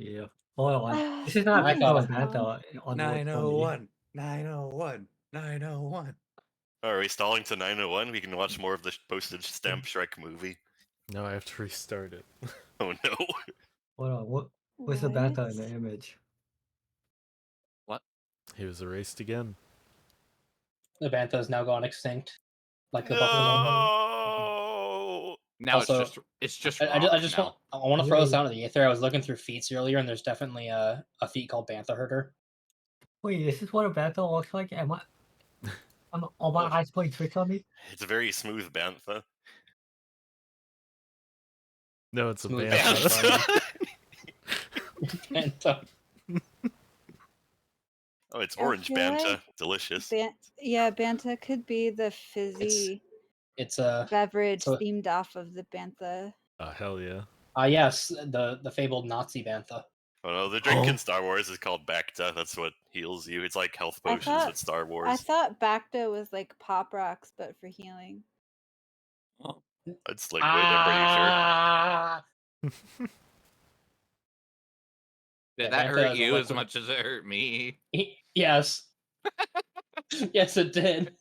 Yeah. Hold on. This is I not thought Bantha it. on Road 20. 901, 901, 901. Are we stalling to 901? We can watch more of the postage stamp Shrek movie. No, I have to restart it. Oh no. Hold on. What's the Bantha in the image? What? He was erased again. The Bantha's now gone extinct. Like the buffalo. No. Now Also, it's just I rock just now. want to throw this out in the ether. I was looking through feats earlier, and there's definitely a feat called Bantha Herder. Wait, is this what a Bantha looks like? Am all my eyes playing tricks on me? It's a very smooth bantha. No, it's Smooth a bantha. Bantha. Oh, it's I orange feel banta. like Delicious. Yeah, Banta could be the fizzy It's a beverage so- themed off of the Bantha. Oh, hell yeah. yes, the fabled Nazi Bantha. Oh no, the drink in Star Wars is called Bacta. That's what heals you. It's like health I potions thought- with Star I Wars. thought Bacta was like Pop Rocks, but for healing. It's liquid, I'm pretty sure. Ah! Did Yeah, that Bantha hurt is a you as liquid. much as it hurt me? Yes. Yes, it did.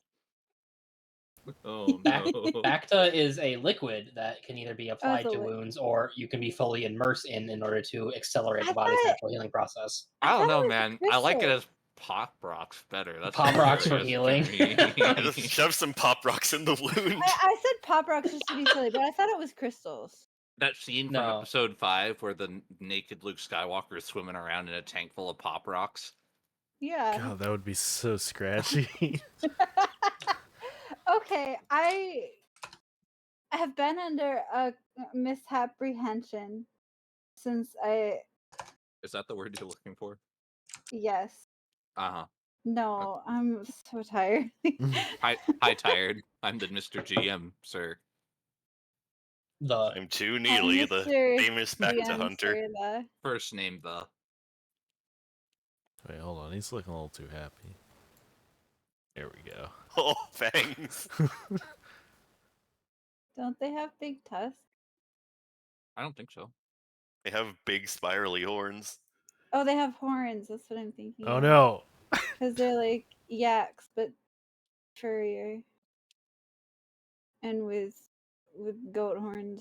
Oh no. Bacta is a liquid that can either be applied the to wounds or you can be fully immersed in order to accelerate the I body's thought- natural healing process. I don't thought it know, was man. I like it crystals. as Pop Rocks better. That's Pop Rocks for hilarious to healing. me. Just shove some pop rocks in the wound. I said Pop Rocks just to be silly, but I thought it was crystals. That scene from No. episode 5 where the naked Luke Skywalker is swimming around in a tank full of Pop Rocks. Yeah. God, that would be so scratchy. Okay, I have been under a misapprehension since Is that the word you're looking for? yes. Uh-huh. No, I'm so tired. Hi, tired. I'm the Mr. GM, sir. I'm too Neely, the Mr. famous Bacta hunter. Sarah. First name the. Wait, hold on. He's looking a little too happy. There we go. Oh, fangs. Don't they have big tusks? I don't think so. They have big spirally horns. Oh, they have horns. That's what I'm thinking. Oh no. Because they're like yaks, but furrier and with goat horns.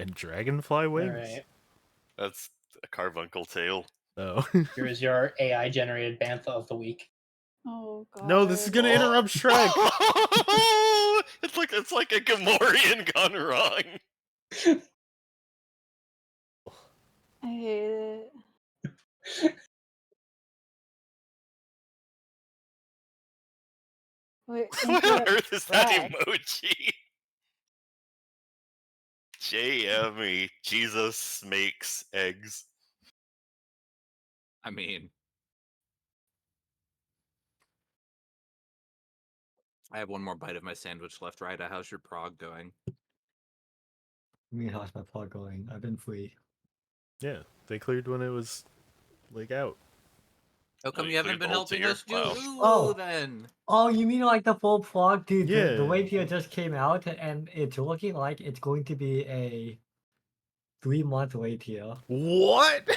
And dragonfly wings? Alright. That's a carbuncle tail. Oh. Here is your AI generated Bantha of the week. Oh god. No, this is gonna interrupt Shrek. It's like a Gamorrean gone wrong. I hate it. Wait, What on earth is that Shrek. emoji? JME. Jesus makes eggs. I mean, I have one more bite of my sandwich left, Ryda. How's your prog going? I mean, how's my plug going? I've been free. Yeah, they cleared when it was like out. How come you you haven't cleared been the whole helping tier? us do Wow. Hulu Oh. then? Oh, you mean like the full plug? Dude, the Yeah. way tier just came out and it's looking like it's going to be a 3-month wait here. What?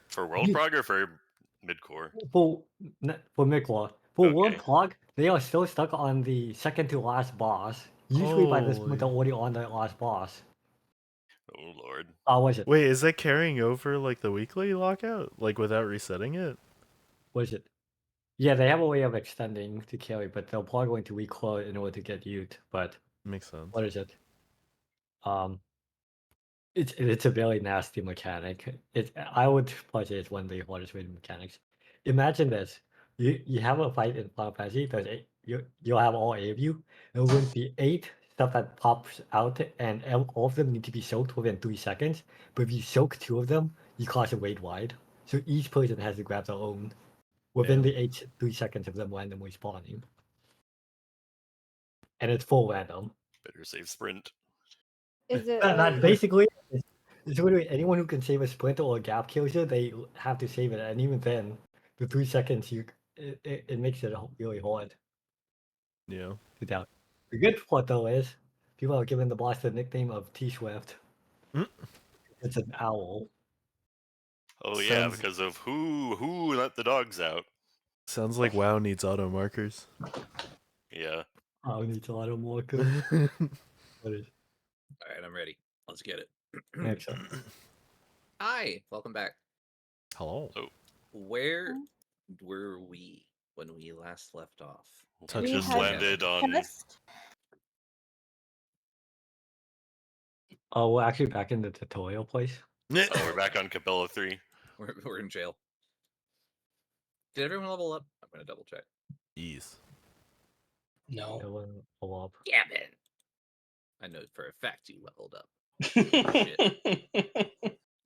For World Prog or for Midcore? For Mikla. For World Okay. Prog, they are still stuck on the second to last boss. Usually by this point, they're Holy. already on the last boss. Oh lord. Was it? Wait, is that carrying over like the weekly lockout? Like without resetting it? Was it? Yeah, they have a way of extending to carry, but they're probably going to recall it in order to get Ute. But Makes sense. what is it? It's a very nasty mechanic. I would put it as one of the hardest rated mechanics. Imagine this: you have a fight in Final Fantasy. You'll have all 8 of you. There will be 8 stuff that pops out, and all of them need to be soaked within 3 seconds. But if you soak 2 of them, you cause a wait wide. So each person has to grab their own within the 3 seconds of them randomly spawning, and it's full random. Better save sprint. Is it That basically it's literally anyone who can save a splinter or a gap killer, they have to save it, and even then, the 3 seconds it makes it really hard Yeah. to doubt. The good part though is people are giving the boss the nickname of T Swift. Mm. It's an owl. Oh yeah, Sounds- because of who let the dogs out. Sounds like WoW needs auto markers. Yeah. Owl needs a lot of more. What is All right, I'm ready. Let's get it. excellent? Hi, welcome back. Hello. Where Huh? were we when we last left off? Touch We Just had landed on. chemist. Oh, we're actually back in the tutorial place. Oh, we're back on Capella 3. We're in jail. Did everyone level up? I'm gonna double check. Ease. No. It went all up. Damn it! I know for a fact you leveled up.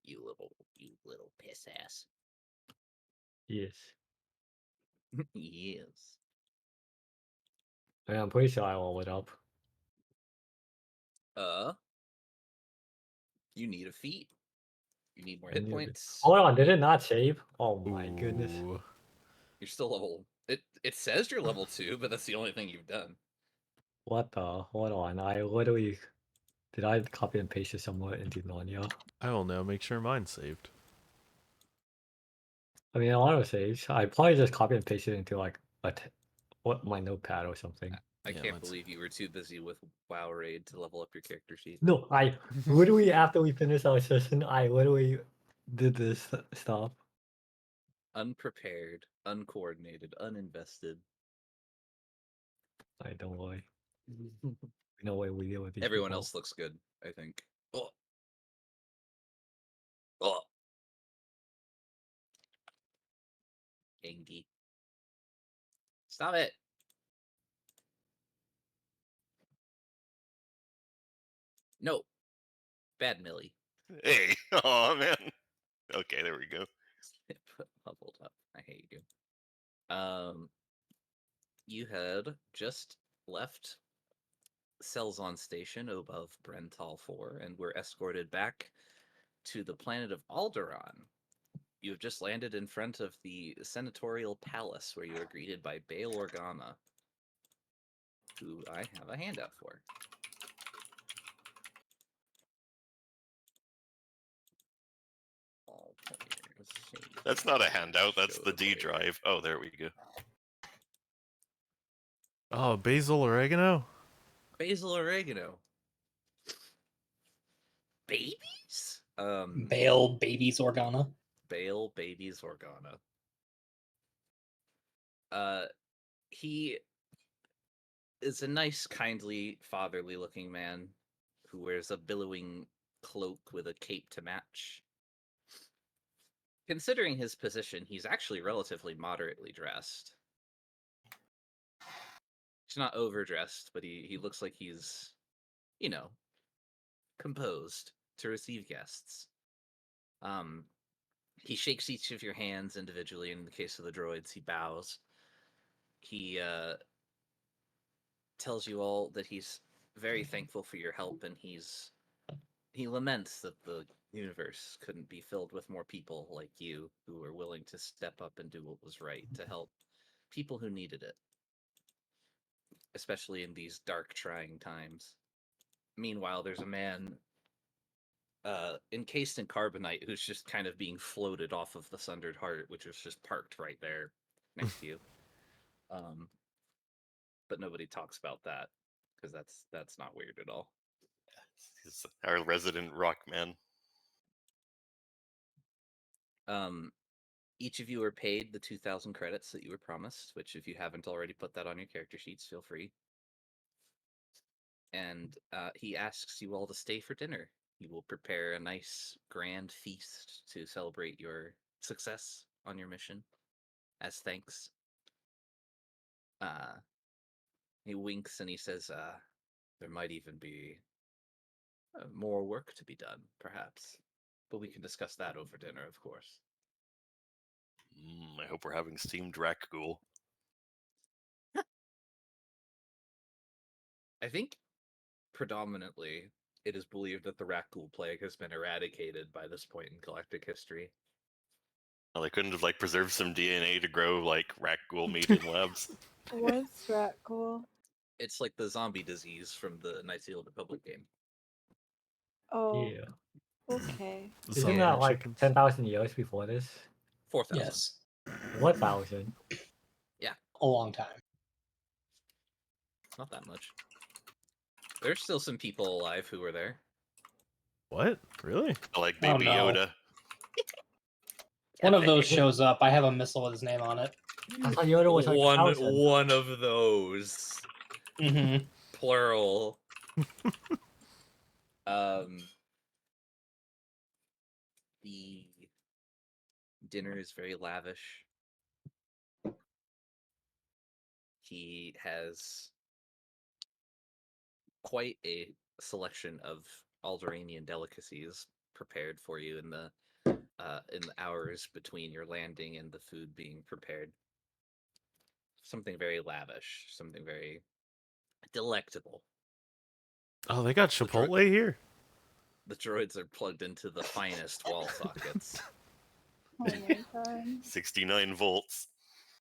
You little piss ass. Yes. Yes. And I'm pretty sure I leveled up. You need a feat. You need more I hit knew it. points. Hold on, did it not save? Oh my goodness. Ooh. You're still level. It says you're level 2, but that's the only thing you've done. What the? Hold on. I literally. Did I copy and paste it somewhere into Narnia? I will now make sure mine's saved. I mean, auto saves. I probably just copy and paste it into like what my notepad or something. I Yeah, can't mine's- believe you were too busy with WoW Raid to level up your character sheet. No, I literally after we finished our session, I literally did this stuff. Unprepared, uncoordinated, uninvested. I don't worry. No way we deal with these Everyone people. else looks good, I think. Oh. Oh. Gengi. Stop it. No. Bad Millie. Hey, oh man. Okay, there we go. Leveled up. I hate you. You had just left Selzon Station above Brental 4 and were escorted back to the planet of Alderaan. You have just landed in front of the senatorial palace where you are greeted by Basil Oregano, who I have a handout for. All players save. That's not a handout, that's Show the D player. drive. Oh, there we go. Oh, Basil Oregano? Basil Oregano. Babies? Bale babies Organa. Bale Babies Organa. He is a nice, kindly, fatherly looking man who wears a billowing cloak with a cape to match. Considering his position, he's actually relatively moderately dressed. He's not overdressed, but he looks like he's, you know, composed to receive guests. He shakes each of your hands individually. In the case of the droids, he bows. He tells you all that he's very thankful for your help, and he laments that the universe couldn't be filled with more people like you who were willing to step up and do what was right to help people who needed it, especially in these dark, trying times. Meanwhile, there's a man encased in carbonite who's just kind of being floated off of the Sundered Heart, which is just parked right there next to you. But nobody talks about that because that's not weird at all. He's our resident rock man. Each of you are paid the 2,000 credits that you were promised, which if you haven't already put that on your character sheets, feel free. And he asks you all to stay for dinner. He will prepare a nice grand feast to celebrate your success on your mission as thanks. He winks and he says, there might even be more work to be done, perhaps. But we can discuss that over dinner, of course. I hope we're having steamed Rakghoul. I think predominantly it is believed that the Rakghoul plague has been eradicated by this point in galactic history. Well, they couldn't have like preserved some DNA to grow like Rakghoul meat in labs. What's rat cool? It's like the zombie disease from the Knights of the Old Republic game. Oh, Yeah. Okay. Isn't Zombie that like chickens. 10,000 years before this? 4,000. Yes, What thousand? a long time. Not that much. There's still some people alive who were there. What? Really? Like Oh, Baby no. Yoda. One of those Epic. shows up. I have a missile with his name on it. I thought Yoda was like 1,000. One of those. Mm-hmm. Plural. The dinner is very lavish. He has quite a selection of Alderaanian delicacies prepared for you in the hours between your landing and the food being prepared. Something very lavish, something very delectable. Oh, they got The Chipotle here. The droids are plugged into the finest wall sockets. Oh my god. 69 volts.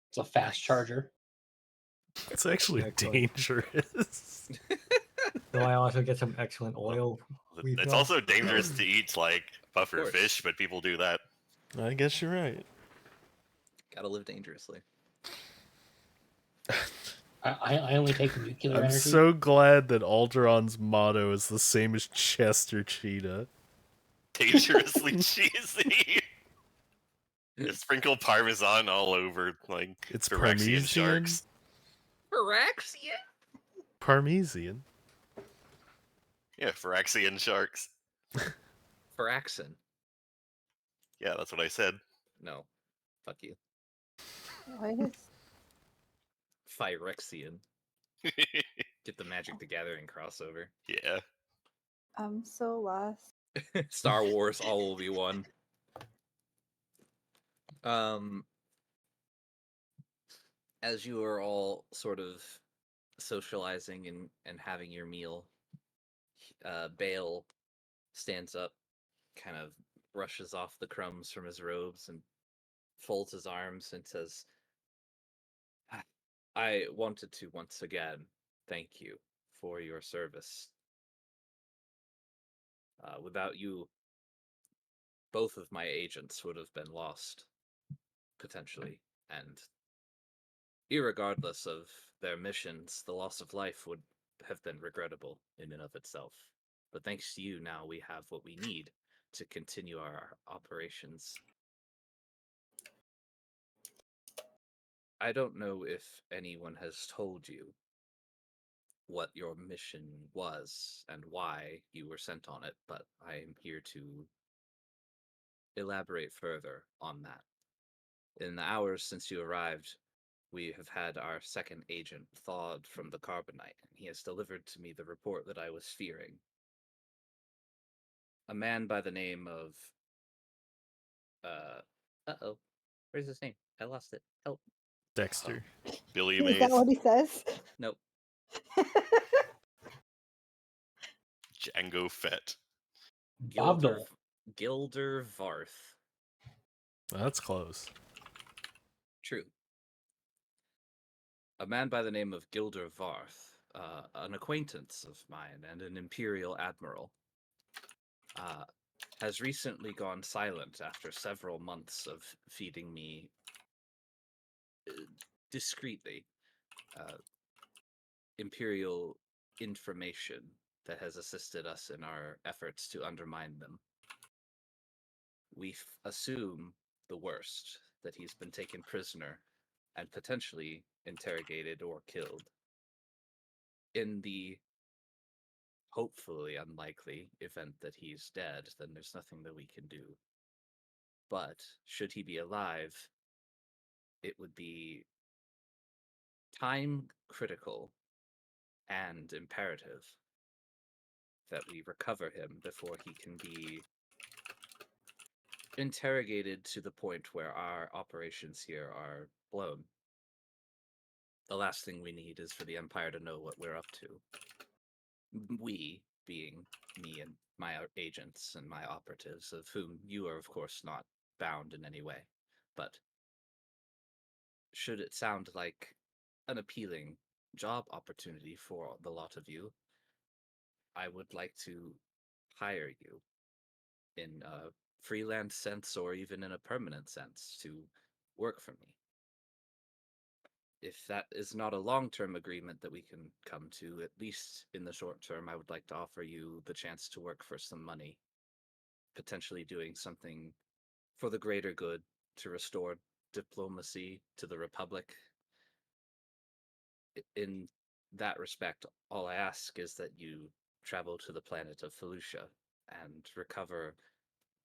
It's a fast Nice. charger. It's actually Excellent. dangerous. Do I also get some excellent oil? It's refill? also dangerous to eat like puffer course. fish, but people do that. I guess you're right. Gotta live dangerously. I only take nuclear I'm energy. so glad that Alderon's motto is the same as Chester Cheetah. Dangerously cheesy. Just sprinkle Parmesan all over, like It's Phyrexian Parmesan? sharks. Phyrexian? Parmesan. Yeah, Phyrexian sharks. Phyraxin. Yeah, that's what I said. No. Fuck you. What? Phyrexian. Get the Magic the Gathering crossover. Yeah. I'm so lost. Star Wars, all will be one. As you are all sort of socializing and having your meal, Bale stands up, kind of brushes off the crumbs from his robes and folds his arms and says, I wanted to once again thank you for your service. Without you, both of my agents would have been lost, potentially, and irregardless of their missions, the loss of life would have been regrettable in and of itself. But thanks to you, now we have what we need to continue our operations. I don't know if anyone has told you what your mission was and why you were sent on it, but I am here to elaborate further on that. In the hours since you arrived, we have had our second agent thawed from the carbonite, and he has delivered to me the report that I was fearing. A man by the name of uh-oh. Where's his name? I lost it. Help. Dexter. Billy Is Mays. that what he says? Nope. Django Fett. Bob Gilder Dole. Gilder Varth. That's close. True. A man by the name of Gilder Varth, an acquaintance of mine and an Imperial Admiral, has recently gone silent after several months of feeding me discreetly Imperial information that has assisted us in our efforts to undermine them. We assume the worst, that he's been taken prisoner and potentially interrogated or killed. In the hopefully unlikely event that he's dead, then there's nothing that we can do. But should he be alive, it would be time critical and imperative that we recover him before he can be interrogated to the point where our operations here are blown. The last thing we need is for the Empire to know what we're up to. We, being me and my agents and my operatives, of whom you are, of course, not bound in any way. But should it sound like an appealing job opportunity for the lot of you, I would like to hire you in a freelance sense or even in a permanent sense to work for me. If that is not a long-term agreement that we can come to, at least in the short term, I would like to offer you the chance to work for some money, potentially doing something for the greater good to restore diplomacy to the Republic. In that respect, all I ask is that you travel to the planet of Felucia and recover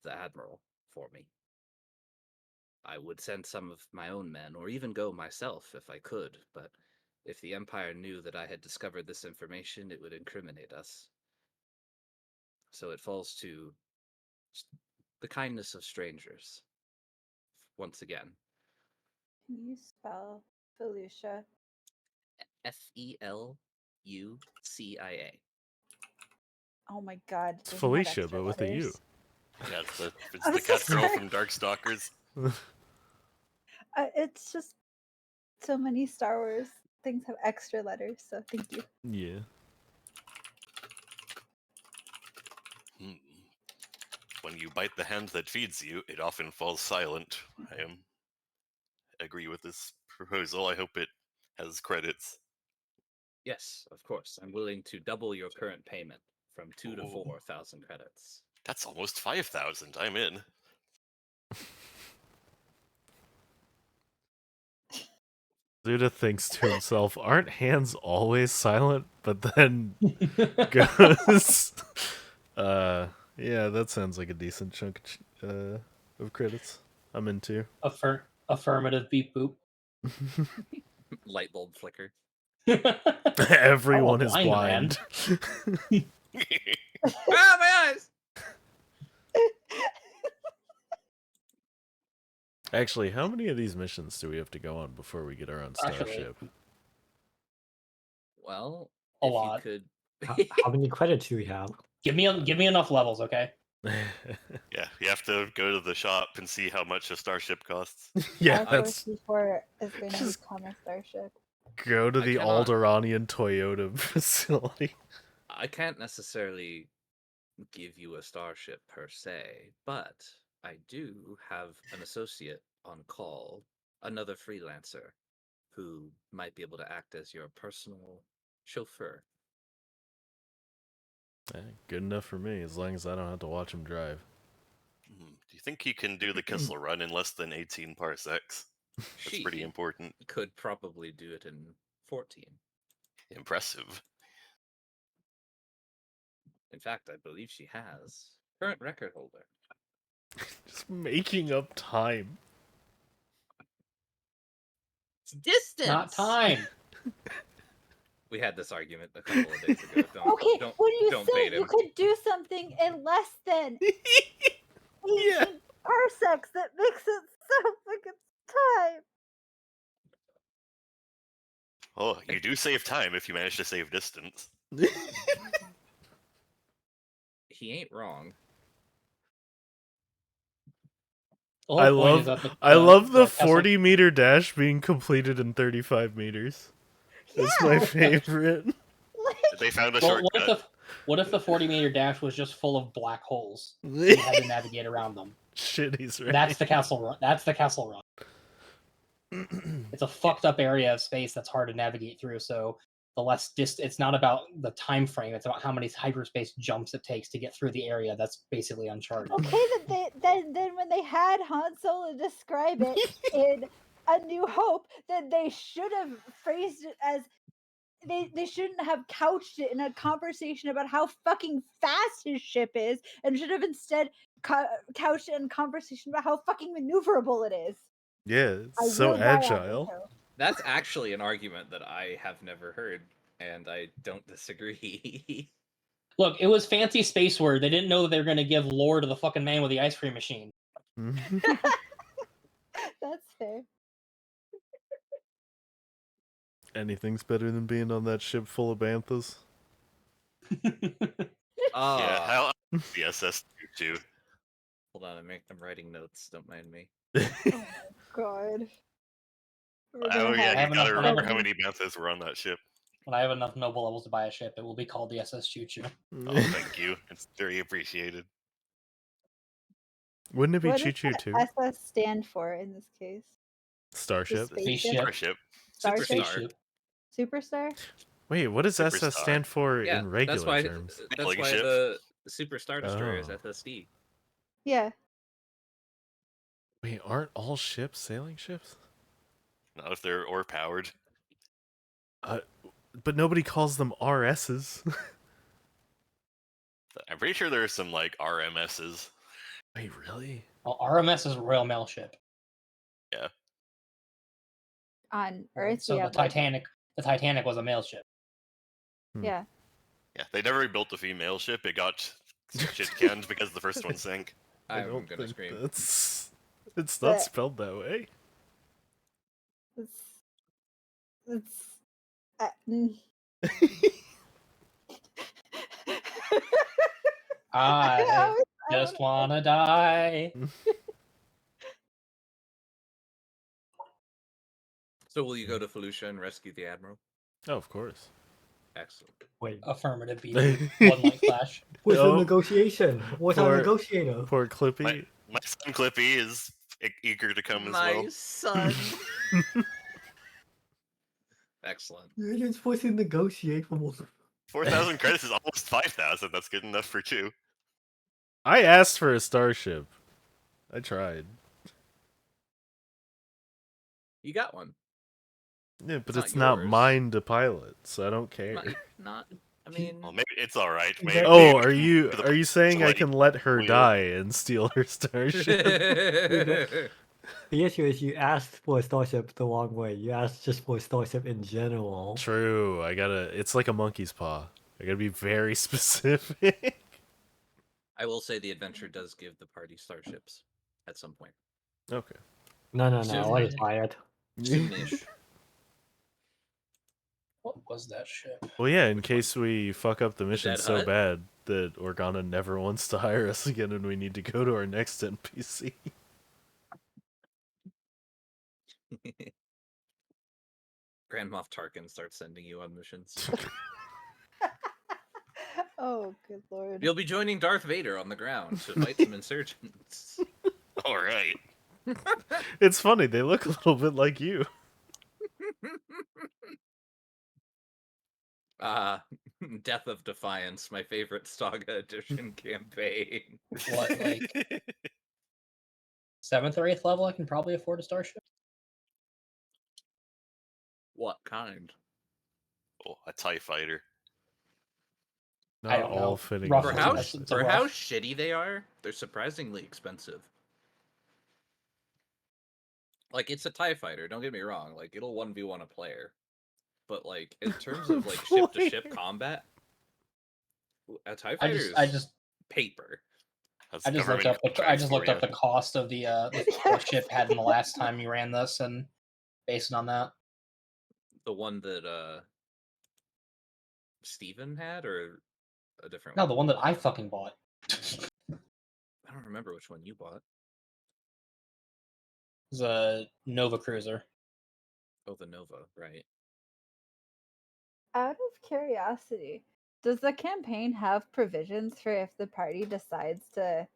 the Admiral for me. I would send some of my own men, or even go myself if I could, but if the Empire knew that I had discovered this information, it would incriminate us. So it falls to the kindness of strangers. Once again, Can you spell Felicia? Felucia. Oh my god. It's Doesn't have Felicia, extra but with a U. letters. Yeah, it's I'm the so cat girl sorry. from Darkstalkers. It's just so many Star Wars things have extra letters, so thank you. Yeah. Hmm. When you bite the hand that feeds you, it often falls silent. I agree with this proposal. I hope it has credits. Yes, of course. I'm willing to double your current payment from 2 to Ooh. 4,000 credits. That's almost 5,000. I'm in. Zuda thinks to himself, aren't hands always silent? But then goes, yeah, that sounds like a decent chunk of credits. I'm into. Affirmative beep boop. Light bulb flicker. Everyone Oh, is blind blind. Ah, my eyes! Actually, how many of these missions do we have to go on before we get our own Actually, starship? Well, A if lot. you could. How many credits do we have? Give me enough levels, okay? Yeah, you have to go to the shop and see how much a starship costs. Yeah, Our that's first before is going to just- become a starship. go to I the cannot- Alderanian Toyota facility. I can't necessarily give you a starship per se, but I do have an associate on call, another freelancer, who might be able to act as your personal chauffeur. Good enough for me, as long as I don't have to watch him drive. Do you think he can do the Kessel Run in less than 18 parsecs? That's pretty She important. could probably do it in 14. Impressive. In fact, I believe she has. Current record holder. Just making up time. It's distance! Not time. We had this argument a couple of days ago. Okay, don't, when you don't said bait you him. could do something in less than 18 Yeah. parsecs, that makes it so like it's time. Oh, you do save time if you manage to save distance. He ain't wrong. The whole I point is love that I love the Kessel- 40-meter dash being completed in 35 meters. That's my Yeah. favorite. They found a Well, shortcut. what if the 40-meter dash was just full of black holes? So you had to navigate around them. Shit, he's right. That's the castle run. That's the castle run. It's a fucked up area of space that's hard to navigate through. So the less it's not about the time frame. It's about how many hyperspace jumps it takes to get through the area that's basically uncharted. Okay, then when they had Han Solo describe it in A New Hope, then they should have phrased it as they shouldn't have couched it in a conversation about how fucking fast his ship is, and should have instead couched it in a conversation about how fucking maneuverable it is. Yeah, I it's so will die on this agile. hill. That's actually an argument that I have never heard, and I don't disagree. Look, it was fancy space word. They didn't know that they were going to give lore to the fucking man with the ice cream machine. That's fair. Anything's better than being on that ship full of banthas. Yeah, how the SS too. Hold on, I'm writing notes. Don't mind me. Oh my god. We're Oh gonna yeah, have you gotta enough remember money. how many banthas were on that ship. When I have enough noble levels to buy a ship, it will be called the SS Choo Choo. Oh, thank you. It's very appreciated. Wouldn't it be What Choo does Choo the too? SS stand for in this case? Starship. The spaceship? Spaceship. Starship? Superstar. Spaceship. Superstar? Wait, what does SS Superstar. stand for Yeah, in regular that's why. terms? That's Sailing why ship. the Super Star Destroyer is Oh. FSD. Yeah. Wait, aren't all ships sailing ships? Not if they're ore powered. But nobody calls them RSs. I'm pretty sure there are some like RMSs. Wait, really? Well, RMS is Royal Mail ship. On Earth, So we the have like, The Titanic was a mail ship. yeah. Yeah, they never built a female ship. It got shit canned because the first one sank. I'm don't gonna think scream. that's. It's But- not spelled that way. It's mm. I was- just wanna die. So will you go to Felucia and rescue the Admiral? Oh, of course. Excellent. Wait, Affirmative BB. One light flash. what's Oh. the negotiation? What's our Poor- negotiator? Poor Clippy. My son Clippy is eager to come as My well. son. Excellent. You're just supposed to negotiate for more. 4,000 credits is almost 5,000. That's good enough for 2. I asked for a starship. I tried. You got one. Yeah, but It's it's not not yours. mine to pilot, so I don't care. Not. I mean, Well, maybe it's all right. Is Maybe, that- Oh, maybe are you saying I letting can let her wheel. die and steal her starship? The issue is you asked for a starship the wrong way. You asked just for a starship in general. True. It's like a monkey's paw. I gotta be very specific. I will say the adventure does give the party starships at some point. Okay. No, I Soon. want to buy it. Soonish. What was that ship? Well, yeah, in case we fuck up the mission Dead so Hut? bad that Organa never wants to hire us again and we need to go to our next NPC. Grand Moff Tarkin starts sending you on missions. Oh, good lord. You'll be joining Darth Vader on the ground to fight some insurgents. All right. It's funny, they look a little bit like you. Death of Defiance, my favorite Saga Edition campaign. What, like 7th or 8th level? I can probably afford a starship. What kind? Oh, a TIE fighter. I Not don't all know. fitting. Roughly, For into how that's- this. it's a for how rough. shitty they are, they're surprisingly expensive. Like it's a TIE fighter, don't get me wrong, like it'll 1v1 a player. But like in terms of like ship to ship combat, a TIE I fighter just, is I just, paper. That's I just looked government up. I just contracts looked for up the cost of the ship had in the last time you ran this, and based on that, The one that Steven had or a different no, one? the one that I fucking bought. I don't remember which one you bought. Was a Nova Cruiser. Oh, the Nova, right. Out of curiosity, does the campaign have provisions for if the party decides to,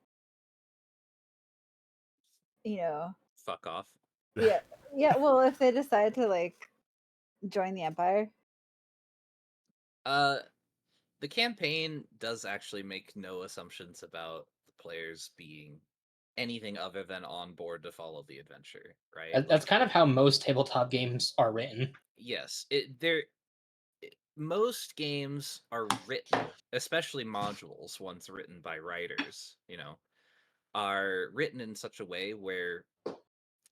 you know, Fuck off. yeah, well, if they decide to like join the Empire? The campaign does actually make no assumptions about the players being anything other than on board to follow the adventure, right? That's kind of how most tabletop games are written. Yes, most games are written, especially modules, once written by writers, are written in such a way where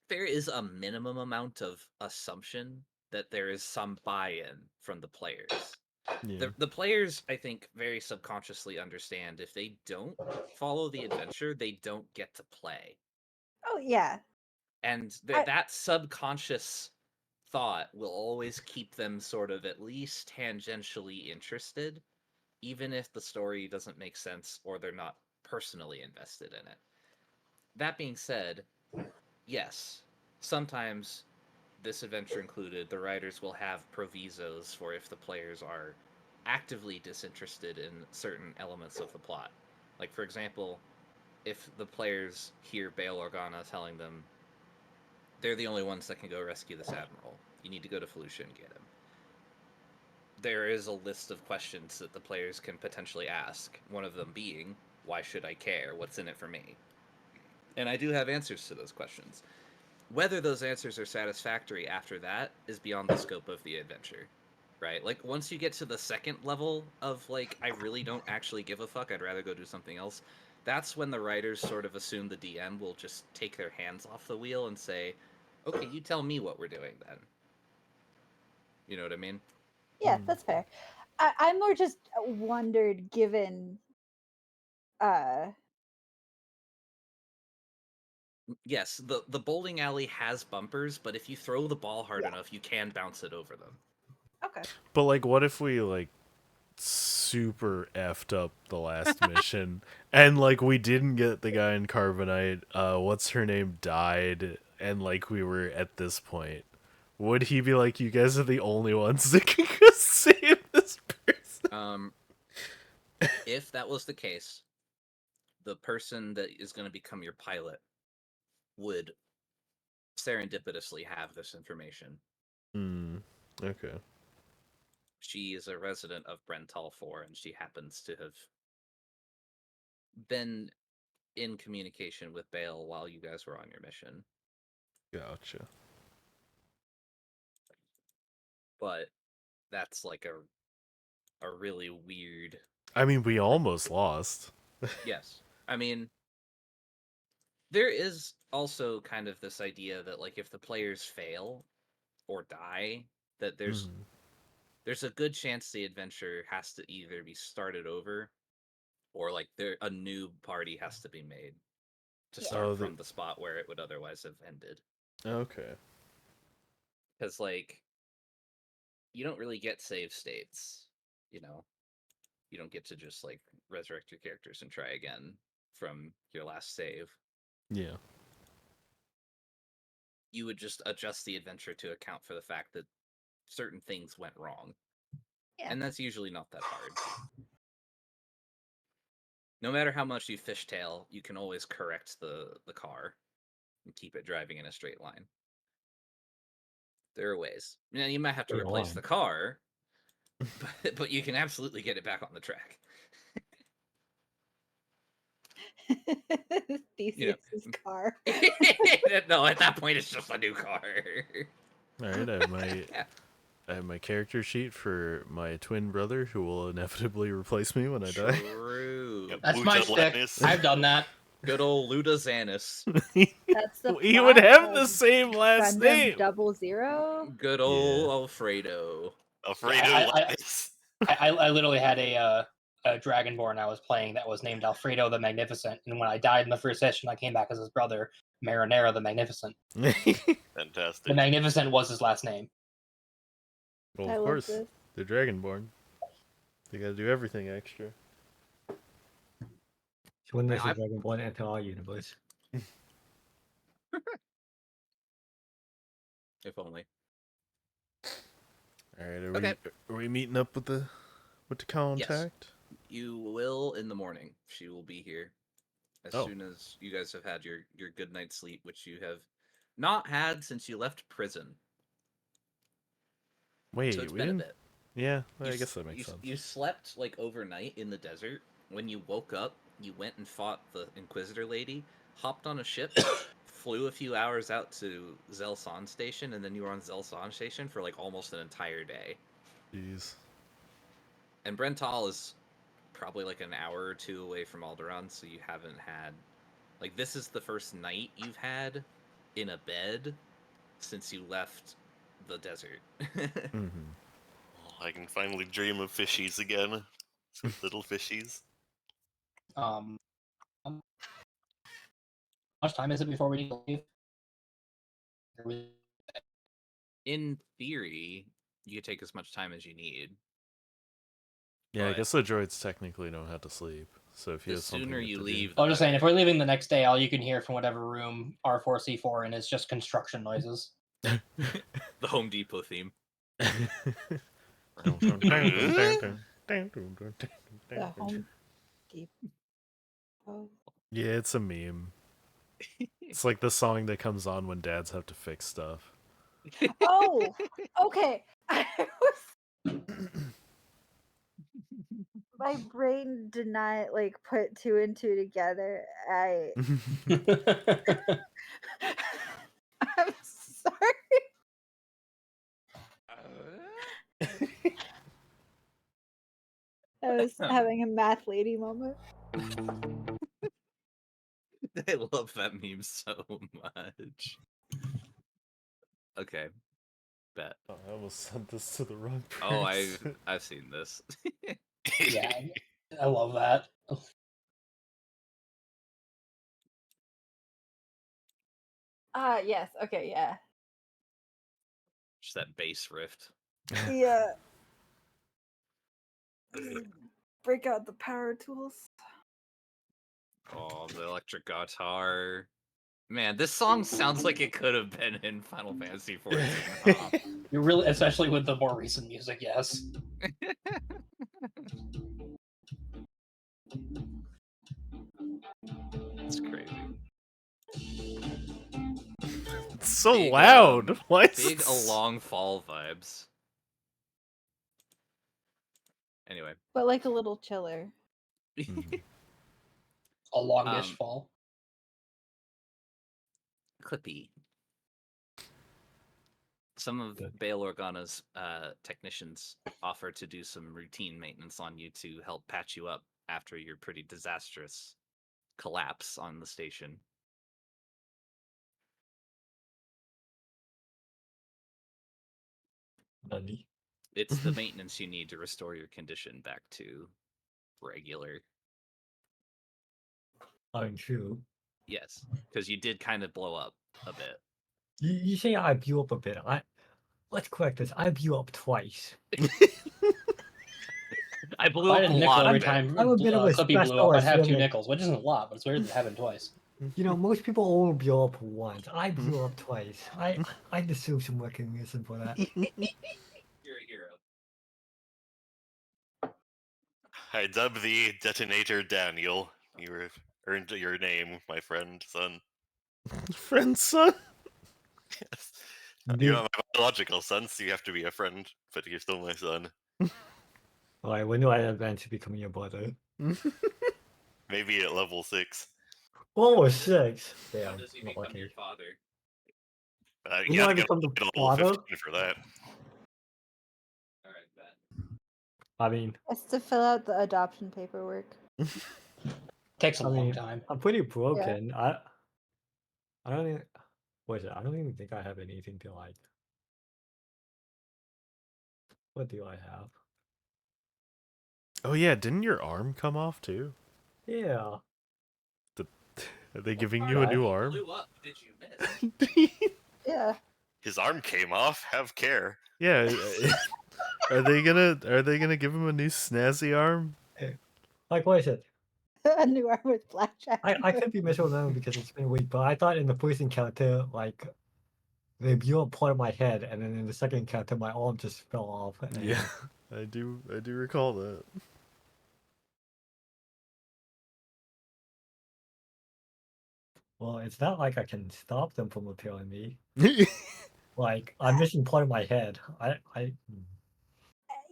there is a minimum amount of assumption that there is some buy-in from the players. Yeah. The players, I think, very subconsciously understand if they don't follow the adventure, they don't get to play. Oh yeah. And I- that subconscious thought will always keep them sort of at least tangentially interested, even if the story doesn't make sense or they're not personally invested in it. That being said, yes, sometimes, this adventure included, the writers will have provisos for if the players are actively disinterested in certain elements of the plot. Like, for example, if the players hear Bail Organa telling them they're the only ones that can go rescue this admiral, you need to go to Felucia and get him, there is a list of questions that the players can potentially ask, one of them being, why should I care? What's in it for me? And I do have answers to those questions. Whether those answers are satisfactory after that is beyond the scope of the adventure, right? Like, once you get to the second level of, like, I really don't actually give a fuck, I'd rather go do something else, that's when the writers sort of assume the DM will just take their hands off the wheel and say, okay, you tell me what we're doing then. You know what I mean? Yeah, that's fair. I more just wondered, given Yes, the bowling alley has bumpers, but if you throw the ball hard Yeah. enough, you can bounce it over them. okay. But like, what if we like super effed up the last mission, and like we didn't get the guy in Carbonite? What's her name died, and like we were at this point. Would he be like, you guys are the only ones that can go save this person? If that was the case, the person that is going to become your pilot would serendipitously have this information. Okay. She is a resident of Brental 4, and she happens to have been in communication with Bale while you guys were on your mission. Gotcha. But that's like a really weird... I mean, we almost lost. Yes. I mean, there is also kind of this idea that, like, if the players fail or die, that there's a good chance the adventure has to either be started over or like a new party has to be made to Yeah. start Oh, from the spot where it would otherwise have ended. Okay. Because, like, you don't really get save states, you know? You don't get to just, like, resurrect your characters and try again from your last save. Yeah. You would just adjust the adventure to account for the fact that certain things went wrong. Yeah. And that's usually not that hard. No matter how much you fishtail, you can always correct the car and keep it driving in a straight line. There are ways. Now, you might have to Straight replace line. the car, but you can absolutely get it back on the track. Theseus's car. No, at that point, it's just a new car. All right. I have my character sheet for my twin brother, who will inevitably replace me when I die. True. Yep. That's my Lucha stick. Latnus. I've done that. Good old Luda Xanis. That's the He would plot have the of same last Gundam name. 00. Good old Alfredo. Alfredo Yeah, Latnus. I literally had a Dragonborn I was playing that was named Alfredo the Magnificent, and when I died in the first session, I came back as his brother, Marinero the Magnificent. Fantastic. The Magnificent was his last name. Well, I of love course, this. they're Dragonborn. They gotta do everything extra. So when there's I- a Dragonborn enter our universe. If only. All right, Okay. are we meeting up with the contact? You will in the morning. She will be here as Oh. soon as you guys have had your good night's sleep, which you have not had since you left prison. Wait, So it's we been a didn't. bit. Yeah, You I s- guess that makes you, sense. You slept like overnight in the desert. When you woke up, you went and fought the Inquisitor lady, hopped on a ship, flew a few hours out to Zelsan Station, and then you were on Zelsan Station for like almost an entire day. Jeez. And Brental is probably like an hour or two away from Alderaan, so you haven't had... Like, this is the first night you've had in a bed since you left the desert. I can finally dream of fishies again. Sweet little fishies. How much time is it before we need to leave? In theory, you could take as much time as you need. Yeah, I But guess the droids technically don't have to sleep. So if he the has something sooner to you do- leave, I was just saying, if better. we're leaving the next day, all you can hear from whatever room R4C4 in is just construction noises. The Home Depot theme. The Home Depot. Yeah, it's a meme. It's like the song that comes on when dads have to fix stuff. Oh, okay. I was my brain did not like put two and two together. I'm sorry. I was having a math lady moment. I love that meme so much. Okay, bet. Oh, I almost sent this to the wrong person. Oh, I've seen this. Yeah, I love that. Yes. Okay. Yeah. Just that bass riff. Yeah. Break out the power tools. Oh, the electric guitar. Man, this song sounds like it could have been in Final Fantasy XIV. Huh? You really, especially with the more recent music, yes. It's crazy. It's so Big, loud. Why is Big this- along fall vibes. Anyway. But like a little chiller. A longish Um, fall. Clippy. Some of Bail Organa's technicians offer to do some routine maintenance on you to help patch you up after your pretty disastrous collapse on the station. Nani? It's the maintenance you need to restore your condition back to regular. Untrue. Yes, because you did kind of blow up a bit. You say I blew up a bit. Let's correct this. I blew up twice. I blew I up had a a nickel lot every of it. time I'm a bit of a Clippy blew up. special I'd have two assuming. nickels, which isn't a lot, but it's weird to have it twice. You know, most people only blow up once. I blew up twice. I deserve some recognition for that. You're a hero. I dub thee Detonator Daniel. You earned your name, my friend, son. friend son? Yes. Did- You're not my biological son, so you have to be a friend, but you're still my son. Alright, when do I advance to becoming your brother? Maybe at level 6. Oh, 6. How Damn, does he not become lucky. your father? When You do I gotta get become the to level father? 15 for that. All right, bet. I mean, It's to fill out the adoption paperwork. Takes a I long mean, time. I'm pretty broken. I don't even. What is it? I don't even think I have anything to like. What do I have? Oh yeah, didn't your arm come off too? Yeah. Are they giving What you a part of new you arm? Blew up? Did you miss? Yeah. His arm came off. Have care. Yeah. Are they gonna give him a new snazzy arm? Like, what is it? A new arm with blackjack. I could be misremembering because it's been a week, but I thought in the first encounter, like, they blew up part of my head, and then in the second encounter, my arm just fell off. And, Yeah, I do recall that. well, it's not like I can stop them from repairing me. Like, I'm missing part of my head.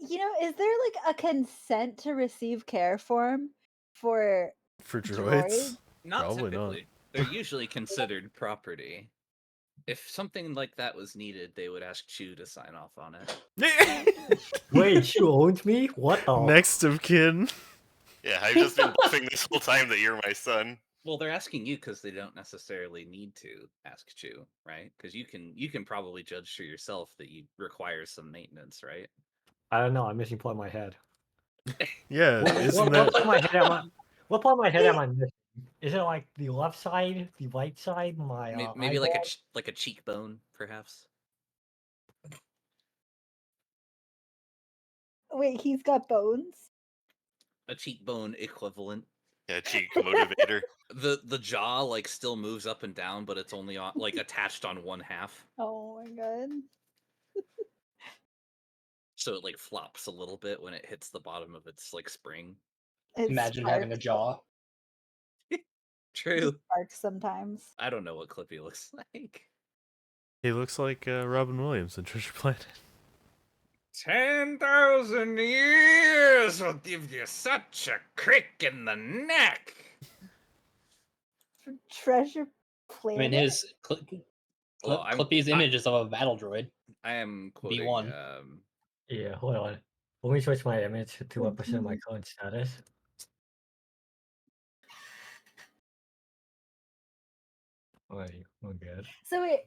You know, is there like a consent to receive care form for For droids? droids? Not Probably not. typically. They're usually considered property. If something like that was needed, they would ask Chew to sign off on it. Wait, you owned me? What the? Next of kin. Yeah, I've just been bluffing this whole time that you're my son. Well, they're asking you because they don't necessarily need to ask Chew, right? Because you can probably judge for yourself that you require some maintenance, right? I don't know. I'm missing part of my head. Yeah, isn't What that part of my head am I? What part of my head am I missing? Is it like the left side, the right side, my Maybe like eyeball? like a cheekbone, perhaps. Wait, he's got bones? A cheekbone equivalent. Yeah, cheek motivator. The jaw like still moves up and down, but it's only on like attached on one half, Oh my god. so it like flops a little bit when it hits the bottom of its like spring. It's Imagine having a sparks. jaw. True. Barks sometimes. I don't know what Clippy looks like. He looks like Robin Williams in Treasure Planet. 10,000 years will give you such a crick in the neck. Treasure I Planet. mean, his Well, Clippy's image is of a battle droid. I am quoting. B1. Yeah, hold on. Let me switch my image to what percent my Mhm. current status. Alright, we're good. So wait,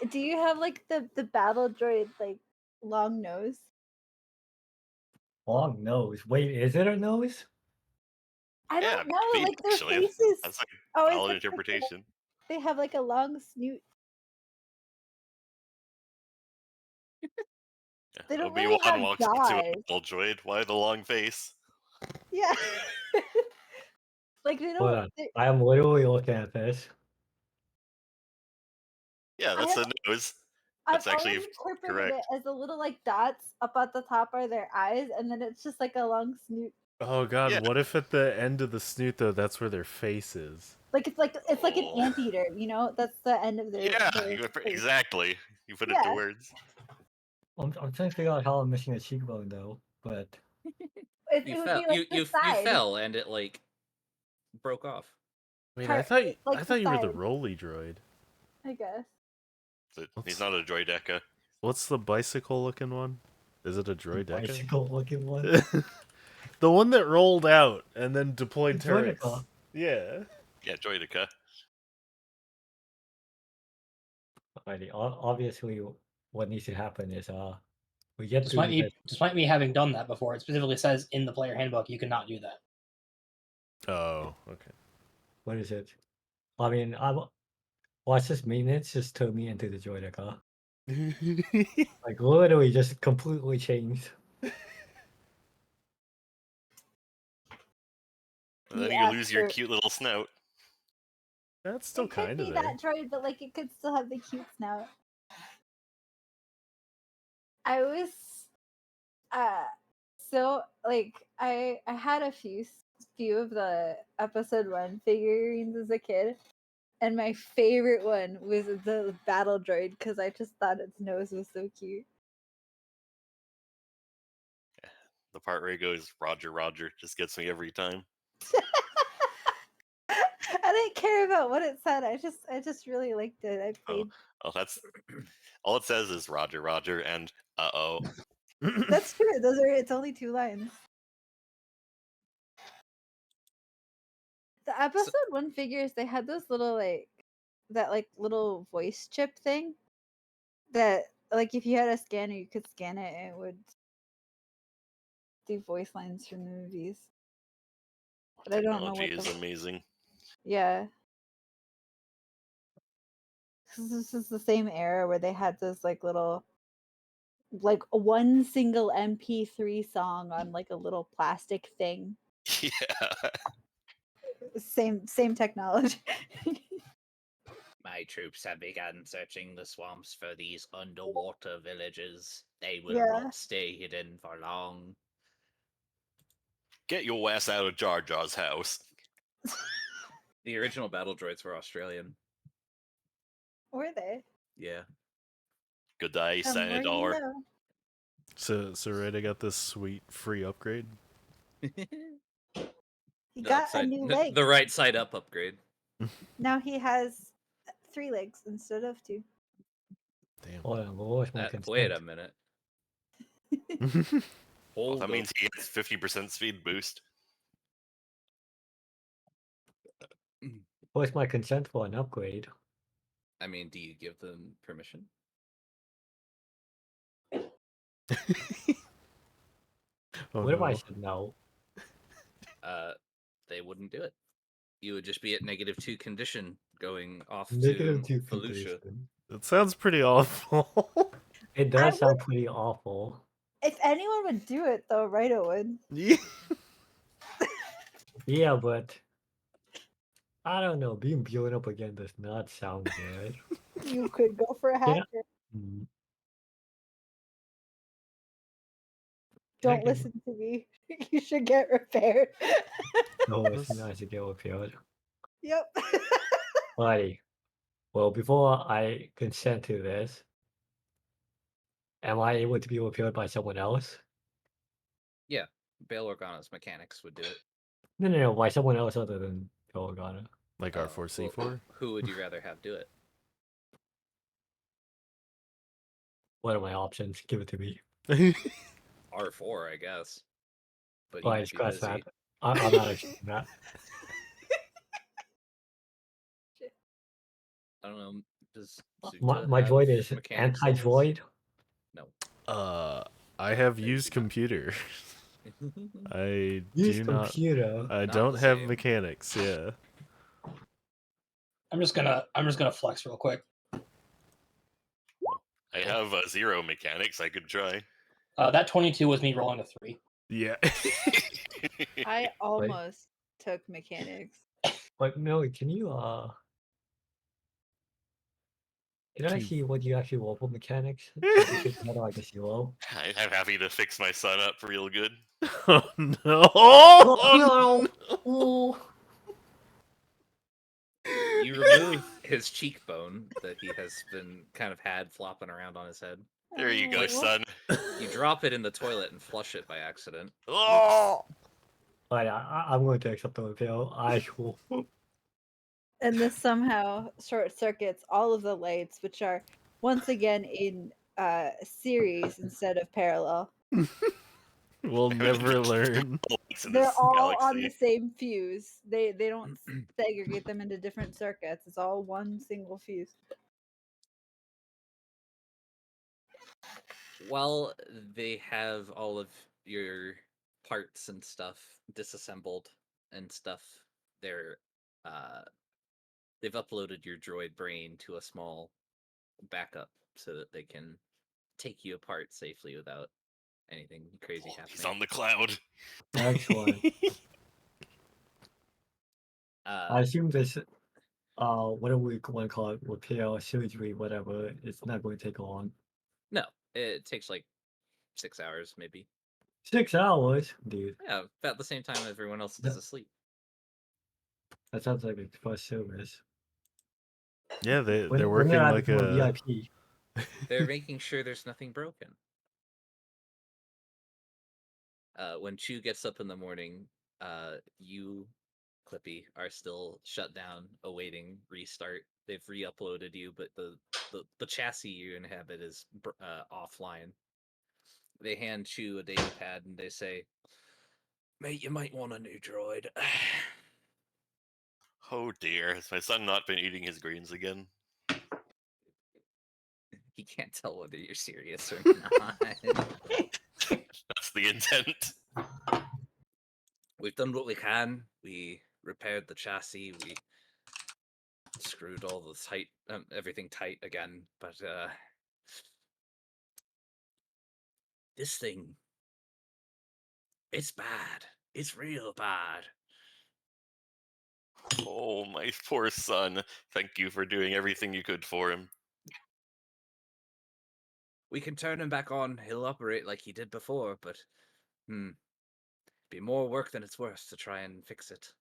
do you have like the battle droid like long nose? Long nose. Wait, is it a nose? I Yeah, don't know. maybe, Like their actually. faces. That's like always valid look like interpretation. they have like a long snoot. They don't really Obi-Wan have walks up to a jaws. battle droid. Why the long face? Yeah. Like they Hold don't. on. I am literally looking at this. Yeah, that's the nose. I've That's actually always interpreted correct. it as the little like dots up at the top are their eyes, and then it's just like a long snoot. Oh god, Yeah. what if at the end of the snoot though that's where their face is? Like it's like an Oh. anteater, you know? That's the end of their. Yeah, their face. exactly. You put it to Yeah. words. I'm trying to figure out how I'm missing a cheekbone though, but It You would fell. be like the You side. fell and it like broke off. Wait, Part- like I the thought you were the side. Rolly droid. I guess. He's not a droideca. What's the bicycle looking one? Is it a droideca? bicycle looking one. The one that rolled out and then deployed It's turrets. Droideca. Yeah. Yeah, droideca. Alrighty, obviously what needs to happen is we get through this. Despite me having done that before, it specifically says in the player handbook you cannot do that. Oh, okay. What is it? I mean, watch this maintenance just turn me into the Droideca. Like literally just completely changed. And then The you lose your actor- cute little snout. That's still It could kind be of there. that droid, but like it could still have the cute snout. I was so like I had a few of the episode 1 figurines as a kid, and my favorite one was the battle droid because I just thought its nose was so cute. The part where he goes, Roger, Roger, just gets me every time. I didn't care about what it said. I just really liked it. I played. Oh, that's all it says is Roger, Roger, and uh-oh. That's true. It's only 2 lines. The episode 1 figures, they had those little that little voice chip thing that like if you had a scanner you could scan it and it would do voice lines from the movies. But I don't know Technology what is amazing. Yeah. This is the same era where they had those like little like one single MP3 song on like a little plastic thing. Yeah. Same technology. My troops have begun searching the swamps for these underwater villages. They will Yeah. not stay hidden for long. Get your ass out of Jar Jar's house. The original battle droids were Australian. Were they? Yeah. Good day, The more you $1. know. So right, I got this sweet free upgrade. He got a new leg. The right side up upgrade. Now he has 3 legs instead of 2. Damn. Hold on, what was my Wait consent? a minute. Well, Hold that up. means he gets 50% speed boost. What's my consent for an upgrade? I mean, do you give them permission? Oh, What if I no. said no? They wouldn't do it. You would just be at -2 condition going off Negative to 2 Felucia. condition. That sounds pretty awful. It does sound pretty awful. If anyone would do it though, Rito would. Yeah. Yeah, but I don't know. Being blown up again does not sound good. You could go for a Yeah. hacker. Mm. Don't Hacker. listen to me. You should get repaired. No, it's nice to get repaired. Yep. Alrighty. Well, before I consent to this, am I able to be repaired by someone else? Yeah, Bail Organa's mechanics would do it. No, by someone else other than Organa. Like Well, R4C4? who would you rather have do it? What are my options? Give it to me. R4, I guess. But he Alright, might be scratch busy. that. I'm not accepting that. I don't know. Does My, Zuta my have droid is mechanic skills? anti-droid. No. I have They used do not. computer. I Use do not. computer. I Not don't the have same. mechanics. Yeah. I'm just gonna flex real quick. I have 0 mechanics. I could try. That 22 was me rolling a 3. Yeah. I almost took mechanics. But no, can you can I Can- see what you actually roll for mechanics? Since you should have like a zero. I'm happy to fix my son up real good. Oh no! Oh, no! You remove his cheekbone that he has been kind of had flopping around on his head. There you go, Oh. son. You drop it in the toilet and flush it by accident. Oh! Alright, I'm going to accept the repair. I will. And this somehow short circuits all of the lights, which are once again in series instead of parallel. We'll never learn. In They're this all on the galaxy. same fuse. They don't segregate them into different circuits. It's all one single fuse. While they have all of your parts and stuff disassembled and stuff, they're they've uploaded your droid brain to a small backup so that they can take you apart safely without anything crazy happening. He's on the cloud. Excellent. I assume this, whatever we want to call it, repair, surgery, whatever, it's not going to take long. No, it takes like 6 hours, maybe. 6 hours? Dude, Yeah, about the same time everyone else is asleep. that sounds like a first service. Yeah, they're When did working I like become a a. VIP? They're making sure there's nothing broken. When Chew gets up in the morning, you, Clippy, are still shut down, awaiting restart. They've re-uploaded you, but the chassis you inhabit is offline. They hand Chew a data pad and they say, "Mate, you might want a new droid." Oh dear, has my son not been eating his greens again? He can't tell whether you're serious or not. That's the intent. We've done what we can. We repaired the chassis. We screwed all the everything tight again. But this thing, it's bad. It's real bad. Oh, my poor son. Thank you for doing everything you could for him. We can turn him back on. He'll operate like he did before, but be more work than it's worth to try and fix it.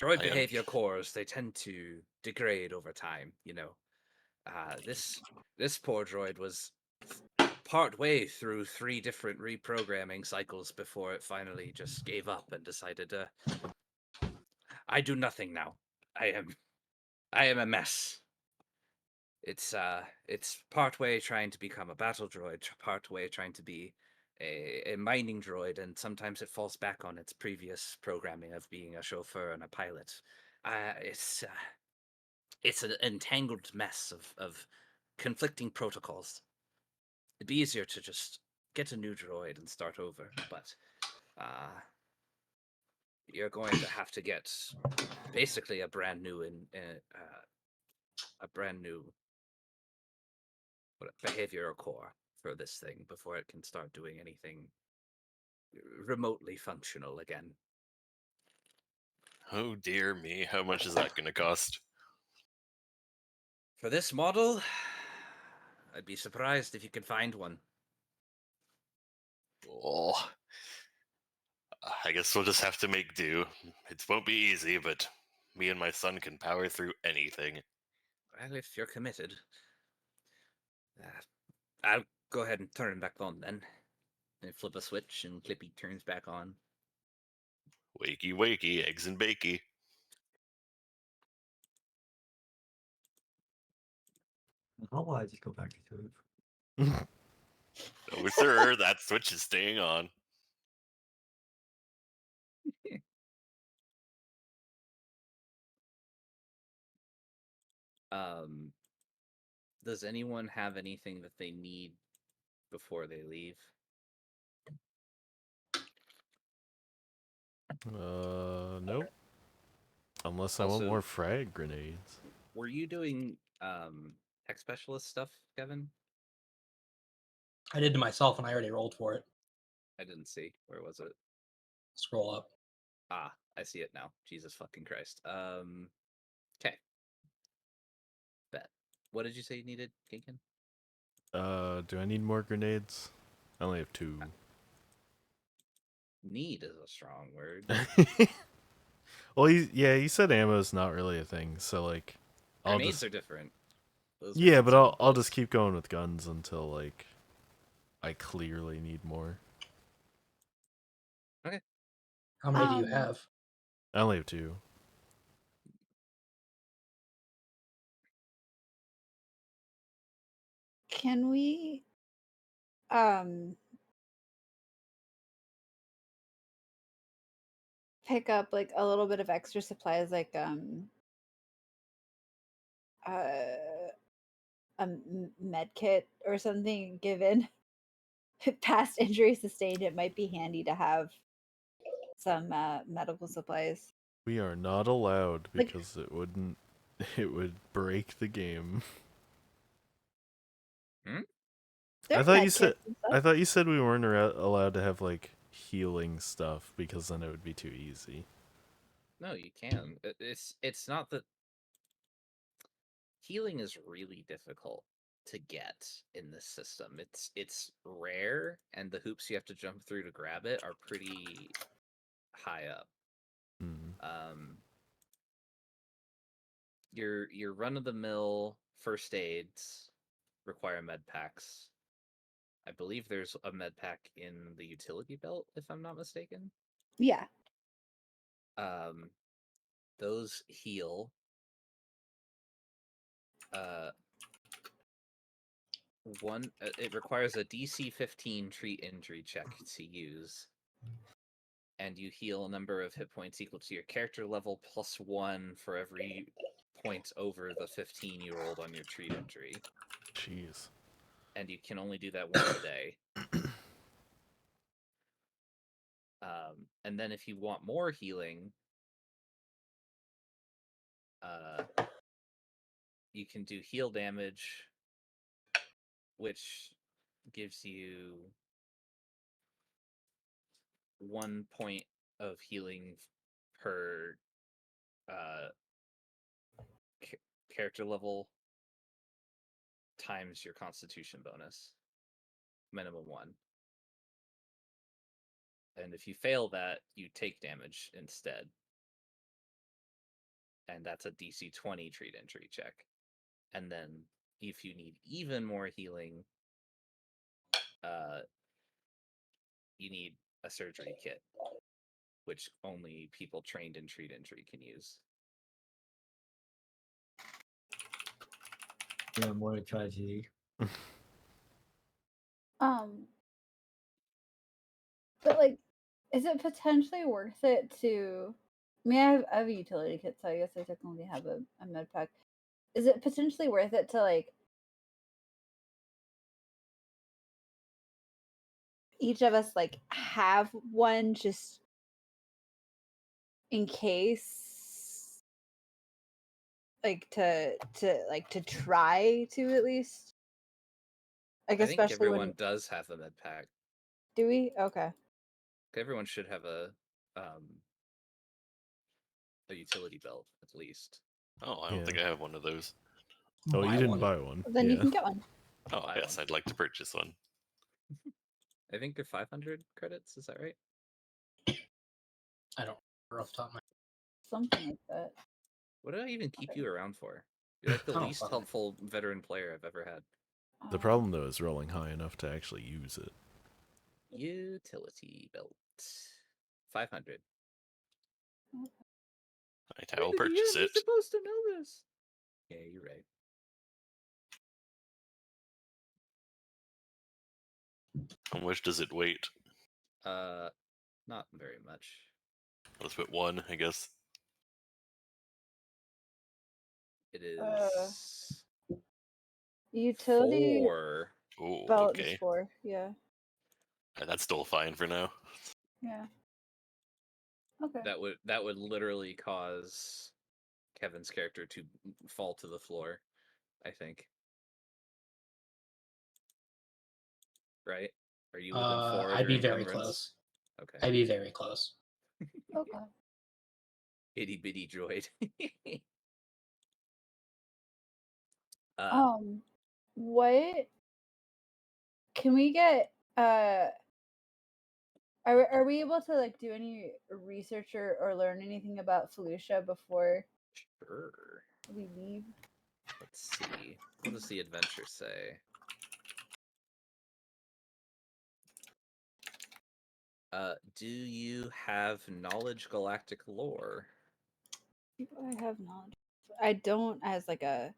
Droid behavior cores, they tend to degrade over time, you know. This poor droid was part way through 3 different reprogramming cycles before it finally just gave up and decided, I do nothing now. I am a mess. It's part way trying to become a battle droid, part way trying to be a mining droid, and sometimes it falls back on its previous programming of being a chauffeur and a pilot. It's an entangled mess of conflicting protocols. It'd be easier to just get a new droid and start over, but you're going to have to get basically a brand new behavioral core for this thing before it can start doing anything remotely functional again. Oh dear me, how much is that going to cost? For this model, I'd be surprised if you could find one. Oh, I guess we'll just have to make do. It won't be easy, but me and my son can power through anything. Well, if you're committed, I'll go ahead and turn it back on then. And flip a switch, and Clippy turns back on. Wakey, wakey, eggs and bakey. How about I just go back to sleep? No, sir, that switch is staying on. Does anyone have anything that they need before they leave? Nope. Unless I want Also- more frag grenades. Were you doing tech specialist stuff, Kevin? I did to myself, and I already rolled for it. I didn't see. Where was it? Scroll up. Ah, I see it now. Jesus fucking Christ. Okay. Bet. What did you say you needed, Kinkin? Do I need more grenades? I only have 2. Need is a strong word. Well, he said ammo's not really a thing, so like, I'll Grenades just are different. Those are yeah, but concealed I'll just bullets. keep going with guns until like I clearly need more. How many do you Um, have? I only have 2. Can we pick up like a little bit of extra supplies, like a med kit or something? Given past injury sustained, it might be handy to have some medical supplies. We are not allowed Like- because it wouldn't. It would break the game. There I are thought you med said. kits and stuff. I thought you said we weren't allowed to have like healing stuff because then it would be too easy. No, you can. It's not that healing is really difficult to get in this system. It's rare, and the hoops you have to jump through to grab it are pretty high up. Hmm. Your run of the mill first aids require med packs. I believe there's a med pack in the utility belt, if I'm not mistaken. Yeah. Those heal. It requires a DC 15 treat injury check to use, and you heal a number of hit points equal to your character level plus 1 for every point over the 15 you rolled on your treat injury, Jeez. and you can only do that once a day. And then if you want more healing, you can do heal damage, which gives you 1 point of healing per character level times your constitution bonus, minimum 1. And if you fail that, you take damage instead. And that's a DC 20 treat injury check. And then if you need even more healing, you need a surgery kit, which only people trained in treat injury can use. Yeah, more tragedy. But like, is it potentially worth it to? I mean, I have a utility kit, so I guess I technically have a med pack. Is it potentially worth it to like each of us like have one just in case, like to try to at least, like, I think especially everyone when does have a med pack. do we? Okay. Everyone should have a utility belt at least. Oh, I don't Yeah. think I have one of those. Oh, you Buy didn't one. buy one. Then you Yeah. can get one. Oh, Buy yes, one. I'd like to purchase one. I think they're 500 credits. Is that right? I don't remember off the top of my Something like that. What did I even keep Okay. you around for? You're like the Oh, least fuck. helpful veteran player I've ever had. The problem, though, is rolling high enough to actually use it. Utility belt. 500. I will purchase it. supposed to know this. Yeah, you're right. How much does it weight? Not very much. Let's put 1, I guess. It is Utility 4. Oh, belt okay. is 4. Yeah. That's still fine for now. Yeah. Okay. That would literally cause Kevin's character to fall to the floor, I think. Right? Are you within 4 of I'd your be very encumbrance? close. Okay. I'd be very close. Okay. Itty bitty droid. What can we get? Are we able to like do any research or learn anything about Felucia before Sure. we leave? Let's see. What does the adventure say? Do you have knowledge galactic lore? Do I have knowledge? I don't as like a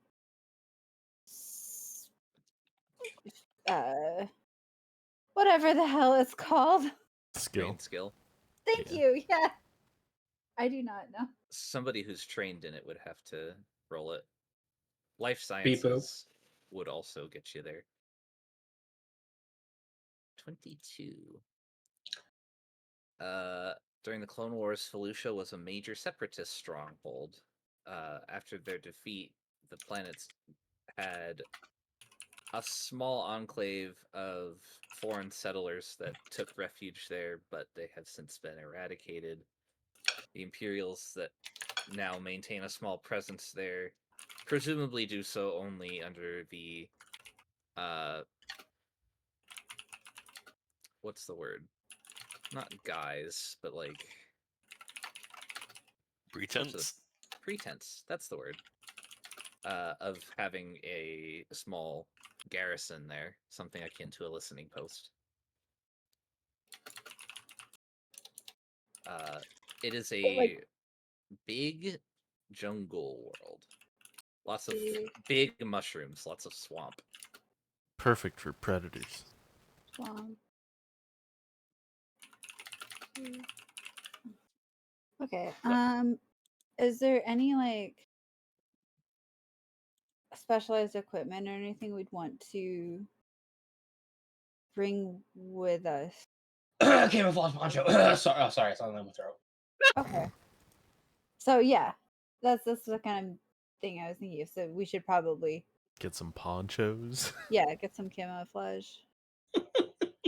whatever the hell it's called. Skill. Trained skill. Thank Yeah. you. Yeah. I do not know. Somebody who's trained in it would have to roll it. Life Beep boop. sciences would also get you there. 22. During the Clone Wars, Felucia was a major separatist stronghold. After their defeat, the planets had a small enclave of foreign settlers that took refuge there, but they have since been eradicated. The Imperials that now maintain a small presence there presumably do so only under the what's the word? Not guise, but like Pretense? pretense. That's the word. Of having a small garrison there, something akin to a listening post. It is a big jungle world. Lots of big mushrooms, lots of swamp. Perfect for predators. Okay. Is there any like specialized equipment or anything we'd want to bring with us? Camouflage poncho. Sorry, it's on my throat. Okay. So yeah, that's the kind of thing I was thinking of. So we should probably Get some ponchos. get some camouflage.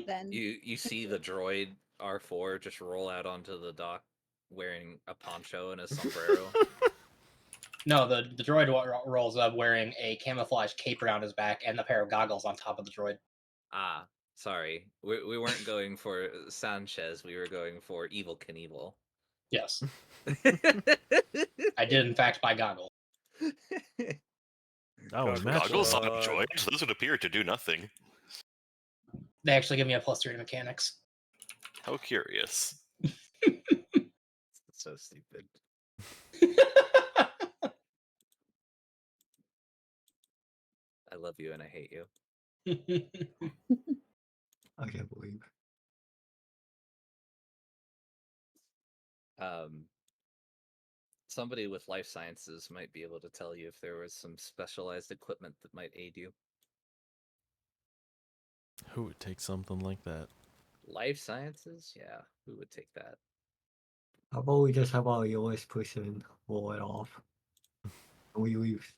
Then You see the droid R4 just roll out onto the dock wearing a poncho and a sombrero. No, the droid rolls up wearing a camouflage cape around his back and a pair of goggles on top of the droid. Ah, sorry. We weren't going for Sanchez, we were going for Evil Knievel. Yes. I did in fact buy goggles. Oh, we matched Goggles on that. a droid? Those would appear to do nothing. They actually give me a +3 to mechanics. How curious. So stupid. I love you and I hate you. I can't believe. Somebody with life sciences might be able to tell you if there was some specialized equipment that might aid you. Who would take something like that? Life sciences? Yeah, who would take that? How about we just have our yours person roll it off? We leave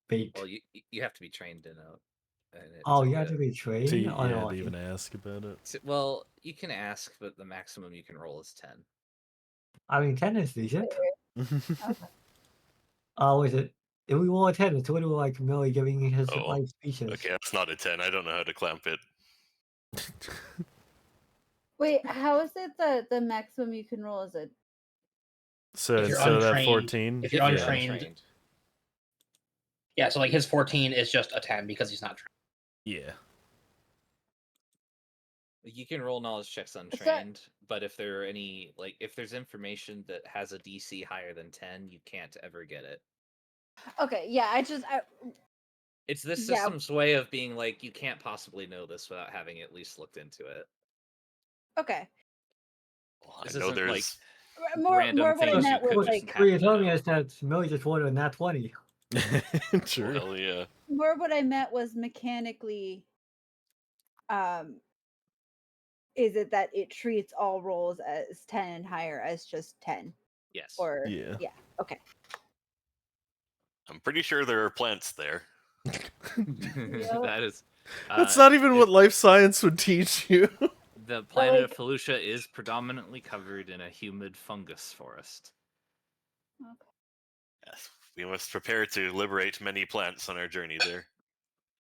fate. Well, you have to be trained in it. Oh, you have to be trained? To, Oh, no, yeah, I to even think- ask about it. Well, you can ask, but the maximum you can roll is 10. I mean, 10 is decent. Is it? If we roll a 10, it's literally like Millie giving his Oh, life speeches. Okay, that's not a 10. I don't know how to clamp it. wait, how is it the maximum you can roll is a So If you're instead of that untrained- 14, if you're If untrained- Yeah, so like his 14 is just a 10 because he's not trained. yeah. You can roll knowledge checks untrained, but if there are any if there's information that has a DC higher than 10, you can't ever get it. Okay, yeah, It's this Yeah. system's way of being like, you can't possibly know this without having at least looked into it. okay. Well, This I know isn't there's like More random what I things you meant could was just like happen You're to telling me know. is that Millie just wanted a nat 20. True. Hell yeah. more what I meant was mechanically is it that it treats all rolls as 10 and higher as just 10? Yes. Or Yeah. okay. I'm pretty sure there are plants there. That is. That's not even it- what life science would teach you. The planet like- of Felucia is predominantly covered in a humid fungus forest. Yes, we must prepare to liberate many plants on our journey there.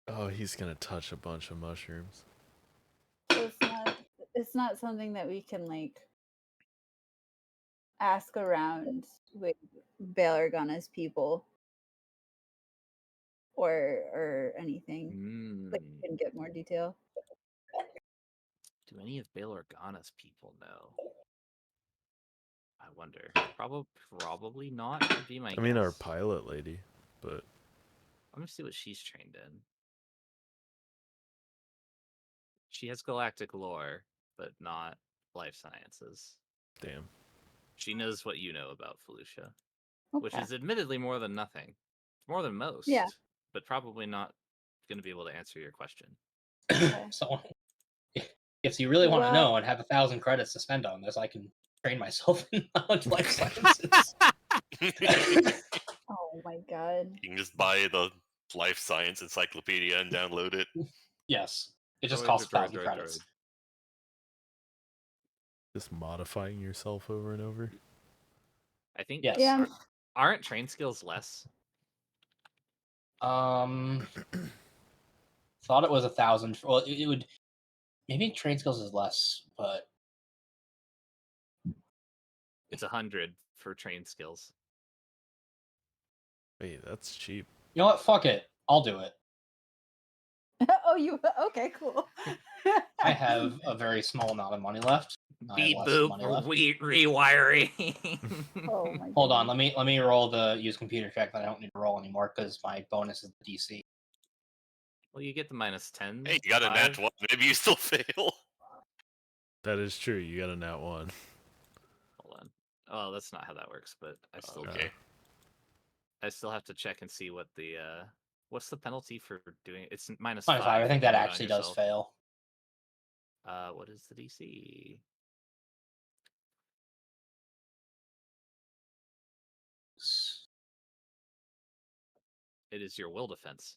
Oh, he's gonna touch a bunch of mushrooms. So it's not something that we can like ask around with Bail Organa's people or anything. Like Mm. we can get more detail. Do any of Bail Organa's people know? I wonder. Probably not. Would be my I mean, our guess. pilot lady, but I'm gonna see what she's trained in. She has galactic lore, but not life sciences. damn. She knows what you know about Felucia, which Okay. is admittedly more than nothing. More than most. Yeah. But probably not going to be able to answer your question. Okay. So if you really want to Well- know and have 1,000 credits to spend on this, I can train myself in life sciences. Oh my god. You can just buy the life science encyclopedia and download it. Yes. It just Droid, costs droid, 1,000 droid, credits. Just modifying yourself over and over. I think Yes. Yeah. aren't train skills less? Thought it was 1,000. Well, it would maybe train skills is less, but It's 100 for train skills. Wait, that's cheap. you know what? Fuck it. I'll do it. Oh, you okay? Cool. I have a very small amount of money left. I have Beat less boop money for left. rewiring. Oh my. Hold on, goodness. let me roll the use computer check that I don't need to roll anymore because my bonus is the DC. Well, you get the -10. Hey, you got a nat 1. Maybe you still fail. That is true. You got a nat 1. Hold on. Oh, that's not how that works, but I still Okay. I still have to check and see what the what's the penalty for doing it? It's -5. Minus 5. I think when that you do it on actually does yourself. fail. What is the DC? It is your will defense.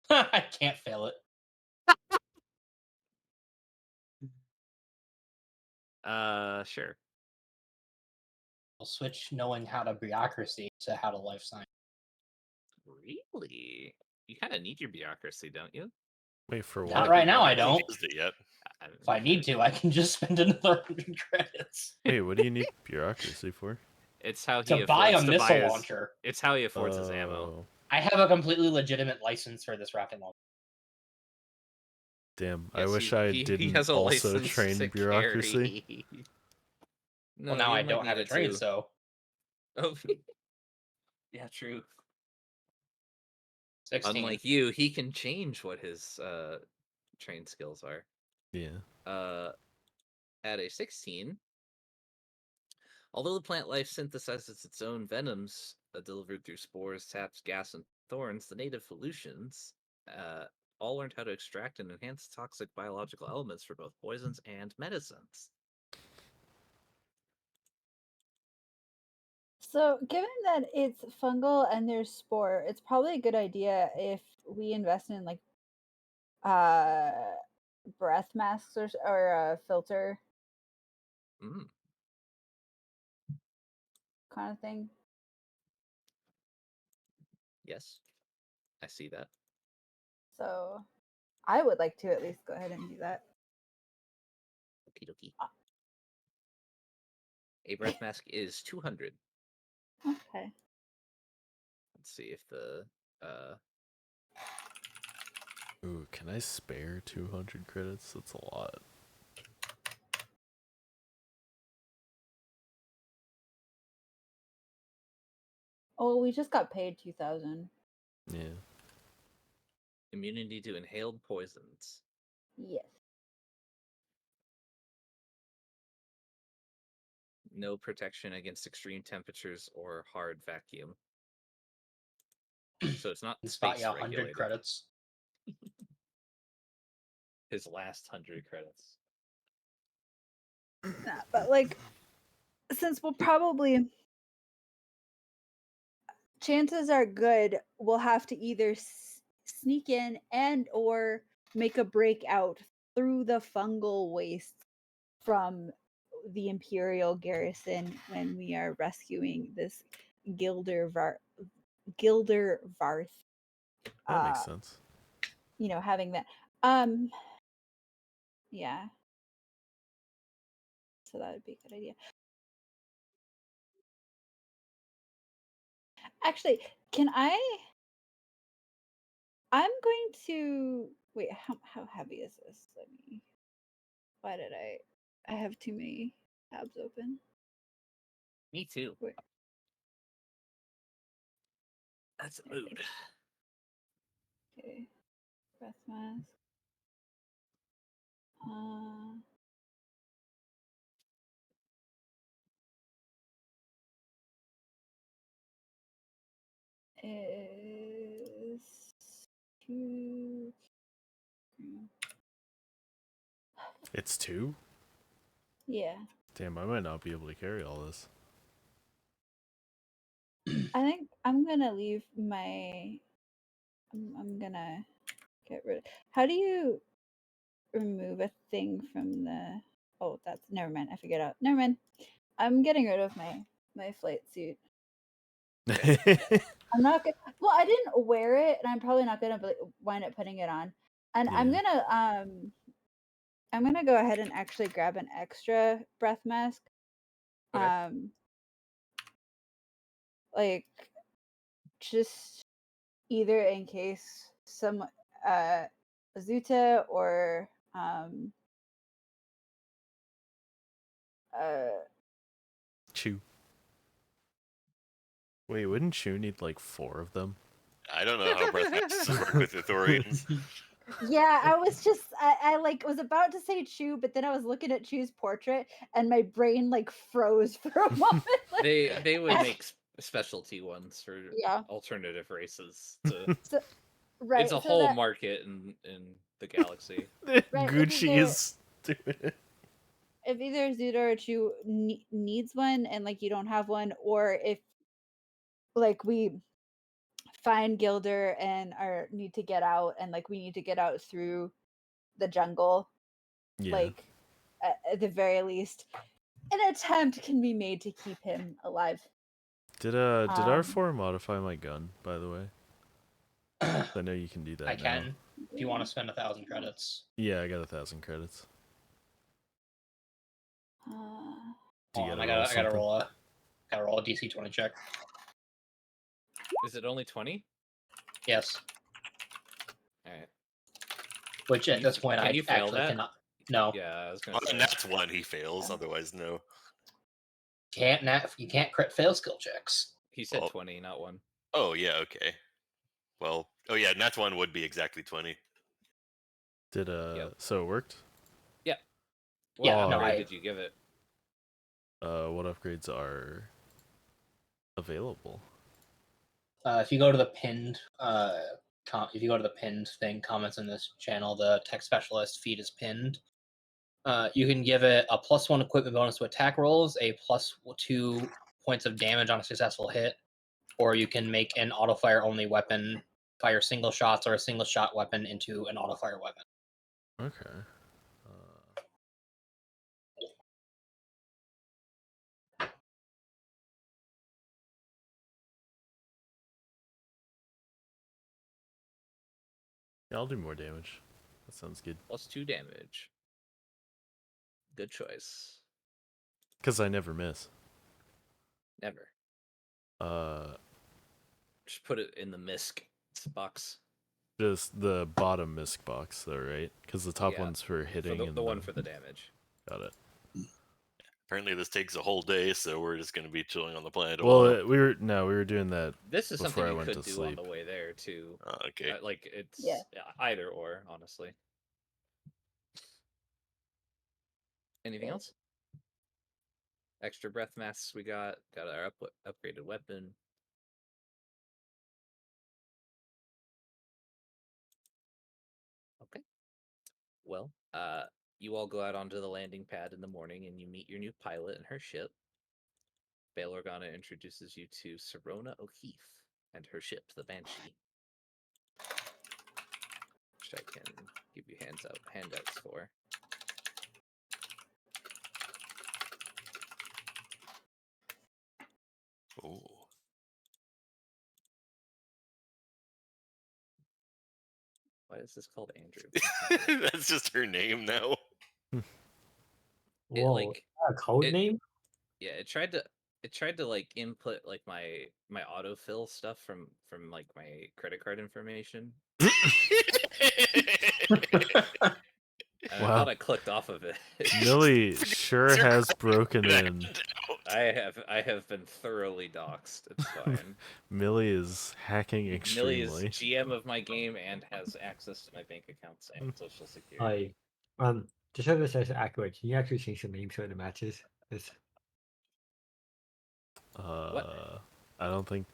I can't fail it. Sure. I'll switch knowing how to bureaucracy to how to life science. Really? You kind of need your bureaucracy, don't you? Wait, for Not what? right now, I haven't don't. used it yet. If I need to, I can just spend another 100 credits Wait, what do you need bureaucracy for? It's how he to buy a affords to missile buy his, launcher. It's how he affords his ammo. Oh, I have a completely legitimate license for this rocket launcher. damn. I Yes, wish he- I he didn't has a also license train to bureaucracy. carry. Well, No, now you I might don't need have it trained, too. so Oh, yeah, true. 16. Unlike you, he can change what his trained skills are. Yeah. At a 16, although the plant life synthesizes its own venoms delivered through spores, saps, gas, and thorns, the native Felucians all learned how to extract and enhance toxic biological elements for both poisons and medicines. So, given that it's fungal and there's spore, it's probably a good idea if we invest in like uh breath masks or a filter Mm, kind of thing. yes, I see that. So, I would like to at least go ahead and do that. Okie dokie. A breath mask is 200. Okay. Let's see if the Ooh, can I spare 200 credits? That's a lot. Oh, we just got paid 2,000. Yeah. immunity to inhaled poisons. Yes. No protection against extreme temperatures or hard vacuum. So it's not Spot space you 100 regulated. credits. His last 100 credits. Nah, but like, since we'll probably, chances are good, we'll have to either sneak in and or make a break out through the fungal wastes from the Imperial garrison when we are rescuing this Gilder Varth. That makes sense. You know, having that. Yeah. So that would be a good idea. Actually, can I'm going to wait, how heavy is this? Why did I have too many tabs open? Me too. Wait. That's a mood. Okay. Breath mask. Is 2. It's 2? Yeah. Damn, I might not be able to carry all this. I think I'm gonna leave my. I'm gonna get rid. How do you remove a thing from the? Oh, that's never mind. I figured out. Never mind. I'm getting rid of my flight suit. I'm not gonna. Well, I didn't wear it, and I'm probably not gonna wind up putting it on. And I'm Yeah. gonna go ahead and actually grab an extra breath mask. Okay. Like just either in case some Azuta or Chew. Wait, wouldn't Chew need like 4 of them? I don't know how breath masks work with Ithorians. yeah, I was just I like was about to say Chew, but then I was looking at Chew's portrait and my brain like froze for a moment. Like, They would make specialty ones for yeah. alternative races. To, So, right. it's a so whole that, market in the galaxy. Right, Gucci is doing it. if either Zuda or Chew needs one and like you don't have one, or if like we find Gilder and are need to get out and like we need to get out through the jungle, Yeah. like at the very least an attempt can be made to keep him alive. Did R4 modify my gun, by the way? I know you can do that I now. can. If you want to spend 1,000 credits. Yeah, I got 1,000 credits. Do you Hold on, gotta I gotta roll a DC 20 check. Is it only 20? Yes. Alright. Which at this point can I you fail actually that? cannot. No. Yeah, I was gonna On say. that's one he fails, otherwise no. You can't crit fail skill checks. He said Well- 20, not 1. Oh yeah, okay. Well, oh yeah, that's one would be exactly 20. Did so it worked? Yeah. Yeah, What no, upgrade I- did you give it? What upgrades are available? If you go to the pinned if you go to the pinned thing, comments in this channel, the tech specialist feed is pinned. You can give it a +1 equipment bonus to attack rolls, a +2 points of damage on a successful hit, or you can make an auto fire only weapon fire single shots or a single shot weapon into an auto fire weapon. Okay. Yeah, I'll do more damage. That sounds good. +2 damage. Good choice. Because I never miss. Never. Just put it in the misc box. Just the bottom misc box, though, right? Because the top one's for hitting, for and the one for the damage. Got it. Apparently, this takes a whole day, so we're just going to be chilling on the planet a Well, while. we were doing that. This is before something I you went could to do on sleep. the way there too. Okay. Like it's Yeah. either or, honestly. Anything Yeah. else? Extra breath masks we got our upgraded weapon. Okay. Well, you all go out onto the landing pad in the morning and you meet your new pilot and her ship. Bail Organa introduces you to Serona O'Keefe and her ship, the Banshee. Which I can give you handouts for. Ooh. Why is this called Andrew? That's just her name now. Whoa, like a code name? Yeah, it tried to like input like my autofill stuff from like my credit card information. And I Wow. thought I clicked off of it. Millie sure has broken in. I have been thoroughly doxxed. It's fine. Millie is hacking Millie is extremely. GM of my game and has access to my bank accounts and social security. To show this is accurate, can you actually change the name so it matches? This I don't think.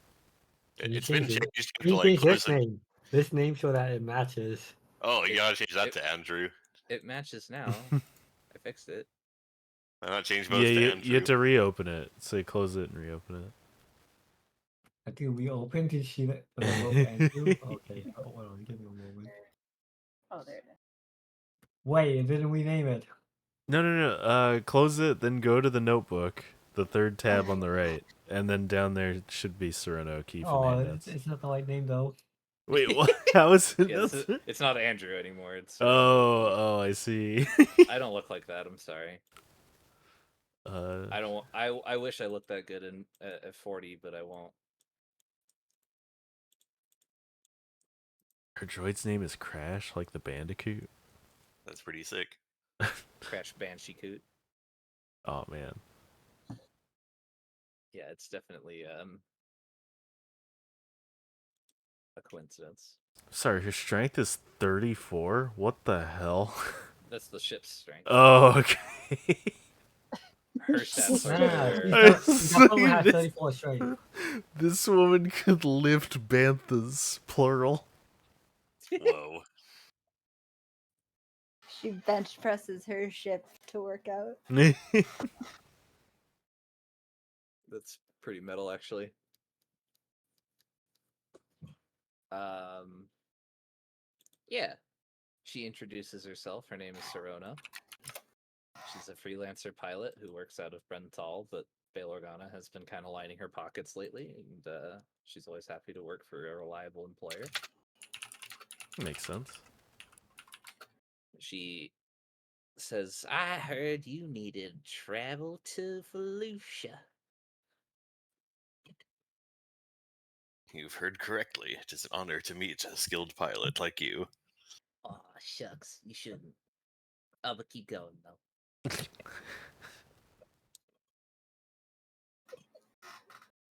Can you It's been change it? changed. Can you Like change this close name? This name so that it matches. Oh, you gotta change that to Andrew. It matches now. I fixed it. Why not change both Yeah, to you Andrew? have to reopen it. Say close it and reopen it. I think we open to see that the both Andrew. Okay, hold on, give me a moment. Oh, there it is. Wait, it didn't rename it. No. Close it, then go to the notebook, the third tab on the right, and then down there should be Serena O'Keefe and Oh, handouts. it's not the right name though. Wait, what? How is it? Yeah, it's not Andrew anymore. It's Oh, I see. I don't look like that. I'm sorry. I wish I looked that good at 40, but I won't. Her droid's name is Crash, like the Bandicoot. That's pretty sick. Crash Banshee Coot. Oh man. Yeah, it's definitely a coincidence. Sorry, her strength is 34? What the hell? That's the ship's strength. Oh, okay. Her stats Nah, are she definitely has 34 strength. This woman could lift banthas, plural. Whoa. She bench presses her ship to work out. That's pretty metal, actually. Yeah. She introduces herself. Her name is Serona. She's a freelancer pilot who works out of Brental, but Bail Organa has been kind of lining her pockets lately, and she's always happy to work for a reliable employer. Makes sense. She says, I heard you needed travel to Volusia. You've heard correctly. It is an honor to meet a skilled pilot like you. Aw, shucks, you shouldn't. But keep going, though.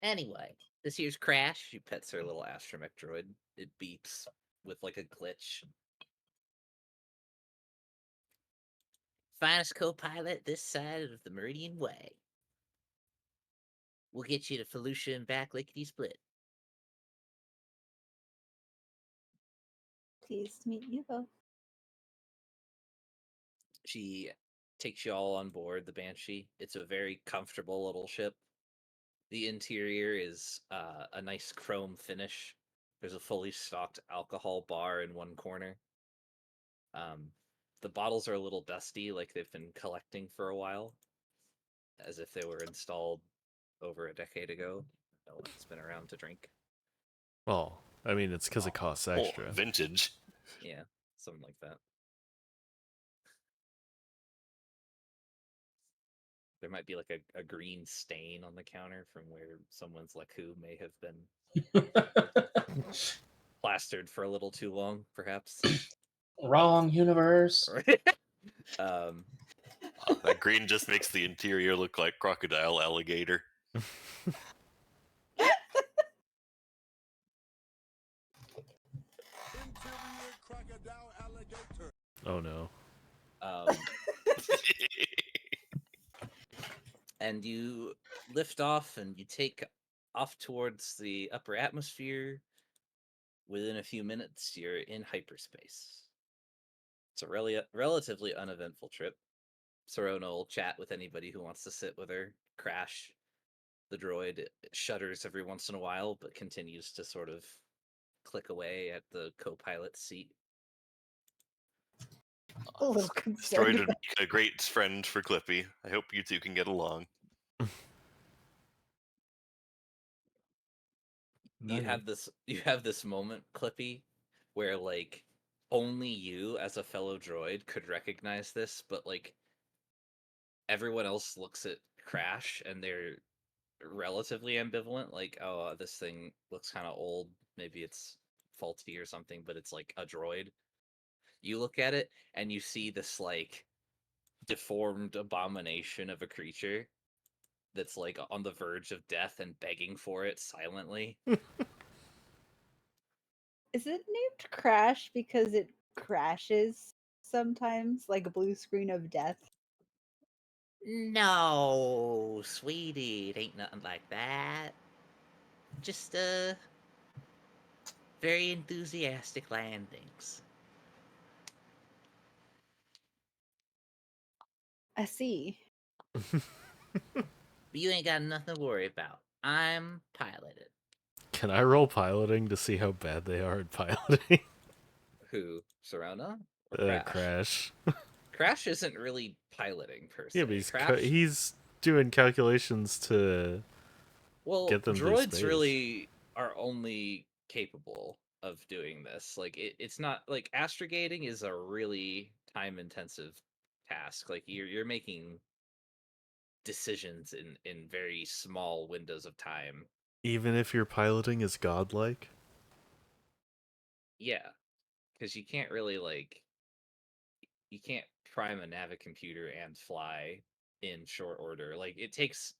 Anyway, this here's Crash. She pets her little astromech droid. It beeps with like a glitch. Finest co-pilot this side of the Meridian Way. We'll get you to Felucia and back lickety-split. Pleased to meet you both. She takes you all on board the Banshee. It's a very comfortable little ship. The interior is a nice chrome finish. There's a fully stocked alcohol bar in one corner. The bottles are a little dusty, like they've been collecting for a while, as if they were installed over a decade ago. No one's been around to drink. Well, I mean, it's because it costs extra. Oh, vintage. Yeah, something like that. There might be like a green stain on the counter from where someone's Leku may have been plastered for a little too long, perhaps. Wrong universe. um, That green just makes the interior look like crocodile alligator. Oh no. um, and you lift off and you take off towards the upper atmosphere. Within a few minutes, you're in hyperspace. It's a relatively uneventful trip. Sorona will chat with anybody who wants to sit with her. Crash, the droid, shudders every once in a while, but continues to sort of click away at the co-pilot's seat. A little This concerned. droid would make a great friend for Clippy. I hope you two can get along. You have this moment, Clippy, where like only you as a fellow droid could recognize this, but like everyone else looks at Crash and they're relatively ambivalent, like, oh, this thing looks kind of old, maybe it's faulty or something, but it's like a droid. You look at it and you see this like deformed abomination of a creature that's like on the verge of death and begging for it silently. Is it named Crash because it crashes sometimes, like a blue screen of death? No, sweetie, it ain't nothing like that. Just very enthusiastic landings. I see. But you ain't got nothing to worry about. I'm piloted. Can I roll piloting to see how bad they are at piloting? Who? Serona or Crash? Crash. Crash isn't really piloting per se. Yeah, but Crash, he's doing calculations to get them through droids space. really are only capable of doing this. Like it's not like astrogating is a really time intensive task. Like you're making decisions in very small windows of time. Even if your piloting is godlike? Yeah, because you can't really like you can't prime a navicomputer and fly in short order. Like it takes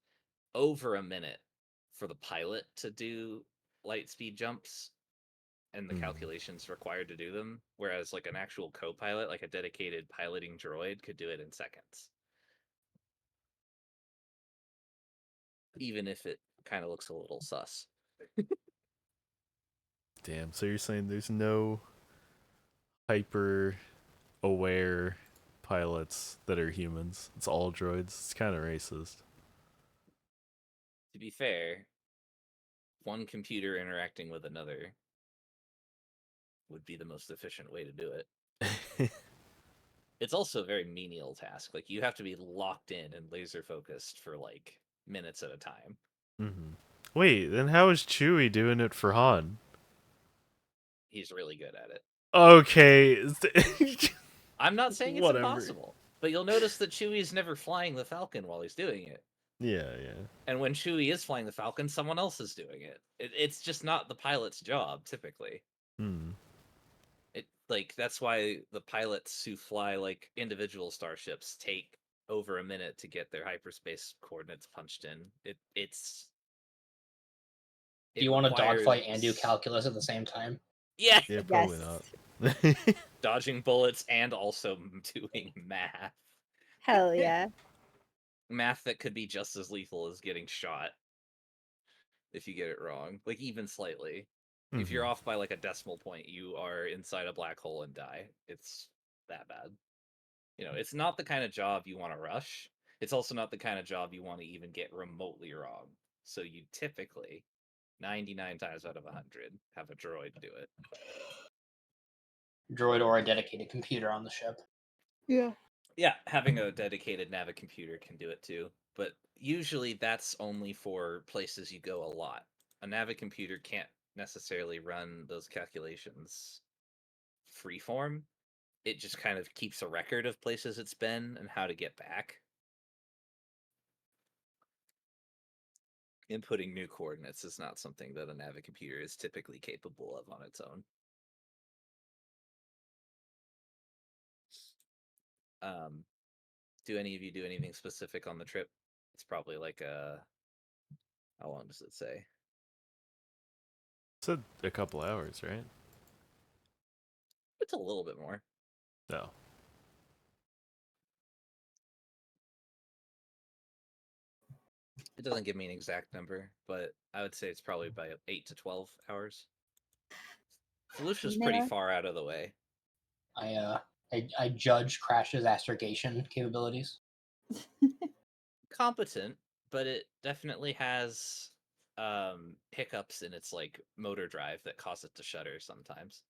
over a minute for the pilot to do light speed jumps and the calculations required to do them, whereas like an actual co-pilot, like a dedicated piloting droid, could do it in seconds. Even if it kind of looks a little sus. Damn, so you're saying there's no hyper aware pilots that are humans? It's all droids. It's kind of racist. To be fair, one computer interacting with another would be the most efficient way to do it. It's also a very menial task. Like you have to be locked in and laser focused for like minutes at a time. Wait, then how is Chewie doing it for Han? He's really good at it. Okay. I'm not saying it's Whatever. impossible, but you'll notice that Chewie's never flying the Falcon while he's doing it. Yeah. And when Chewie is flying the Falcon, someone else is doing it. It's just not the pilot's job, typically. It like that's why the pilots who fly like individual starships take over a minute to get their hyperspace coordinates punched in. It's Do you want to dogfight and do calculus at the same time? Yeah, Yeah, probably Yes. not. dodging bullets and also doing math. Hell yeah. Math that could be just as lethal as getting shot if you get it wrong, like even slightly. If you're off by like a decimal point, you are inside a black hole and die. It's that bad. You know, it's not the kind of job you want to rush. It's also not the kind of job you want to even get remotely wrong. So you typically, 99 times out of 100, have a droid do it. Droid or a dedicated computer on the ship. Yeah. Yeah, having a dedicated navicomputer can do it too, but usually that's only for places you go a lot. A navicomputer can't necessarily run those calculations freeform. It just kind of keeps a record of places it's been and how to get back. Inputting new coordinates is not something that a Navicomputer is typically capable of on its own. Do any of you do anything specific on the trip? It's probably like how long does it say? It's a couple hours, right? It's a little bit more. No. It doesn't give me an exact number, but I would say it's probably about 8 to 12 hours. Felicia's pretty Nayla? far out of the way. I judge Crash's astrogation capabilities. Competent, but it definitely has hiccups in its like motor drive that cause it to shudder sometimes.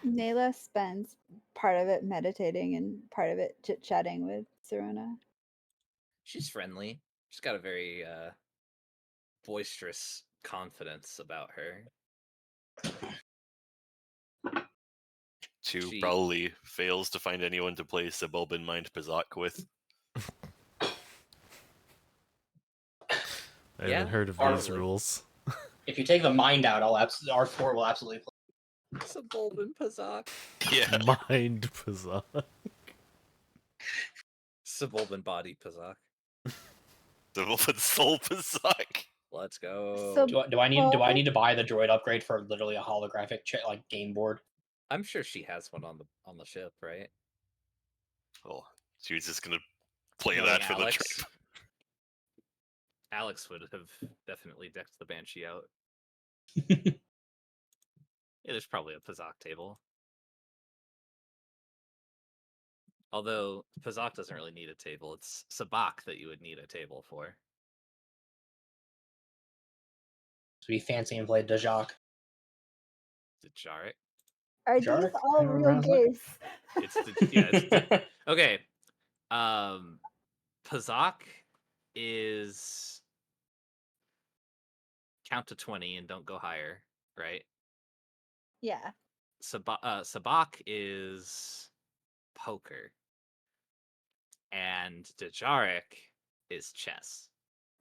Nayla spends part of it meditating and part of it chit-chatting with Serona. She's friendly. She's got a very boisterous confidence about her. Two She- probably fails to find anyone to play Suburban Mind Pazak with. I Yeah, haven't heard of these probably. rules. If you take the mind out, R4 will absolutely play. Suburban Pazak. Yeah. Mind Pazak. Suburban Body Pazak. Suburban Soul Pazak. Let's go. So- Do I need to buy the droid upgrade for literally a holographic like game board? I'm sure she has one on the ship, right? Well, she was just gonna play Knowing that for Alex, the trip. Alex would have definitely decked the Banshee out. Yeah, there's probably a Pazak table. Although Pazak doesn't really need a table. It's Sabak that you would need a table for. So be fancy and play Dajak. Is it Jarek? Are these Jarek? all I don't real remember how to games? It's the yeah. It's okay. Pazak is count to 20 and don't go higher, right? Yeah. Sabak is poker, and Dejarik is chess.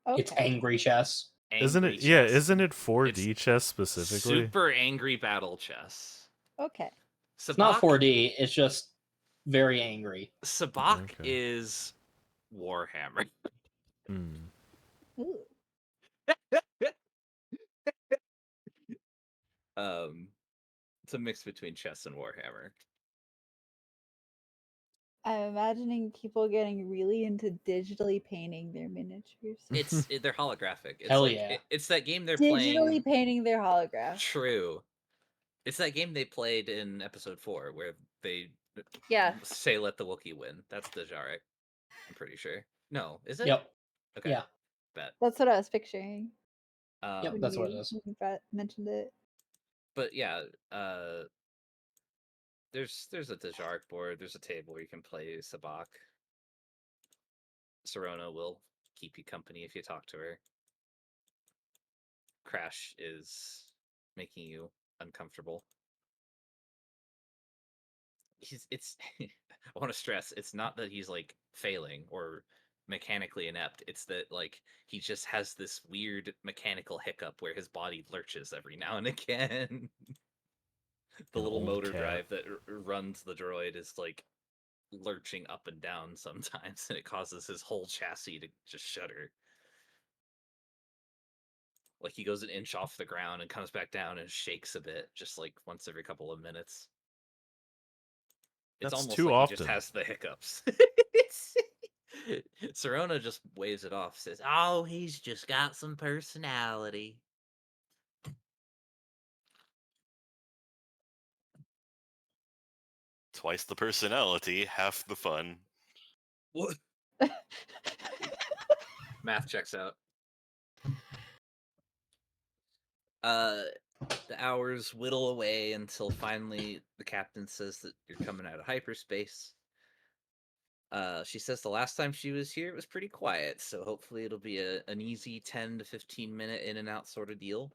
Okay. It's angry chess. Isn't Angry it? Yeah, chess. isn't it 4D It's chess specifically? Super angry battle chess. Okay. It's not Sabak 4D. It's just very angry. Sabak Okay. is Warhammer. Hmm. Ooh. It's a mix between chess and Warhammer. I'm imagining people getting really into digitally painting their miniatures. They're holographic. It's Hell like yeah. it's that game they're Digitally playing. painting their holographs. True. It's that game they played in episode 4 where they Yeah. say let the Wookiee win. That's the Jarek. I'm pretty sure. No, is it? Yep. Okay. Yeah. Bet. That's what I was picturing Yep. when That's what it you is. mentioned it. But yeah, there's a Dejarik board. There's a table where you can play Sabak. Serona will keep you company if you talk to her. Crash is making you uncomfortable. It's I want to stress it's not that he's like failing or mechanically inept. It's that like he just has this weird mechanical hiccup where his body lurches every now and again. The An little old motor cat. drive that runs the droid is like lurching up and down sometimes, and it causes his whole chassis to just shudder. Like he goes an inch off the ground and comes back down and shakes a bit, just like once every couple of minutes. It's That's almost too like he just often. has the hiccups. Serona just waves it off, says, "Oh, he's just got some personality." Twice the personality, half the fun. What? Math checks out. The hours whittle away until finally the captain says that you're coming out of hyperspace. She says the last time she was here, it was pretty quiet, so hopefully it'll be an easy 10 to 15 minute in and out sort of deal.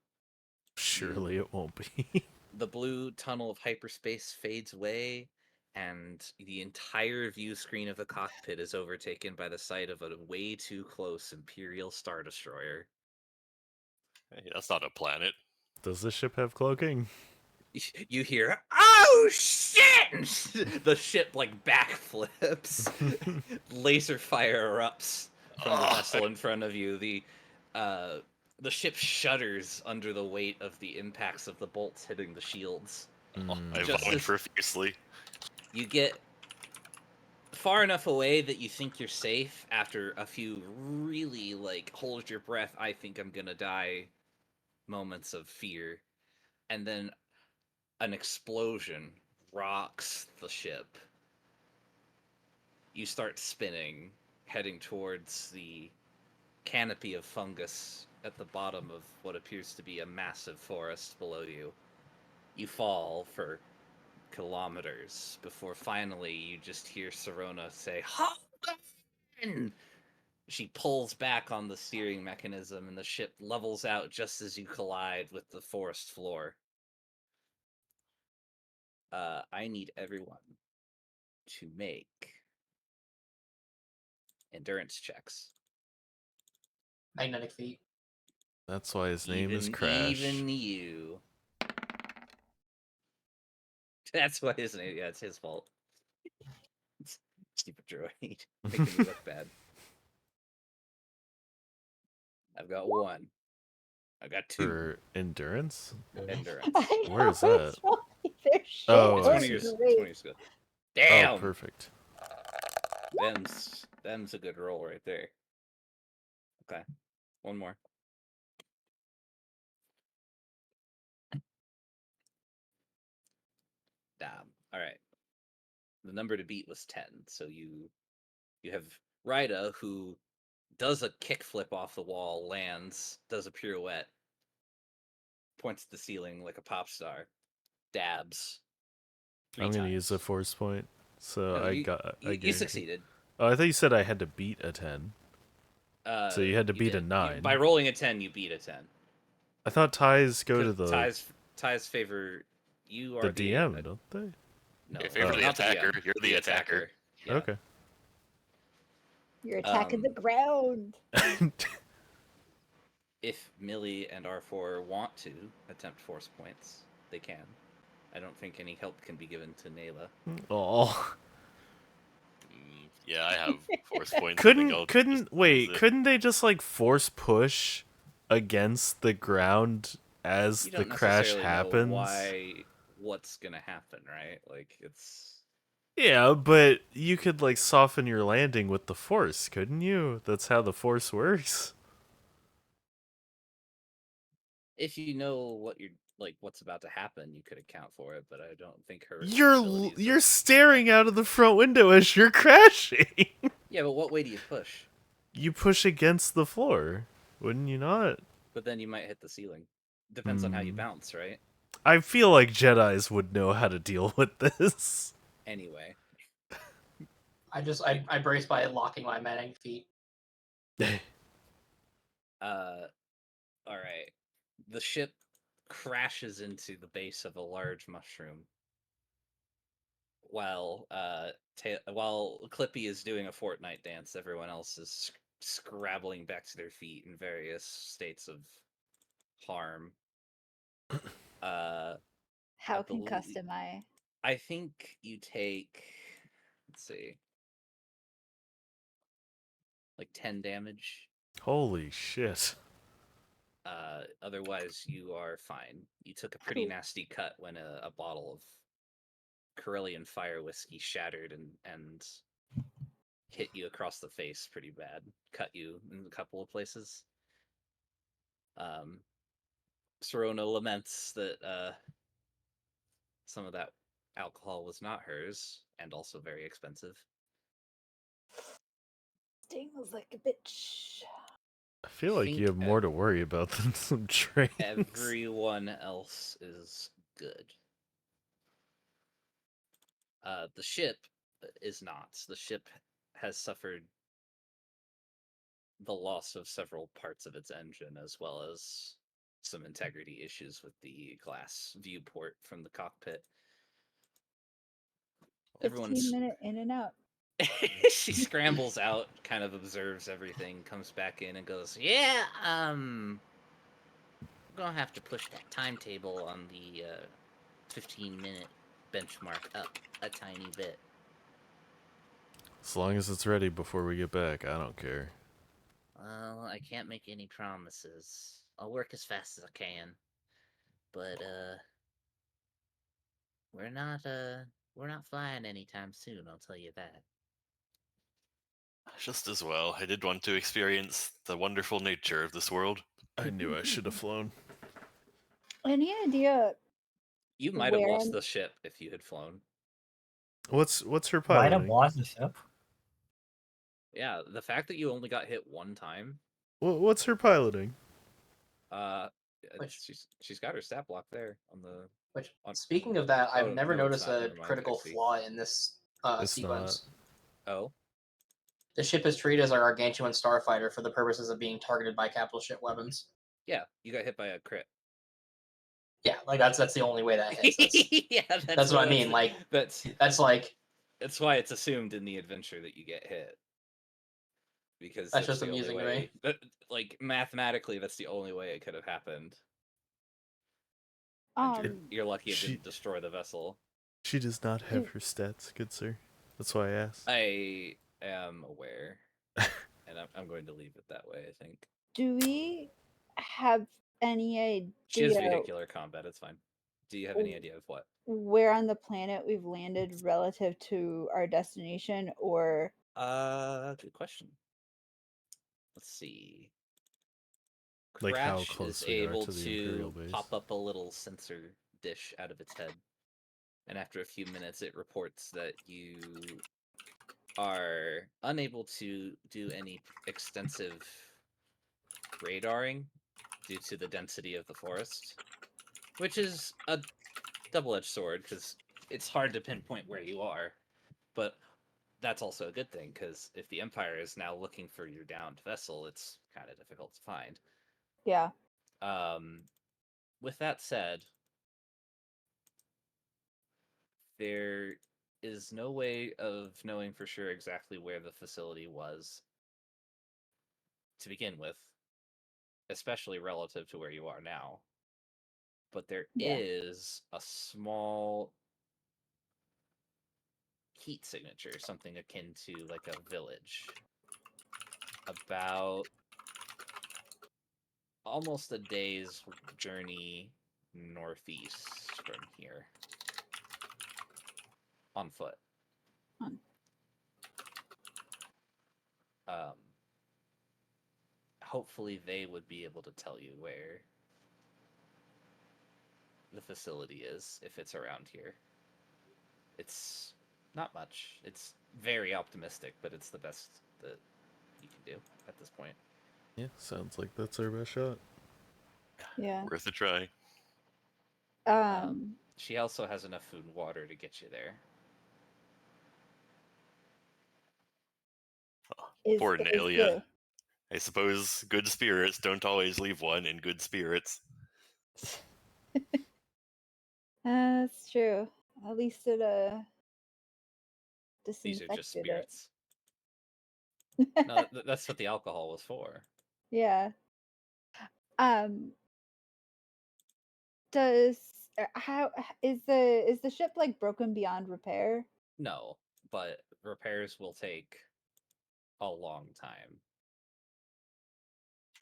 Surely it won't be. The blue tunnel of hyperspace fades away, and the entire view screen of the cockpit is overtaken by the sight of a way too close Imperial Star Destroyer. Hey, that's not a planet. Does the ship have cloaking? You hear, "Oh shit!" The ship like backflips. Laser fire erupts from the Oh, vessel in front of you. The ship shudders under the weight of the impacts of the bolts hitting the shields. I Just vomit as profusely. you get far enough away that you think you're safe after a few really like hold your breath, I think I'm gonna die moments of fear, and then an explosion rocks the ship. You start spinning, heading towards the canopy of fungus at the bottom of what appears to be a massive forest below you. You fall for kilometers before finally you just hear Serona say, "Hold on!" She pulls back on the steering mechanism and the ship levels out just as you collide with the forest floor. I need everyone to make endurance checks. Magnetic feet. That's why his name is Crash. Even you. That's why his name. Yeah, it's his fault. Stupid droid, making me look bad. I've got one. I got two. For endurance? Endurance. I know, Where is that? it's really their shit Oh, It's I one of was see. yours. It's great. one of yours. Good. Damn. Oh, perfect. Them's a good roll right there. Okay, one more. Damn. All right. The number to beat was 10. So you have Rida, who does a kickflip off the wall, lands, does a pirouette, points at the ceiling like a pop star, dabs. I'm gonna use a times. force point. So No, I you guarantee. succeeded. Oh, I thought you said I had to beat a 10. So you had to beat a did. 9. By rolling a 10, you beat a 10. I thought ties go to the Ties favor you are DM, don't they? No, If you're the not attacker, DM, you're the attacker. Yeah. Okay. You're attacking Um, the ground. If Millie and R4 want to attempt force points, they can. I don't think any help can be given to Nayla. Oh. Yeah, I have force points. I think I'll just use it. Couldn't they just like force push against the ground as You the don't crash necessarily happens? know what's gonna happen, right? Like it's Yeah, but you could like soften your landing with the force, couldn't you? That's how the force works. if you know what you're like what's about to happen, you could account for it, but I don't think her abilities You're are... staring out of the front window as you're crashing. Yeah, but what way do you push? You push against the floor, wouldn't you not? But then you might hit the ceiling. Depends on how you bounce, right? I feel like Jedis would know how to deal with this. Anyway, I brace by locking my magnetic feet. all right. The ship crashes into the base of a large mushroom while while Clippy is doing a Fortnite dance. Everyone else is scrabbling back to their feet in various states of harm. How concussed am I? I think you take, let's see, like 10 damage. Holy shit. Otherwise, you are fine. You took a pretty nasty cut when a bottle of Corellian fire whiskey shattered and hit you across the face pretty bad. Cut you in a couple of places. Sorona laments that some of that alcohol was not hers and also very expensive. Stings like a bitch. I feel like you have more to worry about than some drinks. Everyone else is good. The ship is not. The ship has suffered the loss of several parts of its engine, as well as some integrity issues with the glass viewport from the cockpit. Everyone's 15-minute in and out. she scrambles out, kind of observes everything, comes back in and goes, "Yeah, I'm gonna have to push that timetable on the 15-minute benchmark up a tiny bit." As long as it's ready before we get back, I don't care. Well, I can't make any promises. I'll work as fast as I can, but we're not flying anytime soon. I'll tell you that. Just as well. I did want to experience the wonderful nature of this world. I knew I should have flown. Any idea You might have where lost on- the ship if you had flown. What's her Might have piloting? lost the ship. Yeah, the fact that you only got hit one time. What's her piloting? Which- She's got her stat block there on the. Which, On- speaking of that, I've Oh, never no, it's noticed not. a Never mind, critical I see. flaw in this It's sequence. Oh, The ship is treated as a gargantuan starfighter for the purposes of being targeted by capital ship weapons. yeah, you got hit by a crit. Yeah, like that's the only way that hits. Yeah, That's what I mean. Like that's like that's why it's assumed in the adventure that you get hit. Because That's just the only amusing to way, me. That, like mathematically, that's the only way it could have happened. And you're lucky it didn't destroy the vessel. She does not have her stats, good sir. That's why I asked. I am aware, and I'm going to leave it that way. I think. do we have any idea She has vehicular combat. It's fine. Do you have any idea of what? where on the planet we've landed relative to our destination, or Good question. Let's see. Like how Crash close is we are able to the Imperial base. pop up a little sensor dish out of its head, and after a few minutes, it reports that you are unable to do any extensive radaring due to the density of the forest, which is a double-edged sword because it's hard to pinpoint where you are, but that's also a good thing because if the Empire is now looking for your downed vessel, it's kind of difficult to find. yeah, With that said, there is no way of knowing for sure exactly where the facility was to begin with, especially relative to where you are now. But there is a small heat signature, something akin to like a village, about almost a day's journey northeast from here on foot. Hopefully they would be able to tell you where the facility is if it's around here. It's not much. It's very optimistic, but it's the best that you can do at this point. Yeah, sounds like that's our best shot. yeah. Worth a try. She also has enough food and water to get you there. Poor Nalia. I suppose good spirits don't always leave one in good spirits. That's true. At least it These are just disinfected it. spirits. No, that's what the alcohol was for. Yeah. Does how is the ship like broken beyond repair? No, but repairs will take a long time.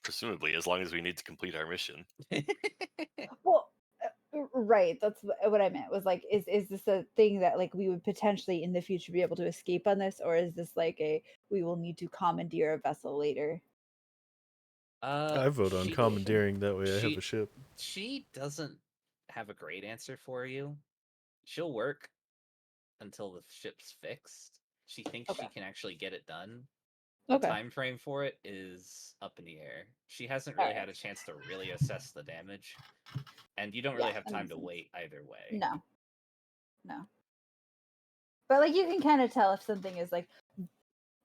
Presumably, as long as we need to complete our mission. Well, right. That's what I meant. Was like, is this a thing that like we would potentially in the future be able to escape on this, or is this like a we will need to commandeer a vessel later? I vote on commandeering, that way I have a ship. She doesn't have a great answer for you. She'll work until the ship's fixed. She thinks she can actually get it done. The time frame for it is up in the air. She hasn't really had a chance to really assess the damage, and you don't really have time to wait either way. No. But like you can kind of tell if something is like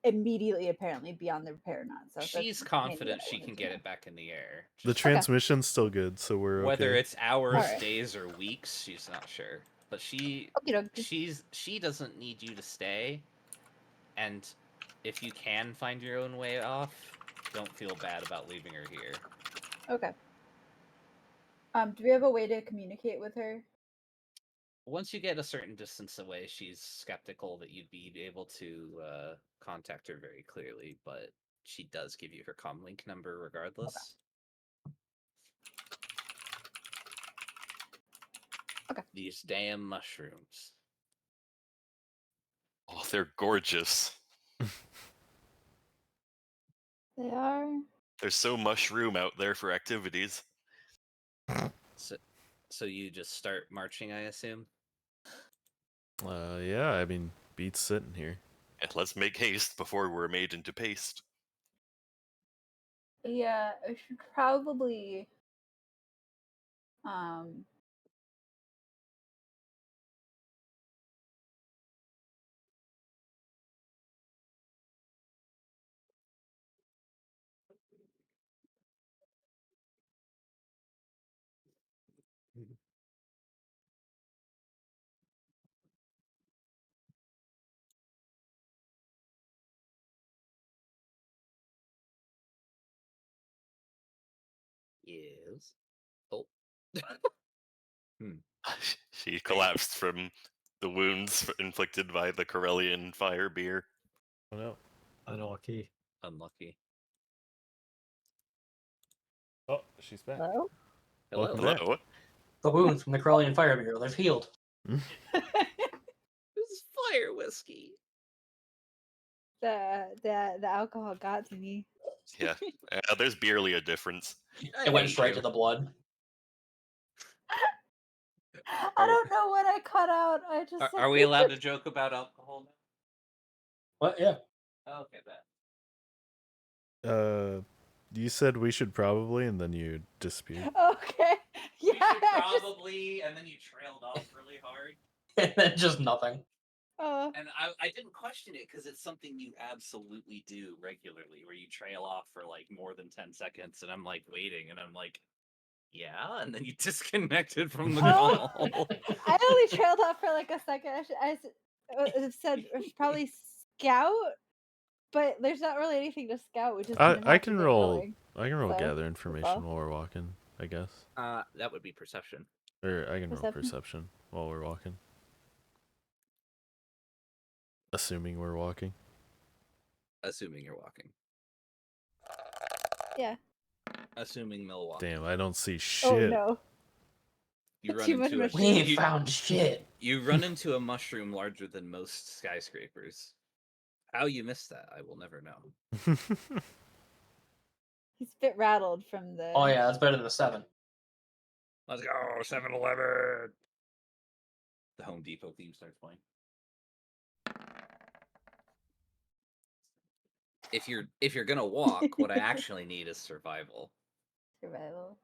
immediately apparently beyond the repair or not. So she's confident she can get it back in the air. The transmission's still good, so we're Whether okay. it's hours, days, or weeks, she's not sure. But she doesn't need you to stay, and if you can find your own way off, don't feel bad about leaving her here. Okay. Do we have a way to communicate with her? Once you get a certain distance away, she's skeptical that you'd be able to contact her very clearly, but she does give you her comlink number regardless. Okay. These damn mushrooms. Oh, they're gorgeous. They are. There's so mushroom out there for activities. So you just start marching, I assume? Yeah, I mean, beats sitting here. And let's make haste before we're made into paste. Yeah, I should probably um Yes. Oh. She collapsed from the wounds inflicted by the Corellian fire beer. Oh no. Unlucky. Unlucky. Oh, she's back. hello? Hello. Welcome back. Hello. The wounds from the Corellian fire beer, they've healed. This is fire whiskey. The alcohol got to me. Yeah, there's barely a difference. It went straight to the blood. I don't know what I cut out. I just Are we allowed to joke about alcohol now? What? Yeah. Oh, okay, bet. You said we should probably, and then you disappeared. Okay. Yeah. Probably, and then you trailed off really hard. And then just nothing. And I didn't question it because it's something you absolutely do regularly, where you trail off for like more than 10 seconds, and I'm like waiting, and I'm like, yeah, and then you disconnected from the call. I only trailed off for like a second. I said it was probably scout, but there's not really anything to scout. We just I can get roll. going. I can roll So, gather information while we're walking. I guess. That would be perception. Or I can roll Perception? perception while we're walking. Assuming we're walking. Assuming you're walking. Yeah. Assuming Milwaukee. Damn, I don't see shit. Oh no. You run Too much into mushroom. We ain't found shit. You run into a mushroom larger than most skyscrapers. How you missed that, I will never know. He's a bit rattled from the. Oh yeah, that's better than a 7. Let's go, 7-Eleven. The Home Depot theme starts playing. If you're gonna walk, what I actually need is survival. Survival.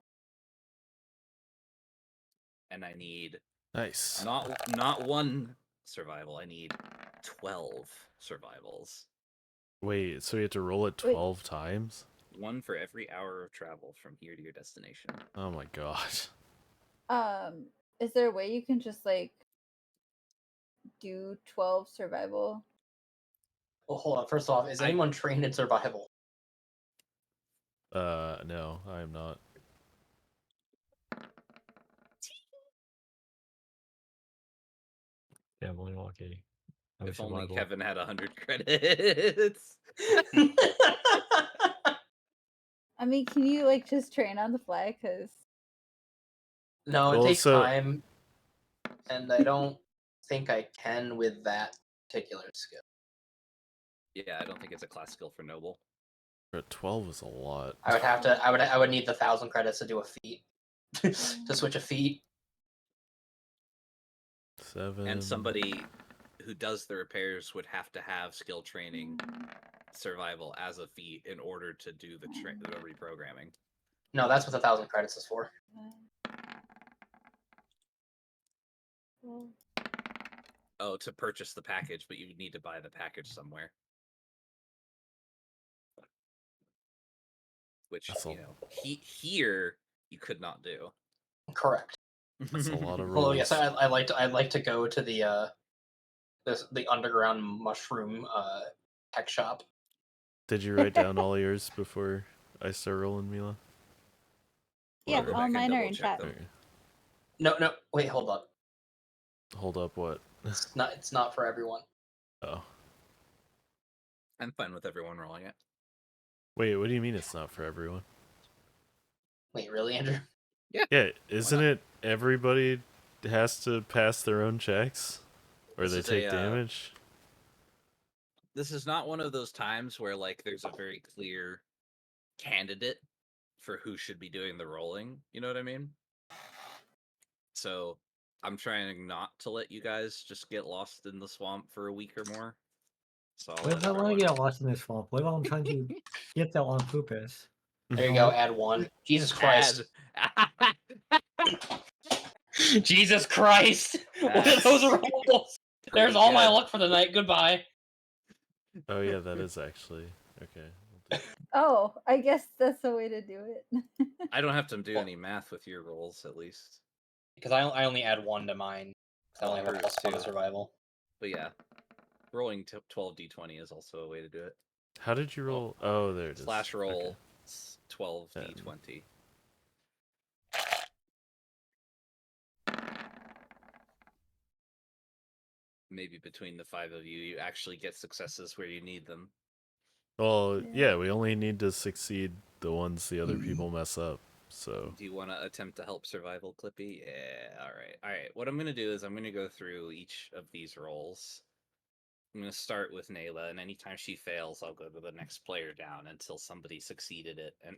And I need Nice. not one survival, I need 12 survivals. Wait, so you have to roll it 12 times? One for every hour of travel from here to your destination. Oh my god. Is there a way you can just like do 12 survival? Well, hold on. First off, is anyone trained in survival? No, I am not. Yeah, Milwaukee. If only Kevin had 100 credits. I mean, can you like just train on the fly? Cause No, it Well, takes so- time, and I don't think I can with that particular skill. Yeah, I don't think it's a class skill for noble. But 12 is a lot. I would have to. I would need the 1,000 credits to do a feat. To switch a feat. 7. And somebody who does the repairs would have to have skill training survival as a feat in order to do the reprogramming. No, that's what the 1,000 credits is for. Oh, to purchase the package, but you would need to buy the package somewhere. Which, That's you know, here you could not do. Correct. That's a lot of Although rolls. yes, I'd like to go to the the underground mushroom tech shop. Did you write down all yours before I start rolling, Mila? Yeah, I'll go all back and mine are double in check chat. them. Okay. No, wait, hold up. Hold up, what? It's not for everyone. Oh. I'm fine with everyone rolling it. Wait, what do you mean it's not for everyone? Wait, really, Andrew? Yeah, isn't it everybody has to pass their own checks? Or This they is take a, damage? This is not one of those times where like there's a very clear candidate for who should be doing the rolling. You know what I mean? So I'm trying not to let you guys just get lost in the swamp for a week or more. So I'll What let if I want to everyone. get lost in this swamp? What if I'm trying to get that on purpose? There you go. Add one. Jesus Christ. Add. Jesus Christ! What are those rolls? There's Pretty all my good. luck for the night. Goodbye. Oh yeah, that is actually okay. Oh, I guess that's the way to do it. I don't have to do any math with your rolls, at least. Because I only add one to mine. 'Cause I only have a Hers +1 to too. survival. But yeah, rolling 12d20 is also a way to do it. How did you roll? Oh, there it is. Slash roll Okay. 12d20. Maybe between the 5 of you, you actually get successes where you need them. Well, Yeah. yeah, we only need to succeed the ones the other people mess up. So Do you want to attempt to help survival, Clippy? Yeah, alright. What I'm going to do is I'm going to go through each of these rolls. I'm going to start with Nayla, and anytime she fails, I'll go to the next player down until somebody succeeded it. And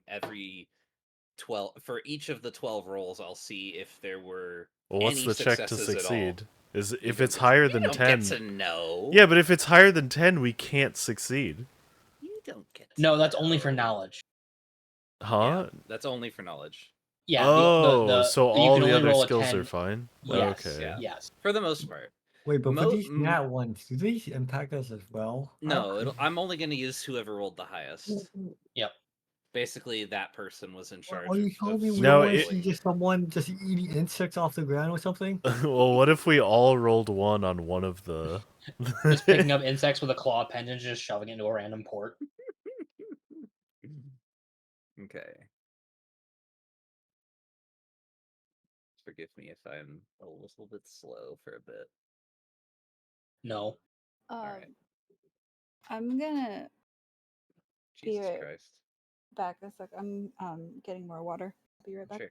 for each of the 12 rolls, I'll see if there were well, what's any the check to successes at all. succeed? Is You if don't it's get- higher you than don't 10. get to know. Yeah, but if it's higher than 10, we can't succeed. You don't get to No, that's only for know. knowledge. Huh? Yeah, that's only for knowledge. Yeah. Oh, so you all can the only other roll a skills 10. are fine? Yes. Okay. Yeah. Yes. For the most part. Wait, but for Mo- these m- nat ones, do these impact us as well? No, I'm only going to use whoever rolled the highest. Yep. Basically, that person was in charge Are you of telling me we No, don't want to it- see just someone just eating insects off the ground or something? Well, what if we all rolled one on one of the? Just picking up insects with a claw appendage and just shoving it into a random port. Okay. Forgive me if I'm a little bit slow for a bit. No. Alright. I'm gonna be Jesus right Christ. back a sec. I'm getting more water. Be right back. Sure.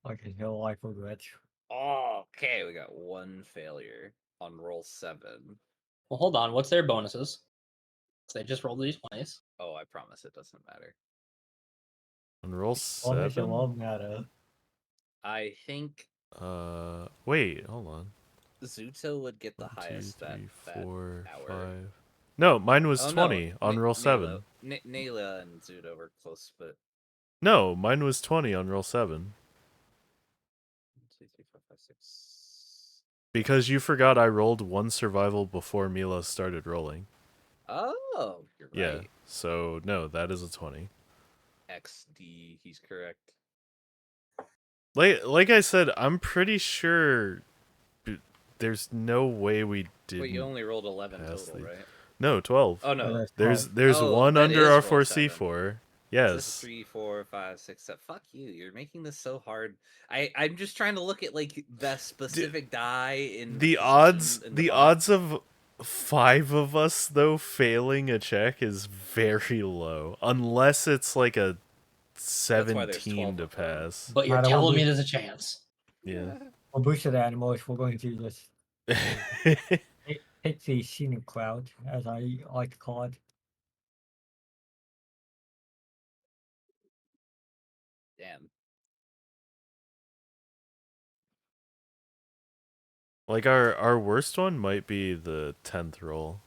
Okay, no life regret. Okay, we got one failure on roll 7. Well, hold on. What's their bonuses? 'Cause they just rolled these 20s. Oh, I promise it doesn't matter. On roll All this it 7. won't matter. I think Wait, hold on. Zuto would get the 1, 2, highest 3, that 4, hour. 5. No, mine was Oh, 20 no, on roll 7. Nayla and Zuto were close, but No, mine was 20 on roll 7. 1, 2, 3, 4, 5, 6. Because you forgot I rolled one survival before Mila started rolling. Oh, you're Yeah, right. so no, that is a 20. XD, he's correct. Like I said, I'm pretty sure there's no way we didn't. Wait, you only rolled 11 pass total, these. right? No, 12. Oh no, that's There's fine. there's Oh, one that under is our roll 7. 4C4. This is Yes. 3, 4, 5, 6, 7. Fuck you. You're making this so hard. I'm just trying to look at like the specific die in The position odds in the box. odds of 5 of us though failing a check is very low, unless it's like a That's why there's 17 12 to of them. pass. But you're Matter what telling we- me there's a chance. Yeah. For boosted animals, we're going to just hit the scenic cloud, as I like to call it. Damn. Like our worst one might be the 10th roll.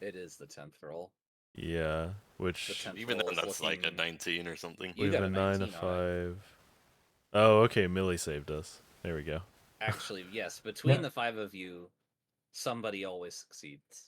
It is the 10th roll. Yeah, The which 10th Even roll then, is that's like a looking- 19 or something. You we got have a a 9, a 19 on it. 5. Oh, okay, Millie saved us. There we go. Actually, yes. Between Yeah. the 5 of you, somebody always succeeds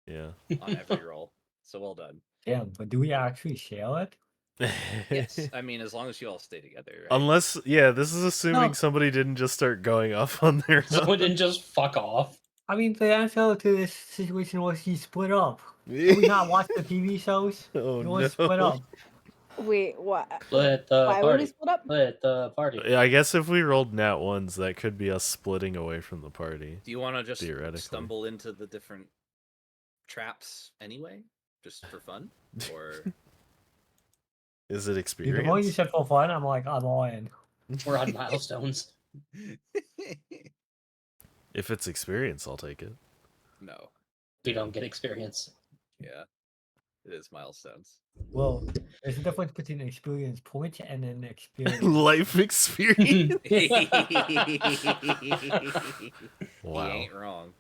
Yeah. on every roll. So well done. Damn, but do we actually share it? Yes, I mean as long as you all stay together, right? Unless, yeah, this is assuming No. somebody didn't just start going off on their Someone own. didn't just fuck off. I mean, the answer to this situation was he split up. Did we not watch the TV shows? Oh, It was split no. up. Wait, what? Split the Why would we party. split up? Split the party. I guess if we rolled nat ones, that could be us splitting away from the party. Do you want to just Theoretically. stumble into the different traps anyway, just for fun, or Is it The more you experience? said for fun, I'm like, I'm all in. We're on milestones. If it's experience, I'll take it. no? We don't get experience. Yeah, it is milestones. Well, there's a difference between an experience point and an experience. Life experience. He Wow. ain't wrong.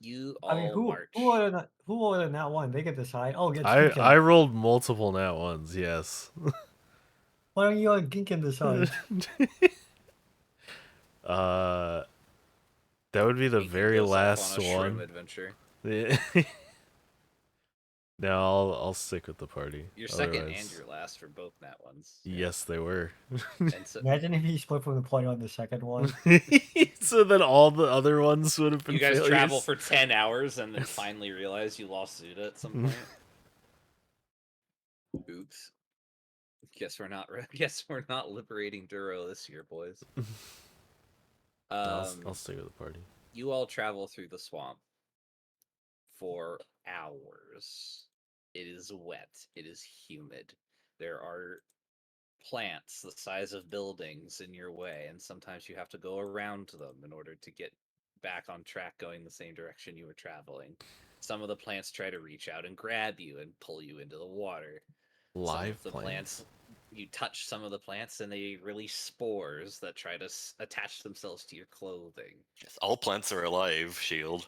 You all I mean, who march. who ordered that one? They can decide. Oh, get I Ginkin. rolled multiple nat ones, yes. Why don't you and Ginkin decide? That would be the He very goes off last on a shroom one. adventure. No, I'll stick with the party. Your second and Otherwise- your last for both nat ones. Yes, they were. And so Imagine if he split from the party on the second one. So then all the other ones would have been you guys failures. travel for 10 hours and then finally realize you lost Zuda at some point. Oops. Guess we're not liberating Duro this year, boys. I'll stay with the party. You all travel through the swamp for hours. It is wet. It is humid. There are plants the size of buildings in your way, and sometimes you have to go around them in order to get back on track going the same direction you were traveling. Some of the plants try to reach out and grab you and pull you into the water. Live Some of the plants. you touch some of the plants and they release spores that try to attach themselves to your clothing. Yes, all plants are alive, Shield.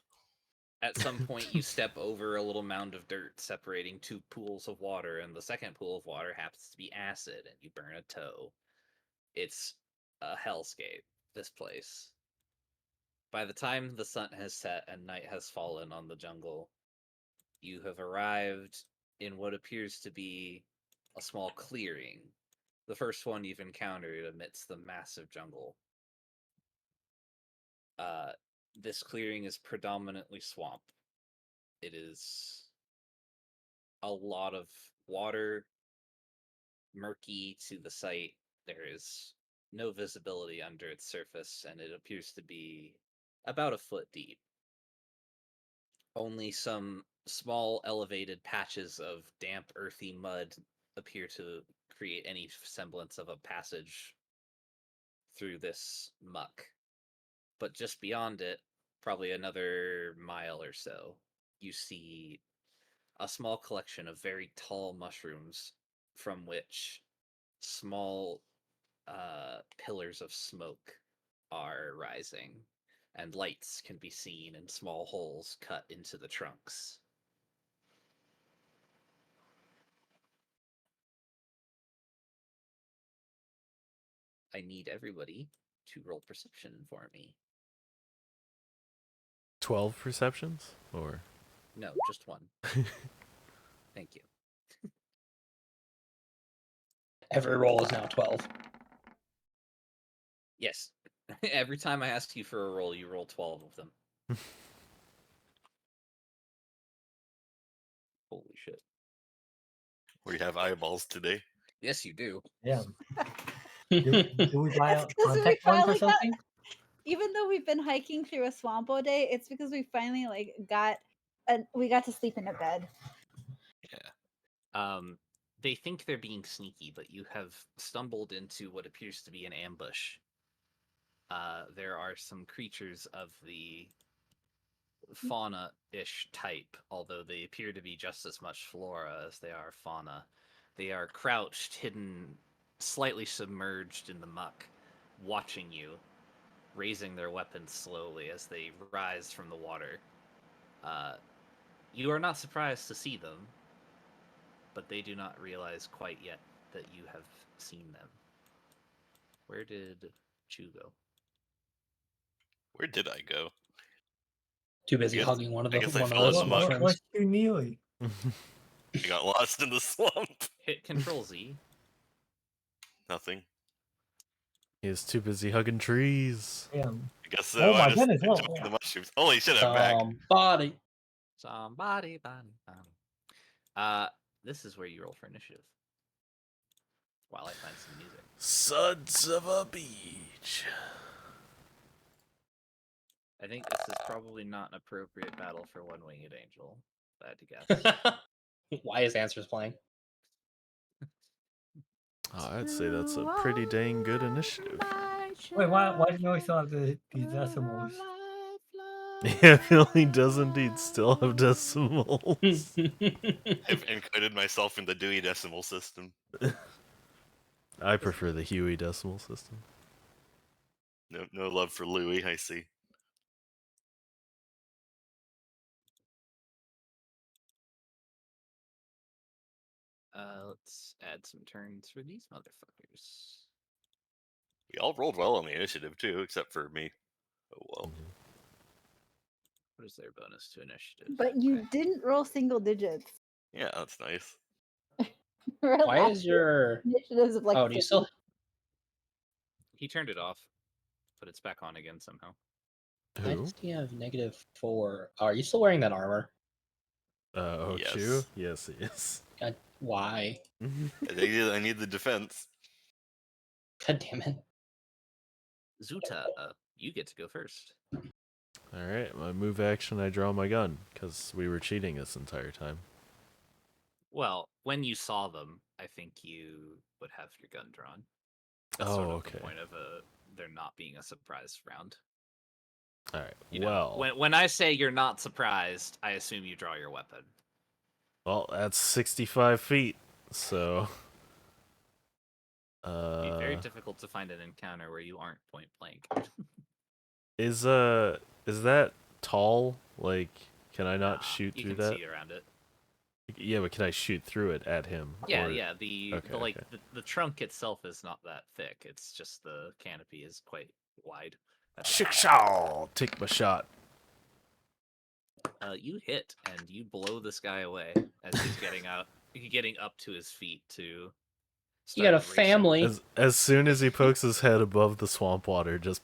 At some point, you step over a little mound of dirt separating two pools of water, and the second pool of water happens to be acid, and you burn a toe. It's a hellscape, this place. By the time the sun has set and night has fallen on the jungle, you have arrived in what appears to be a small clearing. The first one you've encountered amidst the massive jungle. This clearing is predominantly swamp. It is a lot of water, murky to the sight. There is no visibility under its surface, and it appears to be about a foot deep. Only some small elevated patches of damp, earthy mud appear to create any semblance of a passage through this muck. But just beyond it, probably another mile or so, you see a small collection of very tall mushrooms from which small pillars of smoke are rising, and lights can be seen in small holes cut into the trunks. I need everybody to roll perception for me. 12 perceptions? Or No, just one. Thank you. Every roll is now 12. Yes. Every time I ask you for a roll, you roll 12 of them. Holy shit. We have eyeballs today. Yes, you do. Yeah. Do we buy a That's 'cause we contact lens or finally got- something? Even though we've been hiking through a swamp all day, it's because we finally we got to sleep in a bed. They think they're being sneaky, but you have stumbled into what appears to be an ambush. There are some creatures of the fauna-ish type, although they appear to be just as much flora as they are fauna. They are crouched, hidden, slightly submerged in the muck, watching you, raising their weapons slowly as they rise from the water. You are not surprised to see them, but they do not realize quite yet that you have seen them. Where did Chu go? Where did I go? Too busy I guess- hugging one of I the guess I one of fell in those the muck. mushrooms. What's too nearly? I got lost in the swamp. Hit Control Z. Nothing. He is too busy hugging trees. Damn. I guess so. Oh my I just goodness, enjoyed oh. the mushrooms. Holy shit, I'm back. Somebody. Somebody, body. This is where you roll for initiative. While I find some music. Suds of a beach. I think this is probably not an appropriate battle for One Winged Angel. If I had to guess. Why is Answers playing? Oh, I'd say that's a pretty dang good initiative. Wait, why do you always still have these decimals? Yeah, Philly does indeed still have decimals. I've encoded myself in the Dewey Decimal System. I prefer the Huey decimal system. No love for Louis, I see. Let's add some turns for these motherfuckers. We all rolled well on the initiative too, except for me. Oh well. What is their bonus to initiative? But you Okay. didn't roll single digits. Yeah, that's nice. Why Relax. is your Initiatives of like Oh, do you 50. still He turned it off, but it's back on again somehow. why Who? does he have -4? Oh, are you still wearing that armor? Oh, Yes. Chew? Yes, he is. God, why? I need the defense. God damn it. Zuta, you get to go first. Alright, my move action, I draw my gun, because we were cheating this entire time. Well, when you saw them, I think you would have your gun drawn. That's Oh, sort of okay. the point of there not being a surprise round. Alright, You know, well... when I say you're not surprised, I assume you draw your weapon. Well, that's 65 feet, so... It'd be very difficult to find an encounter where you aren't point blank. Is that tall? Like, can I not Nah, shoot you through can that? see around it. Yeah, but can I shoot through it at him? Yeah, or... yeah. The Okay, like okay. the trunk itself is not that thick. It's just the canopy is quite wide. Shikshaw! Take my shot. You hit and you blow this guy away as he's getting up to his feet to. You got a start racing. family. As soon as he pokes his head above the swamp water, just...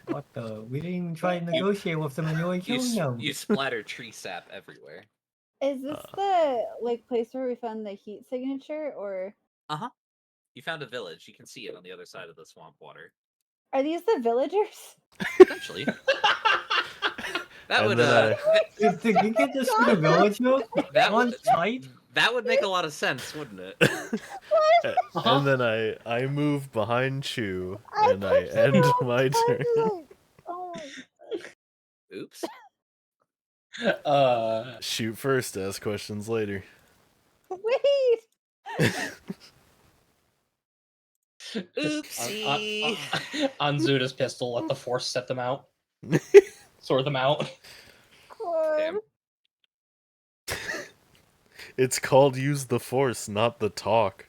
What the? We didn't even try to negotiate with them and you're killing them. You splatter tree sap everywhere. Is this the like place where we found the heat signature, or You found a village. You can see it on the other side of the swamp water. are these the villagers? Potentially. That And would then Did we get this from the village though? that On would site? that would make a lot of sense, wouldn't it? And then I move behind Chew, and I picture end it my turn. like, oh my Oops. Shoot first, ask questions later. wait. Oopsie. On Zuta's pistol, let the force set them out. Sort them out. Damn. It's called use the force, not the talk.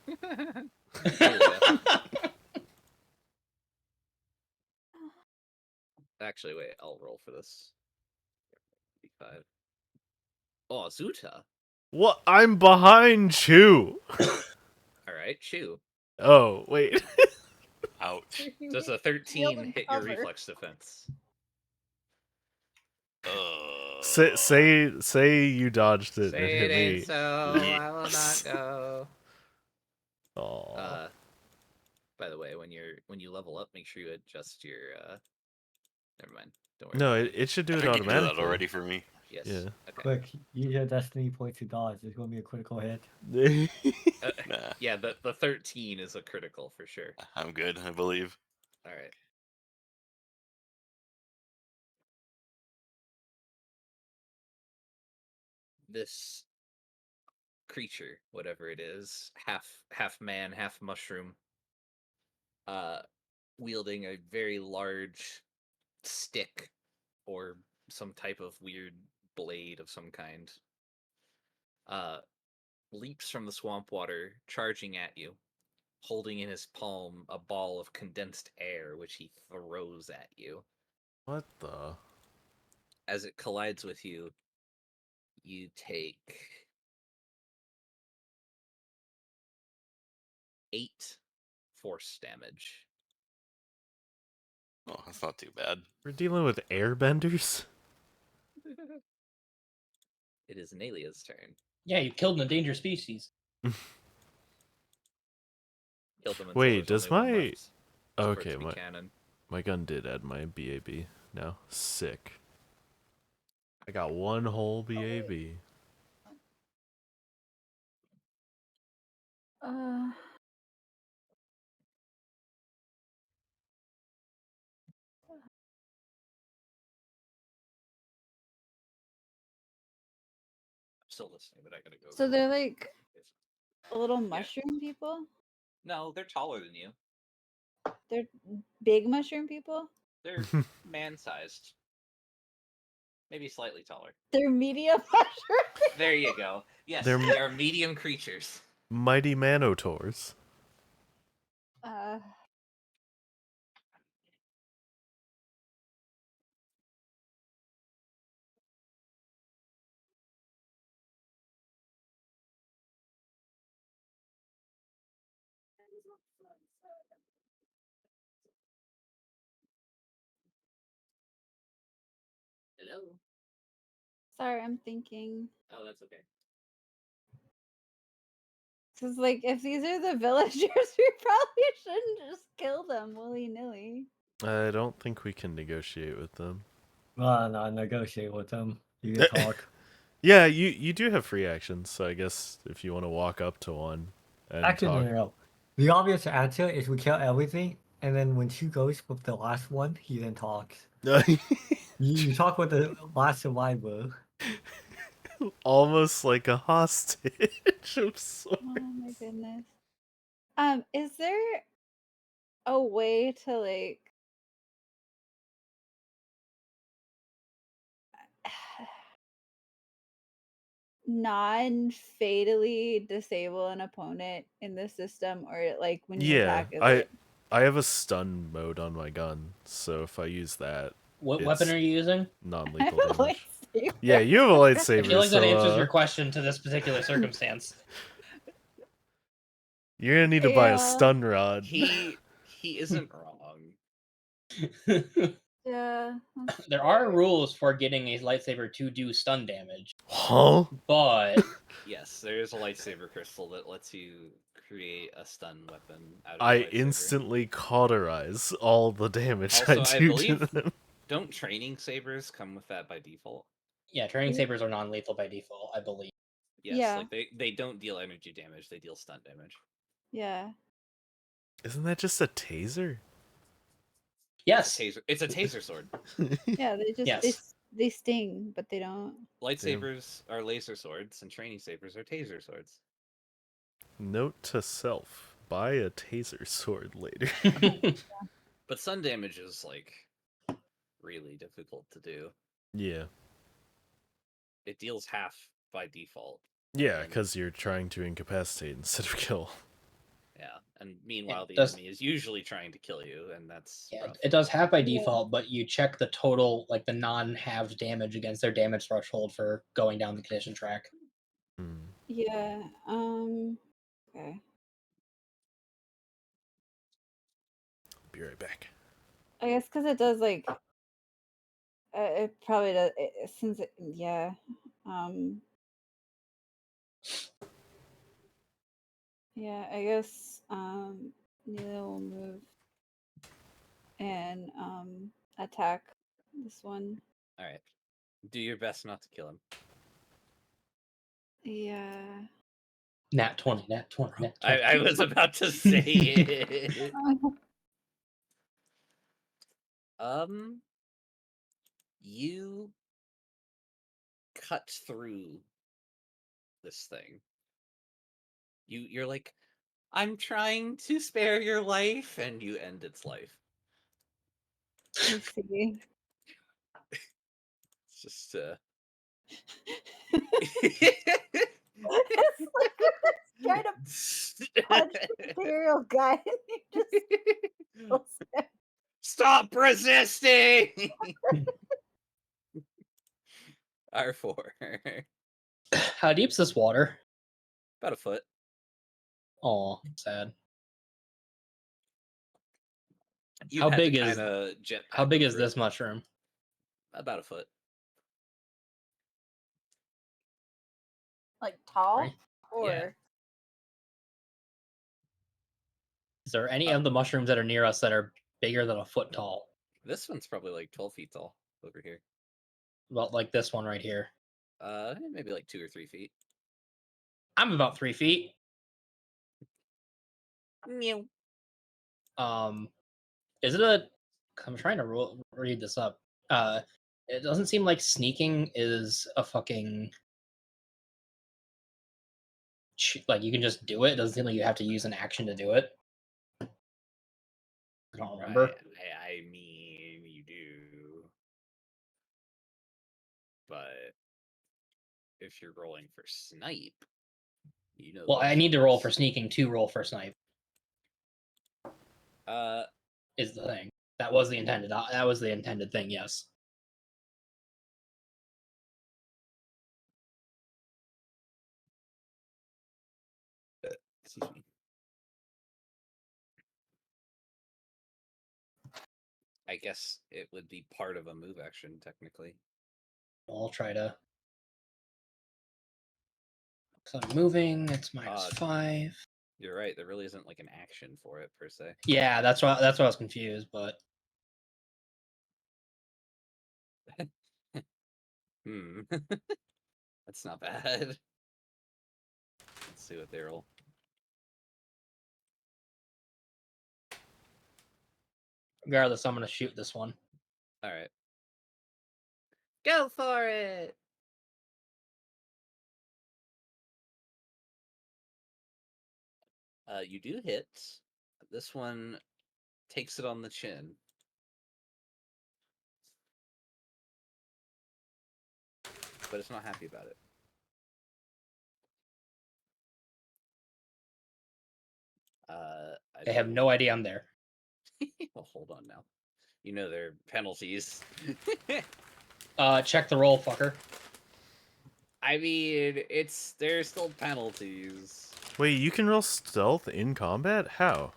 Actually, wait. I'll roll for this. 5. Oh, Zuta. What? I'm behind Chew. All right, chew. Oh, wait. Ouch. Does a 13 hit your reflex defense? Say you dodged it and Say it it hit ain't me. so. I will not go. Aw. By the way, when you level up, make sure you adjust your. Never mind. Don't worry. No, about it should do I it think you did that automatically. already for me. Yes. Yeah. Okay. Quick, use your destiny point to dodge. It's gonna be a critical hit. Nah, Yeah, the 13 is a critical for sure. I'm good, I believe. All right. This creature, whatever it is, half man, half mushroom, wielding a very large stick or some type of weird blade of some kind, leaps from the swamp water, charging at you, holding in his palm a ball of condensed air, which he throws at you. What the? As it collides with you, you take 8 force damage. Oh, that's not too bad. We're dealing with airbenders? It is Nalia's turn. Yeah, you killed an endangered species. Killed them until Wait, there's does only one my... left for it Okay, to be canon. my gun did add my BAB. No, sick. I got one whole BAB. Uh, I'm still listening, but I gotta go. so they're like little mushroom people? No, they're taller than you. They're big mushroom people? They're man-sized. Maybe slightly taller. They're medium mushroom. There you go. Yes, They're- they are medium creatures. Mighty Manotors. Uh, Hello. sorry, I'm thinking. Oh, that's okay. Cause like if these are the villagers, we probably shouldn't just kill them willy nilly. I don't think we can negotiate with them. Well, no, negotiate with them. You can talk. Yeah, you do have free actions, so I guess if you want to walk up to one and Actually, talk. no. The obvious answer is we kill everything, and then when she goes with the last one, he then talks. You talk with the last survivor. Almost like a hostage. I'm sorry. Oh my goodness. Is there a way to like non-fatally disable an opponent in the system, or like when you Yeah, attack, is it I have a stun mode on my gun, so if I use that, What It's- weapon are you using? I non-lethal have a damage. lightsaber. Yeah, you have a I lightsaber, feel like that so answers your question to this particular circumstance. you're gonna need to buy a Yeah. stun rod. He isn't wrong. Yeah. There are rules for getting a lightsaber to do stun damage, Huh? but Yes, there is a lightsaber crystal that lets you create a stun weapon out of I a lightsaber. instantly cauterize all the damage Also, I I do believe- to them. Don't training sabers come with that by default? yeah, training sabers are non-lethal by default, I believe. Yes, Yeah. like they don't deal energy damage, they deal stun damage. Yeah. Isn't that just a taser? Yes. It's a taser sword. Yeah, they just Yes. they sting, but they don't. Lightsabers are laser swords, and training sabers are taser swords. Note to self: buy a taser sword later. But stun damage is like really difficult to do. Yeah. It deals half by default. Yeah, And- because you're trying to incapacitate instead of kill. Yeah, and meanwhile the does- enemy is usually trying to kill you, and that's Yeah, rough. it does have by Yeah. default, but you check the total, like the non-halved damage against their damage threshold for going down the condition track. Hmm. Yeah. Okay. Be right back. I guess because it does like. It probably does since it, yeah. Yeah, I guess Neela will move and attack this one. All right, do your best not to kill him. Yeah. Nat 20, nat 20, nat 20. I was about to say it. You cut through this thing. You're like, I'm trying to spare your life, and you end its life. I see. It's just It's like trying to punch the imperial guy and he just kills him. Stop resisting. R4. How deep's this water? About a foot. Oh, sad. You How had big to is- kinda jetpack How big is over it. this mushroom? About a foot. Like tall? Right. Or Yeah. Is there any Uh, of the mushrooms that are near us that are bigger than a foot tall? This one's probably like 12 feet tall over here. Well, like this one right here. Maybe like 2 or 3 feet. I'm about 3 feet. Meow. Is it a? I'm trying to read this up. It doesn't seem like sneaking is a fucking like you can just do it. It doesn't seem like you have to use an action to do it. I don't remember. I mean, you do. But if you're rolling for snipe, you know. Well, I those need to roll rules. for sneaking to roll for snipe. Uh, Is the thing that was the intended? That was the intended thing. Yes. excuse me. I guess it would be part of a move action, technically. I'll try to. So I'm moving. It's -5. You're right. There really isn't like an action for it per se. Yeah, that's why I was confused. But That's not bad. Let's see what they roll. regardless, I'm gonna shoot this one. All right. Go for it. You do hit. This one takes it on the chin. But it's not happy about it. They have no idea I'm there. Well, hold on now. You know there are penalties. Check the roll, fucker. I mean, there's still penalties. Wait, you can roll stealth in combat? How?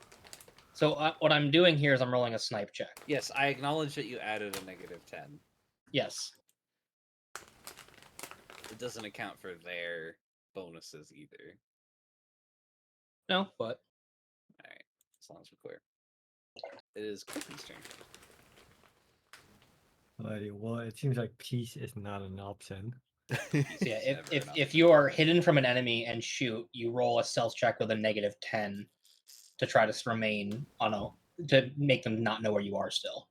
So what I'm doing here is I'm rolling a snipe check. Yes, I acknowledge that you added a -10. Yes. It doesn't account for their bonuses either. No, but Alright, as long as we're clear. It is Cookie's turn. Alrighty, well, it seems like peace is not an option. yeah, Never if you are hidden from an enemy and shoot, you roll a stealth check with a -10 to try to remain on to make them not know where you are still.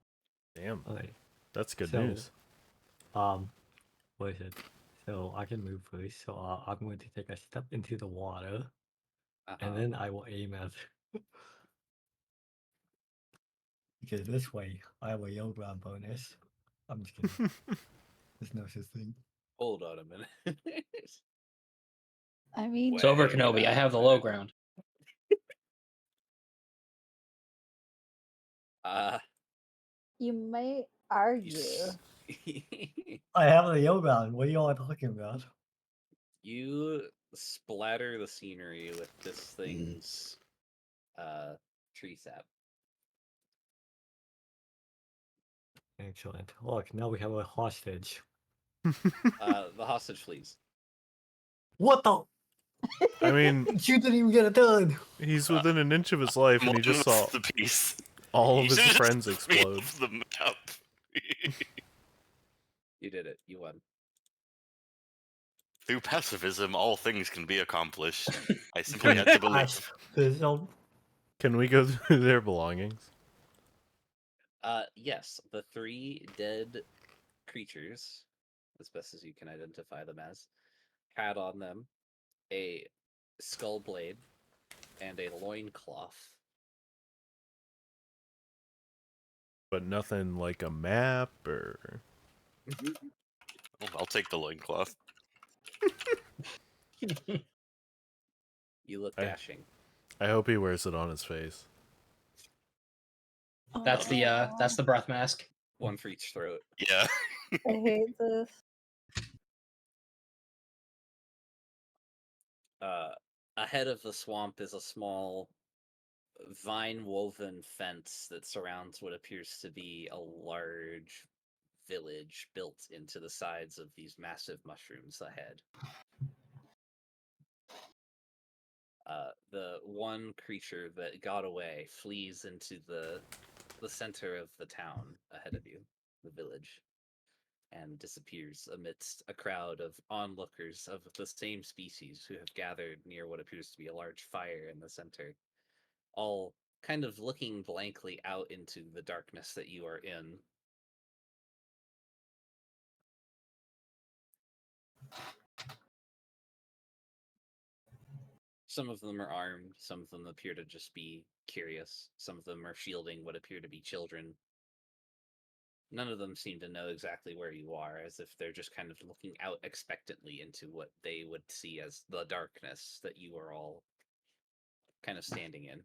Damn, Alright, that's good so, news. what is it? So I can move first. So I'm going to take a step into the water, and then I will aim at. Because this way I have a yellow ground bonus. I'm just kidding. There's no such thing. Hold on a minute. I mean, It's over, Wait Kenobi. I a have the low minute. ground. you might argue. I have the yellow ground. What are you all talking about? You splatter the scenery with this thing's tree sap. Excellent. Look, now we have a hostage. The hostage flees. What the? I mean, You didn't even get it done. he's within an inch of his life, and he just saw the piece. all of You his should've friends just made explode. off the map. You did it. You won. Through pacifism, all things can be accomplished. I simply had to believe. Can we go through their belongings? Yes, the 3 dead creatures, as best as you can identify them as, had on them a skull blade and a loincloth. But nothing like a map or. Oh, I'll take the loincloth. You look I- dashing. I hope he wears it on his face. That's the breath mask. One for each throat. Yeah. I hate this. Ahead of the swamp is a small vine-woven fence that surrounds what appears to be a large village built into the sides of these massive mushrooms ahead. The one creature that got away flees into the center of the town ahead of you, the village, and disappears amidst a crowd of onlookers of the same species who have gathered near what appears to be a large fire in the center, all kind of looking blankly out into the darkness that you are in. Some of them are armed, some of them appear to just be curious, some of them are shielding what appear to be children. None of them seem to know exactly where you are, as if they're just kind of looking out expectantly into what they would see as the darkness that you are all kind of standing in.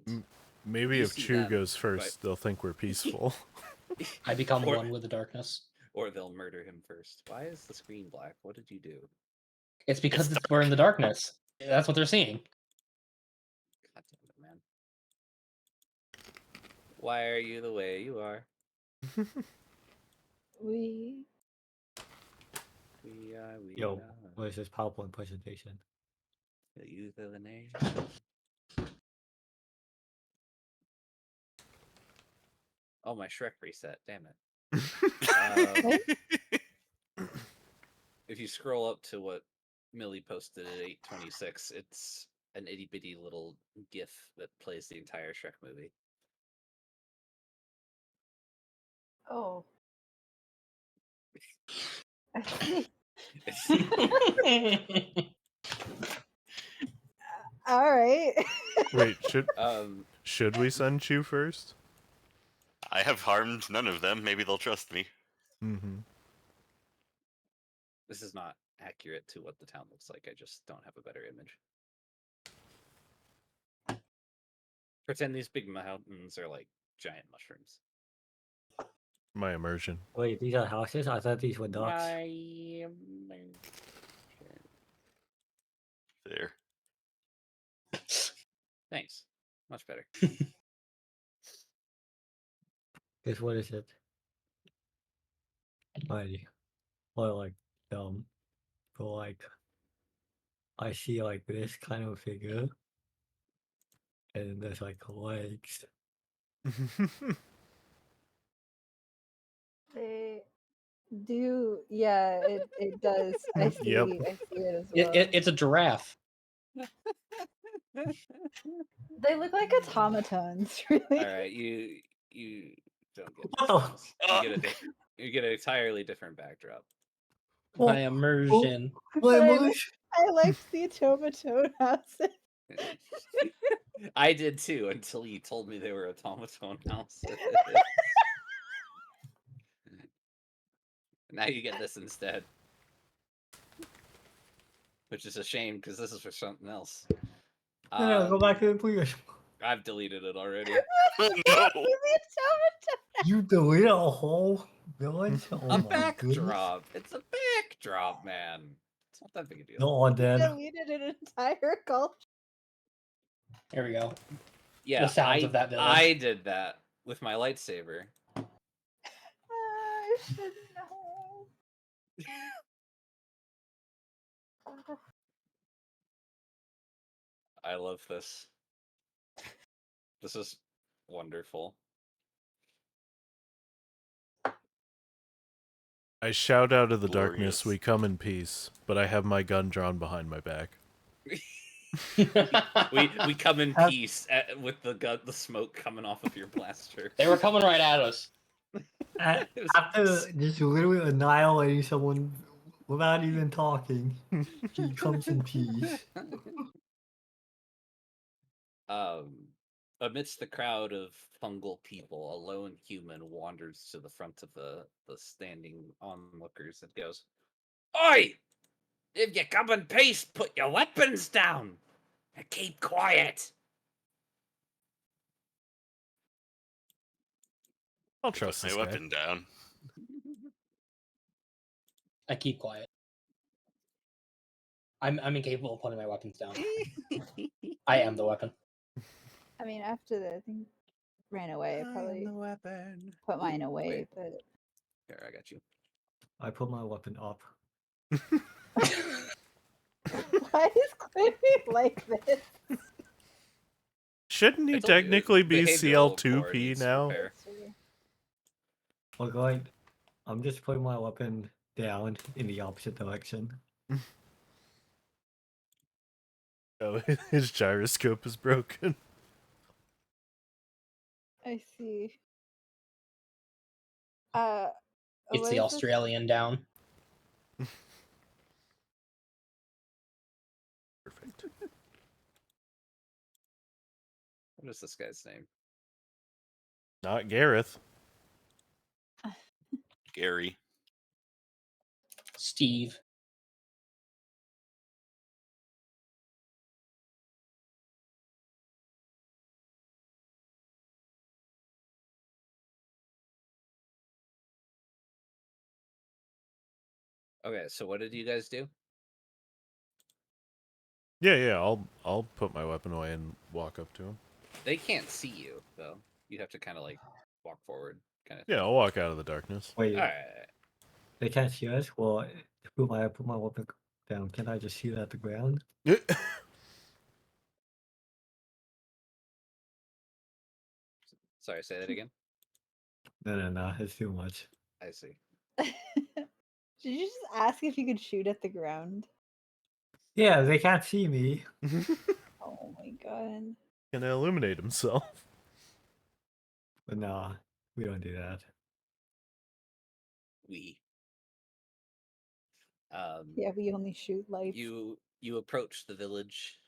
And Maybe you if see Chew them, goes first, they'll think we're peaceful. I become Or- one with the darkness. or they'll murder him first. Why is the screen black? What did you do? It's because we're in the darkness. That's what they're seeing. God damn it, man. Why are you the way you are? We We are, we Yo, are. what is this PowerPoint presentation? The youth of the nation. Oh, my Shrek reset. Damn it. If you scroll up to what Millie posted at 8:26, it's an itty bitty little GIF that plays the entire Shrek movie. oh. I see. All right. Wait, Um, should we send Chew first? I have harmed none of them. Maybe they'll trust me. Mm-hmm. this is not accurate to what the town looks like. I just don't have a better image. Pretend these big mountains are like giant mushrooms. My immersion. Wait, these are houses? I thought these were ducks. There. Thanks. Much better. Guess what is it? Like, but like, I see like this kind of figure, and there's like legs. They do. Yeah, it does. I see. Yep. I see it as well. It's a giraffe. They look like automatons, really. All right, you don't get What this. the- You get an entirely different backdrop. My immersion. My But emotion. I liked the automaton houses. I did too until you told me they were automaton houses. Now you get this instead. Which is a shame because this is for something else. No, go back to the previous. I've deleted it already. No. The automaton. You deleted a whole village? Oh A my goodness. backdrop. It's a backdrop, man. It's not that big a deal. No, then. Deleted an entire culture. Here we go. Yeah, The sounds of that village. I did that with my lightsaber. I should know. I love this. This is wonderful. I shout out of the darkness, Glorious. we come in peace, but I have my gun drawn behind my back. We come in peace with the smoke coming off of your blaster. They were coming right at us. It was- After just literally annihilating someone without even talking, he comes in peace. Amidst the crowd of fungal people, a lone human wanders to the front of the standing onlookers and goes, "Oi! If you come in peace, put your weapons down and keep quiet." I'll I put trust my this guy. weapon down. I keep quiet. I'm incapable of putting my weapons down. I am the weapon. I mean, after the thing ran away, I probably weapon. put mine away, Okay. but Here, I got you. I put my weapon up. why is Clippy like this? Shouldn't I he told you, technically be behavioral core CL2P needs now? repair. That's true. We're going. I'm just putting my weapon down in the opposite direction. Oh, his gyroscope is broken. I see. It's what the is this? Australian down. Perfect. What is this guy's name? Not Gareth. Gary. Steve. Okay, so what did you guys do? Yeah. I'll put my weapon away and walk up to him. They can't see you though. You have to kind of like walk forward, kind of. Yeah, I'll walk out of the darkness. Wait, All right. they can't see us? Well, if I put my weapon down, can I just shoot at the ground? Sorry, say that again. No, it's too much. I see. Did you just ask if you could shoot at the ground? Yeah, they can't see me. Oh my god. Gonna illuminate himself. But nah, we don't do that. We. Yeah, we only shoot lights. You approach the village.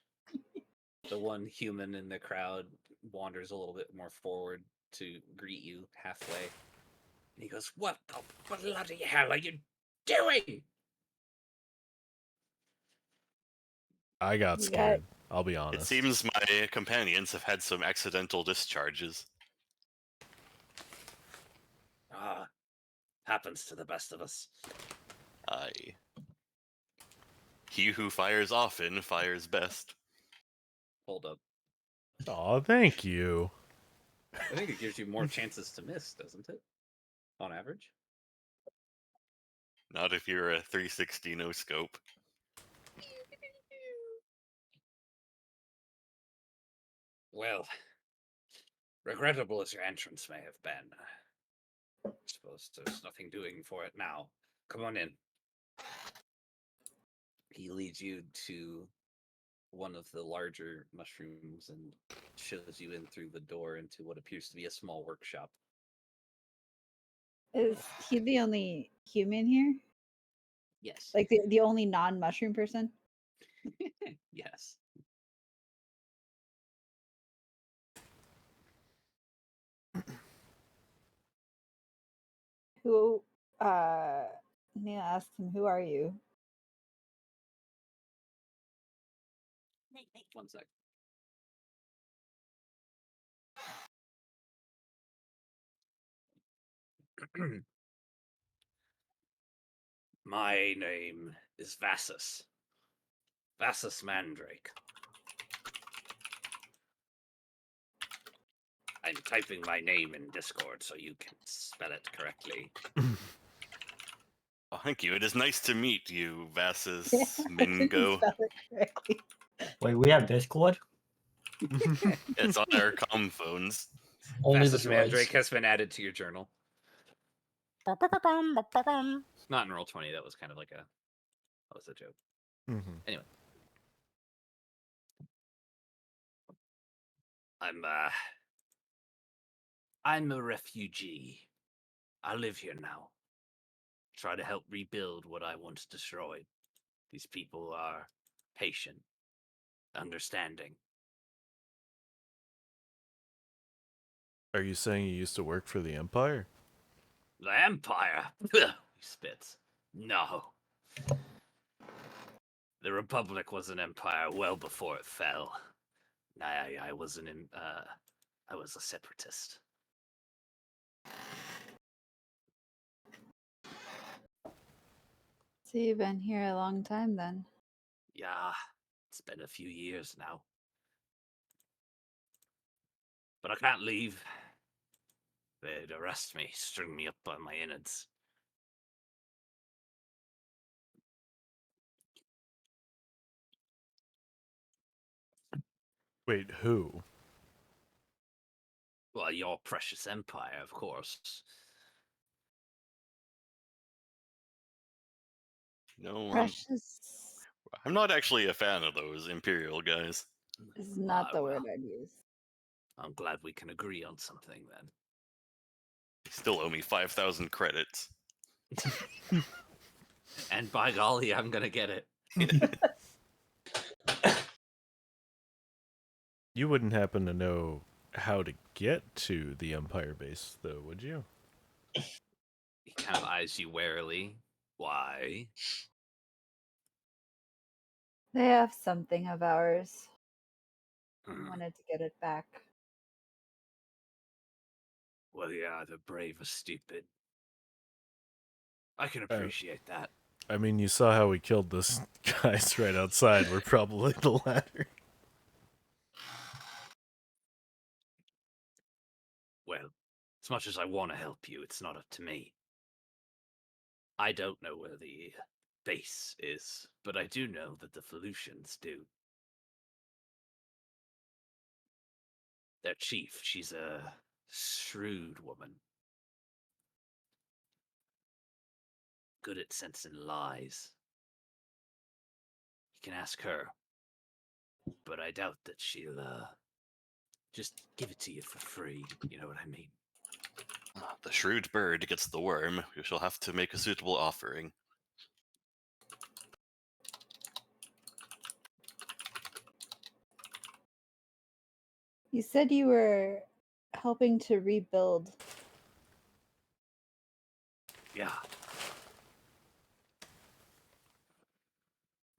The one human in the crowd wanders a little bit more forward to greet you halfway. And he goes, "What the bloody hell are you doing?" I got You scared. I'll be It honest. seems my companions have had some accidental discharges. Ah, happens to the best of us. Aye. He who fires often fires best. Hold up. Aw, thank you. I think it gives you more chances to miss, doesn't it? On average. Not if you're a 360 no scope. Well, regrettable as your entrance may have been, I suppose there's nothing doing for it now. Come on in. He leads you to one of the larger mushrooms and shows you in through the door into what appears to be a small workshop. Is he the only human here? Yes. Like the only non-mushroom person? Yes. Who Neil asks him, "Who are you?" One sec. My name is Vassus. Vassus Mandrake. I'm typing my name in Discord so you can spell it correctly. Oh, thank you. It is nice to meet you, Vassus I didn't Mingo. spell it correctly. Wait, we have Discord? It's on our comm phones. Only the Vassus Mandrake droids. has been added to your journal. Not in Roll20. That was kind of like that was a joke. Mhm. Anyway. I'm a refugee. I live here now. Try to help rebuild what I once destroyed. These people are patient, understanding. Are you saying you used to work for the Empire? The Empire? He spits. No. The Republic was an empire well before it fell. I was I was a separatist. So you've been here a long time then. Yeah, it's been a few years now. But I can't leave. They'd arrest me, string me up by my innards. Wait, who? Well, your precious empire, of course. No, Precious I'm not actually a fan of those Imperial guys. is not the well, word I'd use. I'm glad we can agree on something then. They still owe me 5,000 credits. And by golly, I'm gonna get it. You wouldn't happen to know how to get to the Empire base, though, would you? He kind of eyes you warily. Why? They have something of ours. I Hmm. wanted to get it back. Well, you're either brave or stupid. I can appreciate that. I mean, you saw how we killed those guys right outside. We're probably the latter. Well, as much as I want to help you, it's not up to me. I don't know where the base is, but I do know that the Felucians do. Their chief, she's a shrewd woman. Good at sensing lies. You can ask her. But I doubt that she'll, just give it to you for free. You know what I mean? The shrewd bird gets the worm. You shall have to make a suitable offering. You said you were helping to rebuild. Yeah.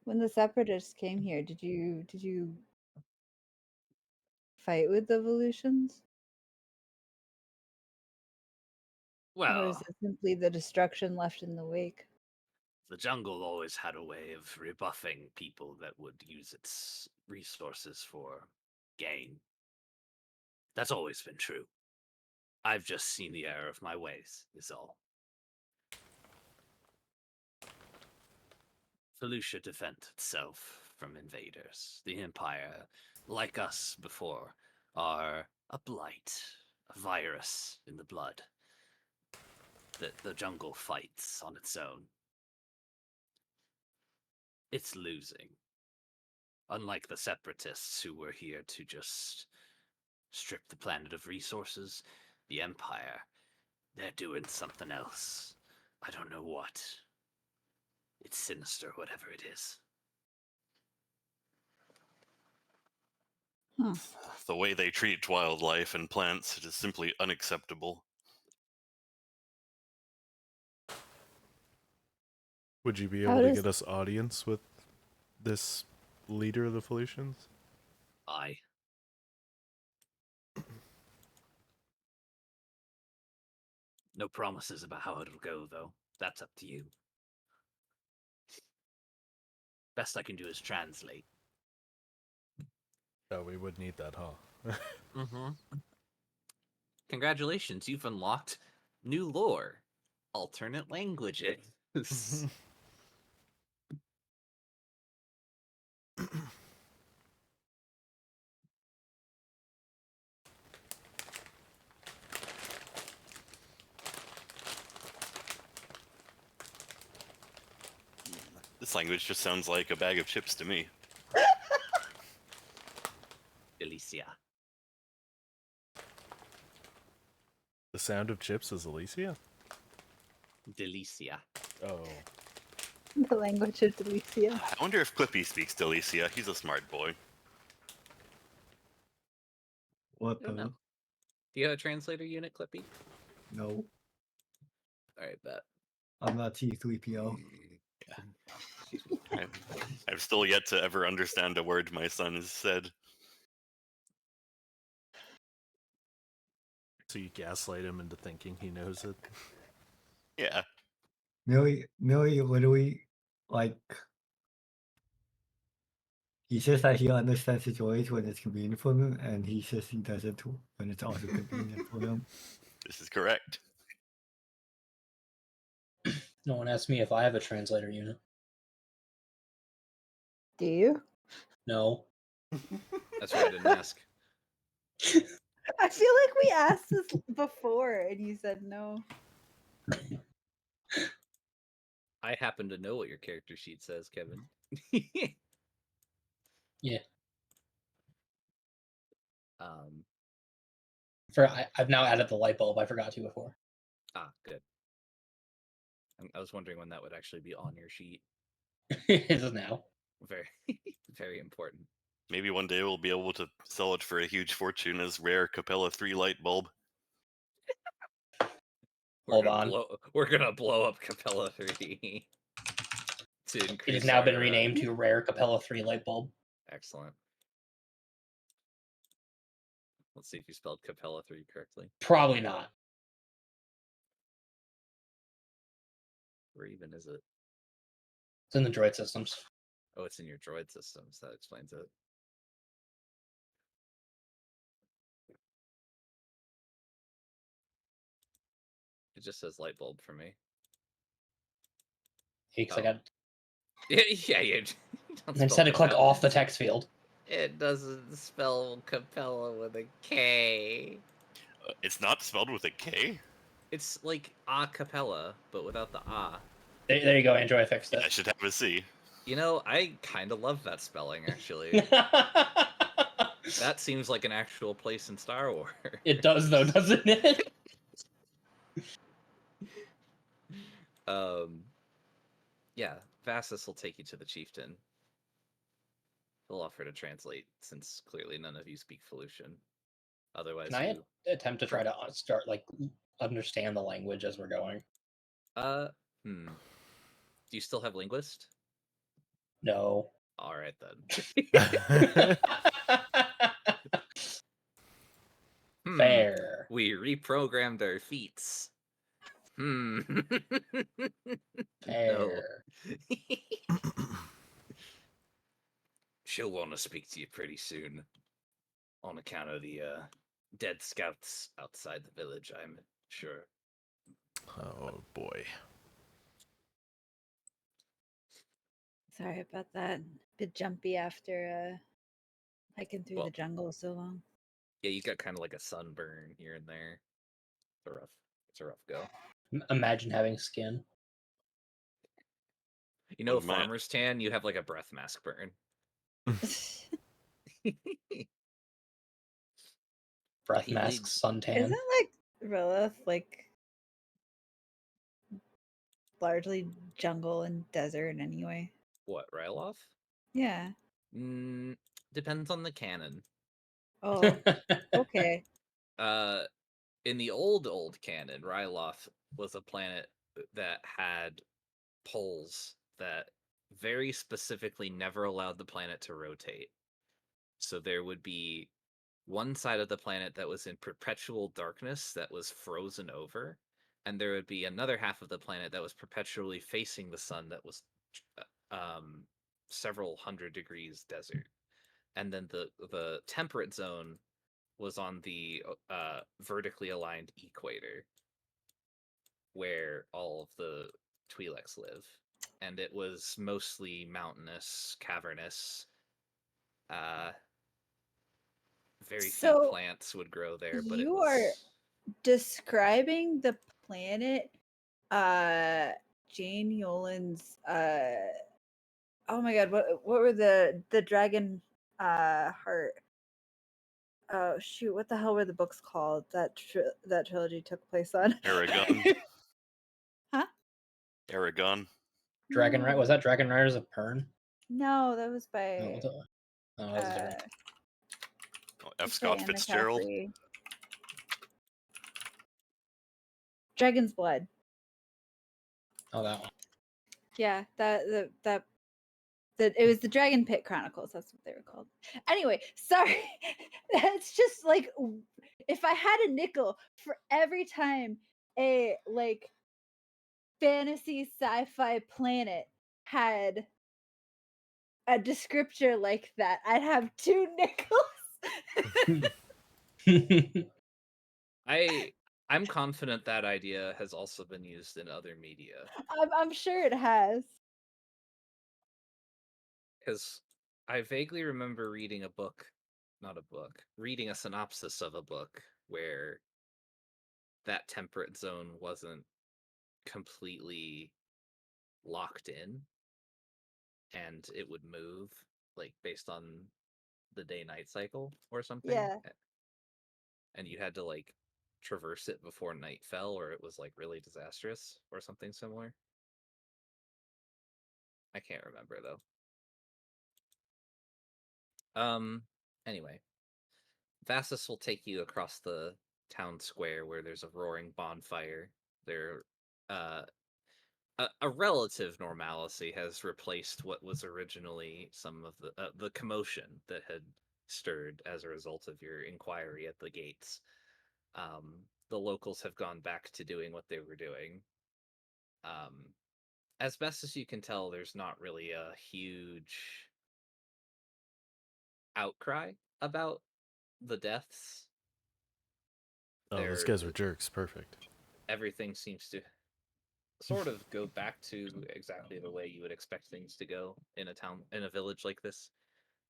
When the separatists came here, did you fight with the Evolutions? Or is Well, it simply the destruction left in the wake? the jungle always had a way of rebuffing people that would use its resources for gain. That's always been true. I've just seen the error of my ways, is all. Felucia defends itself from invaders. The Empire, like us before, are a blight, a virus in the blood that the jungle fights on its own. It's losing. Unlike the separatists who were here to just strip the planet of resources, the Empire, they're doing something else. I don't know what. It's sinister, whatever it is. The way they treat wildlife and plants, it is simply unacceptable. Would you be How able to does- get us audience with this leader of the Felucians? I. No promises about how it'll go, though. That's up to you. Best I can do is translate. Oh, we would need that, huh? Mm-hmm. Congratulations, you've unlocked new lore. Alternate languages. This language just sounds like a bag of chips to me. Delicia. The sound of chips is Alicia? Delicia. Oh. The language of Delicia. I wonder if Clippy speaks Delicia. He's a smart boy. What I don't the? know. Do you have a translator unit, Clippy? No, Alright, bet. I'm not T3PO. I've still yet to ever understand a word my son has said. So you gaslight him into thinking he knows it? Yeah. Millie literally, like, He says that he understands his voice when it's convenient for him, and he says he does it too when it's also convenient for him. This is correct. No one asked me if I have a translator unit. Do you? No. That's right, I didn't ask. I feel like we asked this before and you said no. I happen to know what your character sheet says, Kevin. Yeah. Um, I've now added the light bulb. I forgot to before. good. I was wondering when that would actually be on your sheet. It is now. Very, very important. Maybe one day we'll be able to sell it for a huge fortune as rare Capella 3 light bulb. Hold on. We're gonna blow up Capella 3 to It increase. has now been our, renamed to Rare Capella 3 light bulb. Excellent. Let's see if you spelled Capella 3 correctly. Probably not. Where even is it? It's in the droid systems. Oh, it's in your droid systems. That explains it. It just says light bulb for me. Because Oh. I got. Yeah. Instead of click off the text field. It doesn't spell Capella with a K. It's not spelled with a K? It's like a cappella, but without the ah. There you go, Andrew. I fixed it. I should have a C. You know, I kind of love that spelling, actually. That seems like an actual place in Star Wars. It does, though, doesn't it? Yeah, Vassus will take you to the chieftain. He'll offer to translate, since clearly none of you speak Felucian. Otherwise, Can I attempt to try to start, understand the language as we're going? Do you still have linguist? No. All right, then. Fair. We reprogrammed our feats. Fair. No. She'll want to speak to you pretty soon. On account of the dead scouts outside the village, I'm sure. Oh boy. Sorry about that. Bit jumpy after hiking through the jungle so long. Yeah, you got kind of like a sunburn here and there. It's a rough go. Imagine having skin. You know, farmer's tan, you have like a breath mask burn. Breath mask suntan. Isn't Rilith largely jungle and desert anyway? What, Ryloth? Yeah. Depends on the canon. Oh, okay. In the old canon, Ryloth was a planet that had poles that very specifically never allowed the planet to rotate. So there would be one side of the planet that was in perpetual darkness that was frozen over, and there would be another half of the planet that was perpetually facing the sun that was several hundred degrees desert. And then the temperate zone was on the vertically aligned equator, where all of the Twi'leks live. And it was mostly mountainous, cavernous. Very few plants would grow there, but you are describing the planet Jane Yolen's oh my god, what were the dragon heart? Oh shoot, what the hell were the books called that trilogy took place on? Aragon. Huh? Aragon. Dragon Riders? Was that Dragon Riders of Pern? No, that was by F. Scott Fitzgerald. Dragon's Blood. Oh, that one. Yeah, that it was the Dragon Pit Chronicles. That's what they were called. Anyway, sorry. That's just if I had a nickel for every time a fantasy sci-fi planet had a descriptor like that, I'd have 2 nickels. I'm confident that idea has also been used in other media. I'm sure it has. Because I vaguely remember reading a book, not a book, reading a synopsis of a book where that temperate zone wasn't completely locked in and it would move like based on the day night cycle or something. Yeah. And you had to like traverse it before night fell or it was like really disastrous or something similar. I can't remember though. Anyway, Vassus will take you across the town square where there's a roaring bonfire. There, uh, a relative normalcy has replaced what was originally some of the commotion that had stirred as a result of your inquiry at the gates. The locals have gone back to doing what they were doing. As best as you can tell, there's not really a huge outcry about the deaths. Oh, those There, guys were jerks. Perfect. everything seems to sort of go back to exactly the way you would expect things to go in a village like this.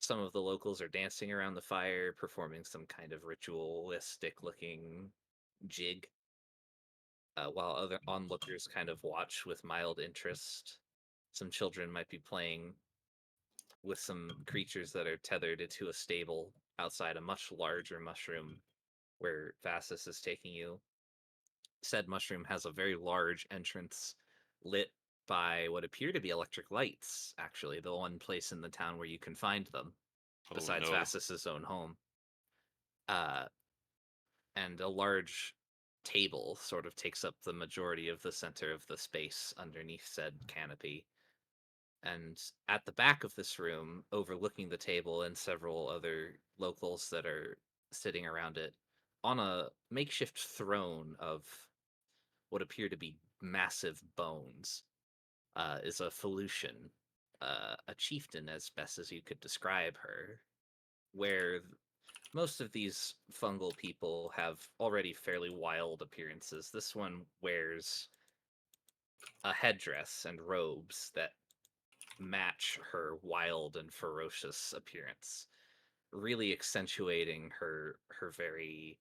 Some of the locals are dancing around the fire, performing some kind of ritualistic looking jig, while other onlookers kind of watch with mild interest. Some children might be playing with some creatures that are tethered into a stable outside a much larger mushroom where Vassus is taking you. Said mushroom has a very large entrance lit by what appear to be electric lights, actually, the one place in the town where you can find them, Oh besides no. Vassus's own home. Uh, and a large table sort of takes up the majority of the center of the space underneath said canopy. And at the back of this room, overlooking the table and several other locals that are sitting around it, on a makeshift throne of what appear to be massive bones, is a Felucian, a chieftain as best as you could describe her, where most of these fungal people have already fairly wild appearances. This one wears a headdress and robes that match her wild and ferocious appearance, really accentuating her very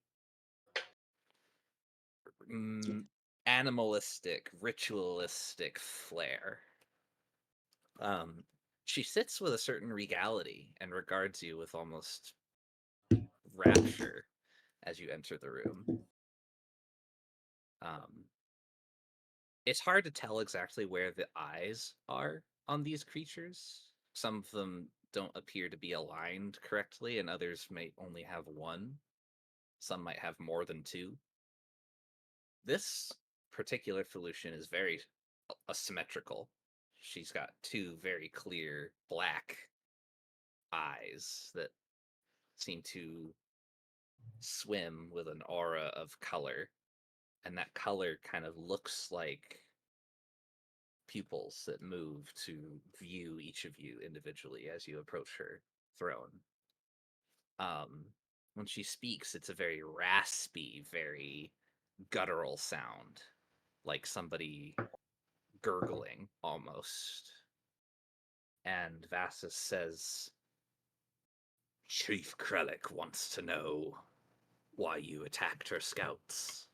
animalistic, ritualistic flair. She sits with a certain regality and regards you with almost rapture as you enter the room. It's hard to tell exactly where the eyes are on these creatures. Some of them don't appear to be aligned correctly, and others may only have one. Some might have more than two. This particular Felucian is very asymmetrical. She's got two very clear black eyes that seem to swim with an aura of color, and that color kind of looks like pupils that move to view each of you individually as you approach her throne. When she speaks, it's a very raspy, very guttural sound, like somebody gurgling almost. And Vassus says, Chief Krellick wants to know why you attacked her scouts.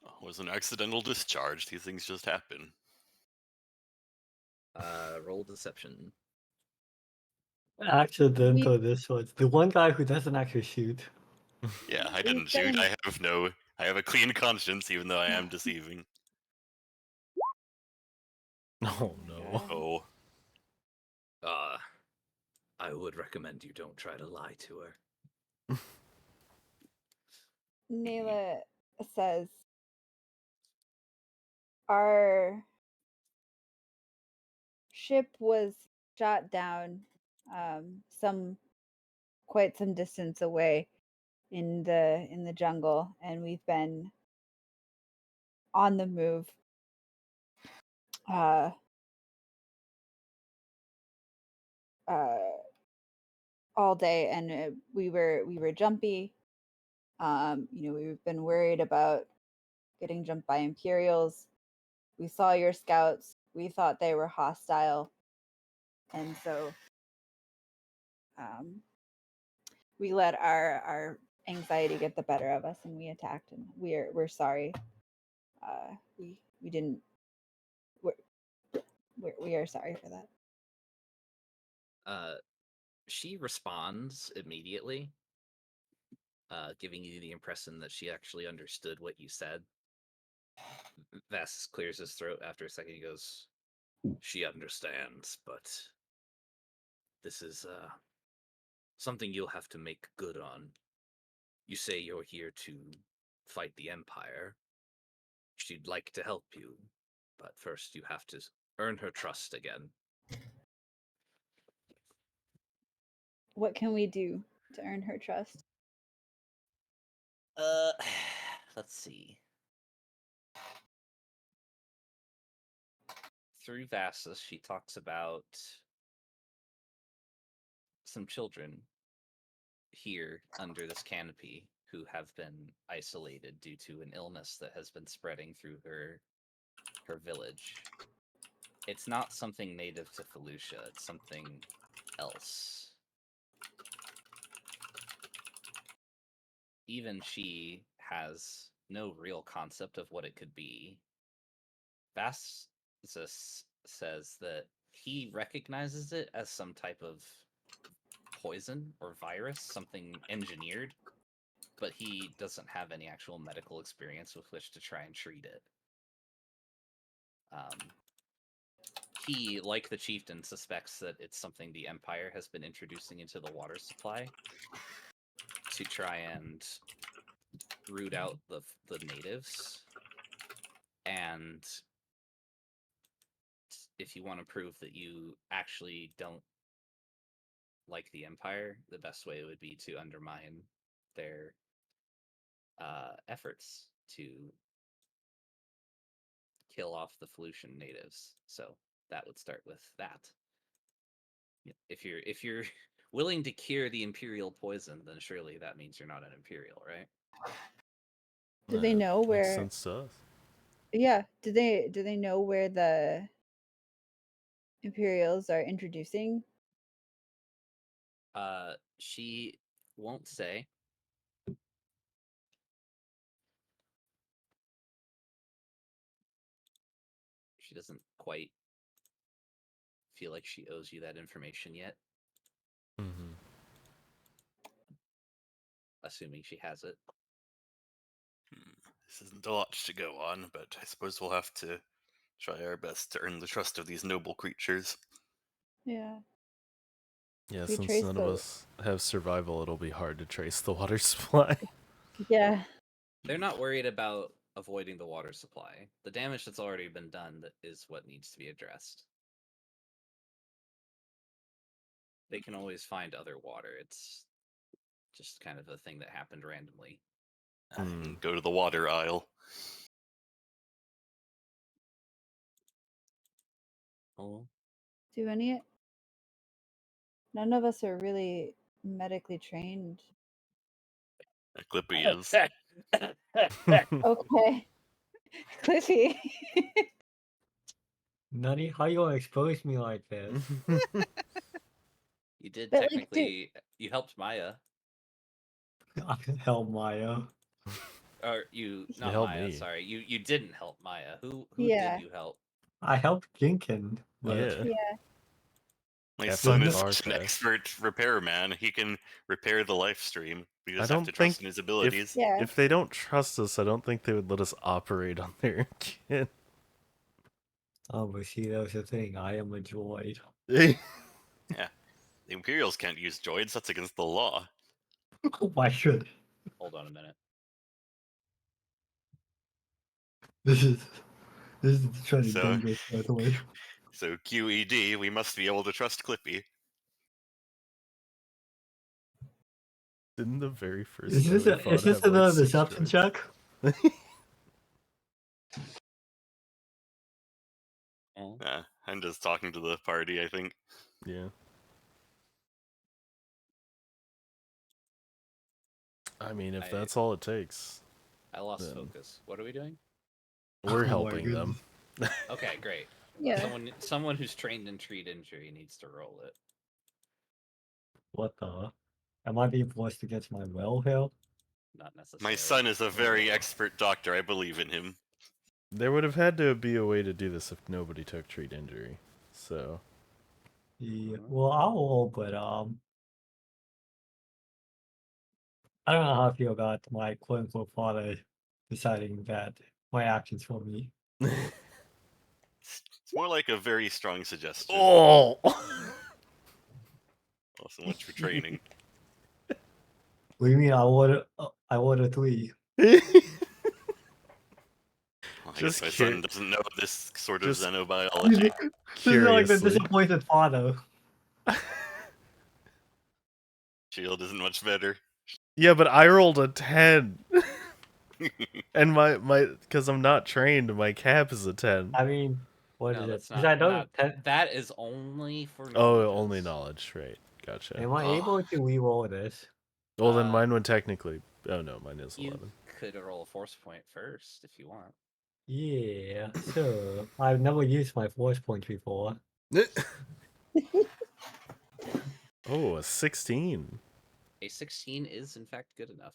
It was an accidental discharge. These things just happen. Roll deception. Accidental this was the one guy who doesn't actually shoot. Yeah, I We've didn't shoot. been- I have a clean conscience, even though I am deceiving. Oh no. Oh, I would recommend you don't try to lie to her. Nayla says, our ship was shot down quite some distance away in the jungle, and we've been on the move all day, and we were jumpy. We've been worried about getting jumped by Imperials. We saw your scouts. We thought they were hostile, and so we let our anxiety get the better of us, and we attacked. And we're sorry. We didn't. We are sorry for that. She responds immediately, giving you the impression that she actually understood what you said. Vass clears his throat after a second. He goes, "She understands, but this is something you'll have to make good on. You say you're here to fight the Empire. She'd like to help you, but first you have to earn her trust again." What can we do to earn her trust? Let's see. Through Vassus, she talks about some children here under this canopy who have been isolated due to an illness that has been spreading through her village. It's not something native to Felucia, it's something else. Even she has no real concept of what it could be. Vassus says that he recognizes it as some type of poison or virus, something engineered, but he doesn't have any actual medical experience with which to try and treat it. He, like the chieftain, suspects that it's something the Empire has been introducing into the water supply to try and root out the natives. And if you want to prove that you actually don't like the Empire, the best way would be to undermine their efforts to kill off the Felucian natives. So that would start with that. If you're willing to cure the Imperial poison, then surely that means you're not an Imperial, right? Do they know Makes where? sense to us. Yeah. Do they know where the Imperials are introducing? She won't say. She doesn't quite feel like she owes you that information yet. Mm-hmm. Assuming she has it. This isn't a lot to go on, but I suppose we'll have to try our best to earn the trust of these noble creatures. Yeah. Yeah, We since trace none the- of us have survival, it'll be hard to trace the water supply. Yeah. They're not worried about avoiding the water supply. The damage that's already been done is what needs to be addressed. They can always find other water. It's just kind of a thing that happened randomly. Go to the water aisle. Oh, Do any? None of us are really medically trained. Clippy is. Okay. Cliffy. Nutty, how you gonna expose me like this? you did But, like, technically. You helped Maya, Hell, Maya. or you You not helped Maya. me. Sorry, you didn't help Maya. Who Yeah. did you help? I helped Ginkin, but Yeah. Yeah. My After son the is bar such an test. expert repairman. He can repair the life stream. We I just have don't to trust think in his abilities. Yeah. If they don't trust us, I don't think they would let us operate on their kid. Oh, but see, that's the thing. I am a droid. Yeah. The Imperials can't use droids. That's against the law. Why should? Hold on a minute. This is trying to So- dangerous by the way. So QED, we must be able to trust Clippy. Didn't the very first Is time this we fought is this have, like, another 6 deception droids? check? Oh. I'm just talking to the party, I think. Yeah. I mean, if I- that's all it takes, I lost Then- focus. What are we doing? we're Oh my helping them. Okay, great. Yeah. Someone who's trained in treat injury needs to roll it. What the? Am I being forced against my will here? Not necessarily. My son is a very expert doctor. I believe in him. There would have had to be a way to do this if nobody took treat injury. So Yeah. Well, I'll roll, but I don't know how I feel about my quote unquote father deciding that my actions for me. It's more like a very strong suggestion. oh, Oh, so much for training. What do you mean? I want a 3. Well, I Just guess my kid- son doesn't know this sort of just- xenobiology. This is like the curiously. disappointed father. Shield isn't much better. Yeah, but I rolled a 10. And my because I'm not trained, my cap is a 10. I mean, what No, is it? that's 'Cause not. I don't. That is only for. Oh, knowledges. only knowledge, right? Gotcha. Am I Oh. able to re-roll this? Well, then Uh, mine would technically. Oh no, mine is You 11. could roll a force point first if you want. Yeah, sure. I've never used my force point before. Oh, a 16. A 16 is in fact good enough.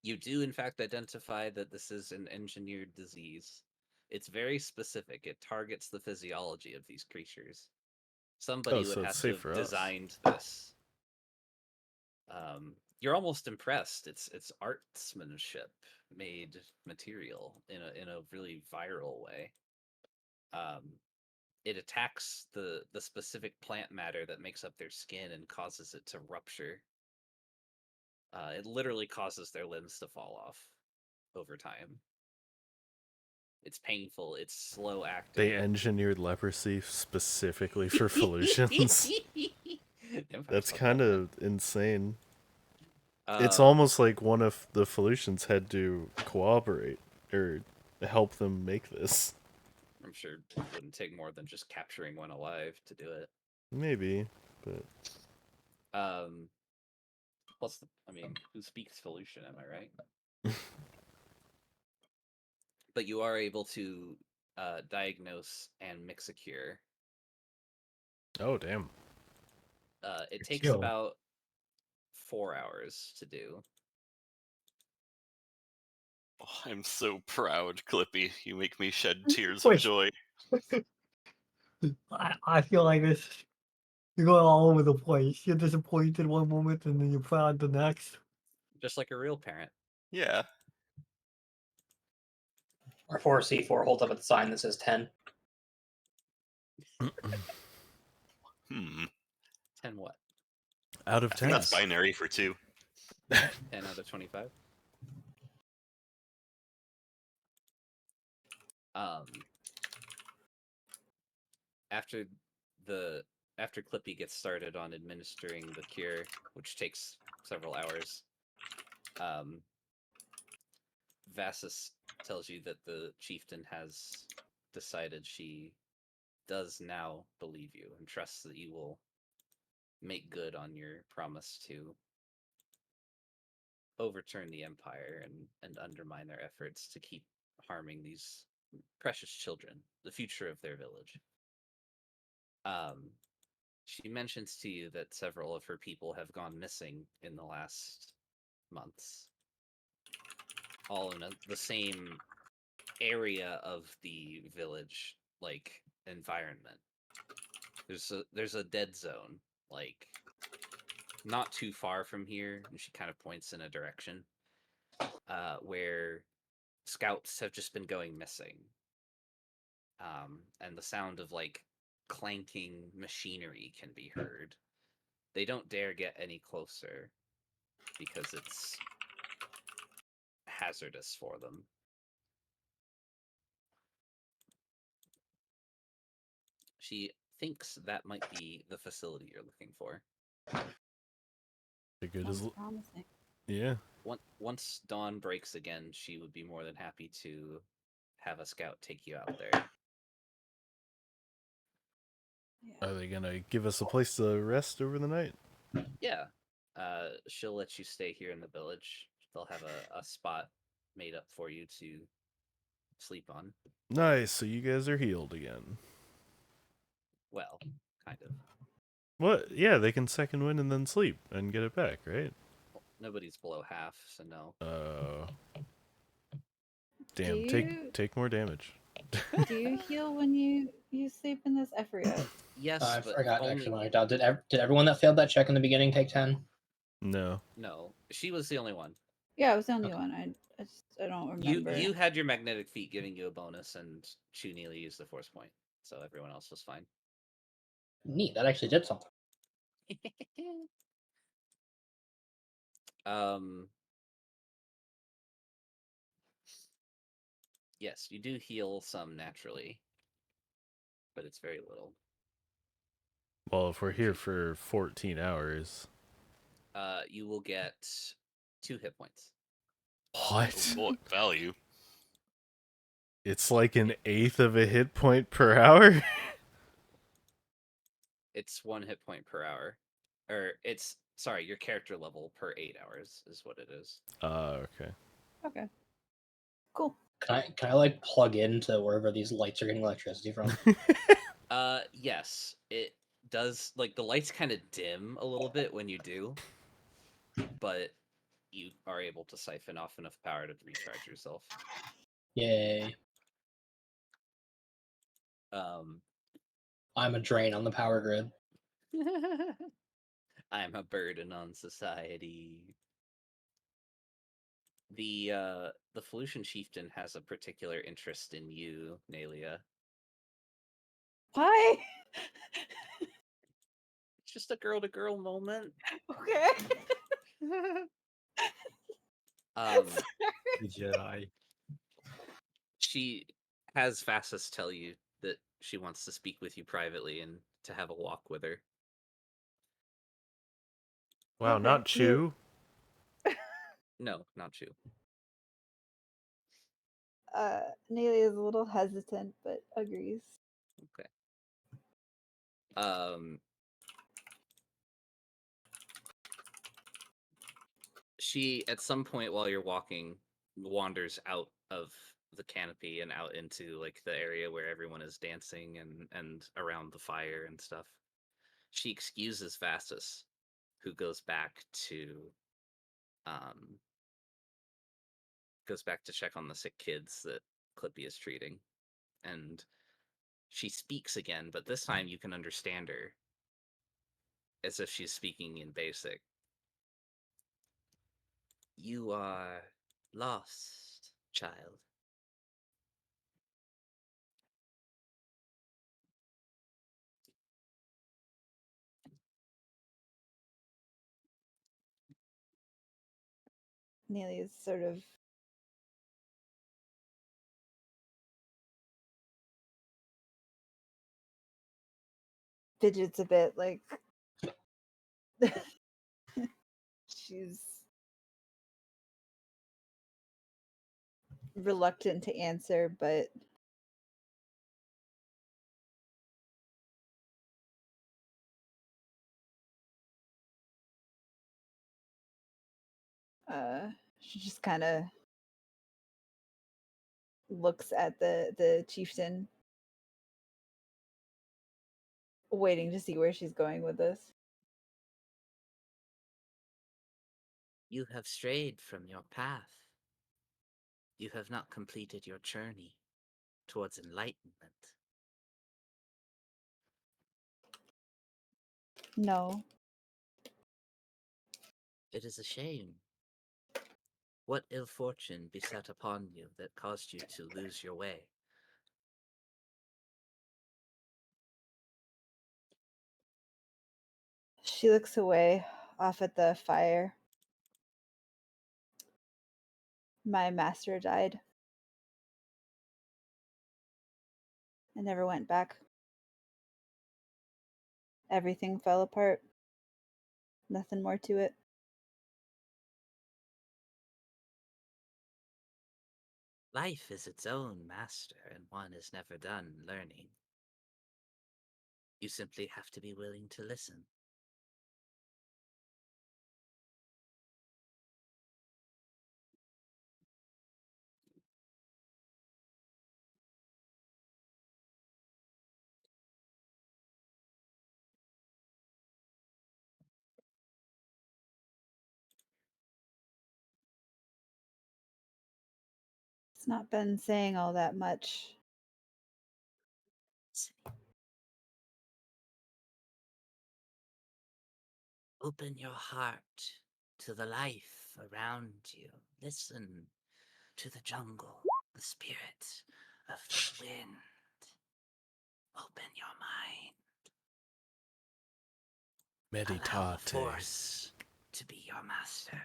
You do in fact identify that this is an engineered disease. It's very specific. It targets the physiology of these creatures. Somebody so would it's have to safe have for us. designed this. You're almost impressed. It's artsmanship made material in a really viral way. It attacks the specific plant matter that makes up their skin and causes it to rupture. It literally causes their limbs to fall off over time. It's painful. It's slow acting. They engineered leprosy specifically for Felucians. That's kind of insane. It's almost like one of the Felucians had to cooperate or help them make this. I'm sure it wouldn't take more than just capturing one alive to do it. Maybe, but Plus, I mean, who speaks Felucian? Am I right? But you are able to diagnose and mix a cure. oh damn. It takes Chill. about 4 hours to do. Oh, I'm so proud, Clippy. You make me shed tears Wait. of joy. I feel like this. You're going all over the place. You're disappointed one moment and then you're proud the next. Just like a real parent. Yeah. Our 4C4 holds up at the sign that says 10. Hmm. 10 what? Out of I think 10. that's binary for 2. 10 out of 25? After after Clippy gets started on administering the cure, which takes several hours, Vassus tells you that the chieftain has decided she does now believe you and trusts that you will make good on your promise to overturn the empire and undermine their efforts to keep harming these precious children, the future of their village. She mentions to you that several of her people have gone missing in the last months, all in the same area of the village, like environment. There's a dead zone, like not too far from here, and she kind of points in a direction where scouts have just been going missing. And the sound of like clanking machinery can be heard. They don't dare get any closer because it's hazardous for them. She thinks that might be the facility you're looking for. The good Sounds as promising. yeah. Once dawn breaks again, she would be more than happy to have a scout take you out there. Yeah. Are they gonna give us a place to rest over the night? Yeah. she'll let you stay here in the village. They'll have a spot made up for you to sleep on. Nice. So you guys are healed again. Well, kind of. What? Yeah, they can second wind and then sleep and get it back, right? Nobody's below half, so no. Damn. you- Take more damage. Do you heal when you sleep in this? I forgot. Yes, I but forgot only actually when I dialed. Did everyone that failed that check in the beginning take 10? No. no. She was the only one. Yeah, I was the only Okay. one. I don't remember. You had your magnetic feet giving you a bonus, and Chu Neely used the force point, so everyone else was fine. Neat. That actually did something. um. Yes, you do heal some naturally, but it's very little. Well, if we're here for 14 hours. You will get 2 hit points. What? What value? It's like an eighth of a hit point per hour? It's 1 hit point per hour, or it's sorry, your character level per 8 hours is what it is. Okay. Okay. Cool. Can I like plug into wherever these lights are getting electricity from? Yes, it does. Like the lights kind of dim a little bit when you do, but you are able to siphon off enough power to recharge yourself. Yay! Um, I'm a drain on the power grid. I'm a burden on society. The Felucian chieftain has a particular interest in you, Nalia. Why? It's just a girl to girl moment. Okay. Um, The Jedi. she has Vassus tell you that she wants to speak with you privately and to have a walk with her. Wow, Okay, not cute. Chew? No, not you. Neely is a little hesitant, but agrees. Okay. Um, she at some point while you're walking wanders out of the canopy and out into like the area where everyone is dancing and around the fire and stuff. She excuses Vastus, who um goes back to check on the sick kids that Clippy is treating. And she speaks again, but this time you can understand her as if she's speaking in basic. You are lost, child. Neely is sort of fidgets a bit, like she's reluctant to answer, but she just kind of looks at the chieftain, waiting to see where she's going with this. You have strayed from your path. You have not completed your journey towards enlightenment. No. It is a shame. What ill fortune beset upon you that caused you to lose your way? She looks away off at the fire. My master died. I never went back. Everything fell apart. Nothing more to it. Life is its own master, and one is never done learning. You simply have to be willing to listen. It's not been saying all that much. Open your heart to the life around you. Listen to the jungle, the spirit of the wind. Open your mind. Allow the Meditate. force to be your master.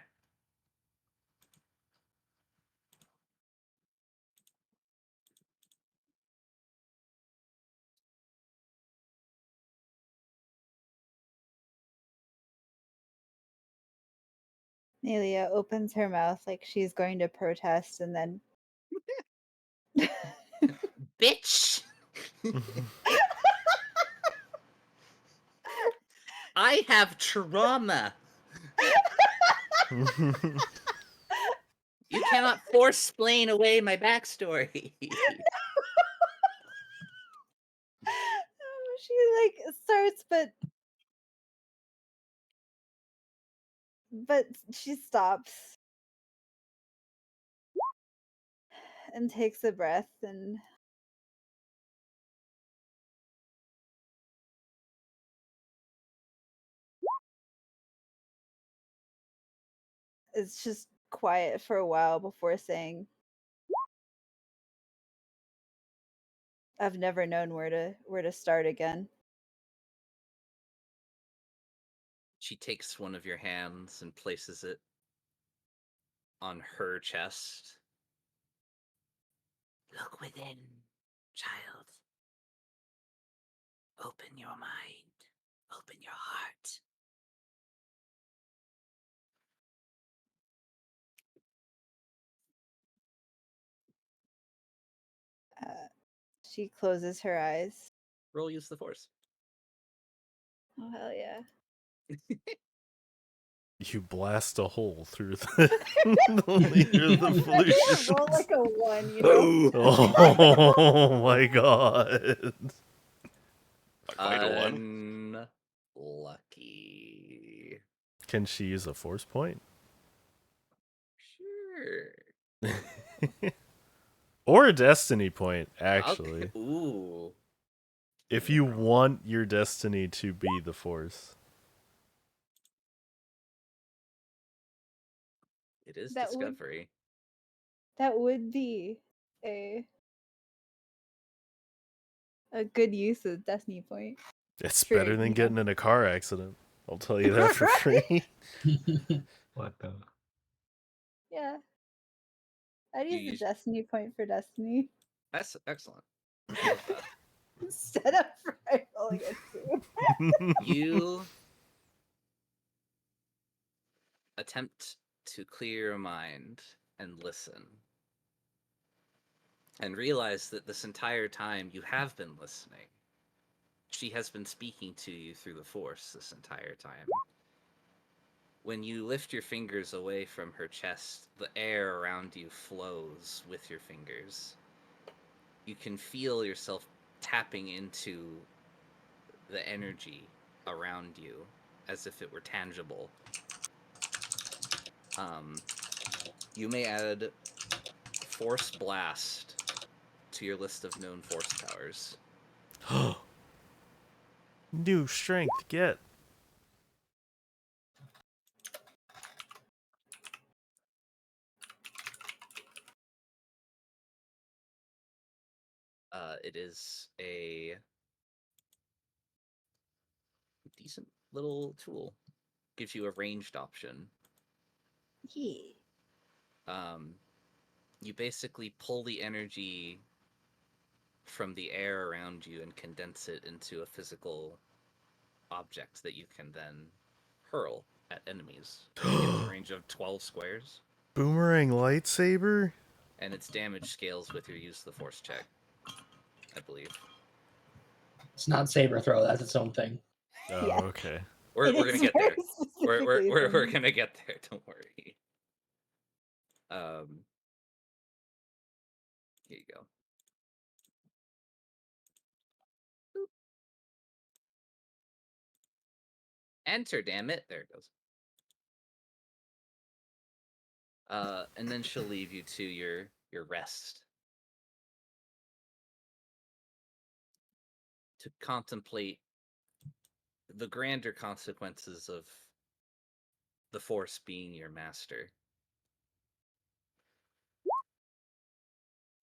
Nelia opens her mouth like she's going to protest and then Bitch! I have trauma. You cannot force-explain away my backstory. she like starts but she stops and takes a breath and it's just quiet for a while before saying, I've never known where to start again. She takes one of your hands and places it on her chest. Look within, child. Open your mind. Open your heart. She closes her eyes. Roll use the force. Oh hell yeah. You blast a hole through the, the leader of the I'm pollution. gonna roll like a 1, you know? Oh my god. Vital one. Unlucky. Can she use a force point? Sure. Or a destiny point, actually. Okay. Ooh. If you want your destiny to be the force. It is That would- discovery. That would be a good use of destiny point. It's Sure, better than yeah. getting in a car accident. I'll tell you that for free. What the? Yeah. I'd You use a use- destiny point for destiny. That's excellent. I love that. Instead of rolling a 2. You attempt to clear your mind and listen. And realize that this entire time you have been listening. She has been speaking to you through the Force this entire time. When you lift your fingers away from her chest, the air around you flows with your fingers. You can feel yourself tapping into the energy around you as if it were tangible. You may add Force Blast to your list of known force powers. New strength, get. It is a decent little tool. Gives you a ranged option. Yeah. You basically pull the energy from the air around you and condense it into a physical object that you can then hurl at enemies. It has a range of 12 squares, Boomerang lightsaber? and its damage scales with your use of the force check, I believe. It's not saber throw. That's its own thing. Oh, Yeah. okay. We're It gonna is get there. very We're specifically gonna get there. Don't worry. Here you go. Boop. Enter, damn it. There it goes. And then she'll leave you to your your rest, to contemplate the grander consequences of the Force being your master.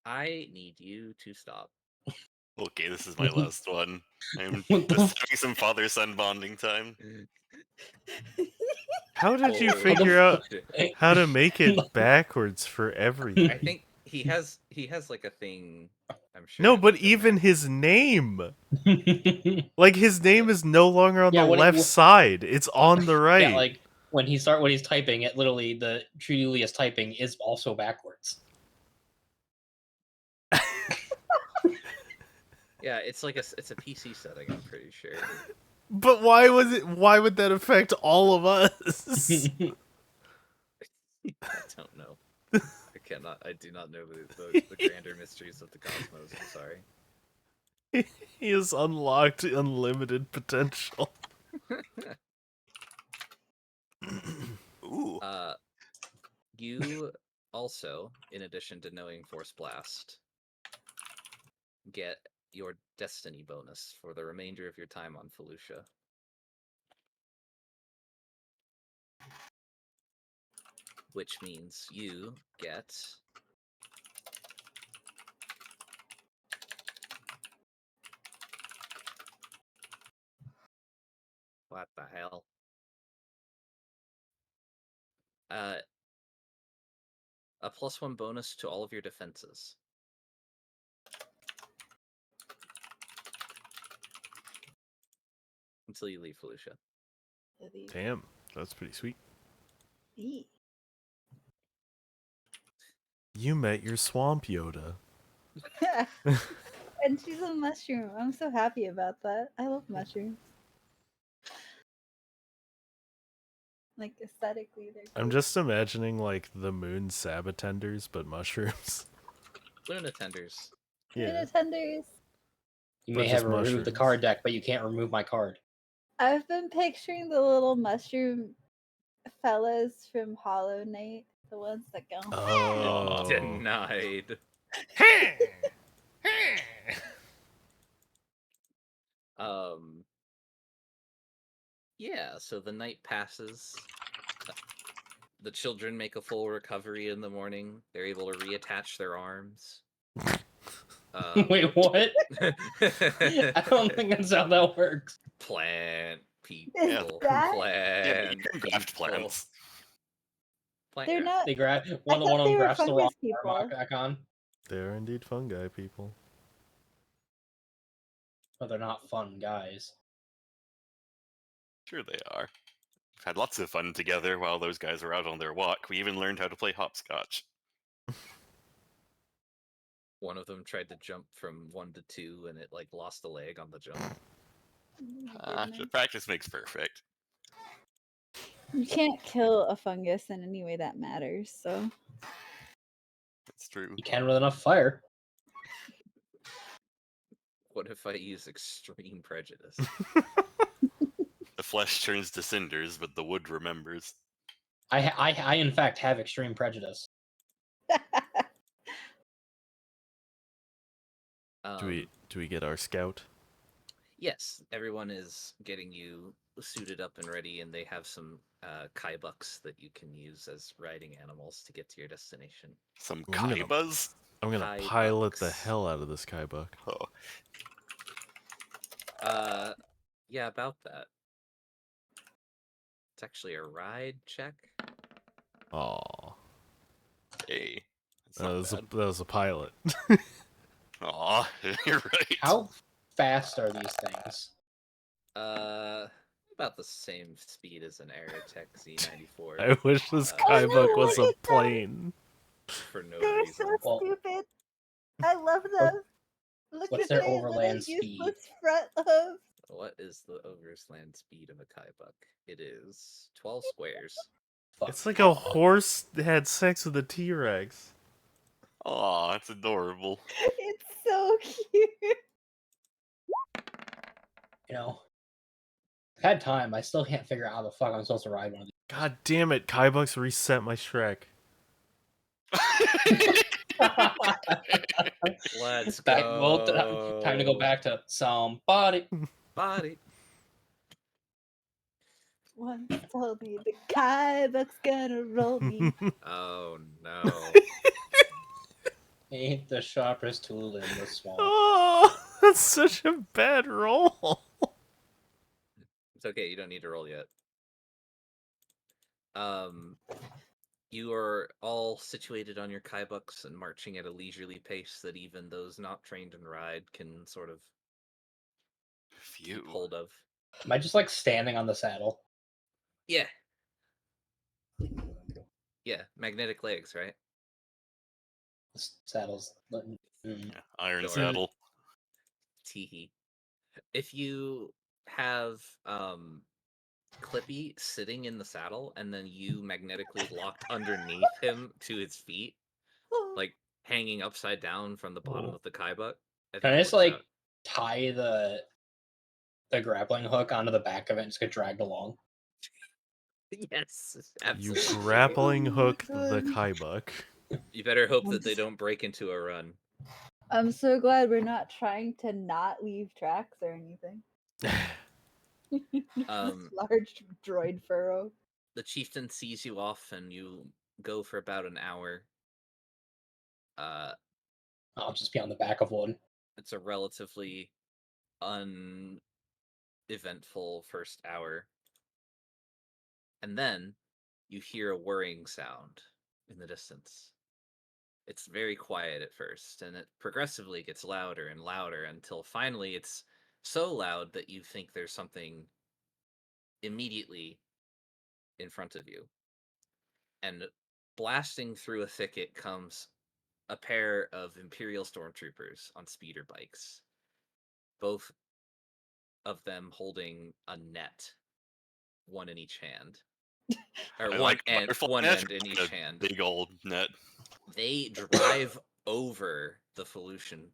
I need you to stop. Okay, this is my last one. I'm What the just having some father-son bonding time. How did you Oh, figure out f- how to make it backwards for everything? I think he has like a thing. I'm sure. No, but like a even map. his name. Like his name is no longer on Yeah, the when it- left side. It's on the right. Yeah, like when he's typing, it literally the Julius typing is also backwards. Yeah, it's like it's a PC setting. I'm pretty sure. But why would that affect all of us? I don't know. I do not know the grander mysteries of the cosmos. I'm sorry. He has unlocked unlimited potential. Ooh. You also, in addition to knowing Force Blast, get your destiny bonus for the remainder of your time on Felucia. Which means you get what the hell? A +1 bonus to all of your defenses. Until you leave Felucia. Damn, that's pretty sweet. Eee. You met your swamp Yoda. And she's a mushroom. I'm so happy about that. I love mushrooms. Like aesthetically, they're I'm cool. just imagining like the moon sabatenders, but mushrooms. Luna Tenders. Yeah. Tenders. You But may have just removed the mushrooms. card deck, but you can't remove my card. I've been picturing the little mushroom fellas from Hollow Knight, the ones that go. Oh. Denied. Yeah, so the night passes. The children make a full recovery in the morning. They're able to reattach their arms. Wait, what? I don't think that's how that works. Plant people. Yeah, that? Yeah, you Plant can graft people. plants. Plant They're graft. not. They grab I one of thought them they were grabs the wrong fungus arm people. back on. They're indeed fungi people. But they're not fun guys. Sure they are. We've had lots of fun together while those guys were out on their walk. We even learned how to play hopscotch. One of them tried to jump from 1 to 2 and it like lost a leg on the jump. Oh my goodness. Practice makes perfect. You can't kill a fungus in any way that matters. So It's true. You can with enough fire. What if I use extreme prejudice? The flesh turns to cinders, but the wood remembers. I in fact have extreme prejudice. Do we get our scout? Yes, everyone is getting you suited up and ready, and they have some kaibucks that you can use as riding animals to get to your destination. Some I'm gonna- kaibas? I'm gonna Kaibucks. pilot the hell out of this Kaibuck. Oh, Yeah, about that. It's actually a ride check. Aw. hey. That's That not was, a, bad. that was a pilot. Aw, you're right. How fast are these things? About the same speed as an Aerotech Z94. I wish this Uh, Oh, no, Kaibuck was look a at them. plane. for no They're reason. so Well- stupid. I love them. Look what's at their they overland little speed? useless front hooves. What is the overland speed of a Kaibuck? It is 12 squares. Fuck. It's like a horse that had sex with a T-Rex. Aw, that's adorable. It's so cute. You know, I've had time. I still can't figure out how the fuck I'm supposed to ride one of these. God damn it, Kaibucks reset my Shrek. Let's Back, go. well, time to go back to somebody. Body. Once told me the Kaibuck's gonna roll me. Oh no. Ain't the sharpest tool in the swamp. Oh, that's such a bad roll. It's okay, you don't need to roll yet. You are all situated on your kaibucks and marching at a leisurely pace that even those not trained in ride can sort of keep Phew. hold of. Am I just like standing on the saddle? Yeah. Yeah, magnetic legs, right? The saddle's. Yeah, iron Sure. saddle. Teehee. If you have Clippy sitting in the saddle and then you magnetically locked underneath him to his feet, like hanging upside down from the bottom of the kaibuck, I Can think I it just works like out. tie the grappling hook onto the back of it and just get dragged along? Yes, You absolutely. grappling Oh my hook the God. kaibuck. You better hope that they don't break into a run. I'm so glad we're not trying to not leave tracks or anything. Um, Large droid furrow. The chieftain sees you off, and you go for about an hour. I'll just be on the back of one. It's a relatively uneventful first hour, and then you hear a whirring sound in the distance. It's very quiet at first, and it progressively gets louder and louder until finally it's so loud that you think there's something immediately in front of you. And blasting through a thicket comes a pair of Imperial stormtroopers on speeder bikes, both of them holding a net, one in each hand, or I one like end, butterfly one net end in or each a hand. big old net. They drive over the Felucian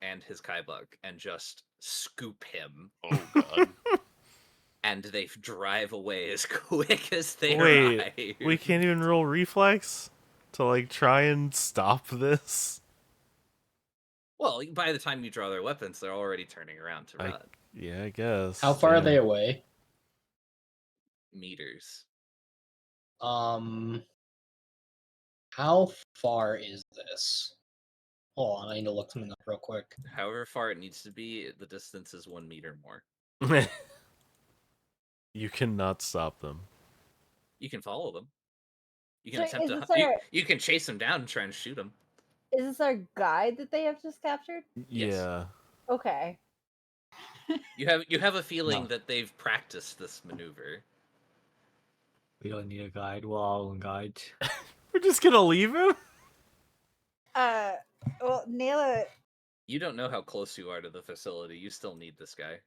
and his Kaibuck and just scoop him, Oh god. and they drive away as quick as they Wait, arrive. we can't even roll reflex to like try and stop this. Well, by the time you draw their weapons, they're already turning around to I- run. Yeah, I guess. How far are they Damn. away? Meters. How far is this? Hold on, I need to look something up real quick. However far it needs to be, the distance is 1 meter more. You cannot stop them. You can follow them. You can So attempt is to. this our You can chase them down and try and shoot them. is this our guide that they have just captured? Yes. Yeah. Okay. You have a feeling No. that they've practiced this maneuver. We don't need a guide. We're all on guides. We're just gonna leave him? Well, Nayla, You don't know how close you are to the facility. You still need this guy.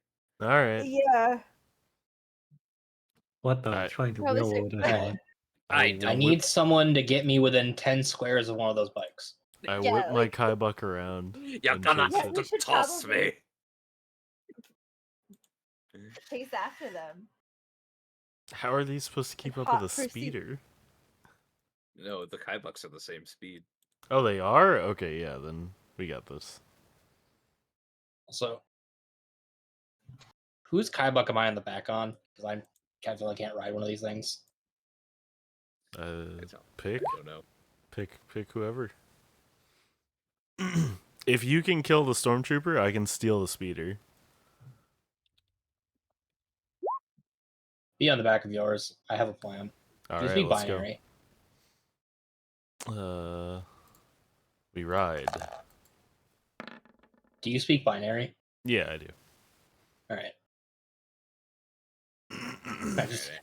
Alright. yeah, What the? Alright. Trying to Probably railroad should- us Alright. on. I I don't. need someone to get me within 10 squares of one of those bikes. I Yeah, whip my like- kaibuck around. You're and gonna chase Yeah, have it. we to should toss probably- me. chase after them. How are these supposed to keep up hot with a pursuit. speeder? No, the Kaibucks are the same speed. Oh, they are? Okay, yeah, then we got this. So, whose Kaibuck am I on the back on? Because I definitely can't ride one of these things. Pick? Don't know. Pick whoever. If you can kill the stormtrooper, I can steal the speeder. Be on the back of yours. I have a plan. Do you Alright, speak let's binary? go. We ride. Do you speak binary? Yeah, I do. All right.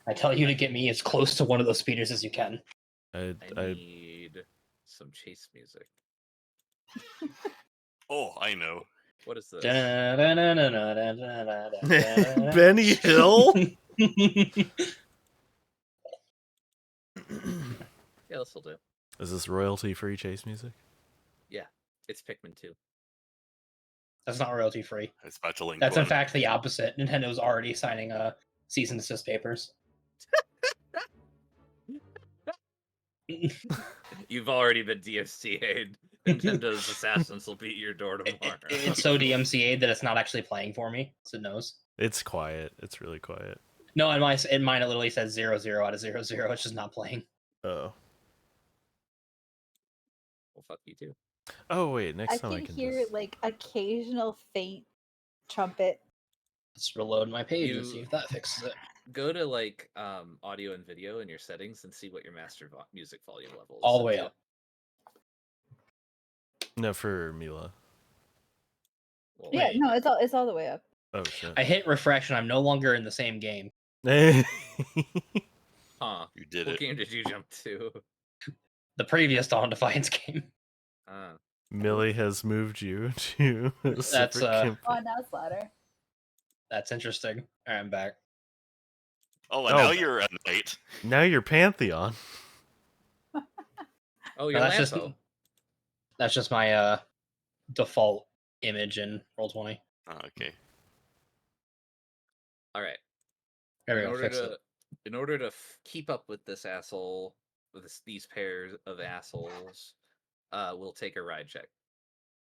I tell you to get me as close to one of those speeders as you can. I I need some chase music. Oh, I know. What is this? Benny Hill? Yeah, this will do. Is this royalty free chase music? Yeah, it's Pikmin 2. That's not royalty free. It's about to link That's in one. fact the opposite. Nintendo's already signing cease and desist papers. You've already been DMCA'd. Nintendo's Assassins will beat your door tomorrow. It's so DMCA'd that it's not actually playing for me, so it knows. It's quiet. It's really quiet. No, in mine it literally says 0, 0 out of 0, 0. It's just not playing. Oh. Well, fuck you too. Oh wait, I next time I can can hear just... like occasional faint trumpet. Let's reload my page and You- see if that fixes it. Go to like audio and video in your settings and see what your master music volume level is. All the way set to. up. No, for Mila. Well, Yeah, Wait. no, it's all the way up. Oh shit. I hit refresh and I'm no longer in the same game. huh. You did What it. game did you jump to? The previous Dawn Defiance game. Millie has moved you to a That's, separate campaign. Oh, now it's louder. That's interesting. Alright, I'm back. Oh, and Oh. now you're a knight. Now you're Pantheon. Oh, you're that's just Lampo. that's just my default image in Roll20. Oh, okay. All right. There we In go. order Fix to it. in order to keep up with this asshole, with these pairs of assholes, we'll take a ride check.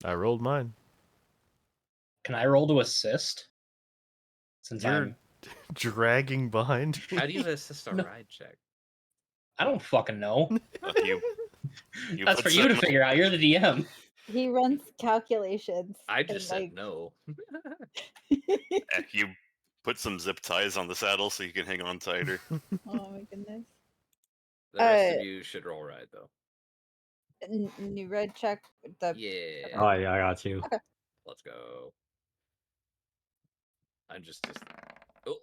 I rolled mine. Can I roll to assist? Since You're I'm dragging behind me. How do you assist a No. ride check? I don't fucking know. You That's put for you to some- figure out. You're the DM. He runs calculations. I and, just said like, no. You put some zip ties on the saddle so you can hang on tighter. Oh my goodness. The rest of you should roll ride though. New red check. The Yeah. Oh yeah, I got you. Let's go. I'm just. Oh,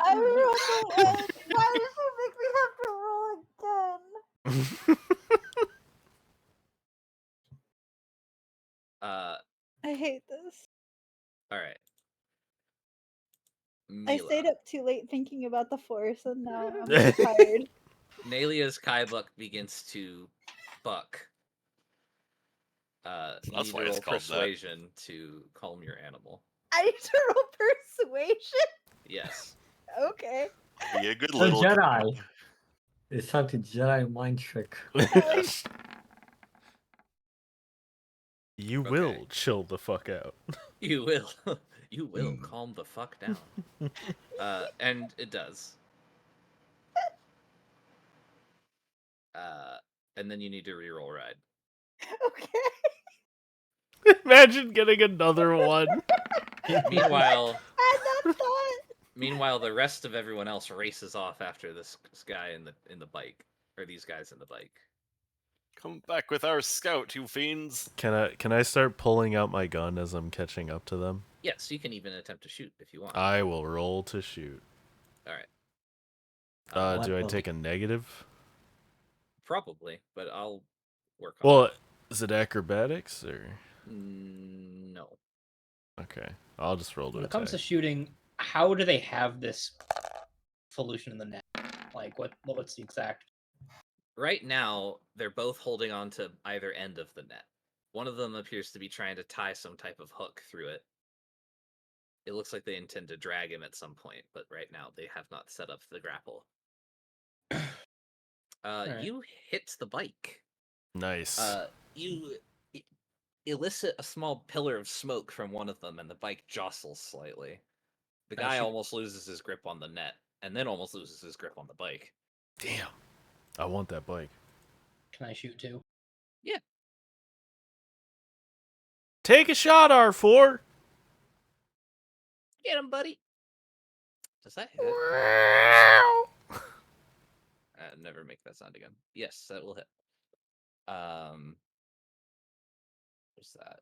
I rolled the one. Why did you make me have to roll again? I hate this. All right. I Mila. stayed up too late thinking about the force, and now I'm tired. Nalia's Kaibuck begins to buck. You That's need why to it's roll called that. persuasion to calm your animal. I need to roll persuasion. Yes. Okay. Be a good The little Jedi. It's time to Jedi mind trick. Yes. You Okay. will chill the fuck out. You will. You will calm the fuck down. And it does. And then you need to reroll ride. Okay. Imagine getting another one. Meanwhile, I had that thought. meanwhile, the rest of everyone else races off after this guy in the bike, or these guys in the bike. Come back with our scout, you fiends. Can I start pulling out my gun as I'm catching up to them? Yes, you can even attempt to shoot if you want. I will roll to shoot. All right. What Do I the- take a negative? Probably, but I'll work on Well, it. is it acrobatics or? No. Okay, I'll just roll to When it attack. comes to shooting, how do they have this solution in the net? Like, what's the exact? Right now, they're both holding on to either end of the net. One of them appears to be trying to tie some type of hook through it. It looks like they intend to drag him at some point, but right now they have not set up the grapple. Alright. You hit the bike. Nice. You elicit a small pillar of smoke from one of them, and the bike jostles slightly. The Can I guy shoot? almost loses his grip on the net, and then almost loses his grip on the bike. Damn. I want that bike. Can I shoot too? Take a shot, R4. Get him, buddy! Does that hit? Never make that sound again. Yes, that will hit. What's that?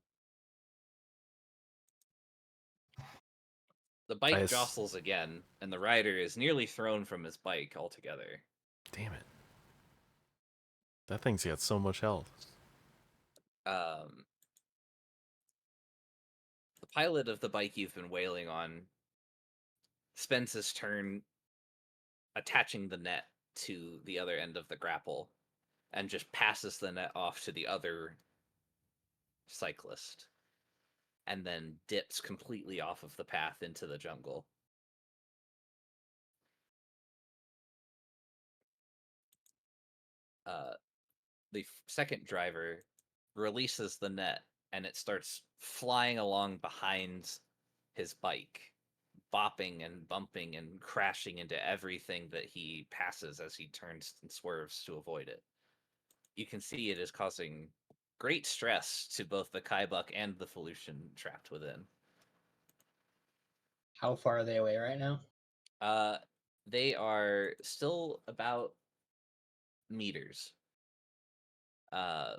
The bike Nice. jostles again, and the rider is nearly thrown from his bike altogether. Damn it. That thing's got so much health. The pilot of the bike you've been wailing on spends his turn attaching the net to the other end of the grapple and just passes the net off to the other cyclist and then dips completely off of the path into the jungle. the second driver releases the net and it starts flying along behind his bike, bopping and bumping and crashing into everything that he passes as he turns and swerves to avoid it. You can see it is causing great stress to both the Kaibuck and the Felucian trapped within. How far are they away right now? They are still about meters. How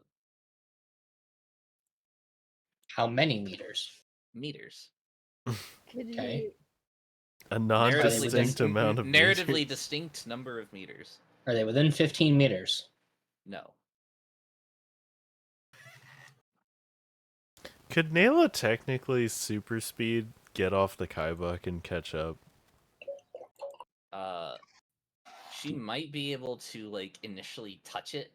many meters? Meters. Could Okay. you? A Narratively, non-distinct amount of narratively meters. distinct number of meters. Are they within 15 meters? No. Could Nayla technically super speed, get off the Kaibuck, and catch up? She might be able to like initially touch it,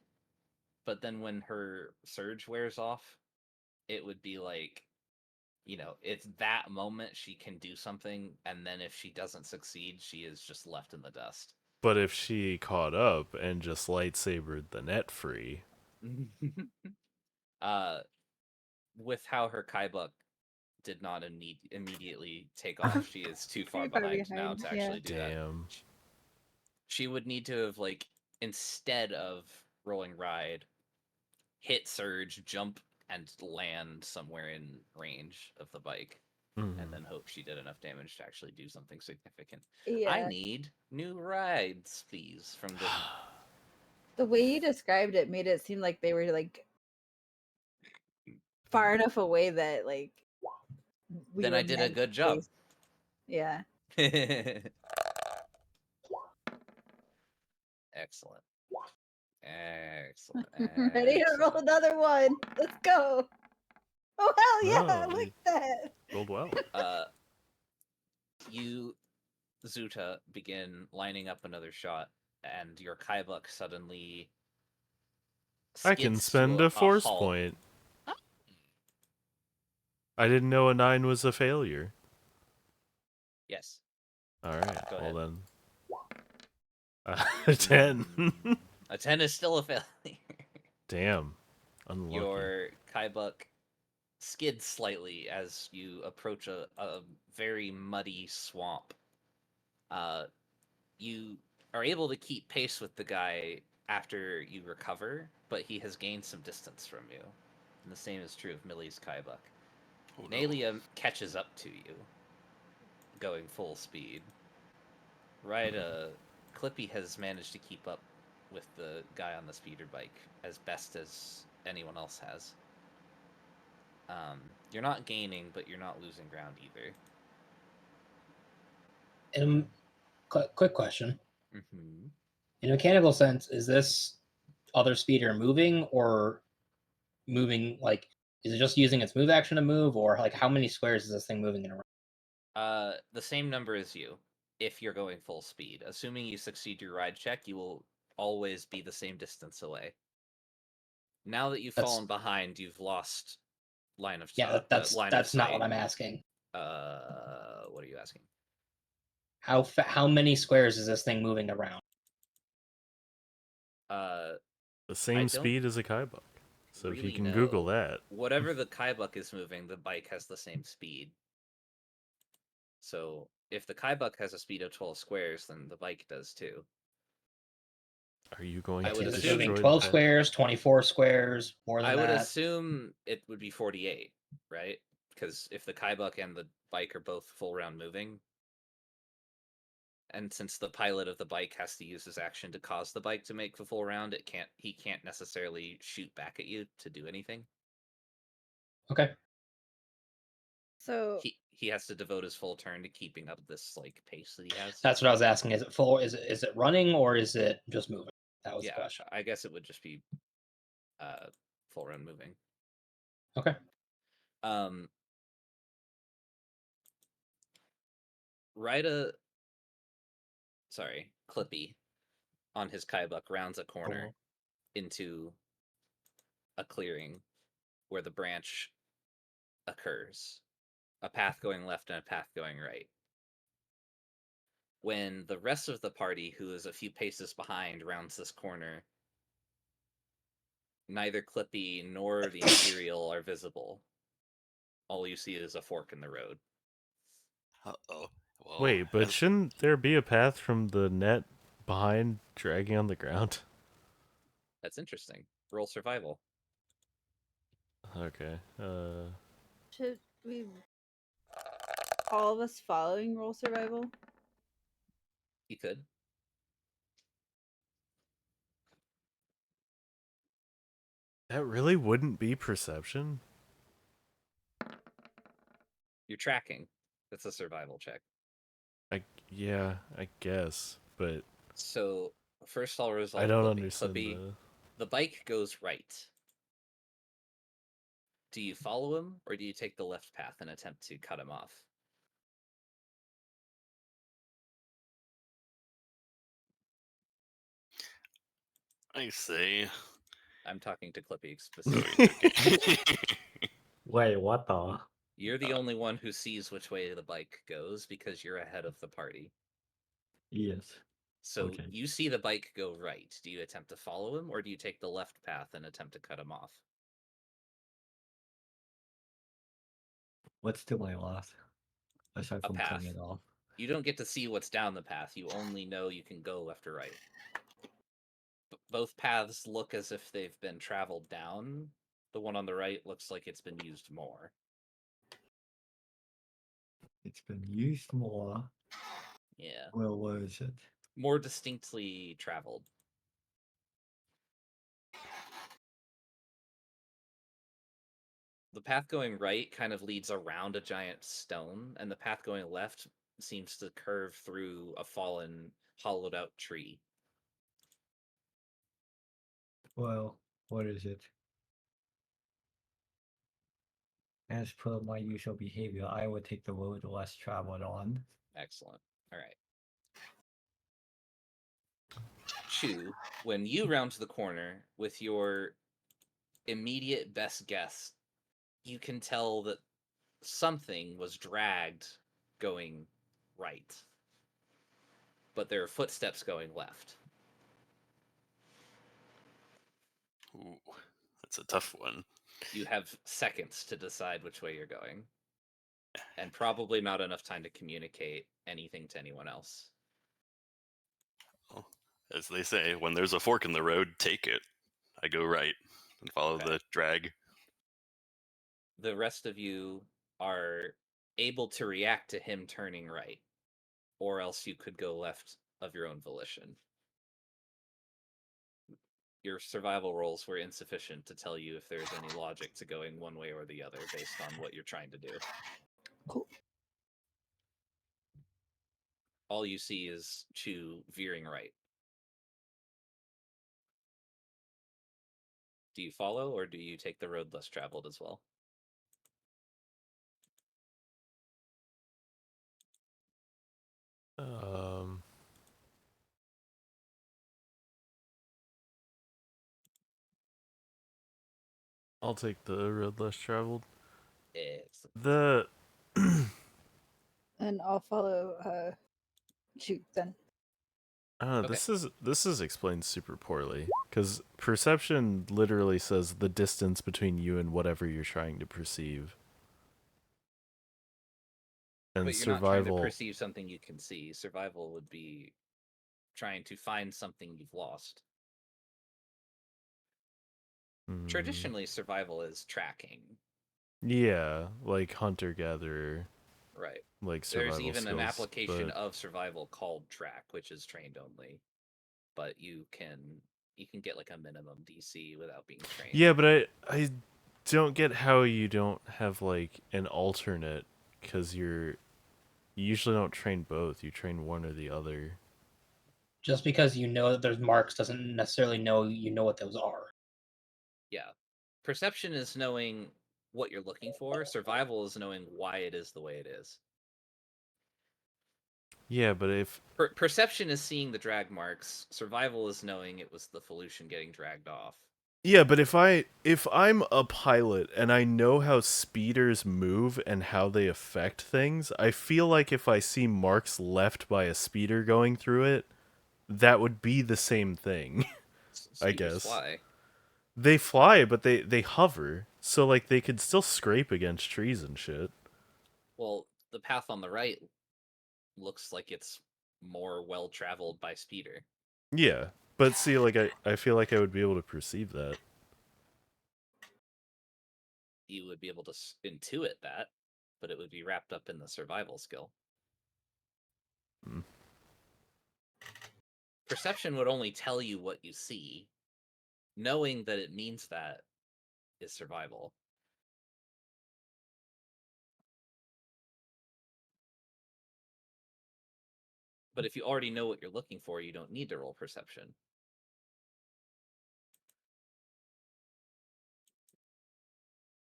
but then when her surge wears off, it would be like, it's that moment she can do something, and then if she doesn't succeed, she is just left in the dust. But if she caught up and just lightsabered the net free, With how her Kaibuck did not immediately take off, she is too far behind now to actually do that. damn. She would need to have instead of rolling ride, hit surge, jump, and land somewhere in range of the bike, and then hope she did enough damage to actually do something significant. Yeah. I need new rides, please, from the. The way you described it made it seem like they were like far enough away that like we Then were I did a meant good to job. face- Yeah. Excellent. Excellent. Ready to roll another one. Let's go. Oh hell yeah! Oh, Look at that. rolled well. You, Zuta, begin lining up another shot, and your Kaibuck suddenly. I can skids to spend a force halt. point. I didn't know a 9 was a failure. Yes. Alright, Go well ahead. then. 10. A 10 is still a failure. Damn. Unlucky. Your Kaibuck skids slightly as you approach a very muddy swamp. You are able to keep pace with the guy after you recover, but he has gained some distance from you. And the same is true of Millie's Kaibuck. Oh, no. Nalia catches up to you, going full speed. Clippy has managed to keep up with the guy on the speeder bike as best as anyone else has. You're not gaining, but you're not losing ground either. Quick question. Mm-hmm. In a mechanical sense, is this other speeder moving or moving like is it just using its move action to move, or like how many squares is this thing moving in a row? The same number as you, if you're going full speed. Assuming you succeed your ride check, you will always be the same distance away. Now that you've fallen behind, you've lost line of sight. That's not what I'm asking. What are you asking? How many squares is this thing moving around? The same speed as a Kaibuck. So if you can Google that. Whatever the Kaibuck is moving, the bike has the same speed. So if the Kaibuck has a speed of 12 squares, then the bike does too. Are you going I to would destroy assume 12 the squares, 24 squares, more than I would that? assume it would be 48, right? Because if the Kaibuck and the bike are both full round moving, and since the pilot of the bike has to use his action to cause the bike to make the full round, he can't necessarily shoot back at you to do anything. Okay. So He has to devote his full turn to keeping up this pace that he has. That's what I was asking. Is it full? Is it running or is it just moving? That was the question. I guess it would just be full round moving. Okay. Clippy on his Kaibuck rounds a corner into a clearing where the branch occurs. A path going left and a path going right. When the rest of the party, who is a few paces behind, rounds this corner, neither Clippy nor the Imperial are visible. All you see is a fork in the road. Uh-oh. Well, Wait, but as- shouldn't there be a path from the net behind dragging on the ground? That's interesting. Roll survival. Okay. Should we all of us following roll survival? You could. That really wouldn't be perception. You're tracking. That's a survival check. Yeah, I guess, but So first I'll resolve I don't Clippy. understand Clippy, the bike goes right. Do you follow him, or do you take the left path and attempt to cut him off? I say. I'm talking to Clippy Oh, specifically. okay. Wait, what the? You're the only one who sees which way the bike goes because you're ahead of the party. Yes. So Okay. you see the bike go right. Do you attempt to follow him, or do you take the left path and attempt to cut him off? What's to my left? Aside A from path. cutting it off. You don't get to see what's down the path. You only know you can go left or right. Both paths look as if they've been traveled down. The one on the right looks like it's been used more. It's been used more. Yeah. Well, what is it? More distinctly traveled. The path going right kind of leads around a giant stone, and the path going left seems to curve through a fallen, hollowed out tree. Well, what is it? As per my usual behavior, I would take the road less traveled on. Excellent. All right. Chew, when you round the corner with your immediate best guess, you can tell that something was dragged going right, but there are footsteps going left. Ooh, that's a tough one. You have seconds to decide which way you're going, and probably not enough time to communicate anything to anyone else. Well, as they say, when there's a fork in the road, take it. I go right and follow Okay. the drag. The rest of you are able to react to him turning right, or else you could go left of your own volition. Your survival rolls were insufficient to tell you if there's any logic to going one way or the other based on what you're trying to do. Cool. All you see is Chu veering right. Do you follow, or do you take the road less traveled as well? Um, I'll take the road less traveled. It's The And I'll follow Shoot then. Okay. This is explained super poorly because perception literally says the distance between you and whatever you're trying to perceive. And But you're not trying to survival, perceive something you can see. Survival would be trying to find something you've lost. mm, Traditionally, survival is tracking. yeah, like hunter gatherer, Right. like There's survival even skills. an application but of survival called track, which is trained only. But you can get like a minimum DC without being trained. yeah, but I don't get how you don't have like an alternate because you usually don't train both. You train one or the other. Just because you know that there's marks doesn't necessarily know you know what those are. Yeah. Perception is knowing what you're looking for. Survival is knowing why it is the way it is. Yeah, but if Perception is seeing the drag marks. Survival is knowing it was the Felucian getting dragged off. yeah, but if I'm a pilot and I know how speeders move and how they affect things, I feel like if I see marks left by a speeder going through it, that would be the same thing. I Speeders guess. fly. They fly, but they hover, so like they could still scrape against trees and shit. Well, the path on the right looks like it's more well traveled by speeder. Yeah, but see, like I feel like I would be able to perceive that. You would be able to intuit that, but it would be wrapped up in the survival skill. Hmm. Perception would only tell you what you see. Knowing that it means that is survival. But if you already know what you're looking for, you don't need to roll perception.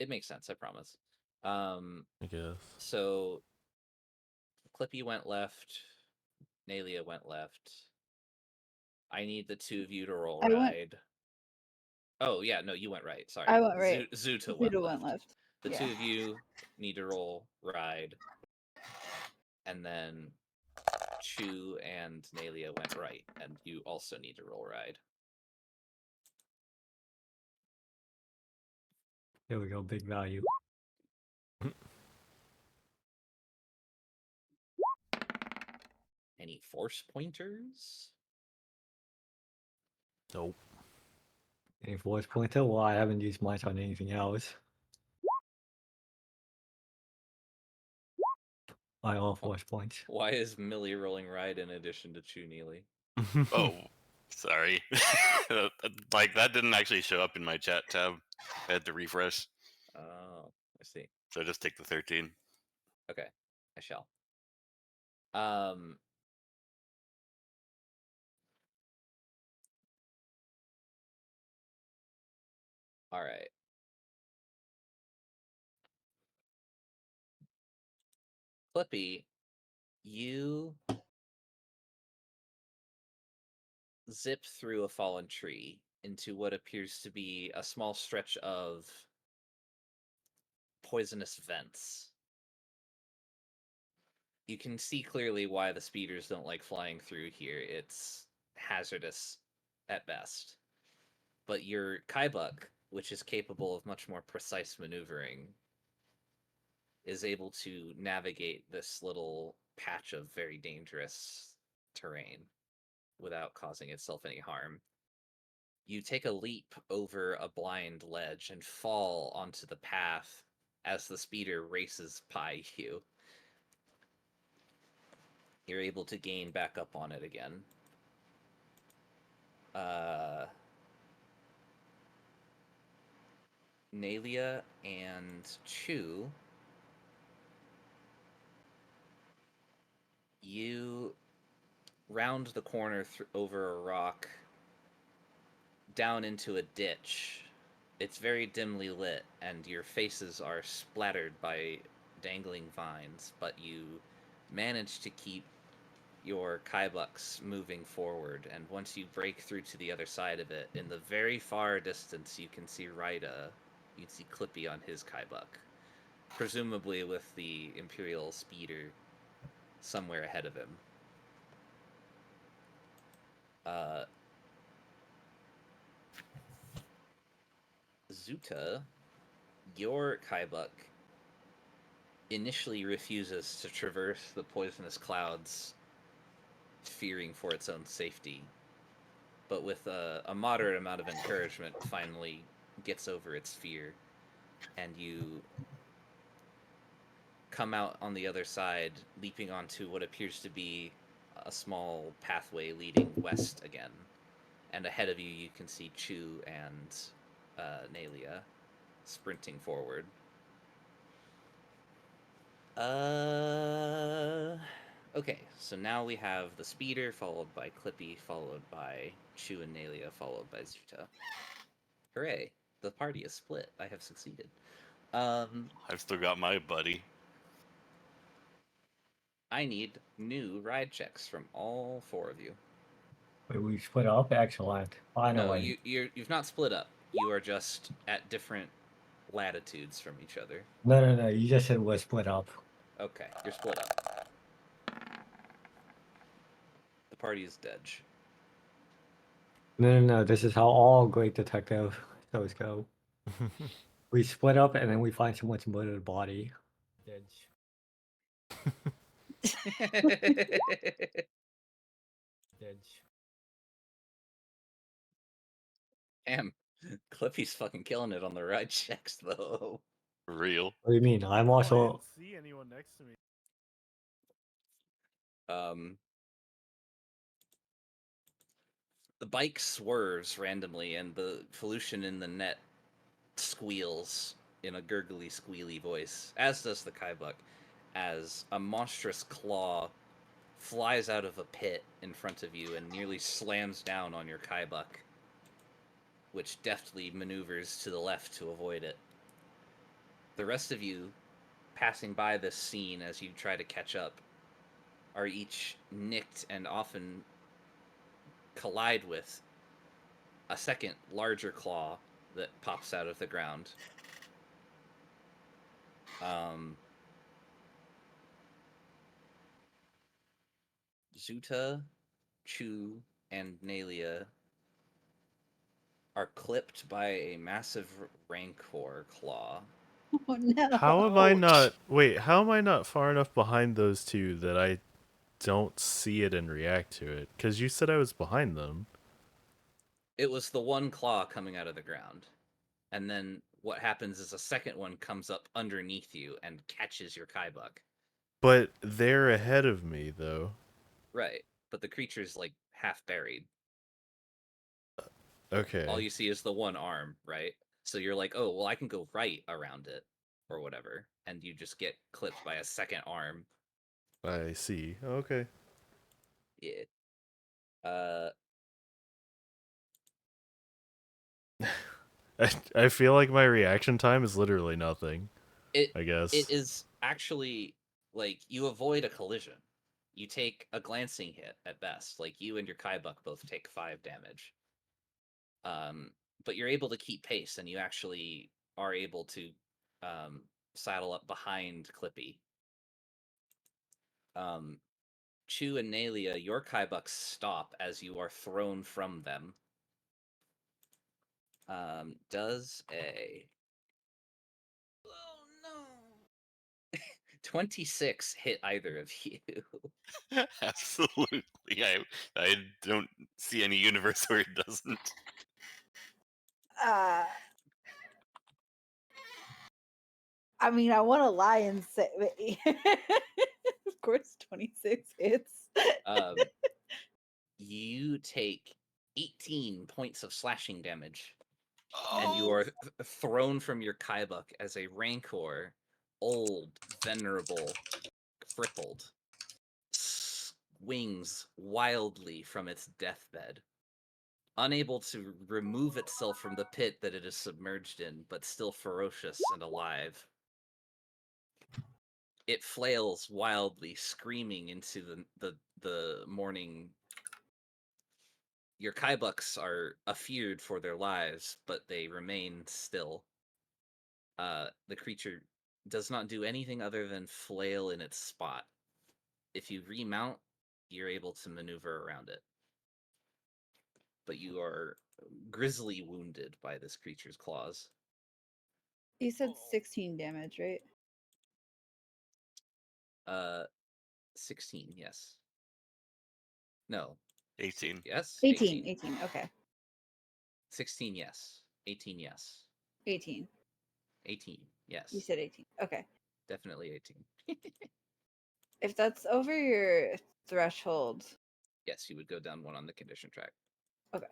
It makes sense, I promise. I guess. So Clippy went left, Nalia went left. I need the two of you to roll I went- ride. Oh yeah, no, you went right. Sorry, I went right. Zuta Zuta went left. The Yeah. two of you need to roll ride, and then Chu and Nalia went right, and you also need to roll ride. There we go, big value. Any force pointers? Nope. Any force pointer? Well, I haven't used mine on anything else. By all force points. Why is Millie rolling ride in addition to Chu Neely? Oh, sorry. Like that didn't actually show up in my chat tab. I had to refresh. Oh, I see. So just take the 13. Okay, I shall. All right. Clippy, you zip through a fallen tree into what appears to be a small stretch of poisonous vents. You can see clearly why the speeders don't like flying through here. It's hazardous at best. But your Kaibuk, which is capable of much more precise maneuvering, is able to navigate this little patch of very dangerous terrain without causing itself any harm. You take a leap over a blind ledge and fall onto the path as the speeder races by you. You're able to gain back up on it again. Nalia and Chu, you round the corner over a rock down into a ditch. It's very dimly lit, and your faces are splattered by dangling vines, but you manage to keep your Kaibuks moving forward, and once you break through to the other side of it, in the very far distance you can see Raida. You can see Clippy on his Kaibuk, presumably with the Imperial speeder somewhere ahead of him. Zuta, your Kaibuk initially refuses to traverse the poisonous clouds, fearing for its own safety, but with a moderate amount of encouragement, finally gets over its fear, and you come out on the other side, leaping onto what appears to be a small pathway leading west again. And ahead of you, you can see Chu and Nalia sprinting forward. Okay, so now we have the speeder, followed by Clippy, followed by Chu and Nalia, followed by Zuta. Hooray! The party is split. I have succeeded. I've still got my buddy. I need new ride checks from all four of you. Wait, we split up? Excellent. No, Finally. you've not split up. You are just at different latitudes from each other. No. You just said we're split up. Okay, you're split up. The party is dead. No. This is how all great detectives So let's go. We split up and then we find someone's murdered body. Dead. Dead. Damn, Clippy's fucking killing it on the ride checks though. Real. What do you mean? I'm Oh, I also. didn't see anyone next to me. The bike swerves randomly, and the Felucian in the net squeals in a gurgly, squealy voice, as does the Kaibuck, as a monstrous claw flies out of a pit in front of you and nearly slams down on your Kaibuck, which deftly maneuvers to the left to avoid it. The rest of you, passing by this scene as you try to catch up, are each nicked and often collide with a second larger claw that pops out of the ground. Zuta, Chu, and Nalia are clipped by a massive rancor claw. Oh no. How am I not? Wait, how am I not far enough behind those two that I don't see it and react to it? Because you said I was behind them. It was the one claw coming out of the ground. And then what happens is a second one comes up underneath you and catches your Kaibuck. But they're ahead of me, though. Right. But the creature's like half buried. Okay. All you see is the one arm, right? So you're like, oh, well, I can go right around it or whatever. And you just get clipped by a second arm. I see. Okay. Yeah. I feel like my reaction time is literally nothing. I guess. It is actually like you avoid a collision. You take a glancing hit at best. Like you and your Kaibuck both take 5 damage. But you're able to keep pace, and you actually are able to saddle up behind Clippy. Chu and Nalia, your Kaibucks stop as you are thrown from them. Does a 26 hit either of you? Absolutely. I don't see any universe where it doesn't. I mean, I want to lie and say, of course, 26 hits. You take 18 points of slashing damage, and you are thrown from your Kaibuck as a Rancor, old, venerable, crippled, swings wildly from its deathbed, unable to remove itself from the pit that it is submerged in, but still ferocious and alive. It flails wildly, screaming into the morning. Your Kaibucks are afeared for their lives, but they remain still. The creature does not do anything other than flail in its spot. If you remount, you're able to maneuver around it. But you are grisly wounded by this creature's claws. You said 16 damage, right? 16, yes. No. 18. Yes? 18. 18. Okay. 16, yes. 18, yes. 18. 18, yes. You said 18. Okay. Definitely 18. If that's over your threshold. Yes, you would go down 1 on the condition track. Okay.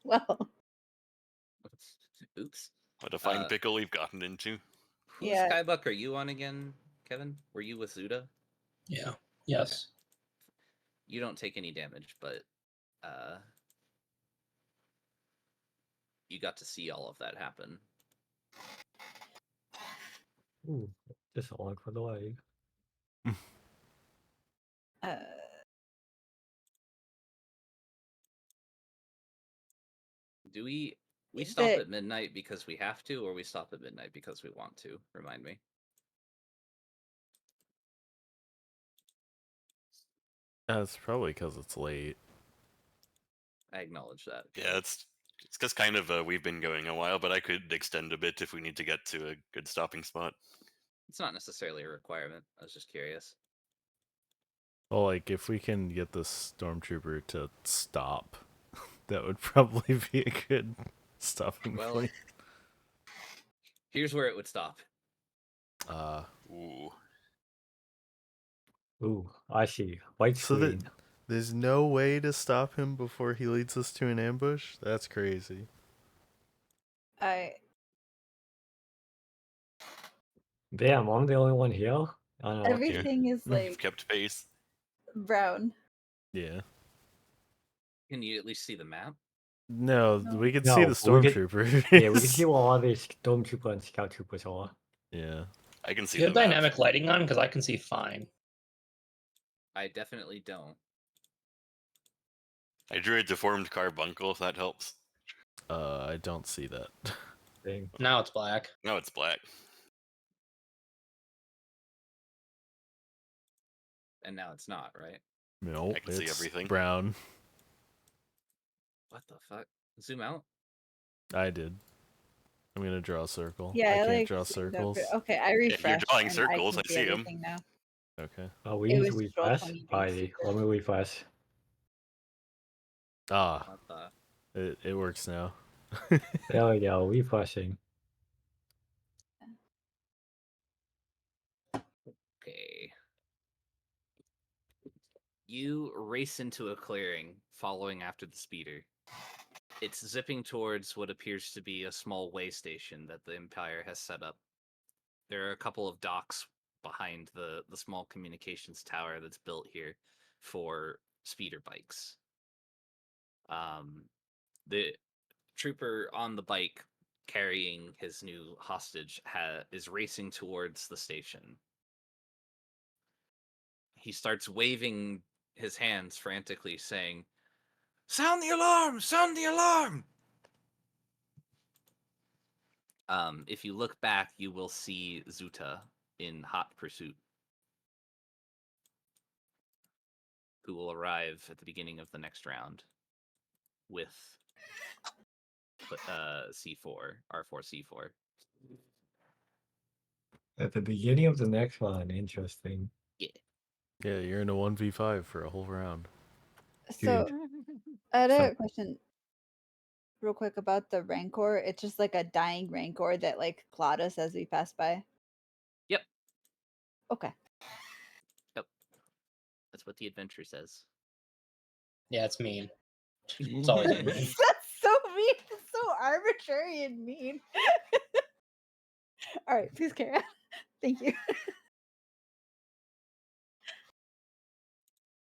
Well, Oops. What a fine pickle we've gotten into. Whose Yeah. Skybuck are you on again, Kevin? Were you with Zuda? Yeah. Yes. You don't take any damage, but you got to see all of that happen. Ooh, just all for the way. Do we Is stop it- at midnight because we have to, or we stop at midnight because we want to? Remind me. It's probably because it's late. I acknowledge that. Yeah, it's because kind of we've been going a while, but I could extend a bit if we need to get to a good stopping spot. It's not necessarily a requirement. I was just curious. Well, like if we can get the stormtrooper to stop, that would probably be a good stopping Well, point. here's where it would stop. Ooh. Ooh, I see. White So that screen. there's no way to stop him before he leads us to an ambush? That's crazy. Damn, I'm the only one here. I don't know. Everything is You've like kept pace. brown. Yeah. Can you at least see the map? No, No. we can see the No, we could- stormtrooper. Yeah, we can see where all these stormtrooper and scout troopers are. Yeah. I can see You have the map. dynamic lighting on because I can see fine. I definitely don't. I drew a deformed carbuncle, if that helps. I don't see that. Thing. Now it's black. No, it's black. And now it's not, right? No, I can see it's everything. brown. What the fuck? Zoom out? I did. I'm gonna draw a circle. Yeah, I I can't like draw zoomed up circles. it. Okay, I refreshed. drawing and circles, I I can see 'em. everything now. Okay. Oh, we It need to was just roll refresh. 20 things. Alrighty, let me refresh. Ah, What the? it works now. There we go, refreshing. Okay. You race into a clearing, following after the speeder. It's zipping towards what appears to be a small way station that the Empire has set up. There are a couple of docks behind the small communications tower that's built here for speeder bikes. The trooper on the bike carrying his new hostage is racing towards the station. He starts waving his hands frantically, saying, "Sound the alarm! Sound the alarm!" If you look back, you will see Zuta in hot pursuit, who will arrive at the beginning of the next round with C4, R4 C4. At the beginning of the next one, interesting. Yeah. Yeah, you're in a 1v5 for a whole round. So Dude. I had Some- a question real quick about the Rancor. It's just like a dying Rancor that like clawed us as we passed by. Yep. Okay. That's what the adventure says. Yeah, it's mean. It's always been mean. That's so mean. It's so arbitrary and mean. All right, please carry on. Thank you.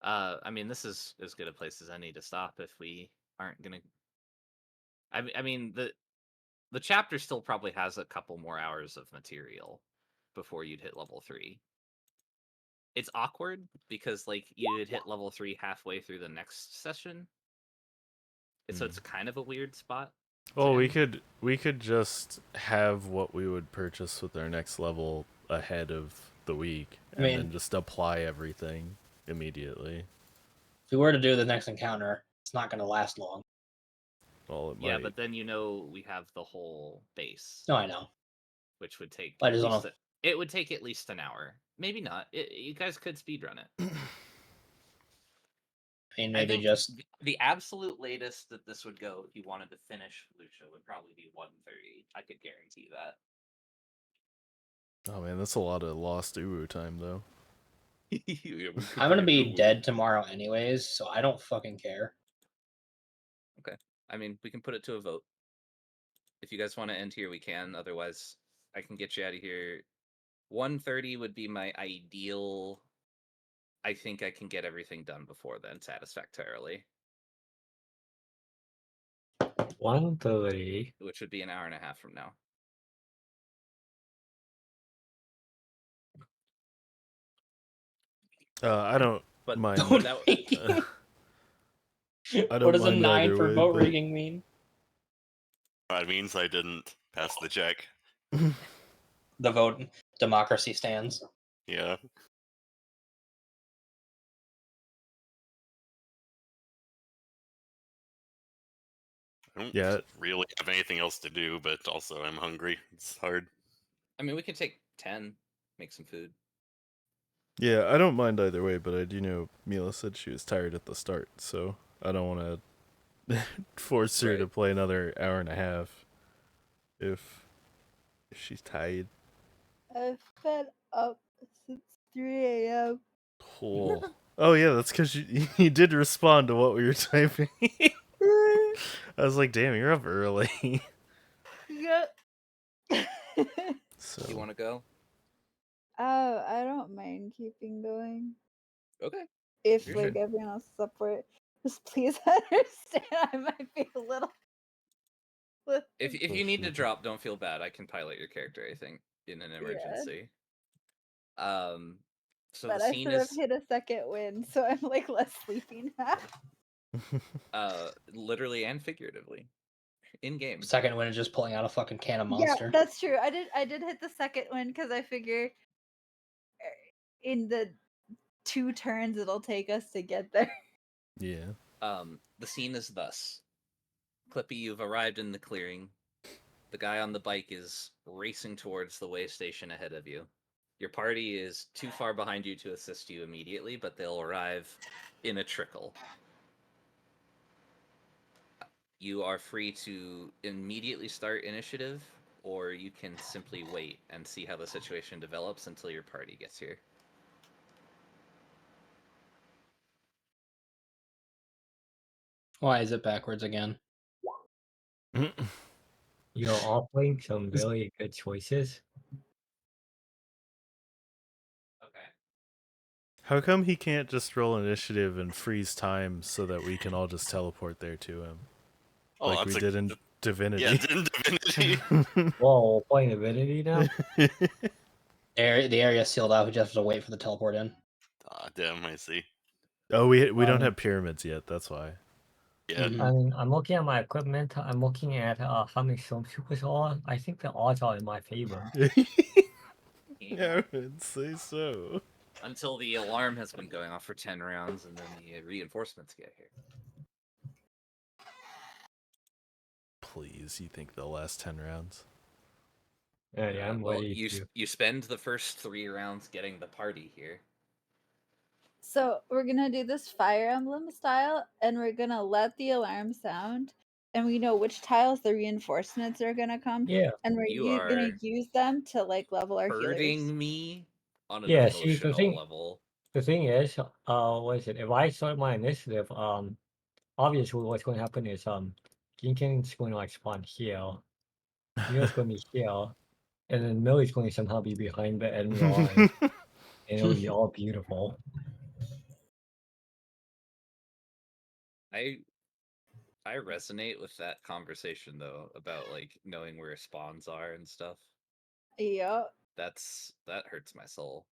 I mean, this is as good a place as any to stop if we aren't gonna. I mean, the chapter still probably has a couple more hours of material before you'd hit level 3. It's awkward because like you'd hit level 3 halfway through the next session, so it's kind of a weird spot. Well, to we end. could just have what we would purchase with our next level ahead of the week, and mean- then just apply everything immediately. If we were to do the next encounter, it's not going to last long. Well, it Yeah, might. but then we have the whole base, No, I know. which would take I at just least wanna- it would take at least an hour. Maybe not. You guys could speedrun it. I mean, I maybe think just the absolute latest that this would go if you wanted to finish Lucia would probably be 1:30. I could guarantee that. Oh man, that's a lot of lost Uwu time though. I'm going to be dead tomorrow anyways, so I don't fucking care. I mean, we can put it to a vote. If you guys want to end here, we can. Otherwise, I can get you out of here. 1:30 would be my ideal. I think I can get everything done before then satisfactorily, 1:30. which would be an hour and a half from now. I don't But mind. Vote that, rigging. I don't What does a mind 9 either for way, vote but- rigging mean? That means I didn't pass the check. The vote democracy stands. Yeah. I don't Yeah. really have anything else to do, but also I'm hungry. It's hard. I mean, we can take 10, make some food. Yeah, I don't mind either way, but I do know Mila said she was tired at the start, so I don't want to force her to Right. play another hour and a half if she's tired. I've been up since 3 a.m. Cool. Oh yeah, that's because you did respond to what we were typing. I was like, damn, you're up early. Yep. So You want to go? Oh, I don't mind keeping going. Okay. If Sure. like everyone else is up for it. Just please understand I might be a little If Oh, you need to shoot. drop, don't feel bad. I can pilot your character, I think, in an emergency. So but the I scene sort of is hit a second win, so I'm like less sleepy now. literally and figuratively in game. Second win is just pulling out a fucking can of Yeah, Monster. that's true. I did hit the second one because I figure in the 2 turns it'll take us to get there. Yeah. The scene is thus: Clippy, you've arrived in the clearing. The guy on the bike is racing towards the way station ahead of you. Your party is too far behind you to assist you immediately, but they'll arrive in a trickle. You are free to immediately start initiative, or you can simply wait and see how the situation develops until your party gets here. Why is it backwards again? You're offering some really good choices. Okay. How come he can't just roll initiative and freeze time so that we can all just teleport there to him? Oh, Like that's we did in Divinity. Yeah, in Divinity. Whoa, playing Divinity now? The area is sealed out. We just have to wait for the teleport in. Ah, damn, I see. Oh, we don't have pyramids yet, that's why. Yeah. Mhm. I mean, I'm looking at my equipment. I'm looking at how many stormtroopers are. I think the odds are in my favor. I would say so. Until the alarm has been going off for 10 rounds and then the reinforcements get here. Please, you think they'll last 10 rounds? Yeah, I'm Well, ready you to. you spend the first 3 rounds getting the party here. So we're gonna do this Fire Emblem style, and we're gonna let the alarm sound, and we know which tiles the reinforcements are gonna come, Yeah, and we're You gonna are use them to like level our healers. hurting me on an yeah. See, emotional level. the thing is, what is it? If I start my initiative, obviously what's going to happen is, Ginken's going to like spawn here, Mia's going to be here, and then Millie's going to somehow be behind the enemy line, and it'll be all beautiful. I resonate with that conversation though about like knowing where spawns are and stuff. Yep. That hurts my soul.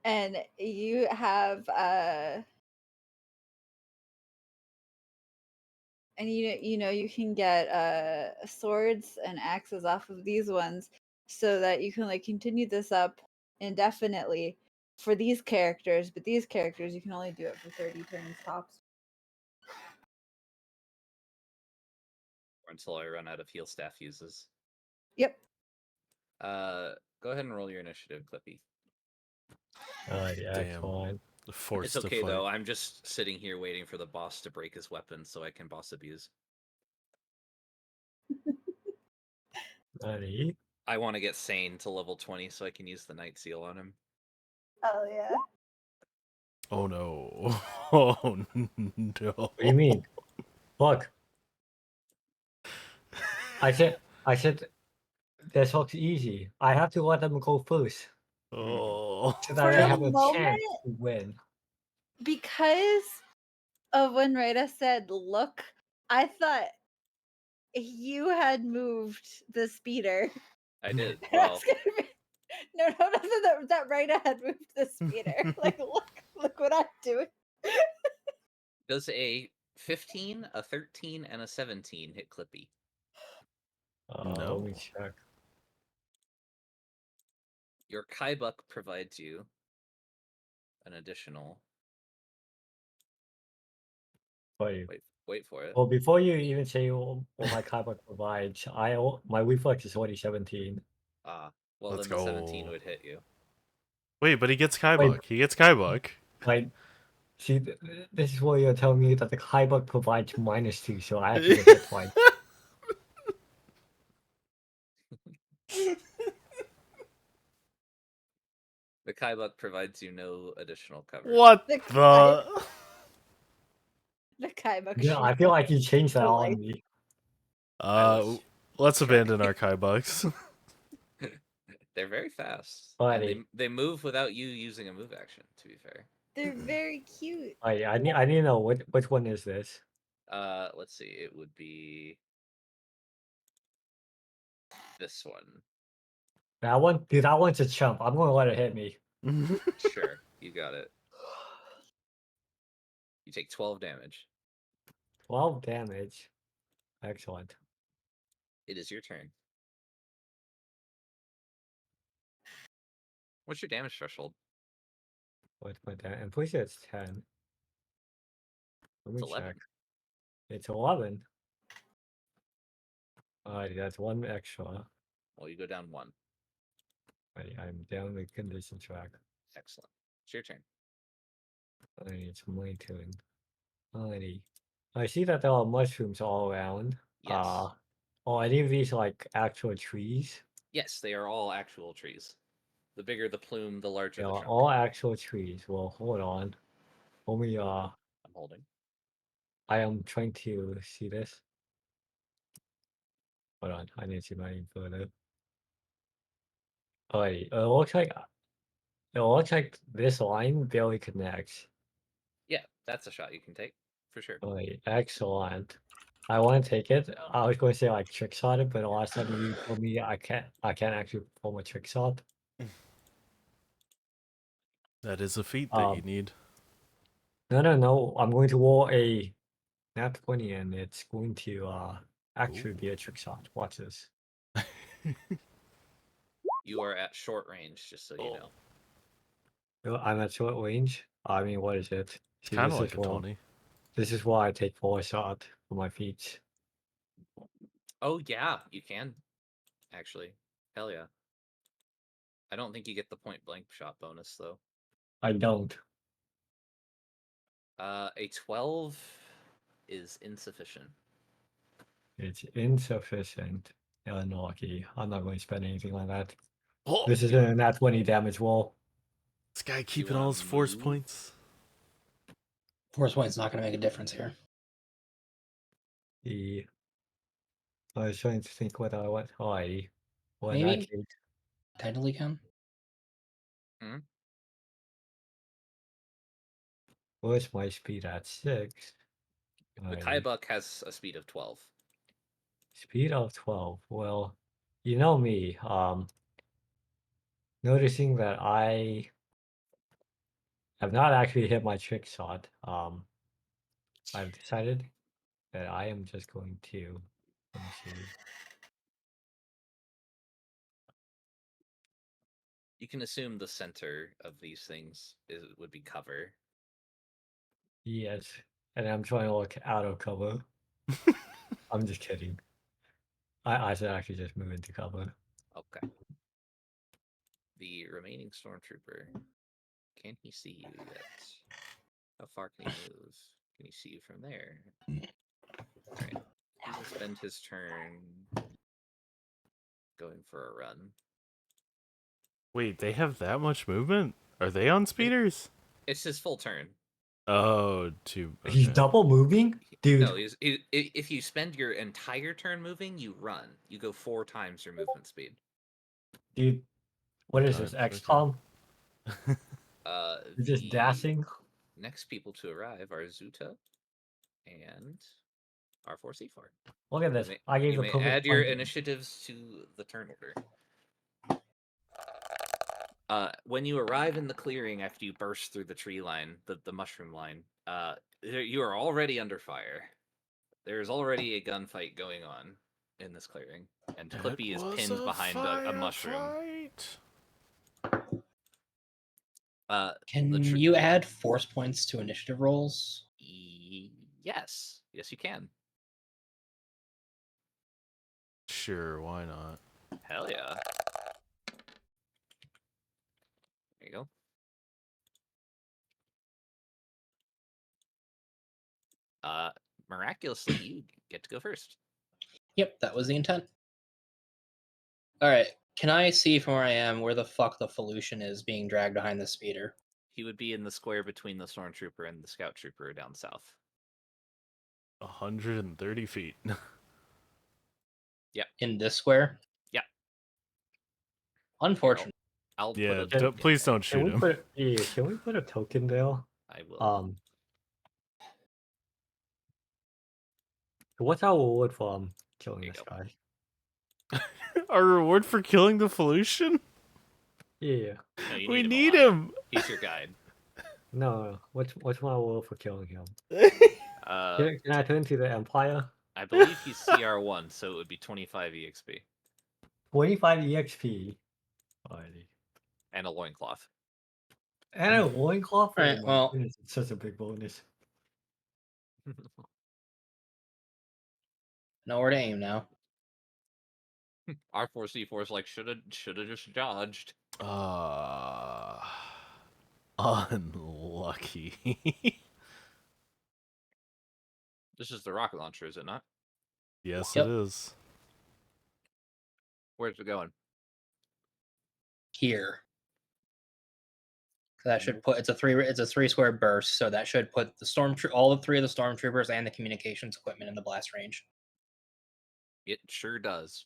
And you have and you can get swords and axes off of these ones so that you can like continue this up indefinitely for these characters, but these characters you can only do it for 30 turns tops. Or until I run out of heal staff uses. Yep. Go ahead and roll your initiative, Clippy. Yeah, Damn. fine. Forced It's okay to fight. though. I'm just sitting here waiting for the boss to break his weapon so I can boss abuse. Ready? I want to get Sane to level 20 so I can use the Night Seal on him. Oh yeah. Oh no. Oh no. What do you mean? Look, I said this looks easy. I have to let them go first Oh. so For that I a have a moment, chance to win. because of when Rita said look, I thought you had moved the speeder. I did. And I Well, was gonna be, no, that Rita had moved the speeder. Like, look what I'm doing. does a 15, a 13, and a 17 hit Clippy? Let me No. check. Your Kaibuck provides you an additional Wait, Wait for it. Well, before you even say what my Kaiba provides, my reflex is already 17. Ah, well Let's then the 17 go. would hit you. Wait, but he gets Wait, Kaibuck. He gets Kaibuck. like, see, this is where you're telling me that the Kaiba provides -2, so I actually get hit twice. The Kaibuck provides you no additional cover. What The the? The Kaiba. Yeah, I feel like you changed that Totally. on me. was Let's trying- abandon our Kaibucks. They're very fast, Buddy. and they move without you using a move action. To be fair, They're very cute. I need to know which one is this. let's see. It would be this one. That one, dude. That one's a chump. I'm gonna let it hit me. Sure, you got it. You take 12 damage. 12 damage. Excellent. It is your turn. What's your damage threshold? What's my damage? I'm pretty sure it's 10. Let me It's 11. check. It's 11. Alrighty, that's one extra. Well, you go down 1. Alrighty, I'm down the condition track. Excellent. It's your turn. Alrighty, it's my turn. Alrighty. I see that there are mushrooms all around. Yes. Are any of these like actual trees? Yes, they are all actual trees. The bigger the plume, the larger They the are trunk. all actual trees. Well, hold on. Let me I'm holding. I am trying to see this. Hold on, I need to see my info. Alright, it looks like this line barely connects. Yeah, that's a shot you can take for sure. Alright, excellent. I want to take it. I was going to say like trick shot it, but the last time you told me I can't actually perform a trick shot. That is a feat that you need. No. I'm going to roll a nat 20 and it's going to actually be a trick shot. Watch this. You are at short range, just so you know. I'm at short range. I mean, what is it? It's See, kind of this like is a 20. This is why I take 4 shot for my feet. Oh yeah, you can. Actually. Hell yeah. I don't think you get the point blank shot bonus though. I don't. A 12 is insufficient. It's insufficient. Unlucky. I'm not going to spend anything like that. Oh, This is a nat 20 damage roll. this guy keeping wanna all his force move? points. Force point's not going to make a difference here. I was trying to think what I want. Alrighty. Well, in Maybe? that case, Technically can. where's my speed at? 6. The Alrighty. Kaibuck has a speed of 12. Speed of 12. Well, you know me. Noticing that I have not actually hit my trick shot. I've decided that I am just going to, let me see. You can assume the center of these things would be cover. Yes, and I'm trying to look out of cover. I'm just kidding. I should actually just move into cover. Okay. The remaining stormtrooper. Can he see you yet? How far can he move? Can he see you from there? Alright. He will spend his turn going for a run. Wait, they have that much movement? Are they on speeders? It's his full turn. Oh, He's okay. double moving? Dude. No, if you spend your entire turn moving, you run. You go 4 times your movement speed. Dude, what is this? Times, XCOM? You're just The dashing? next people to arrive are Zuta and R4C4. Look at this. I gave You the may perfect add your punch. initiatives to the turn order. When you arrive in the clearing after you burst through the tree line, the mushroom line, you are already under fire. There's already a gunfight going on in this clearing, and Clippy is pinned behind a mushroom. Can you add force points to initiative rolls? Yes, Yes, you can. Sure, why not? Hell yeah. There you go. Miraculously, you get to go first. Yep, that was the intent. All right. Can I see from where I am where the fuck the Felucian is being dragged behind the speeder? He would be in the square between the stormtrooper and the scout trooper down south. 130 feet. In this square? Yeah. Unfortunate. I'll put Yeah, a token please there. don't shoot him. Can we put a token there? I will. What's our reward for killing There you this go. guy? Our reward for killing the Felucian? Yeah. No, you We need need alive. him. He's your guide. No. What's my reward for killing him? Uh, Can I turn to the Empire? I believe he's CR1, so it would be 25 EXP 25 EXP. Alrighty. and a loincloth. And a loincloth? Oh Alright, my well- goodness, it's such a big bonus. Nowhere to aim now. R4C4 is like shoulda just dodged. Unlucky. This is the rocket launcher, is it not? Yes, Yep. it is. Where's it going? Here. That should put it's a three square burst, so that should put the all three of the stormtroopers and the communications equipment in the blast range. It sure does.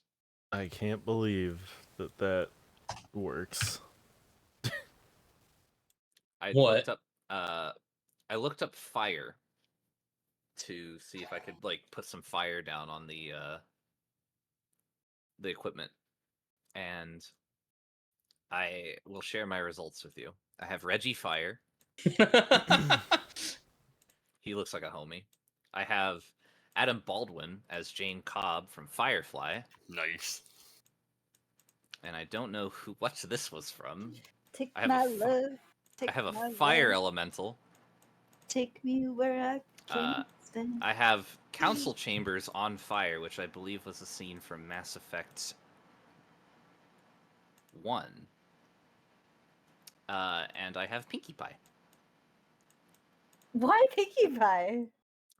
I can't believe that works. I What? looked up fire to see if I could like put some fire down on the equipment, and I will share my results with you. I have Reggie Fire. He looks like a homie. I have Adam Baldwin as Jane Cobb from Firefly, Nice. and I don't know what this was from. Take I have my a fi- love. Take I have a my fire love. elemental. Take me where I can stand. I have Council Chambers on fire, which I believe was a scene from Mass Effect 1. And I have Pinkie Pie. Why Pinkie Pie?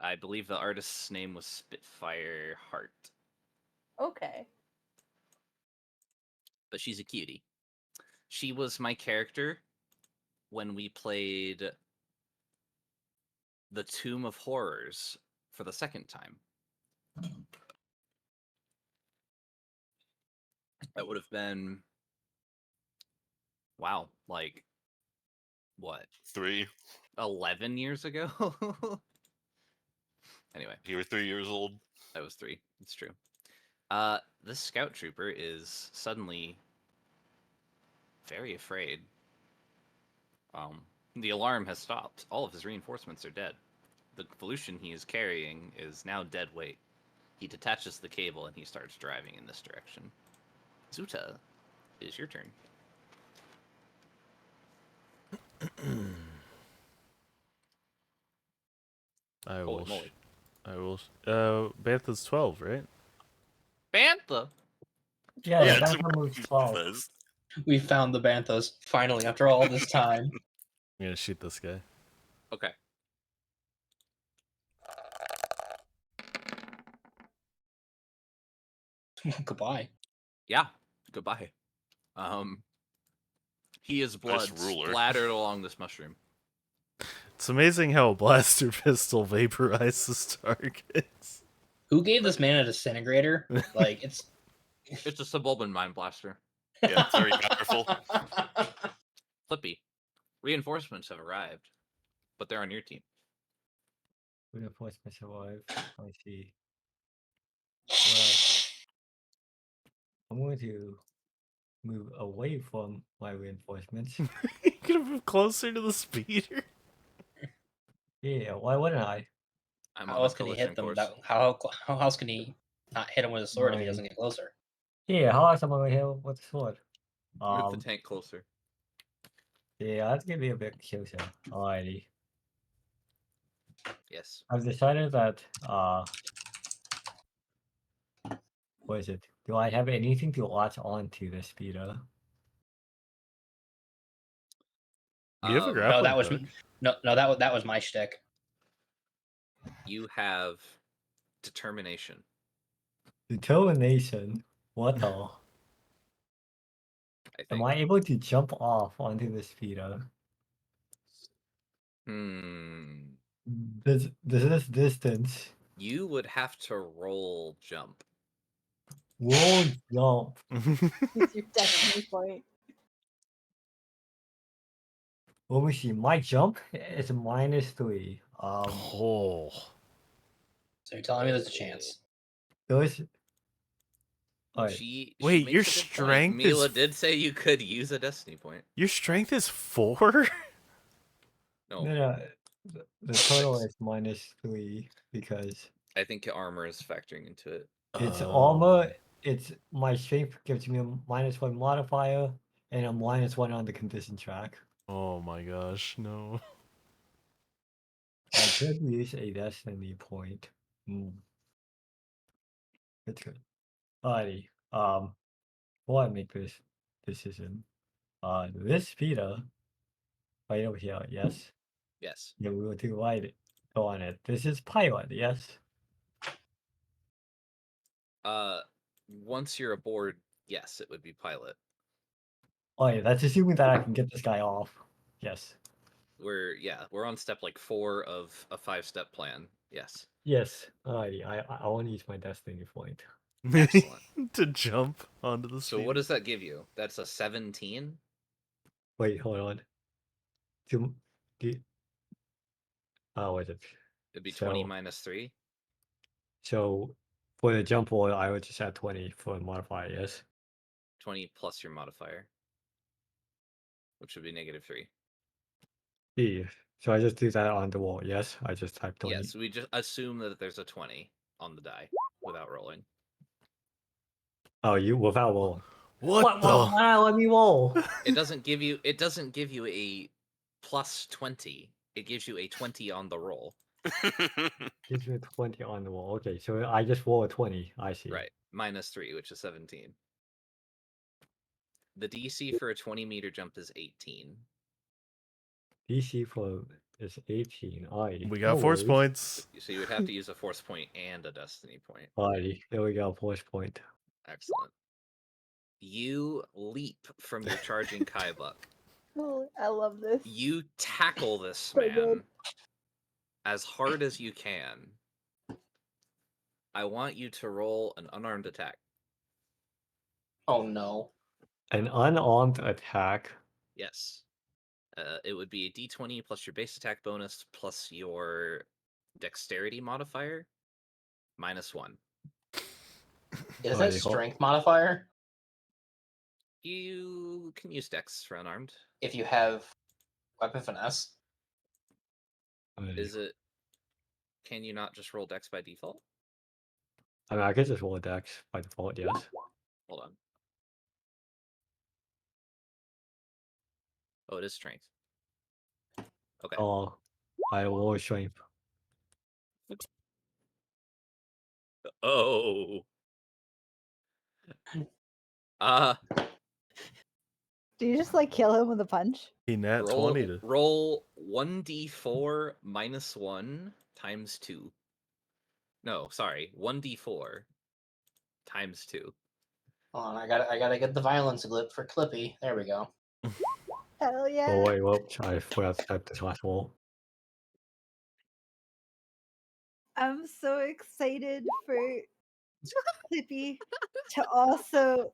I believe the artist's name was Spitfire Heart, Okay. but she's a cutie. She was my character when we played the Tomb of Horrors for the second time. That would have been, wow, like, what, 3. 11 years ago? Anyway, You were 3 years old. that was 3. It's true. This scout trooper is suddenly very afraid. The alarm has stopped. All of his reinforcements are dead. The Felucian he is carrying is now dead weight. He detaches the cable and he starts driving in this direction. Zuta, it is your turn. I Holy will. moly. Bantha's 12, right? Bantha! Yeah, Yeah, that's it's what moves 12. Says. We found the Banthas finally after all this time. I'm gonna shoot this guy. Okay. Goodbye. Yeah. Goodbye. He is blood ruler. splattered along this mushroom. It's amazing how a blaster pistol vaporizes targets. Who gave this man a disintegrator? Like it's It's a suburban mine blaster. Yeah, it's very powerful. Flippy. Reinforcements have arrived, but they're on your team. Reinforcements arrive. I see. Well, I'm going to move away from my reinforcements. You could move closer to the speeder. Yeah, why wouldn't I? I'm how on a else can he hit collision them? course. How else can he not hit him with a sword if he Right. doesn't get closer? Yeah, how else am I going to hit with the sword? Move the tank closer. Yeah, that's gonna be a bit closer. Alrighty. Yes. I've decided that what is it? Do I have anything to latch on to this speeder? You have a Um, No, grappling that was hook. that was my shtick. You have determination. Determination. What the? I Am think. I able to jump off onto the speeder? Hmm. Does this distance You would have to roll jump. roll jump? It's your destiny point. Let me see. My jump is -3. Oh. So you're telling me there's a chance. Those. Alright. She Wait, your makes a good point. strength is Mila did say you could use a destiny point. Your strength is 4? No, No, the total is -3 because I think armor is factoring into it. it's Oh. armor. It's my strength gives me a -1 modifier and a -1 on the condition track. Oh my gosh, no. I could use a destiny point. That's good. Alrighty. Before I make this decision, this speeder right over here, yes. Yes. Yeah, we will do right go on it. This is pilot, yes. Once you're aboard, yes, it would be pilot. Oh yeah, that's assuming that I can get this guy off. Yes. We're on step like 4 of a 5-step plan. Yes. Yes. Alrighty. I want to use my destiny point. Excellent. To jump onto the So speeder. what does that give you? That's a 17. Wait, hold on. Do, do, oh, wait. It'd be 20 So, minus 3. so for the jump roll, I would just add 20 for the modifier, yes? 20 plus your modifier, which would be -3. Yeah. So I just do that on the wall, yes? I just type 20. Yes, we just assume that there's a 20 on the die without rolling. Oh, you without roll. What the? Why not let me roll? It doesn't give you a plus 20. It gives you a 20 on the roll. Gives me a 20 on the wall. Okay, so I just roll a 20. I see. Right. -3, which is 17. The DC for a 20-meter jump is 18. DC for is 18. Alrighty. We got no force worries. points. So you would have to use a force point and a destiny point. Alrighty. There we go. Force point. Excellent. You leap from your charging Kaibuck. Oh, I love this. You tackle this So man good. as hard as you can. I want you to roll an unarmed attack. Oh no. An unarmed attack. Yes. It would be a d20 plus your base attack bonus plus your dexterity modifier -1. Is Alrighty, that hold- strength modifier? You can use dex for unarmed. If you have weapon finesse? alrighty. Is it? Can you not just roll dex by default? I mean, I could just roll a dex by default, yes. Hold on. Oh, it is strength. Okay. Oh, I roll strength. Oh. Do you just like kill him with a punch? He nat 20 to. Roll 1d4 -1 times 2. No, sorry, 1d4 times 2. Hold on, I gotta get the violence glip for Clippy. There we go. Hell yeah. Oh wait, whoops! I forgot to type this last roll. I'm so excited for Clippy to also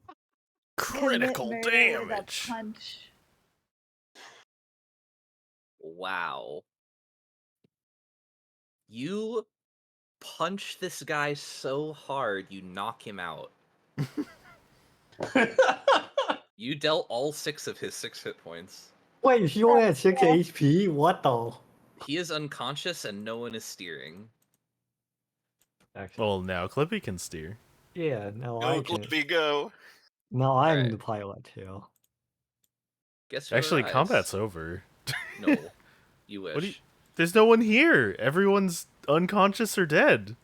Critical commit murder with a damage. punch. Wow. You punch this guy so hard you knock him out. You dealt all 6 of his 6 hit points. Wait, he only had 6 HP? What the? He is unconscious and no one is steering. Actually, Well, now Clippy can steer. yeah, no, Go, I can. Clippy, go. No, I'm Alright. the pilot too. Guess who Actually, arrives? combat's over. No, you wish. What do you- There's no one here. Everyone's unconscious or dead.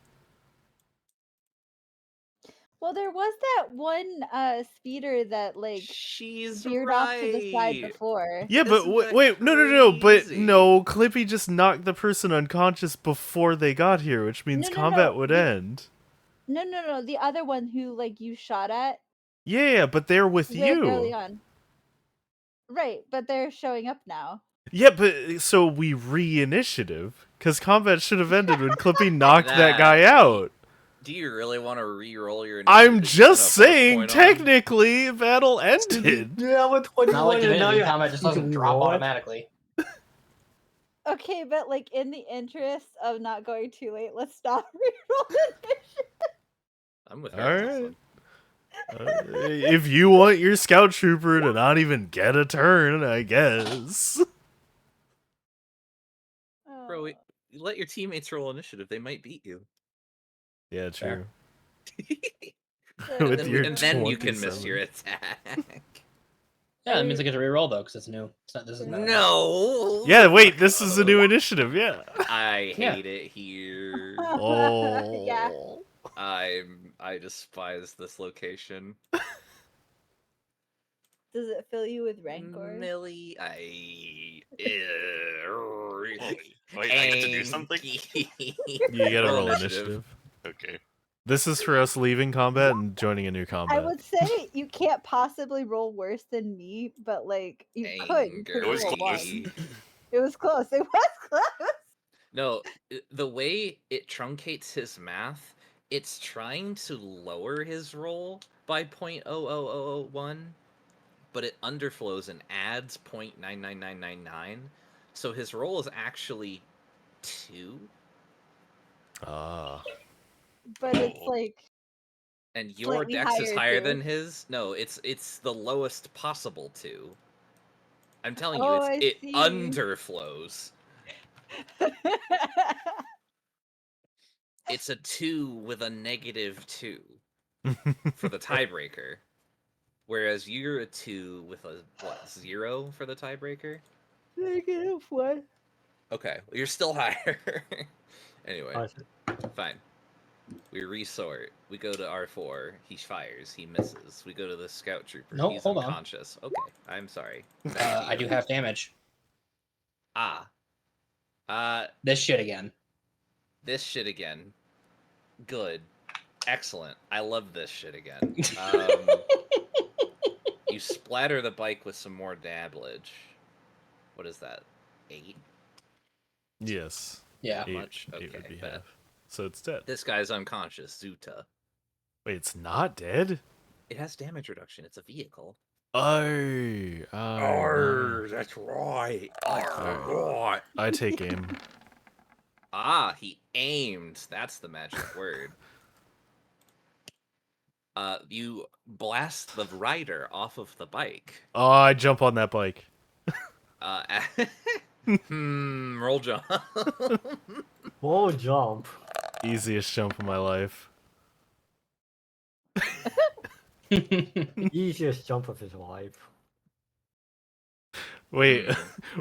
Well, there was that one speeder that like She's veered off to the side right. before. Yeah, but Isn't that wait, no, but crazy? no, Clippy just knocked the person unconscious before they got here, which means No, combat would the- end. No, the other one who like you shot at Yeah, but they're with very early you. on. Right, but they're showing up now. Yeah, but so we re-initiative because combat should have ended when Clippy knocked that guy out. Do you really want to re-roll your initiative? I'm to just spend a plus saying, point on? technically, battle ended. You have a It's 21 not like and now Divinity you combat just need to doesn't drop re-roll it? automatically. Okay, but like in the interest of not going too late, let's stop rerolling initiative. I'm with All her. right. If you want your scout trooper to not even get a turn, I guess. Bro, you let your teammates roll initiative. They might beat you. Yeah, true. So- With your and then you can miss 27. your attack. Yeah, that means I get to reroll though, because it's new. It's not. This is not. No. Yeah, wait, this is a new initiative, yeah. I Yeah. hate it here. Oh. Yeah. I despise this location. Does it fill you with rancor? Millie, Wait, I get to do something? You gotta roll initiative. Okay. This is for us leaving combat and joining a new combat. I would say you can't possibly roll worse than me, but like you could. You could It was roll close. one. It was close. It was close. No, the way it truncates his math, it's trying to lower his roll by 0.00001, but it underflows and adds 0.99999. So his roll is actually 2, Ah. But it's like and your Slightly dex is higher, higher too. than his. No, it's the lowest possible 2. I'm telling Oh, you, I it see. underflows. It's a 2 with a -2 for the tiebreaker. Whereas you're a 2 with a, 0 for the tiebreaker? -1. Okay, well, you're still higher. Anyway, Oh, shit. fine. We resort. We go to R4. He fires. He misses. We go to the scout trooper. No, He's hold on. unconscious. Okay, I'm sorry. I do have damage. Ah. This shit again. This shit again. Good. Excellent. I love this shit again. You splatter the bike with some more damage. What is that? 8? Yes. Yeah. Not much? Eight would Okay, be bet. half. So it's dead. This guy's unconscious. Zuta. Wait, it's not dead? It has damage reduction. It's a vehicle. Oh. That's right. I forgot. I take aim. Ah, he aimed. That's the magic word. You blast the rider off of the bike. Oh, I jump on that bike. Roll jump. Whoa, jump. Easiest jump of my life. Easiest jump of his life. Wait,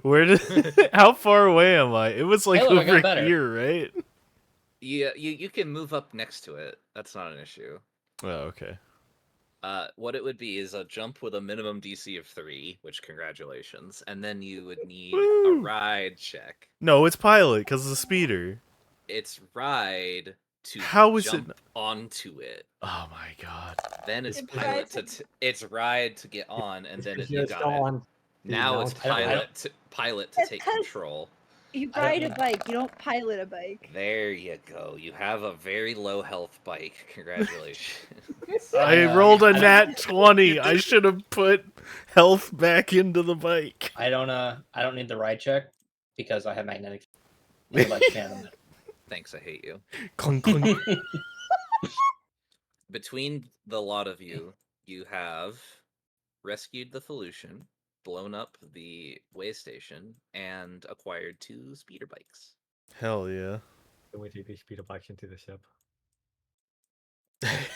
where did? How far away am I? It was like Hey, look, I got over better. here, right? Yeah, you can move up next to it. That's not an issue. Oh, okay. What it would be is a jump with a minimum DC of 3, which congratulations, and then you would need a Woo! ride check. No, it's pilot because it's a speeder. It's ride to How is it jump onto it. Oh my god. Then it's It's pilot ride to it's ride to get on, and then If you you're got still it. on the Now it's mount- I don't- pilot to It's take 'cause- control. You I don't ride a know. bike. You don't pilot a bike. There you go. You have a very low health bike. Congratulations. I rolled a nat 20. I should have put health back into the bike. I don't need the ride check because I have magnetic. field like Phantom. Thanks, I hate you. Clunk, clunk. Between the lot of you, you have rescued the Felucian, blown up the way station, and acquired 2 speeder bikes. Hell yeah. Then we take these speeder bikes into the ship.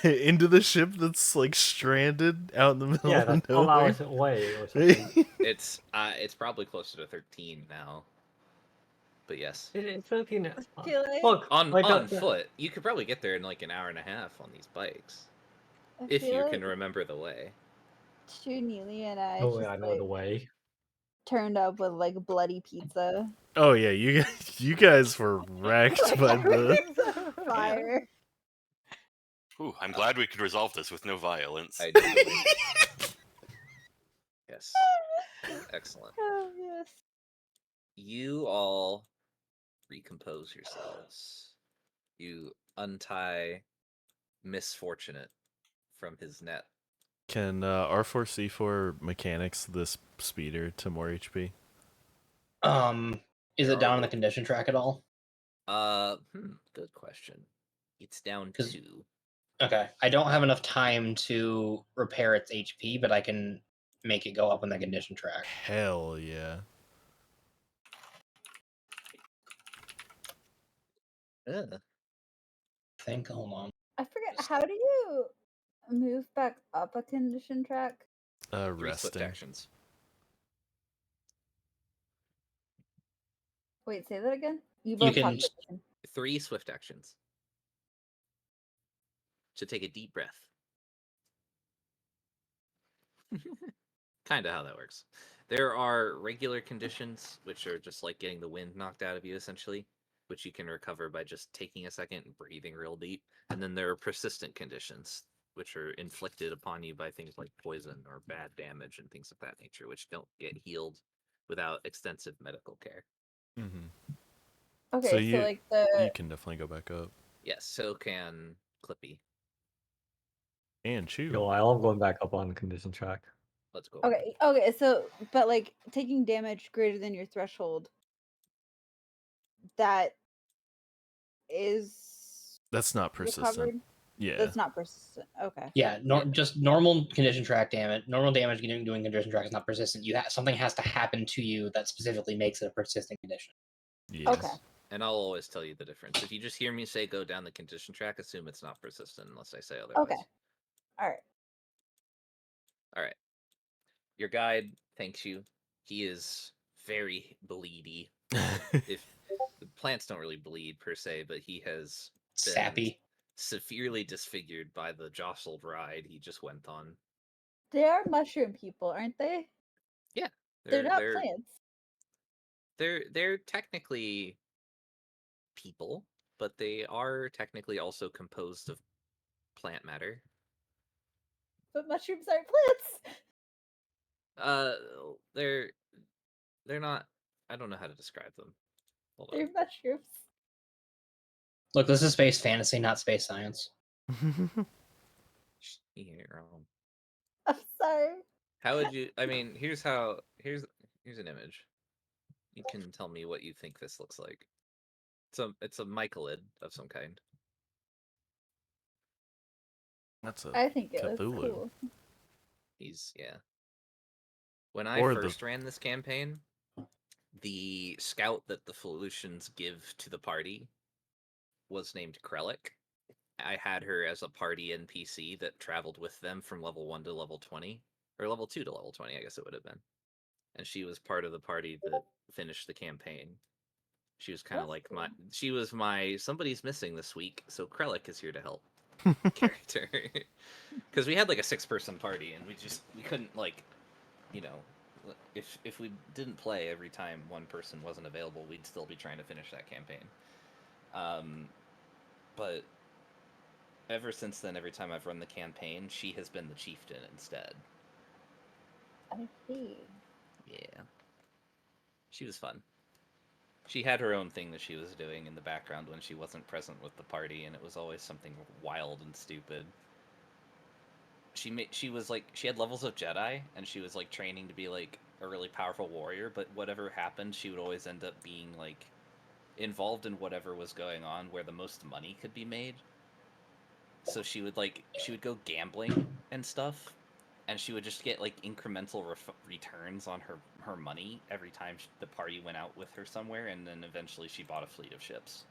Into the ship that's like stranded out in the middle Yeah, of that's 12 nowhere. hours away or something. It's probably closer to 13 now. But yes, It's 15. I feel like Look, on like on foot, you could probably get there in like an hour and a half on these bikes I if feel you like can remember the way. Neely and I Oh, just I know like the way. turned up with like bloody pizza. Oh yeah, you guys were wrecked Like by the. everything's on fire. Ooh, I'm glad we could resolve this with no violence. Ideally. Yes. Excellent. Oh yes. You all recompose yourselves. You untie Misfortunate from his net. Can R4C4 mechanics this speeder to more HP? Is There it down are on the condition track at all? Good question. It's down 'Cause- 2. Okay, I don't have enough time to repair its HP, but I can make it go up on the condition track. Hell yeah. Ugh. Hold on. I forget, Just- how do you move back up a condition track? 3 swift Resting. actions. Wait, say that again. You You both can- talked about condition. 3 swift actions. To take a deep breath. Kind of how that works. There are regular conditions, which are just like getting the wind knocked out of you, essentially, which you can recover by just taking a second and breathing real deep. And then there are persistent conditions, which are inflicted upon you by things like poison or bad damage and things of that nature, which don't get healed without extensive medical care. Mm-hmm. Okay, So so, you- like You the can definitely go back up. Yes, so can Clippy. And chew. Yo, I love going back up on the condition track. Let's go. okay, so but like taking damage greater than your threshold, that is That's not persistent. recovered. Yeah. That's not persistent. Okay. Yeah, Yeah. just normal condition track damage. Normal damage doing condition track is not persistent. Something has to happen to you that specifically makes it a persistent condition. Yes. Okay. And I'll always tell you the difference. If you just hear me say go down the condition track, assume it's not persistent unless I say otherwise. Okay. All right. All right. Your guide thanks you. He is very bleedy. If the plants don't really bleed per se, but he has been Sappy. severely disfigured by the jostled ride he just went on. They are mushroom people, aren't they? Yeah, They're not plants. They're technically people, but they are technically also composed of plant matter. But mushrooms aren't plants. They're not. I don't know how to describe them. Hold on. They're mushrooms. Look, this is space fantasy, not space science. Here, I'm sorry. how would you? I mean, here's an image. You can tell me what you think this looks like. It's a mycolid of some kind. That's a I think it was Cthulhu. cool. Yeah. When I Or the- first ran this campaign, the scout that the Felucians give to the party was named Krellick. I had her as a party NPC that traveled with them from level 1 to level 20, or level 2 to level 20, I guess it would have been. And she was part of the party that finished the campaign. She was kind of That's like cool. she was my somebody's missing this week, so Krellick is here to help character. Because we had like a 6-person party, and we couldn't like, you know, if we didn't play every time one person wasn't available, we'd still be trying to finish that campaign. But ever since then, every time I've run the campaign, she has been the chieftain instead. I see. Yeah. She was fun. She had her own thing that she was doing in the background when she wasn't present with the party, and it was always something wild and stupid. She was like, she had levels of Jedi, and she was like training to be like a really powerful warrior, but whatever happened, she would always end up being like involved in whatever was going on where the most money could be made. So she would go gambling and stuff, and she would just get like incremental returns on her money every time the party went out with her somewhere, and then eventually she bought a fleet of ships.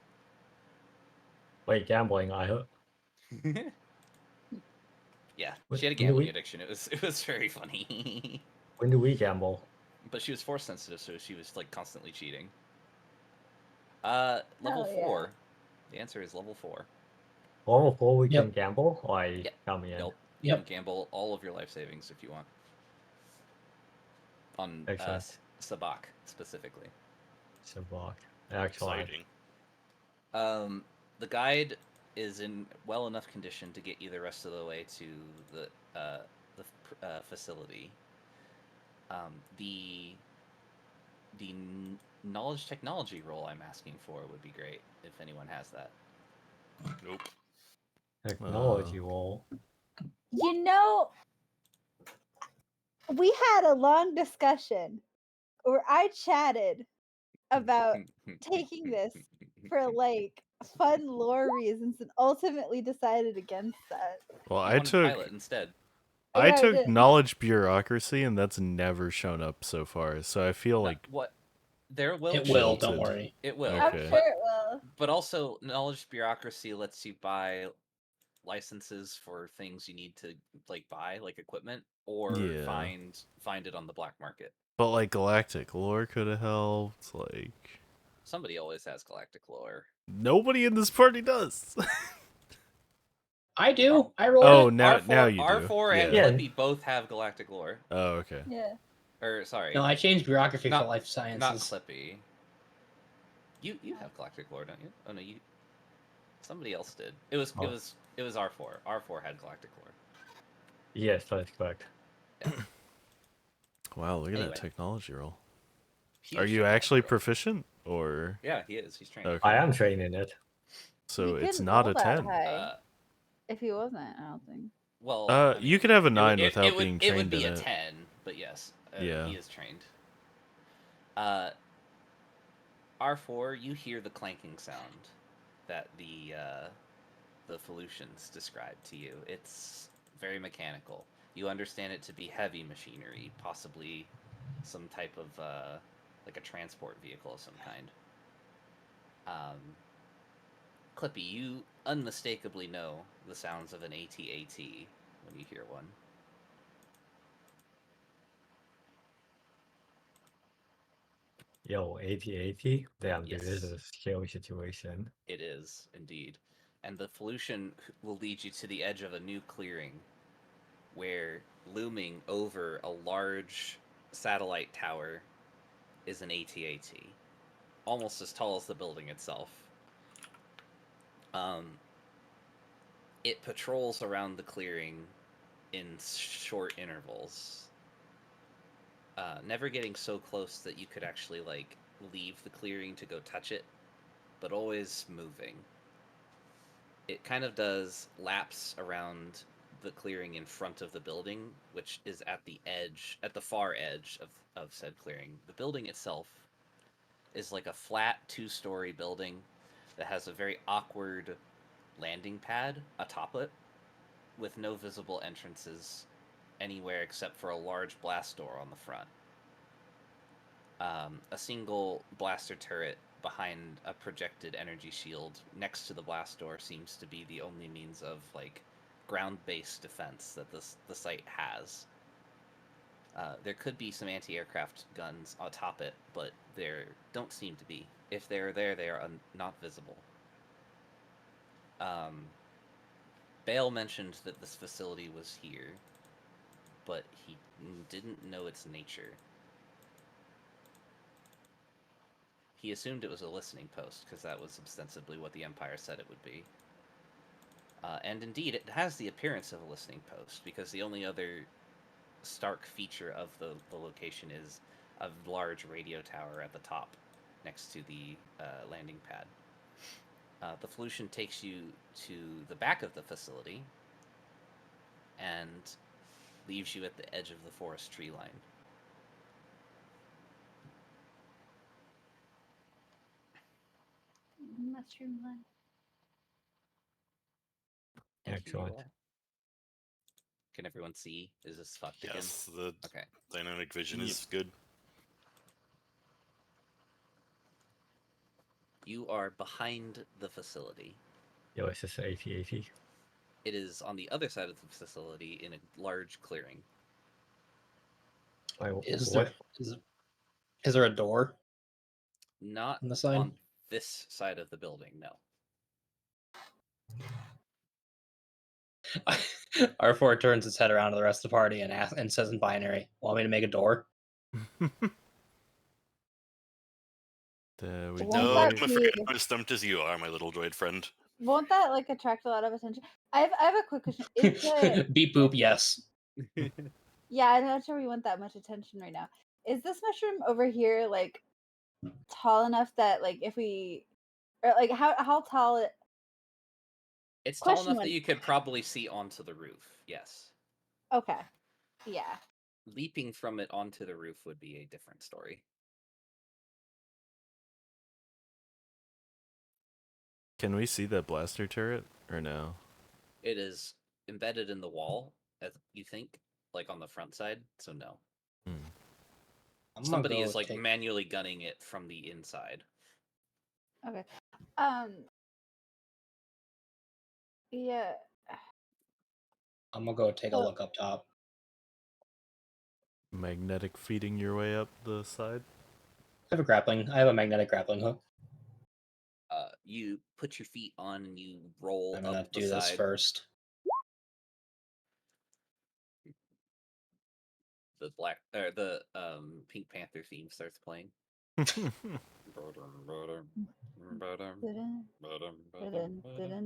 Wait, gambling. I hope. Yeah, When she had a do gambling we- addiction. It was very funny. When do we gamble? But she was force sensitive, so she was like constantly cheating. Level Hell yeah. 4. The answer is level 4. All before we Yep. can gamble, or I Yep. come in. Nope. You Yep. can gamble all of your life savings if you want. On Excellent. Sabak specifically. So block. Excellent. Exciting. The guide is in well enough condition to get you the rest of the way to the facility. The knowledge technology role I'm asking for would be great if anyone has that. Nope. Technology roll. You know, we had a long discussion where I chatted about taking this for like fun lore reasons and ultimately decided against that. Well, You I wanted took pilot instead. I Yeah, I took did. knowledge bureaucracy, and that's never shown up so far. So I feel like What there will It be. will. Don't Jilted. worry. It will. I'm Okay. sure it will. But also, knowledge bureaucracy lets you buy licenses for things you need to like buy, like equipment, or Yeah. find it on the black market. But like galactic lore could have helped. Like Somebody always has galactic lore. nobody in this party does. I do. I rolled Oh, it. now R4, you do. R4 and Yeah. Clippy both have galactic lore. Oh, okay. Yeah. Or sorry, No, I changed bureaucracy not for life not sciences. Clippy. You have galactic lore, don't you? Oh no, you. Somebody else did. It was Oh. R4. R4 had galactic lore. Yes, that's correct. Wow, look at Anyway. that technology roll. Huge Are you technology actually roll. proficient or? Yeah, he is. He's trained. Okay. I am training it. So He it's couldn't not roll a that 10. high if he wasn't, I don't think. Well, I You mean, could have a it 9 would- without it being would, it would trained be in a it. 10, but yes, Yeah. he is trained. R4, you hear the clanking sound that the Felucians described to you. It's very mechanical. You understand it to be heavy machinery, possibly some type of like a transport vehicle of some kind. Clippy, you unmistakably know the sounds of an AT-AT when you hear one. Yo, 80-80? Damn, dude, this is Yes. a scary situation. It is, indeed. And the Felucian will lead you to the edge of a new clearing where looming over a large satellite tower is an AT-AT, almost as tall as the building itself. It patrols around the clearing in short intervals, never getting so close that you could actually like leave the clearing to go touch it, but always moving. It kind of does laps around the clearing in front of the building, which is at the far edge of said clearing. The building itself is like a flat 2-story building that has a very awkward landing pad atop it with no visible entrances anywhere except for a large blast door on the front. A single blaster turret behind a projected energy shield next to the blast door seems to be the only means of like ground-based defense that the site has. There could be some anti-aircraft guns atop it, but there don't seem to be. If they're there, they are not visible. Bale mentioned that this facility was here, but he didn't know its nature. He assumed it was a listening post, because that was ostensibly what the Empire said it would be. And indeed, it has the appearance of a listening post, because the only other stark feature of the location is a large radio tower at the top, next to the landing pad. The Felucian takes you to the back of the facility, and leaves you at the edge of the forest tree line. Mushroom line. And here you Excellent. are. Can everyone see? Is this fucked again? Yes, the Okay. dynamic vision Yep. is good. You are behind the facility. Yo, is this 80-80? It is on the other side of the facility in a large clearing. Like, Is what? there a door Not on the side? on this side of the building, no. R4 turns its head around to the rest of the party and says in binary, "Want me to make a door?" There we Won't No, that do. I'm be- afraid I'm as stumped as you are, my little droid friend. Won't that like attract a lot of attention? I have a quick question. Is the Beep boop, yes. yeah, I'm not sure we want that much attention right now. Is this mushroom over here like tall enough that like if we or like how tall it It's tall Question enough one. that you could probably see onto the roof. Yes. okay. Yeah. Leaping from it onto the roof would be a different story. Can we see that blaster turret or no? It is embedded in the wall, as you think, like on the front side. So no. Hmm. I'm gonna Somebody go is like take- manually gunning it from the inside. Okay. Yeah. I'm gonna go take a So- look up top. Magnetic feeding your way up the side. I have a magnetic grappling hook. You put your feet on and you roll I'm gonna up the do this side. first. The Pink Panther theme starts playing.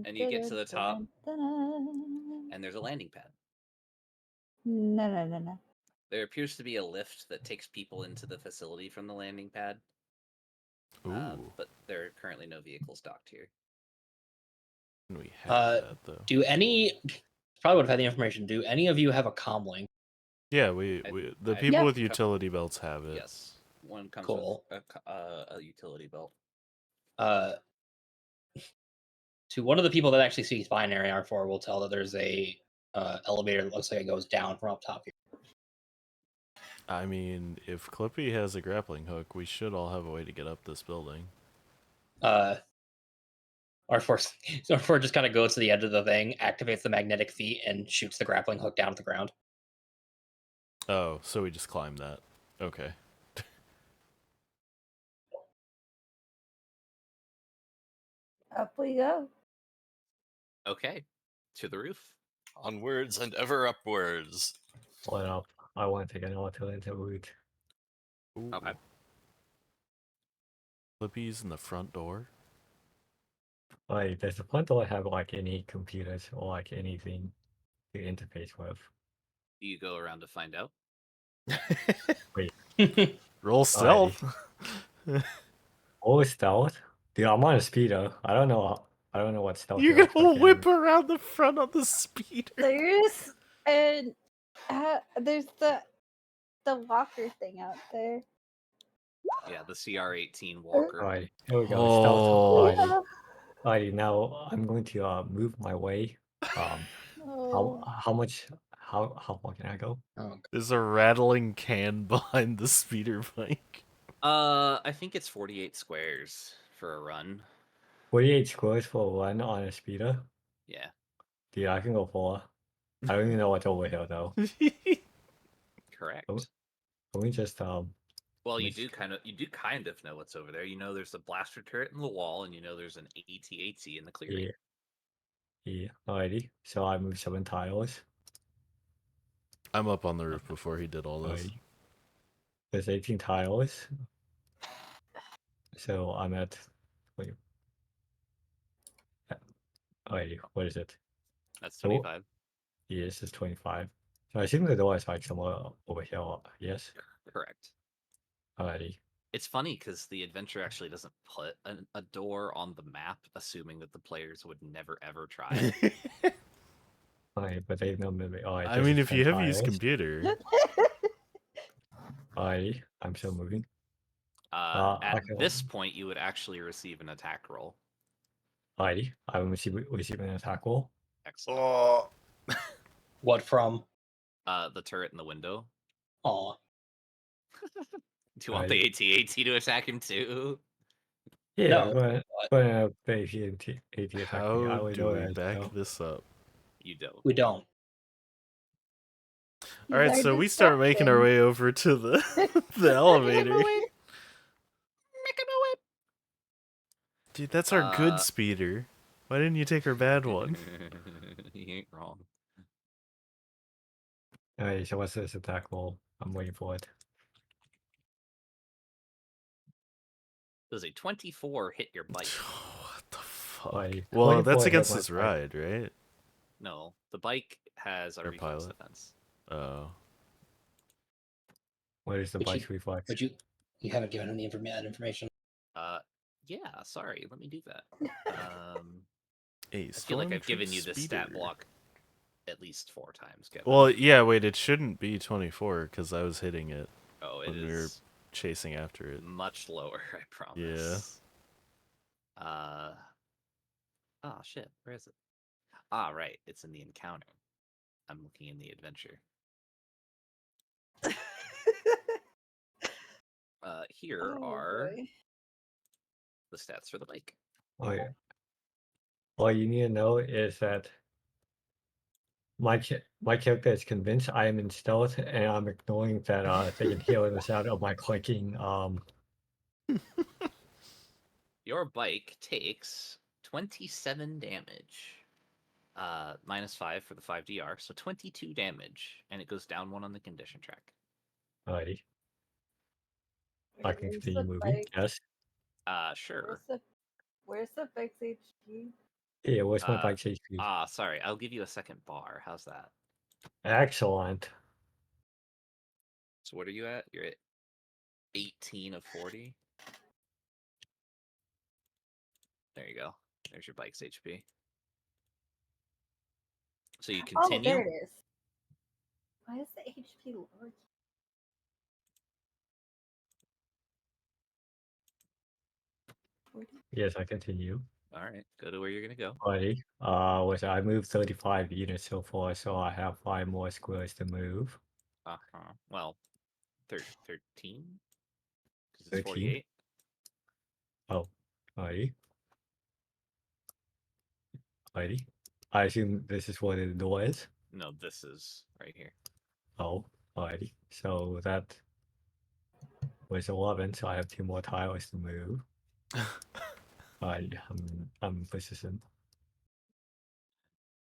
And you get to the top, and there's a landing pad. No. There appears to be a lift that takes people into the facility from the landing pad. Ooh. But there are currently no vehicles docked here. We have that though. Do any probably would have had the information. Do any of you have a comm link? Yeah, the people Yep. with utility belts have it. Yes, one comes Cool. with a utility belt. To one of the people that actually speaks binary, R4 will tell that there's a elevator that looks like it goes down from up top here. I mean, if Clippy has a grappling hook, we should all have a way to get up this building. R4 just kind of goes to the edge of the thing, activates the magnetic feet, and shoots the grappling hook down to the ground. Oh, so we just climb that. Okay. Up we go. Okay, to the roof. Onwards and ever upwards. What up? I want to take an alternative route. Ooh. Okay. Clippy's in the front door. Like, does the front door have like any computers or like anything to interface with? Do you go around to find out? Roll stealth. Or stealth? Dude, I'm on a speeder. I don't know what stealth You're is. gonna whip around the front of the speeder. There's there's the walker thing out there. Yeah, the CR-18 Walker. Alright, here we go. Oh. Stealth. Yeah. Alrighty, now I'm going to move my way. Oh. How far can I go? Oh, There's a rattling can behind the speeder bike. I think it's 48 squares for a run. 48 squares for a run on a speeder? Yeah. Dude, I can go 4. I don't even know what's over here though. Correct. Can we just Well, you let's- do kind of know what's over there. You know there's a blaster turret in the wall, and you know there's an AT-AT in the clearing. Yeah, alrighty. So I moved 7 tiles. I'm up on the roof before he did all this. Alrighty. There's 18 tiles. So I'm at wait. Alrighty, what is it? That's So- 25. Yeah, this is 25. So I assume the door is like somewhere over here. Yes? Correct. Alrighty. It's funny because the adventure actually doesn't put a door on the map, assuming that the players would never ever try it. Alright, but they know maybe. Alright, I this mean, is if you 10 have used tiles. computer, Alrighty, I'm still moving. At okay. this point, you would actually receive an attack roll. Alrighty, I'm receiving an attack roll. Excellent. oh, what from? The turret in the window. Aw. Do you want the AT-AT to attack him too? Yeah, No, go ahead. but- Go ahead. AT attack me. I how would do know we that, back so. this up? You don't. We don't. All right, so we start making our way over to the the elevator. Dude, that's our good Uh, speeder. Why didn't you take our bad one? You ain't wrong. Alright, so what's this attack roll? I'm waiting for it. Does a 24 hit your bike? What the fuck? Like, Well, 24 that's hit against my his bike. ride, right? No, the bike has a Or reflex pilot. defense. Oh. What is the Would bike's you- reflex? Would you? You haven't given him that information. Yeah, sorry, let me do that. A I feel like I've storm given you this stat speeder. block at least 4 times, Kevin. Well, yeah, wait, it shouldn't be 24 because I was hitting it Oh, it when we were is chasing after it. much lower, I promise. Yeah. Oh, shit, where is it? Ah, right, it's in the encounter. I'm looking in the adventure. Here Oh, are boy. the stats for the bike. Oh yeah. All you need to know is that my character is convinced I am in stealth, and I'm ignoring that they can hear the sound of my clicking. Your bike takes 27 damage. -5 for the 5 DR, so 22 damage, and it goes down 1 on the condition track. Alrighty, I Wait, can where's continue the moving. bike? Yes. Sure. Where's the bike's HP? Yeah, what's my bike's HP? Sorry, I'll give you a second bar. How's that? Excellent. So what are you at? You're at 18 of 40. There you go. There's your bike's HP. So you Oh, continue. there it is. Why is the HP lower? Yes, I continue. All right, go to where you're gonna go. Alrighty. I moved 35 units so far, so I have 5 more squares to move. Well, 13 because it's 13. 48. Oh, alrighty. Alrighty. I assume this is what the door is. No, this is right here. Oh, alrighty. So that was 11, so I have 2 more tiles to move. I'm persistent.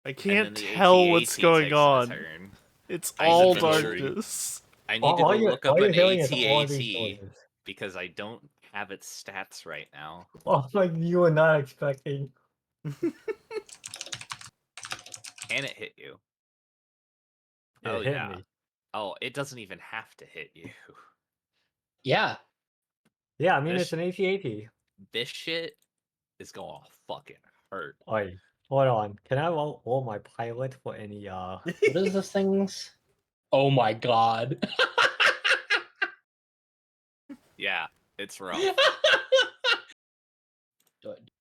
I And can't then the tell what's AT-AT going takes a on. turn. It's I need all to go- darkness. I need to go look up All an you're hearing is all these AT-AT noises. because I don't have its stats right now. Oh, like you were not expecting. Can it hit you? It Oh, hit yeah. me. Oh, it doesn't even have to hit you. Yeah. Yeah, I mean, This- it's an AT-AT. This shit is gonna fucking hurt. Alright, hold on. Can I roll my pilot for any, What is this thing's? Oh my god. Yeah, it's rough.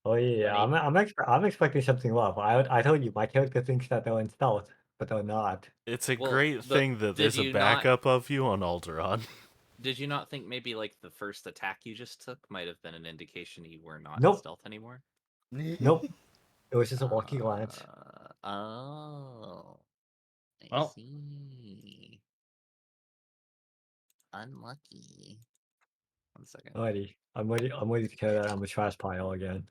Oh yeah, I'm expecting something rough. I told you, my character thinks that they're in stealth, but they're not. It's a Well, great thing that did there's a you not- backup of you on Alderaan. Did you not think maybe like the first attack you just took might have been an indication you were not in Nope. stealth anymore? Nope. It was just a lucky glance. Oh. I Well. see. Unlucky. 1 second. Alrighty, I'm ready to carry that on the trash pile again.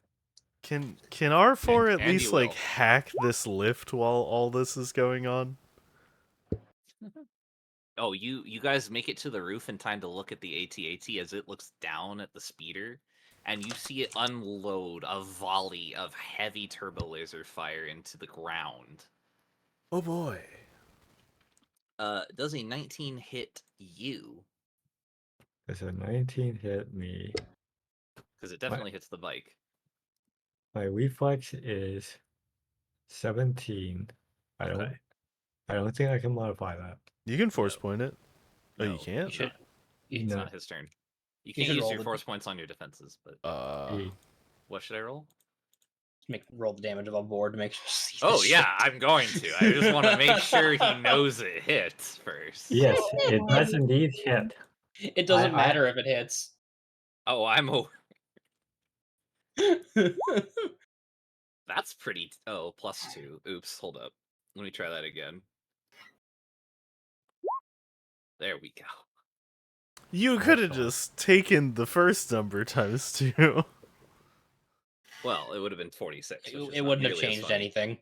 Can R4 at And least you like will. hack this lift while all this is going on? Oh, you guys make it to the roof in time to look at the AT-AT as it looks down at the speeder, and you see it unload a volley of heavy turbo laser fire into the ground. Oh boy. Does a 19 hit you? Does a 19 hit me? Because it definitely hits the bike. My reflex is 17. I don't think I can modify that. You can force point it. Oh, No, you can't? You should. It's No. not his turn. You You can't should use roll your the- force points on your defenses, but what should I roll? Roll the damage above board to make sure. Oh yeah, I'm going to. I just want to make sure he knows it hits first. Yes, it does indeed hit. It doesn't I- matter if it hits. Oh, that's pretty. Oh, +2. Oops, hold up. Let me try that again. There we go. You could have Excellent. just taken the first number times 2. Well, it would have been 46. Which is It not wouldn't have nearly as changed funny. anything.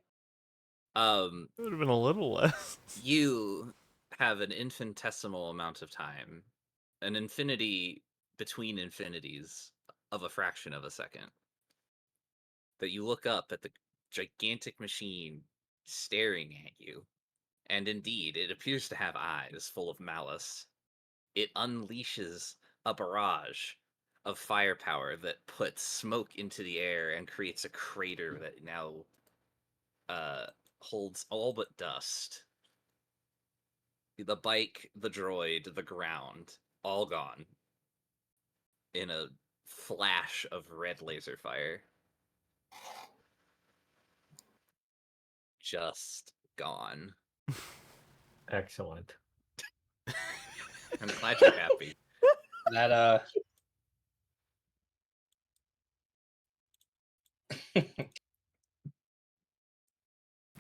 It would have been a little less. You have an infinitesimal amount of time, an infinity between infinities of a fraction of a second, that you look up at the gigantic machine staring at you, and indeed, it appears to have eyes full of malice. It unleashes a barrage of firepower that puts smoke into the air and creates a crater that now holds all but dust. The bike, the droid, the ground, all gone in a flash of red laser fire. Just gone. Excellent. I'm glad you're happy. That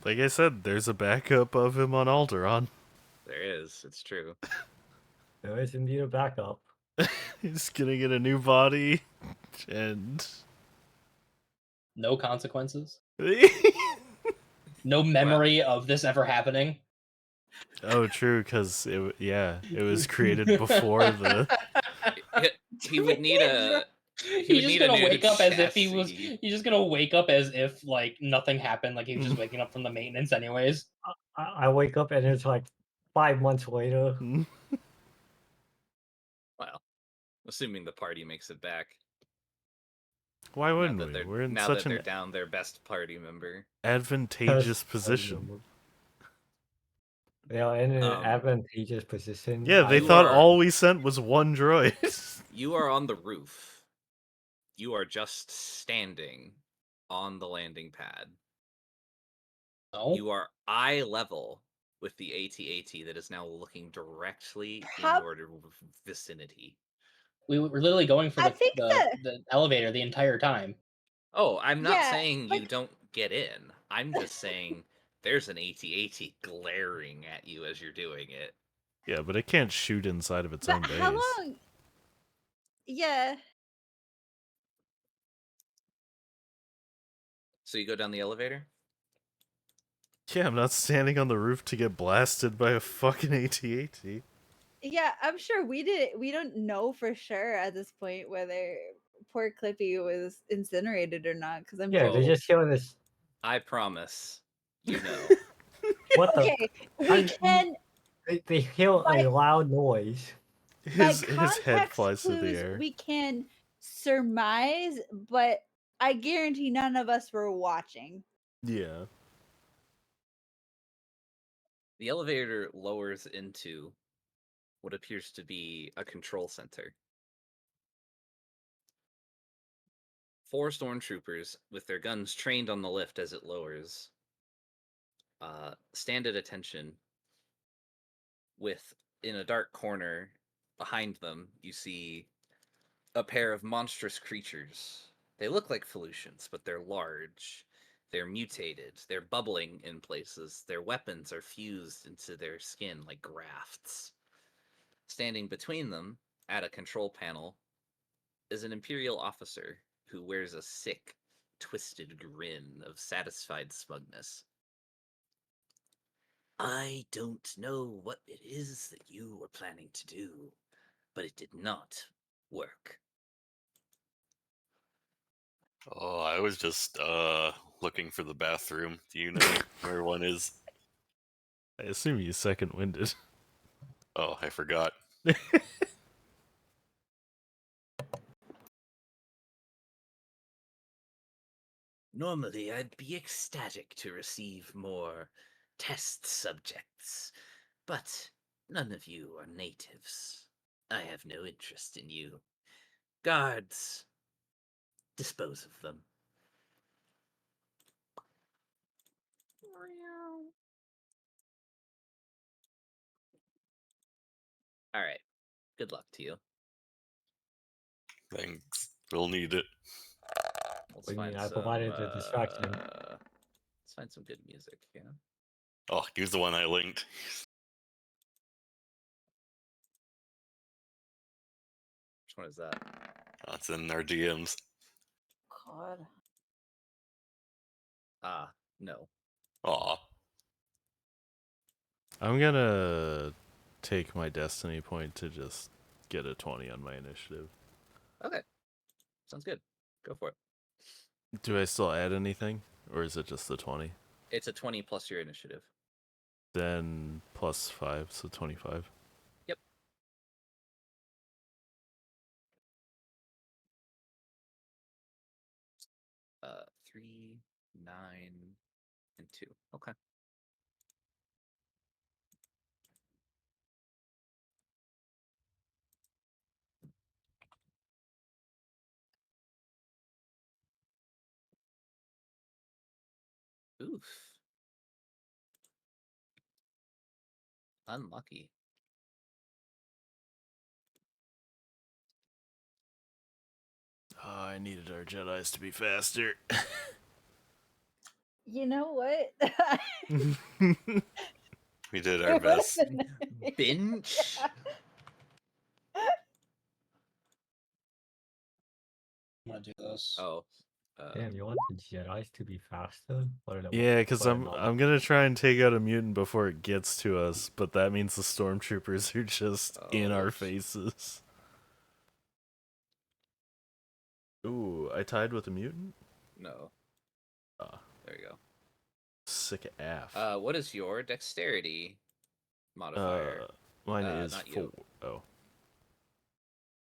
Like I said, there's a backup of him on Alderaan. There is. It's true. There is indeed a backup. He's gonna get a new body, and no consequences. oh, No memory of this ever happening. true, because it was created before the. He would need a. He's just gonna wake up as if he was. chassis. He's just gonna wake up as if like nothing happened. Like he was just waking up from the maintenance, anyways. I wake up and it's like 5 months later. Well, assuming the party makes it back. Why Now wouldn't that we? they're We're in now such that they're an down their best party member. advantageous position. They are in an Um, advantageous position. Yeah, they You thought are- all we sent was one droid. You are on the roof. You are just standing on the landing pad. No. You are eye level with the AT-AT that is now looking directly in How- your vicinity. We were literally going for I think the elevator the entire time. Oh, I'm not Yeah, saying you like- don't get in. I'm just saying there's an AT-AT glaring at you as you're doing it. Yeah, but it can't shoot inside of its But own base. how long? Yeah. So you go down the elevator? Yeah, I'm not standing on the roof to get blasted by a fucking AT-AT. Yeah, I'm sure we don't know for sure at this point whether poor Clippy was incinerated or not, because I'm Yeah, sure they're just hearing this. I promise. You know. What the? okay, we I- can They hear By- a loud noise. His by head context flies through the clues, air. we can surmise, but I guarantee none of us were watching. Yeah. The elevator lowers into what appears to be a control center. 4 stormtroopers with their guns trained on the lift as it lowers stand at attention with, in a dark corner behind them, you see a pair of monstrous creatures. They look like Felucians, but they're large. They're mutated. They're bubbling in places. Their weapons are fused into their skin like grafts. Standing between them, at a control panel, is an Imperial officer who wears a sick, twisted grin of satisfied smugness. I don't know what it is that you were planning to do, but it did not work. Oh, I was just looking for the bathroom. Do you know where one is? I assume he's second-winded. Oh, I forgot. Normally, I'd be ecstatic to receive more test subjects, but none of you are natives. I have no interest in you. Guards, dispose of them. All right. Good luck to you. Thanks. We'll need it. Let's What do you find mean? I some, provided the distraction. let's find some good music. Yeah. Oh, use the one I linked. Which one is that? It's in our DMs. God. No. Aw. I'm gonna take my destiny point to just get a 20 on my initiative. Okay. Sounds good. Go for it. Do I still add anything, or is it just the 20? It's a 20 plus your initiative. Then plus 5, so 25. Yep. 3, 9, and 2. Okay. Oof. Unlucky. Oh, I needed our Jedis to be faster. You know what? We did It our would've best. been- Binch. I'm gonna do this. Oh. Damn, you want the Jedi's to be faster? Yeah, because Or I'm not? gonna try and take out a mutant before it gets to us, but that means the stormtroopers are just in our Oh, faces. Ooh, I tied with a mutant? No. Ah, There you sick AF. go. What is your dexterity modifier? Mine is not 4. you. Oh.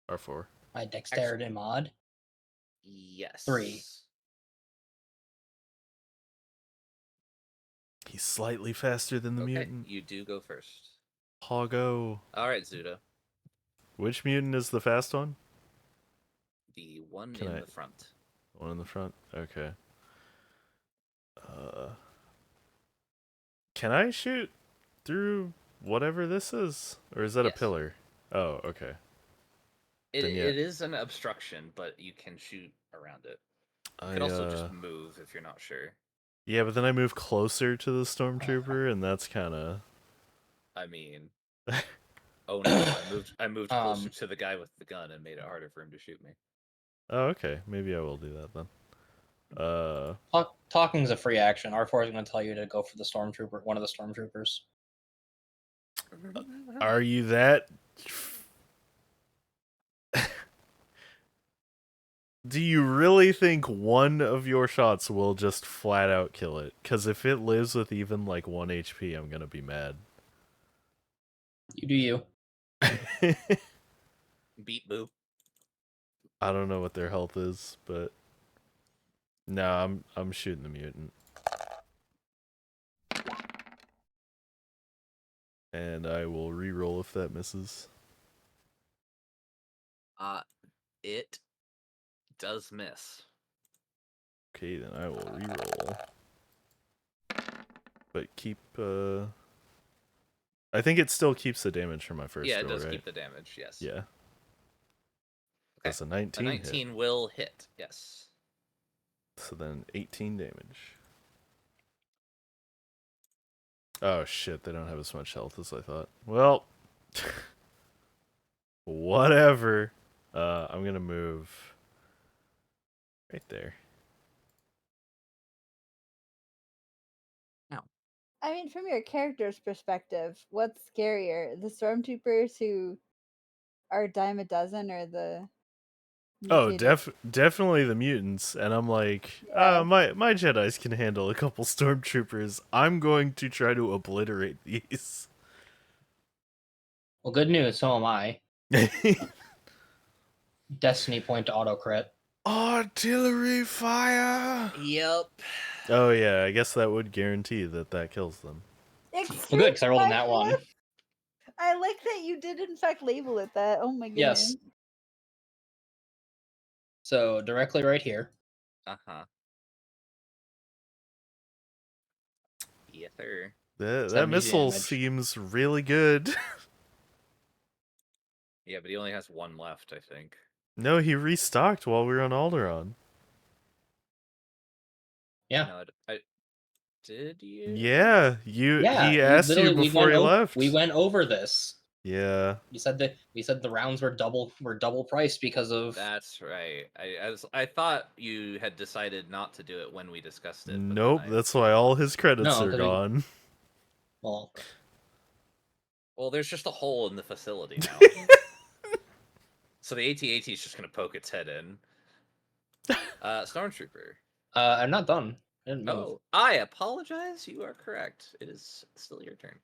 R4. My dexterity mod. Yes. 3. He's slightly faster than the Okay, mutant. you do go first. Hoggo. All right, Zuda. Which mutant is the fast one? The one Can in I- the front. One in the front? Okay. Can I shoot through whatever this is? Or is that Yes. a pillar? Oh, okay. It, Then yeah. it is an obstruction, but you can shoot around it. You could also just move if you're not sure. Yeah, but then I move closer to the stormtrooper, and that's kind of... I mean, oh no, I moved closer Um, to the guy with the gun and made it harder for him to shoot me. Oh, okay. Maybe I will do that then. Talking is a free action. R4 is going to tell you to go for the stormtrooper, one of the stormtroopers. Are you that... Do you really think one of your shots will just flat out kill it? Because if it lives with even like 1 HP, I'm gonna be mad. You do you. Beat Boo. I don't know what their health is, but no, I'm shooting the mutant. And I will re-roll if that misses. It does miss. Okay, then I will re-roll. But keep I think it still keeps the damage from my first Yeah, it roll, does right? keep the damage, yes. Yeah. Okay. That's a 19 A 19 hit. will hit, yes. So then 18 damage. Oh shit, they don't have as much health as I thought. Well, whatever. I'm gonna move right there. I mean, from your character's perspective, what's scarier, the stormtroopers who are a dime a dozen, or the Oh, mutated? definitely the mutants. And I'm like, Yeah. my Jedis can handle a couple stormtroopers. I'm going to try to obliterate these. Well, good news. So am I. Destiny point to auto crit. Artillery fire! Yep. Oh yeah, I guess that would guarantee that kills them. Well, good, because I rolled in that one. Extreme I like that you did in fact label it that. Oh my goodness. Yes. So directly right here. Uh-huh. Yes, sir. That 70 missile damage. seems really good. Yeah, but he only has one left, I think. No, he restocked while we were on Alderaan. Yeah. No, did you? Yeah, Yeah. he asked you literally, before he left. We went over this. Yeah. We said the rounds were double priced because of That's right. I thought you had decided not to do it when we discussed it. But Nope, then I that's why all his credits No, are 'cause we- gone. well, Well, there's just a hole in the facility now. So the AT-AT is just gonna poke its head in. Stormtrooper. I'm not done. I didn't move. Oh, I apologize. You are correct. It is still your turn.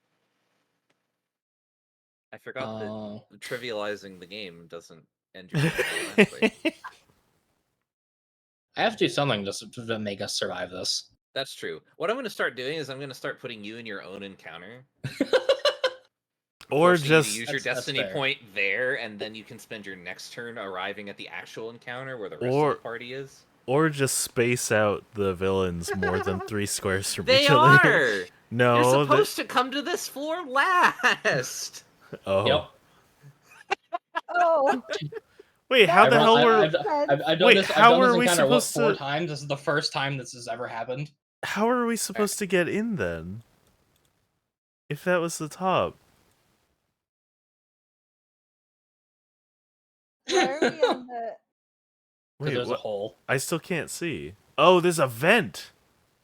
I forgot that trivializing the game doesn't end your turn automatically. I have to do something just to make us survive this. That's true. What I'm going to start doing is I'm going to start putting you in your own encounter. Or forcing you to just use your That's destiny fair. point there, and then you can spend your next turn arriving at the actual encounter where the rest of Or- the party is. or just space out the villains more than 3 squares from They each other. are. No, You're supposed to come to this floor last. Oh. Yep. Oh, Wait, how that the hell makes were sense. I've done Wait, this. how I've done are this we encounter supposed 4 to- times. This is the first time this has ever happened. how are we supposed to get in then? If that was the top. Why are we on the? Because Wait, there's a what? hole. I still can't see. Oh, there's a vent.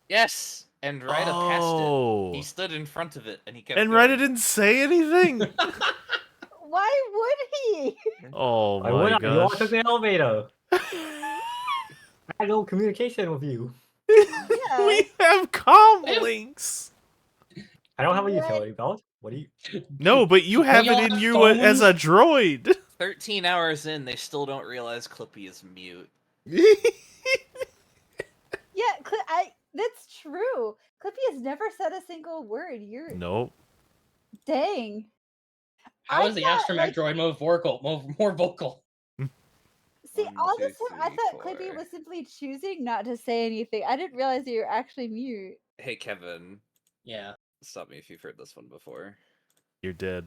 Yes, and Ryder passed it. Oh. He stood in front of it, and he kept And going. Ryder didn't say anything. Why would he? Oh Why my would I? You all gosh. took the elevator. I had no communication with you. Yeah. We have comm links. I don't have a What? utility belt. What do you? No, but you Don't have y'all it in have you as a droid. 13 hours in, they still don't realize Clippy is mute. Yeah, that's true. Clippy has never said a single word. You're Nope. dang. How I is the thought, astromech like- droid more vocal? See, 1, all 2, this time I 3, thought Clippy 4. was simply choosing not to say anything. I didn't realize you were actually mute. Hey, Kevin. Yeah. Stop me if you've heard this one before. You're dead.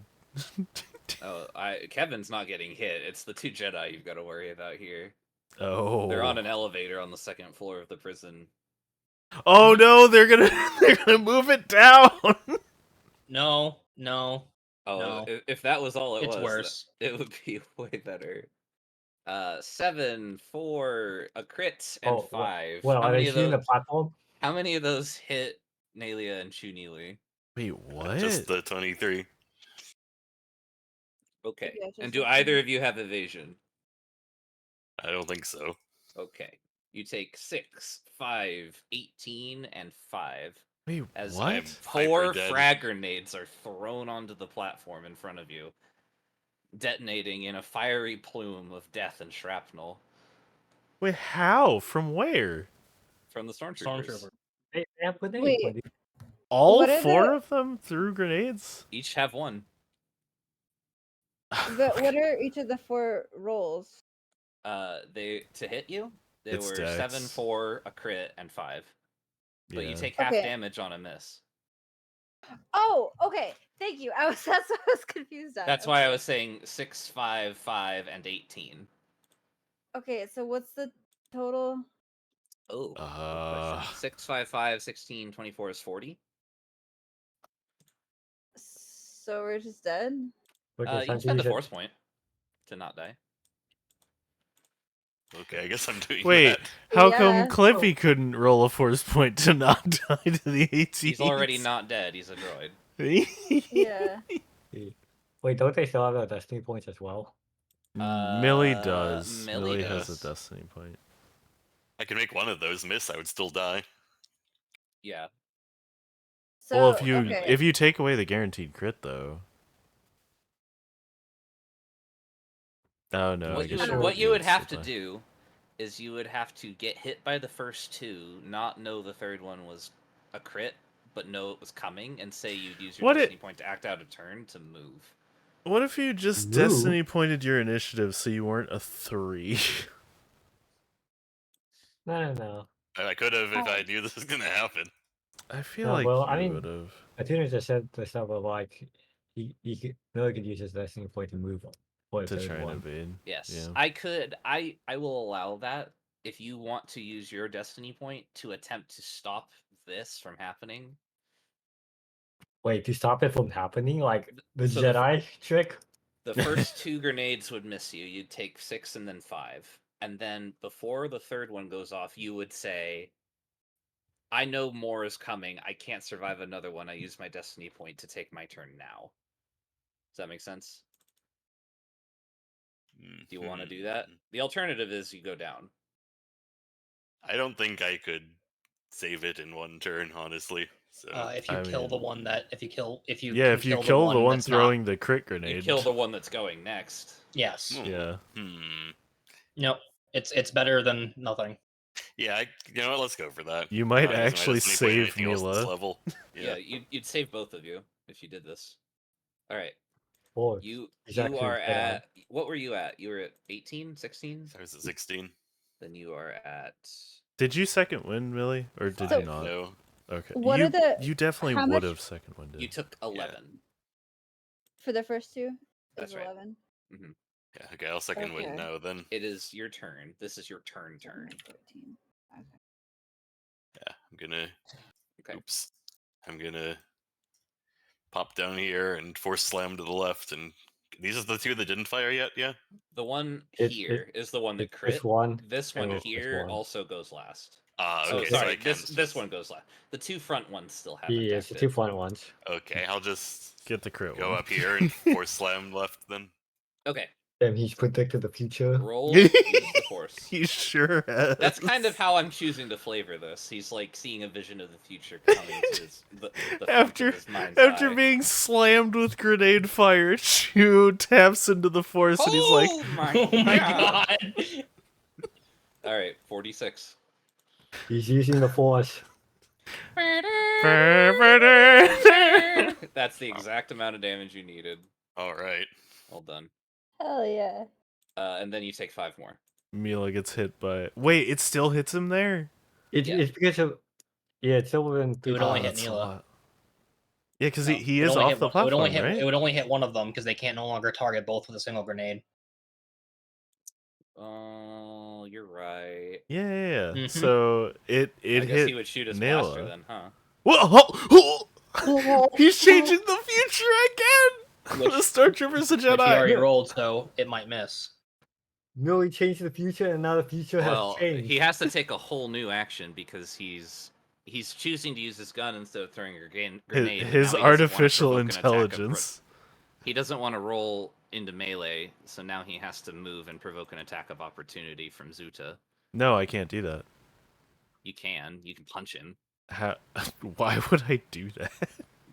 Oh, Kevin's not getting hit. It's the 2 Jedi you've got to worry about here. Oh. They're on an elevator on the 2nd floor of the prison. Oh no, they're gonna move it down. No. Oh, No. if that was all it It's was, worse. it would be way better. 7, 4, a crit, and Oh, 5. Well, how are many they of shooting those? the platform? How many of those hit Nalia and Chunili? Wait, what? Just the 23. Okay. Yeah, just And do like- either of you have evasion? I don't think so. Okay. You take 6, 5, 18, and 5. Wait, As what? I'm 4 hyper dead. frag grenades are thrown onto the platform in front of you, detonating in a fiery plume of death and shrapnel Wait, how? From where? from the stormtroopers. Stormtrooper. They have grenades. Wait. buddy. All What are 4 the- of them threw grenades? Each have 1. But what are each of the 4 rolls? They to hit you. They It's were dex. 7, 4, a crit, and 5. But you Yeah. take half Okay. damage on a miss. Oh, okay. Thank you. That's what I was confused on. That's why I Okay. was saying 6, 5, 5, and 18. Okay, so what's the total? Oh, good Uh. question. 6, 5, 5, 16, 24 is 40. So we're just dead? Which You is can spend a unusual. force point to not die. Okay, I guess I'm doing Wait, that. how Yeah. come Clippy couldn't roll a force point to not die to the 18? He's already not dead. He's a droid. Yeah. Wait, don't they still have their destiny points as well? Millie does. Millie Millie has a does. destiny point. I could make one of those miss, I would still die. Yeah. So Well, okay. if you take away the guaranteed crit, though. Oh no! I what guess you would have to still die. do is you would have to get hit by the first 2, not know the third one was a crit, but know it was coming, and say you'd use your What destiny point to act out a turn to move. What if you just Move? destiny pointed your initiative so you weren't a 3? No. I could have if Oh. I knew this was gonna happen. I feel No, like well, you I mean- would have. Atuna just said the stuff of like Miller could use his destiny point to move for the To third try and one. evade. Yes, Yeah. I will allow that if you want to use your destiny point to attempt to stop this from happening. Wait, to stop it from happening, like the So the Jedi trick. The first 2 grenades would miss you. You'd take 6 and then 5. And then before the third one goes off, you would say, I know more is coming. I can't survive another one. I use my destiny point to take my turn now. Does that make sense? Do you want to do that? The alternative is you go down. I don't think I could save it in one turn, honestly. So If you I kill the mean- one that if you kill if you Yeah, can if you kill kill the one that's throwing not, the crit You grenade. kill the one that's going next. yes. Yeah. Nope. It's better than nothing. Yeah, you know what? Let's go for that. You might I'm not using my actually destiny point or save anything else this Mila. level. Yeah, you'd save both of you if you did this. All right. Or You he's you actually are Jedi. at what were you at? You were at 18, 16? I was at 16. Then you are at Did you second win, Millie, or did you 5. not? No. Okay. What you, are the- you definitely how would much- have second winded. You took 11. For the first two? That's Is right. 11. Yeah, okay, I'll second win Okay. now then. It is your turn. This is your turn. 14. Okay. Yeah, I'm gonna. Okay. Oops. I'm gonna pop down here and force slam to the left. And these are the 2 that didn't fire yet. Yeah. The one It- here is the one that it's crit. this one, This and one it's this here one. also goes last. Okay. Oh, so I sorry. can't This one goes last. The 2 front ones still haven't. Yeah, it's the 2 front ones. Okay, I'll just Get the crit go one. up here and force slam left then. Okay. Damn, he's predicted the future. Roll. Use the force. He sure has. That's kind of how I'm choosing to flavor this. He's like seeing a vision of the future coming to his the front After of his mind's after eye. being slammed with grenade fire, Chew taps into the force and he's like, Oh my Oh my god! god. All right, 46. He's using the force. That's the exact amount of damage you needed. All right. Well done. Hell yeah. And then you take 5 more. Mila gets hit by. Wait, it still hits him there? Yeah. It's because of it's still within It would only hit that's a Neela. lot. Yeah, because No, he it would is only off hit the one- it would only platform, hit right? it would only hit one of them because they can't no longer target both with a single grenade. Oh, you're right. Yeah. Mhm. So it I guess hit he would shoot his Nayla. blaster then, huh? Whoa! He's changing the future again. Which- The Stormtrooper's a Which he Jedi. already rolled, so it might miss. Millie changed the future, and now the future Well, has changed. he has to take a whole new action because he's choosing to use his gun instead of throwing a grenade. and now he His doesn't wanna artificial provoke an attack of intelligence. He doesn't want to roll into melee, so now he has to move and provoke an attack of opportunity from Zuta. No, I can't do that. You can punch him, How? Why would I do that?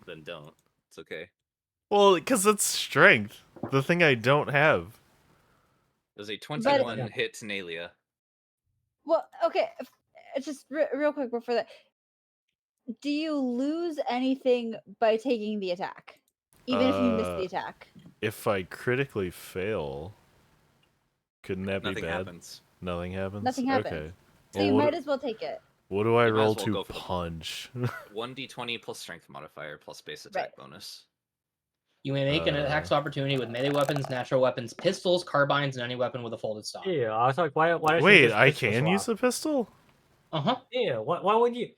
then don't. It's okay. Well, because that's strength. The thing I don't have. It was a 21 Yeah. hit to Nalia. Well, okay. Just real quick before that. Do you lose anything by taking the attack? Even if you miss the attack? If I critically fail, couldn't that Nothing be bad? happens. Nothing happens. Nothing happens. Okay. So Well, you what, might as well take it. what do I You might as roll well to go for the- punch? 1d20 plus strength modifier plus base attack bonus. You may make an attack of opportunity with melee weapons, natural weapons, pistols, carbines, and any weapon with a folded stock. Yeah, I was like, why? Don't you Wait, just I pistol can swap? use a pistol? Uh-huh. Yeah, why would you?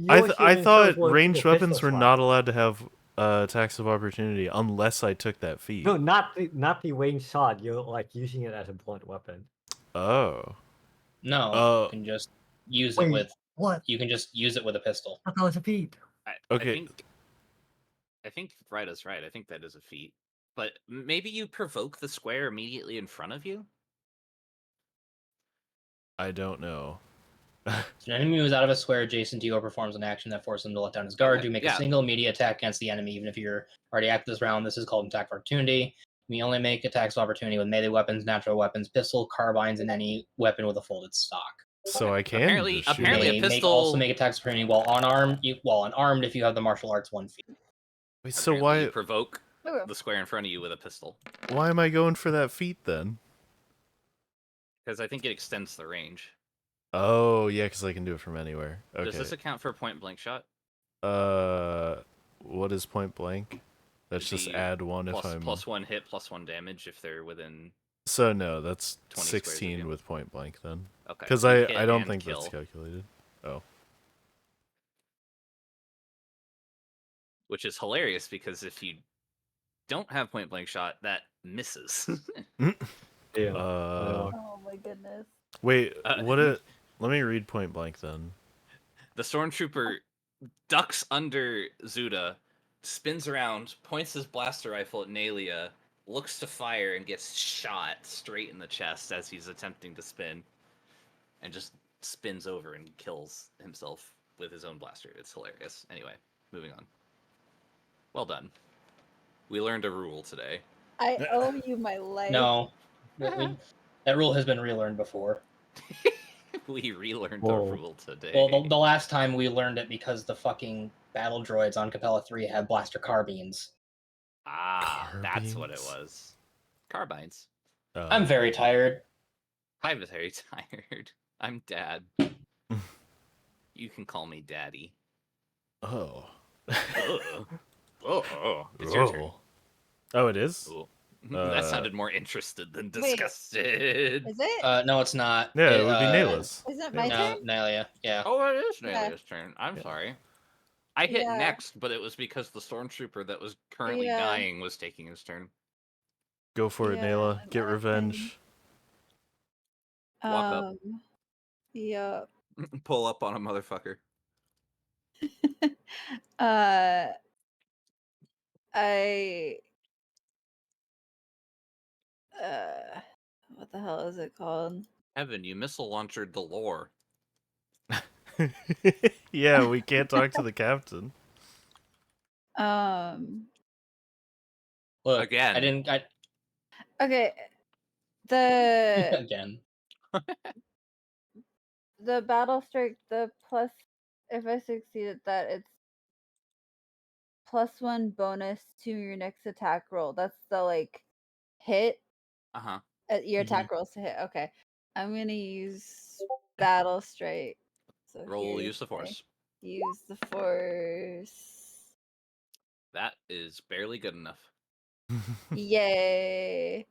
I thought ranged ranged weapons were not allowed to have attacks of opportunity unless I took that feat. No, not the ranged shot. You're like using it as a blunt weapon. Oh. No, Oh. you can just use Wait, it with what? you can just use it with a pistol. I thought it was a feat. Okay. I think Ryda's right. I think that is a feat. But maybe you provoke the square immediately in front of you? I don't know. So an enemy moves out of a square adjacent to you or performs an action that forces him to let down his guard. Okay, You make yeah. a single immediate attack against the enemy, even if you're already active this round. This is called an attack of opportunity. We only make attacks of opportunity with melee weapons, natural weapons, pistol, carbines, and any weapon with a folded stock. So I can Apparently- just shoot apparently it. a pistol- also make attacks of opportunity while unarmed. While unarmed, if you have the martial arts 1 feat. Wait, so Apparently you why provoke Okay. the square in front of you with a pistol? why am I going for that feat then? Because I think it extends the range. Oh, yeah, because I can do it from anywhere. Okay. Does this account for a point blank shot? What is point blank? Let's It'd just be add one if Plus, I'm. plus 1 hit, plus 1 damage if they're within. So no, that's 20 squares of 16 you. with point blank then. Okay. Because you I hit don't and think kill. that's calculated. Oh. which is hilarious because if you don't have point blank shot, that misses. Yeah. Oh my goodness. Wait, Uh, what it? Let me read point blank then. The stormtrooper ducks under Zuda, spins around, points his blaster rifle at Nalia, looks to fire, and gets shot straight in the chest as he's attempting to spin, and just spins over and kills himself with his own blaster. It's hilarious. Anyway, moving on. Well done. We learned a rule today. I owe you my life. No, that rule has been relearned before. We relearned Whoa. a rule today. Well, the last time we learned it because the fucking battle droids on Capella 3 had blaster carbines. That's what it Carbines? was. Carbines. I'm very tired. I'm very tired. I'm Dad. You can call me Daddy. Oh. It's your turn. Oh, it is? Cool. That sounded more interested than disgusted. Is it? No, it's not. Yeah, it would be Nayla's. Isn't it my No, turn? Nalia. Yeah. Oh, it is Yeah. Nalia's turn. I'm Yeah. sorry. I hit Yeah. next, but it was because the stormtrooper that was currently Yeah. dying was taking his turn. Go for it, Yeah, Nayla. I'm Get acting. revenge. Walk up. Yep. Pull up on a motherfucker. I what the hell is it called? Evan, you missile launchered the lore. Yeah, we can't talk to the captain. Look, Again. I didn't. Okay. The Again. the battle strike, the plus, if I succeed at that, it's +1 bonus to your next attack roll. That's the like hit. Uh-huh. Your attack rolls to hit. Okay. I'm gonna use battle strike. So Roll here's use the my- force. Use the force. That is barely good enough. Yay!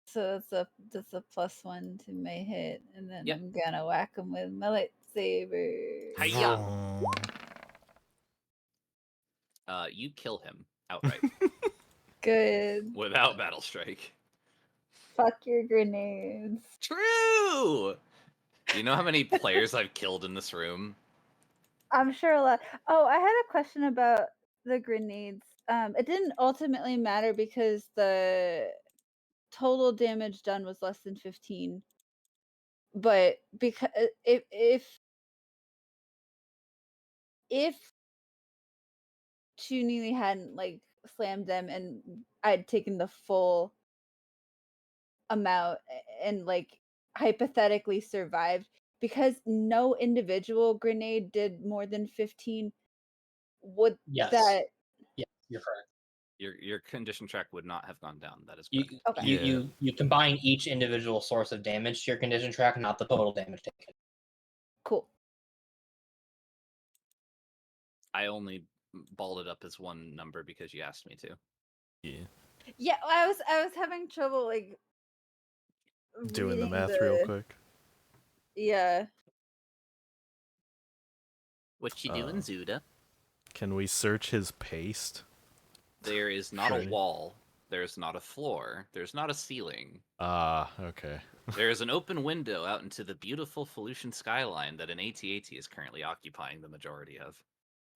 So that's a +1 to my hit, and then Yep. I'm gonna whack him with my lightsaber. Hiya! You kill him outright Good. without battle strike. Fuck your grenades. True. Do you know how many players I've killed in this room? I'm sure a lot. Oh, I had a question about the grenades. It didn't ultimately matter because the total damage done was less than 15. But because if Chunili hadn't like slammed them and I'd taken the full amount and like hypothetically survived, because no individual grenade did more than 15, would Yes. that Yeah, you're correct. Your condition track would not have gone down. That is You, correct. Okay. you combine each individual source of damage to your condition track, not the total damage taken. Cool. I only balled it up as one number because you asked me to. Yeah, I was having trouble like Doing the reading math real quick. Yeah. What you doing, Zuda? Can we search his paste? There is not Sure. a wall. There's not a floor. There's not a ceiling. Ah, okay. There is an open window out into the beautiful Felucian skyline that an AT-AT is currently occupying the majority of.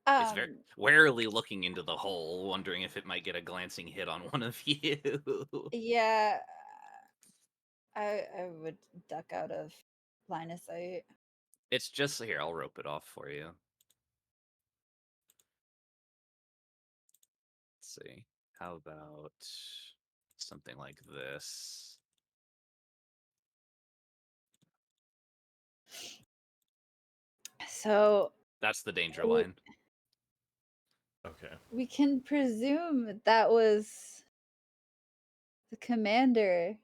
It's very warily looking into the hole, wondering if it might get a glancing hit on one of you. Yeah. I would duck out of line of sight. It's just here. I'll rope it off for you. Let's see. How about something like this? So That's the danger we- line. Okay. we can presume that was the commander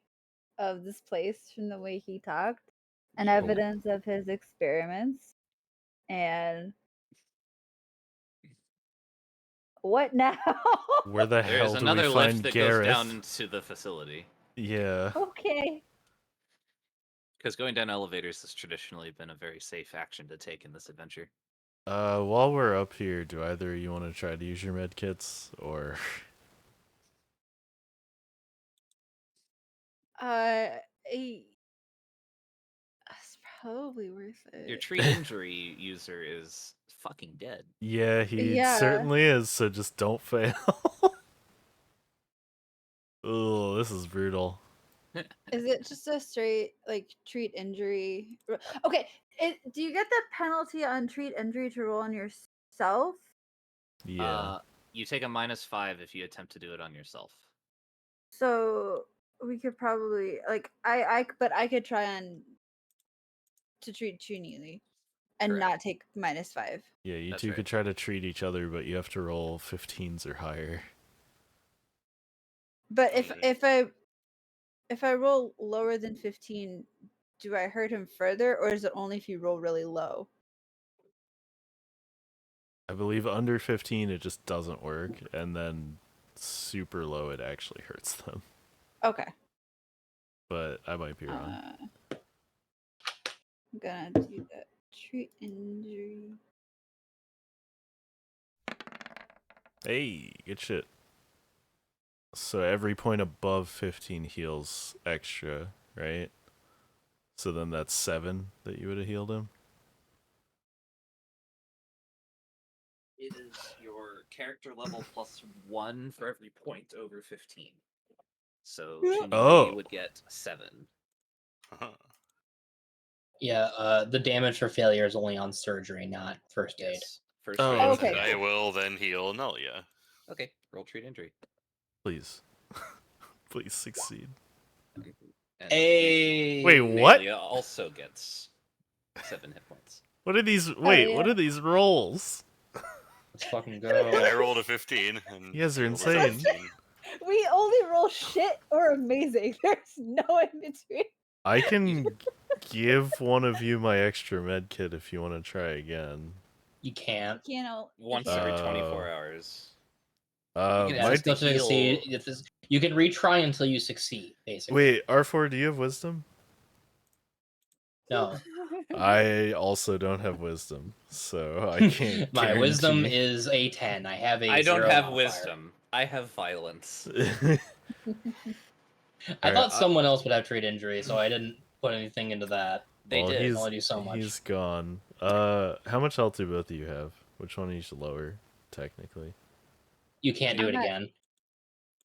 of this place from the way he talked and Yeah. evidence of his experiments. And what now? Where the There hell is do another we lift find that Gareth? goes down into the facility. Yeah. Okay. Because going down elevators has traditionally been a very safe action to take in this adventure. While we're up here, do either of you want to try to use your med kits, or It's probably worth Your it. treat injury user is fucking dead. yeah, he Yeah. certainly is. So just don't fail. Oh, this is brutal. Is it just a straight like treat injury? Okay, do you get the penalty on treat injury to roll on yourself? Yeah. You take a -5 if you attempt to do it on yourself. So we could probably but I could try on to treat Chunili and Correct. not take -5. Yeah, you That's two right. could try to treat each other, but you have to roll 15s or higher. But Alright. if I roll lower than 15, do I hurt him further, or is it only if you roll really low? I believe under 15 it just doesn't work, and then super low it actually hurts them. Okay. But I might be wrong. I'm gonna do that. Treat injury. Hey, good shit. So every point above 15 heals extra, right? So then that's 7 that you would have healed him? It is your character level +1 for every point over 15. So Chunili Oh. would get 7. Yeah, the damage for failure is only on surgery, not first aid. Yes. First Oh, aid is okay. a I fail. will then heal Nelia. Okay, roll treat injury. Please. Please succeed. And Hey. Wait, what? Nelia also gets 7 hit points. What are these? Wait, what yeah. are these rolls? Let's fucking I go. rolled a 15. And You guys are healed a insane. 17. We only roll shit or amazing. There's no in between. I can give one of you my extra med kit if you want to try again. You can't. You know, Once yeah. every 24 hours. You can Yeah, attempt it's to not to succeed. heal. You can retry until you succeed, basically. Wait, R4, do you have wisdom? No. I also don't have wisdom, so I can't My wisdom guarantee. is a 10. I have a I don't 0 have modifier. wisdom. I have violence. I Alright, thought someone else would have treat injury, so I didn't put anything into that. They well, did. I can he's only do so much. he's gone. How much health do both of you have? Which one is lower, technically? You can't do it I'm at- again.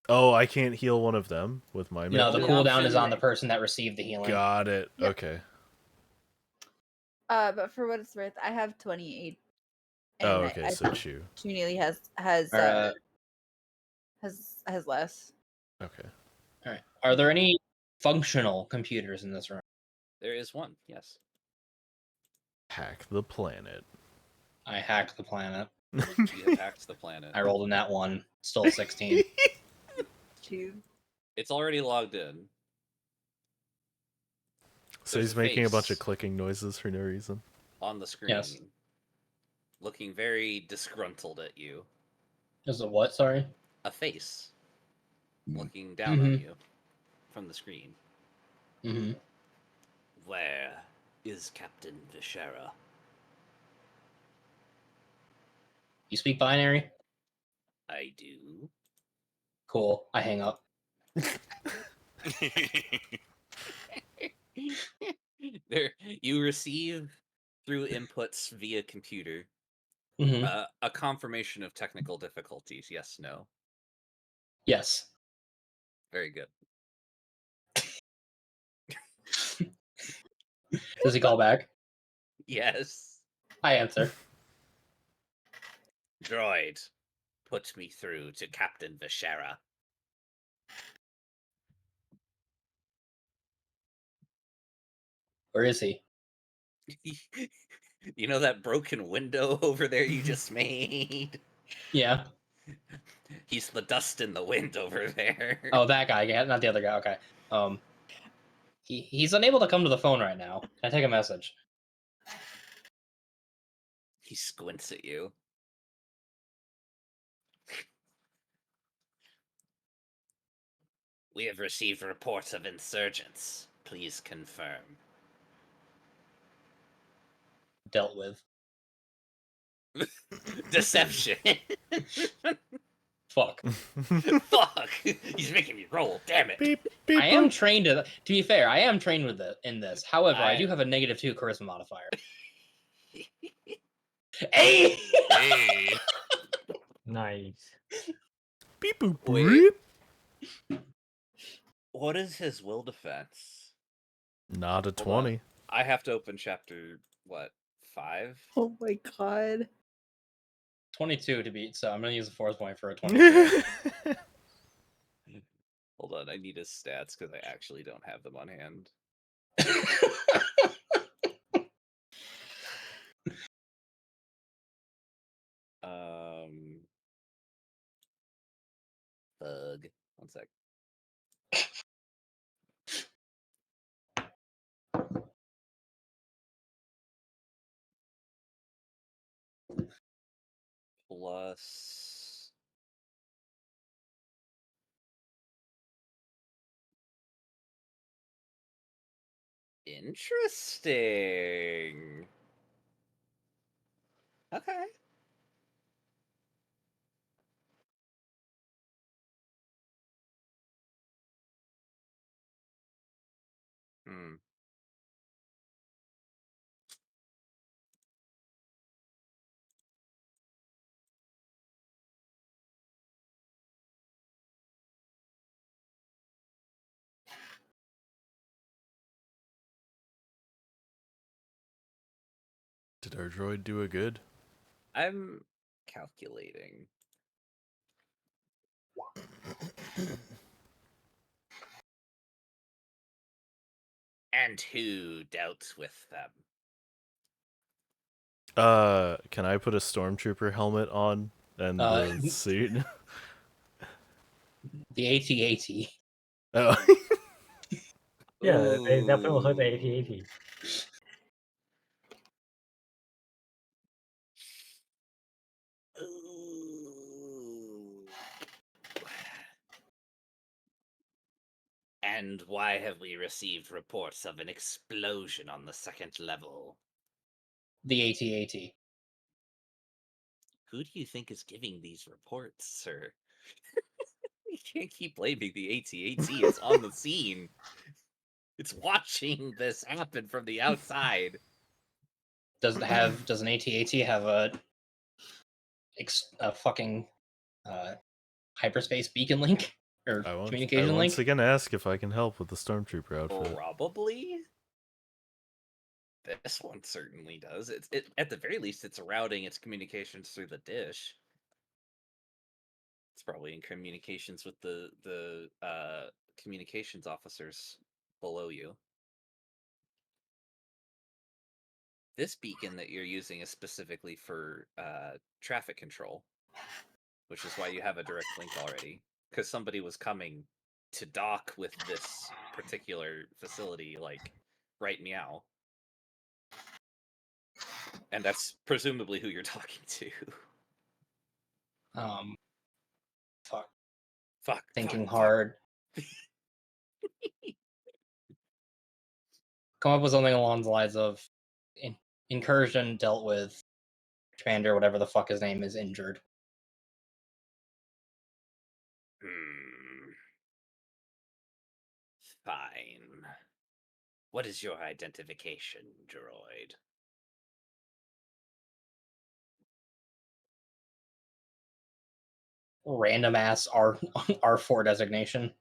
Oh, I can't heal one of them with my No, med the kit? cooldown is option- on the person that received the healing. Got it. Yep. Okay. But for what it's worth, I have 28. Oh, And okay. I So chew. Chunili has less. Okay. All right. Are there any functional computers in this room? There is one, yes. Hack the planet. I hacked the planet. You have hacked the planet. I rolled in that one. Still 16. Two. It's already logged in. So There's he's a making a bunch of face clicking noises for no reason. on the screen. Yes. Looking very disgruntled at you. Is it what? Sorry. A face looking down on you from the screen. Mm-hmm. Where is Captain Vishera? You speak binary? I do. Cool. I hang up. There, you receive through inputs via computer Mm-hmm. a confirmation of technical difficulties. Yes, no. Yes. Very good. Does he call back? Yes. I answer. Droid, put me through to Captain Vishera. Where is he? You know that broken window over there you just made? Yeah. He's the dust in the wind over there. Oh, that guy. Yeah, not the other guy. Okay. He's unable to come to the phone right now. Can I take a message? He squints at you. We have received reports of insurgents. Please confirm. Dealt with. Deception. Fuck. Fuck. He's making me roll. Damn it. Beep, beep, I am boop. trained to be fair, I am trained with it in this. However, I do I- have a -2 charisma modifier. Hey! Hey, Nice. Beep, boop, Wait. boop. What is his will defense? Not a Hold on. 20. I have to open chapter, what, 5? Oh my god. 22 to beat, so I'm gonna use a force point for a 22. Hold on, I need his stats because I actually don't have them on hand. Bug. One sec. Plus. Interesting. Okay. Hmm. Did our droid do a good? I'm calculating. And who doubts with them? Can I put a stormtrooper helmet on and the suit? The AT-AT. Oh. Yeah, they definitely will hit the Ooh. AT-AT. Ooh. And why have we received reports of an explosion on the second level? The AT-AT. Who do you think is giving these reports, sir? You can't keep blaming the AT-AT. It's on the scene. It's watching this happen from the outside. Does an AT-AT have a fucking hyperspace beacon link or I communication once link? again ask if I can help with the stormtrooper outfit. Probably. This one certainly does. It at the very least, it's routing its communications through the dish. It's probably in communications with the communications officers below you. This beacon that you're using is specifically for traffic control, which is why you have a direct link already. Because somebody was coming to dock with this particular facility, like right meow. And that's presumably who you're talking to. Fuck. Fuck. Thinking fuck, hard. Come up with something along the lines of incursion dealt with, commander, whatever the fuck his name is, injured. Fine. What is your identification, droid? Random ass R4 designation.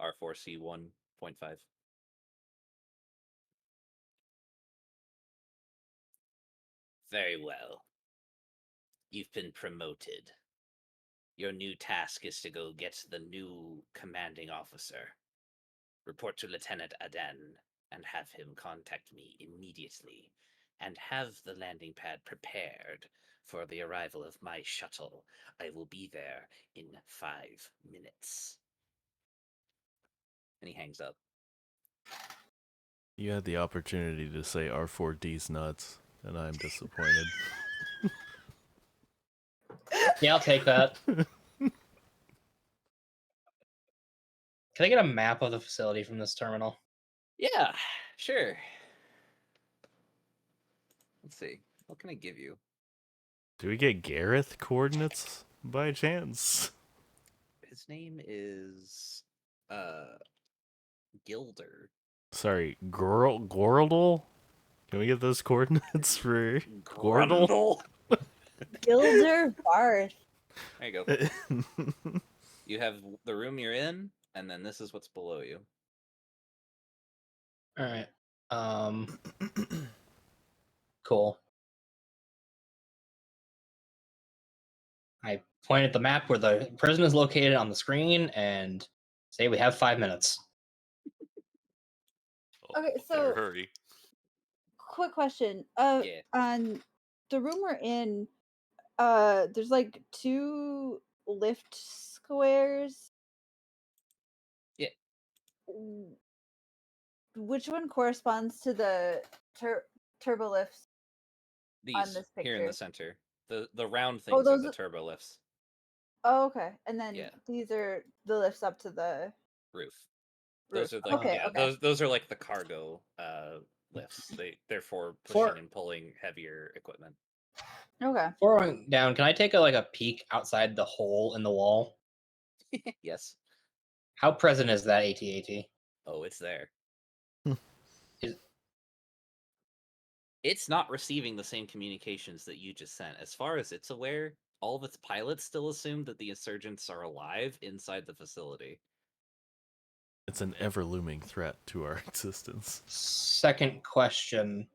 R4C1.5. Very well. You've been promoted. Your new task is to go get the new commanding officer. Report to Lieutenant Aden and have him contact me immediately. And have the landing pad prepared for the arrival of my shuttle. I will be there in 5 minutes. And he hangs up. You had the opportunity to say R4D's nuts, and I'm disappointed. Yeah, I'll take that. Can I get a map of the facility from this terminal? Yeah, sure. Let's see. What can I give you? Do we get Gareth coordinates by chance? His name is Gilder. Sorry, Gordle? Can we get those coordinates for Gordle? Grundle. Gilder Barth. There you go. You have the room you're in, and then this is what's below you. All right. Cool. I point at the map where the prison is located on the screen and say we have 5 minutes. Okay, Better so hurry. quick question. Yeah. On the room we're in, there's like 2 lift squares. Yeah. Which one corresponds to the turbo lifts on These this here in the picture? center. The round Oh, things are those the are- turbo lifts. Oh, okay. And then Yeah. these are the lifts up to the Roof. roof. Those are like Okay, okay. those are like the cargo lifts. They're for For- pushing and pulling heavier equipment. Okay. Before going down, can I take a peek outside the hole in the wall? Yes. How present is that AT-AT? Oh, it's there. Is- It's not receiving the same communications that you just sent. As far as it's aware, all of its pilots still assume that the insurgents are alive inside the facility. It's an ever looming threat to our existence. Second question.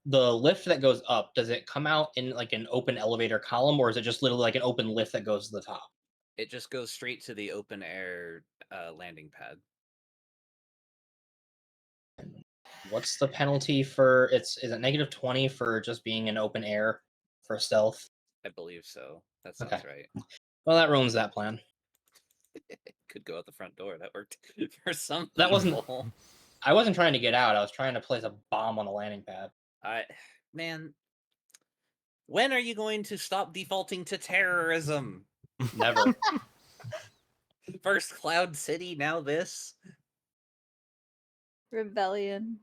The lift that goes up, does it come out in like an open elevator column, or is it just literally like an open lift that goes to the top? It just goes straight to the open air landing pad. What's the penalty for is it -20 for just being in open air for stealth? I believe so. That sounds Okay. right. Well, that ruins that plan. Could go out the front door. That worked for some That wasn't- people. I wasn't trying to get out. I was trying to place a bomb on the landing pad. Man, when are you going to stop defaulting to terrorism? Never. First Cloud City, now this. Rebellion.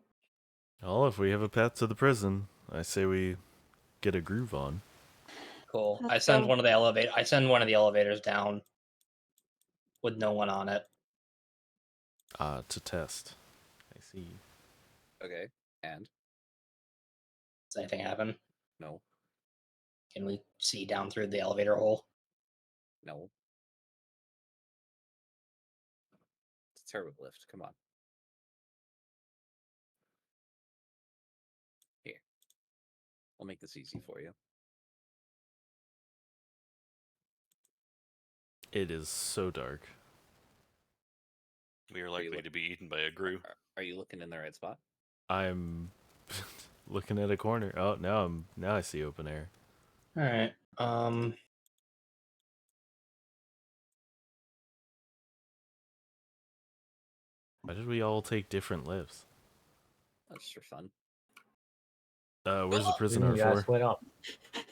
Well, if we have a path to the prison, I say we get a groove on. Cool. I Let's send go. one of the elevators down with no one on it. To test. I see. Okay, and Does anything happen? no, Can we see down through the elevator hole? no. It's a turbo lift. Come on. Here. I'll make this easy for you. It is so dark. We are you likely look- to be eaten by a grue. Are you looking in the right spot? I'm looking at a corner. Oh, now I see open air. All right. Why did we all take different lifts? That's just for fun. Where's the prison You guys R4? went up. I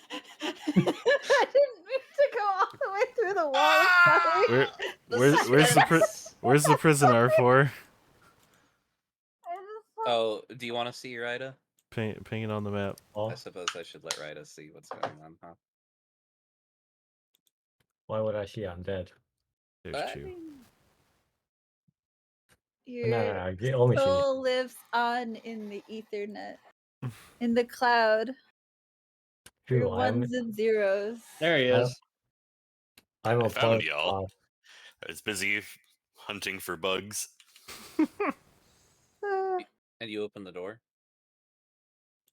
didn't mean to go all the way through the wall. Sorry. Where's the prison R4? I just saw- Oh, do you want to see Rida? Ping it on the map. Oh, I suppose I should let Rida see what's going on, huh? why would I see? I'm dead. There's What? Chew. No, Your you only see. soul lives on in the Ethernet, in the cloud. Your True, I'm ones and zeros. There he I- is. I'm I a found part y'all. I was busy hunting for bugs. And you open the door.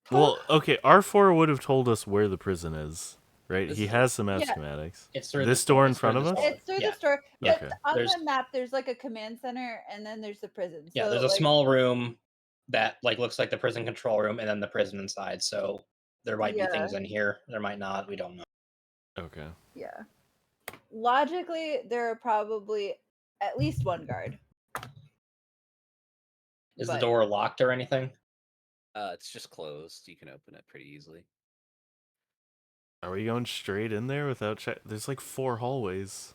Well, okay, R4 would have told us where the prison is, right? This He is has the map Yeah. schematics. It's through This the door in it's through front of this us? door. It's through Yeah. the store, but Okay. on There's- the map there's like a command center, and then there's the prison. Yeah, so, there's a like, small room that looks like the prison control room, and then the prison inside. So there might be Yeah. things in here. There might not. We don't know. Okay. Yeah. Logically, there are probably at least one guard. Is the But- door locked or anything? It's just closed. You can open it pretty easily. Are we going straight in there without check? There's like 4 hallways.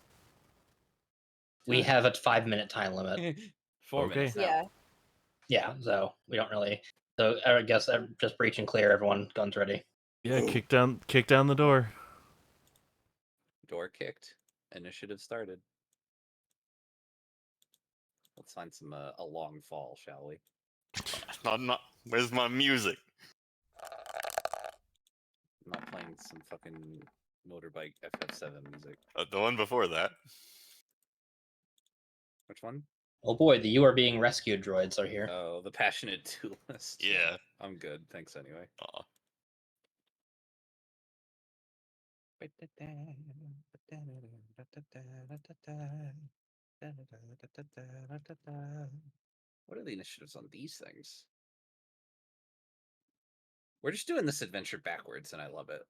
We have a 5-minute time limit. 4 Okay. minutes now. Yeah. Yeah, so we don't really. So I guess just breach and clear. Everyone, guns ready. Yeah, kick down the door. door kicked. Initiative started. Let's find some a long fall, shall we? Not. Where's my music? I'm not playing some fucking motorbike FF7 music. The one before that. Which one? Oh boy, the "You Are Being Rescued" droids are here. Oh, the Passionate Duelist. Yeah. I'm good. Thanks anyway. Aw. What are the initiatives on these things? We're just doing this adventure backwards, and I love it.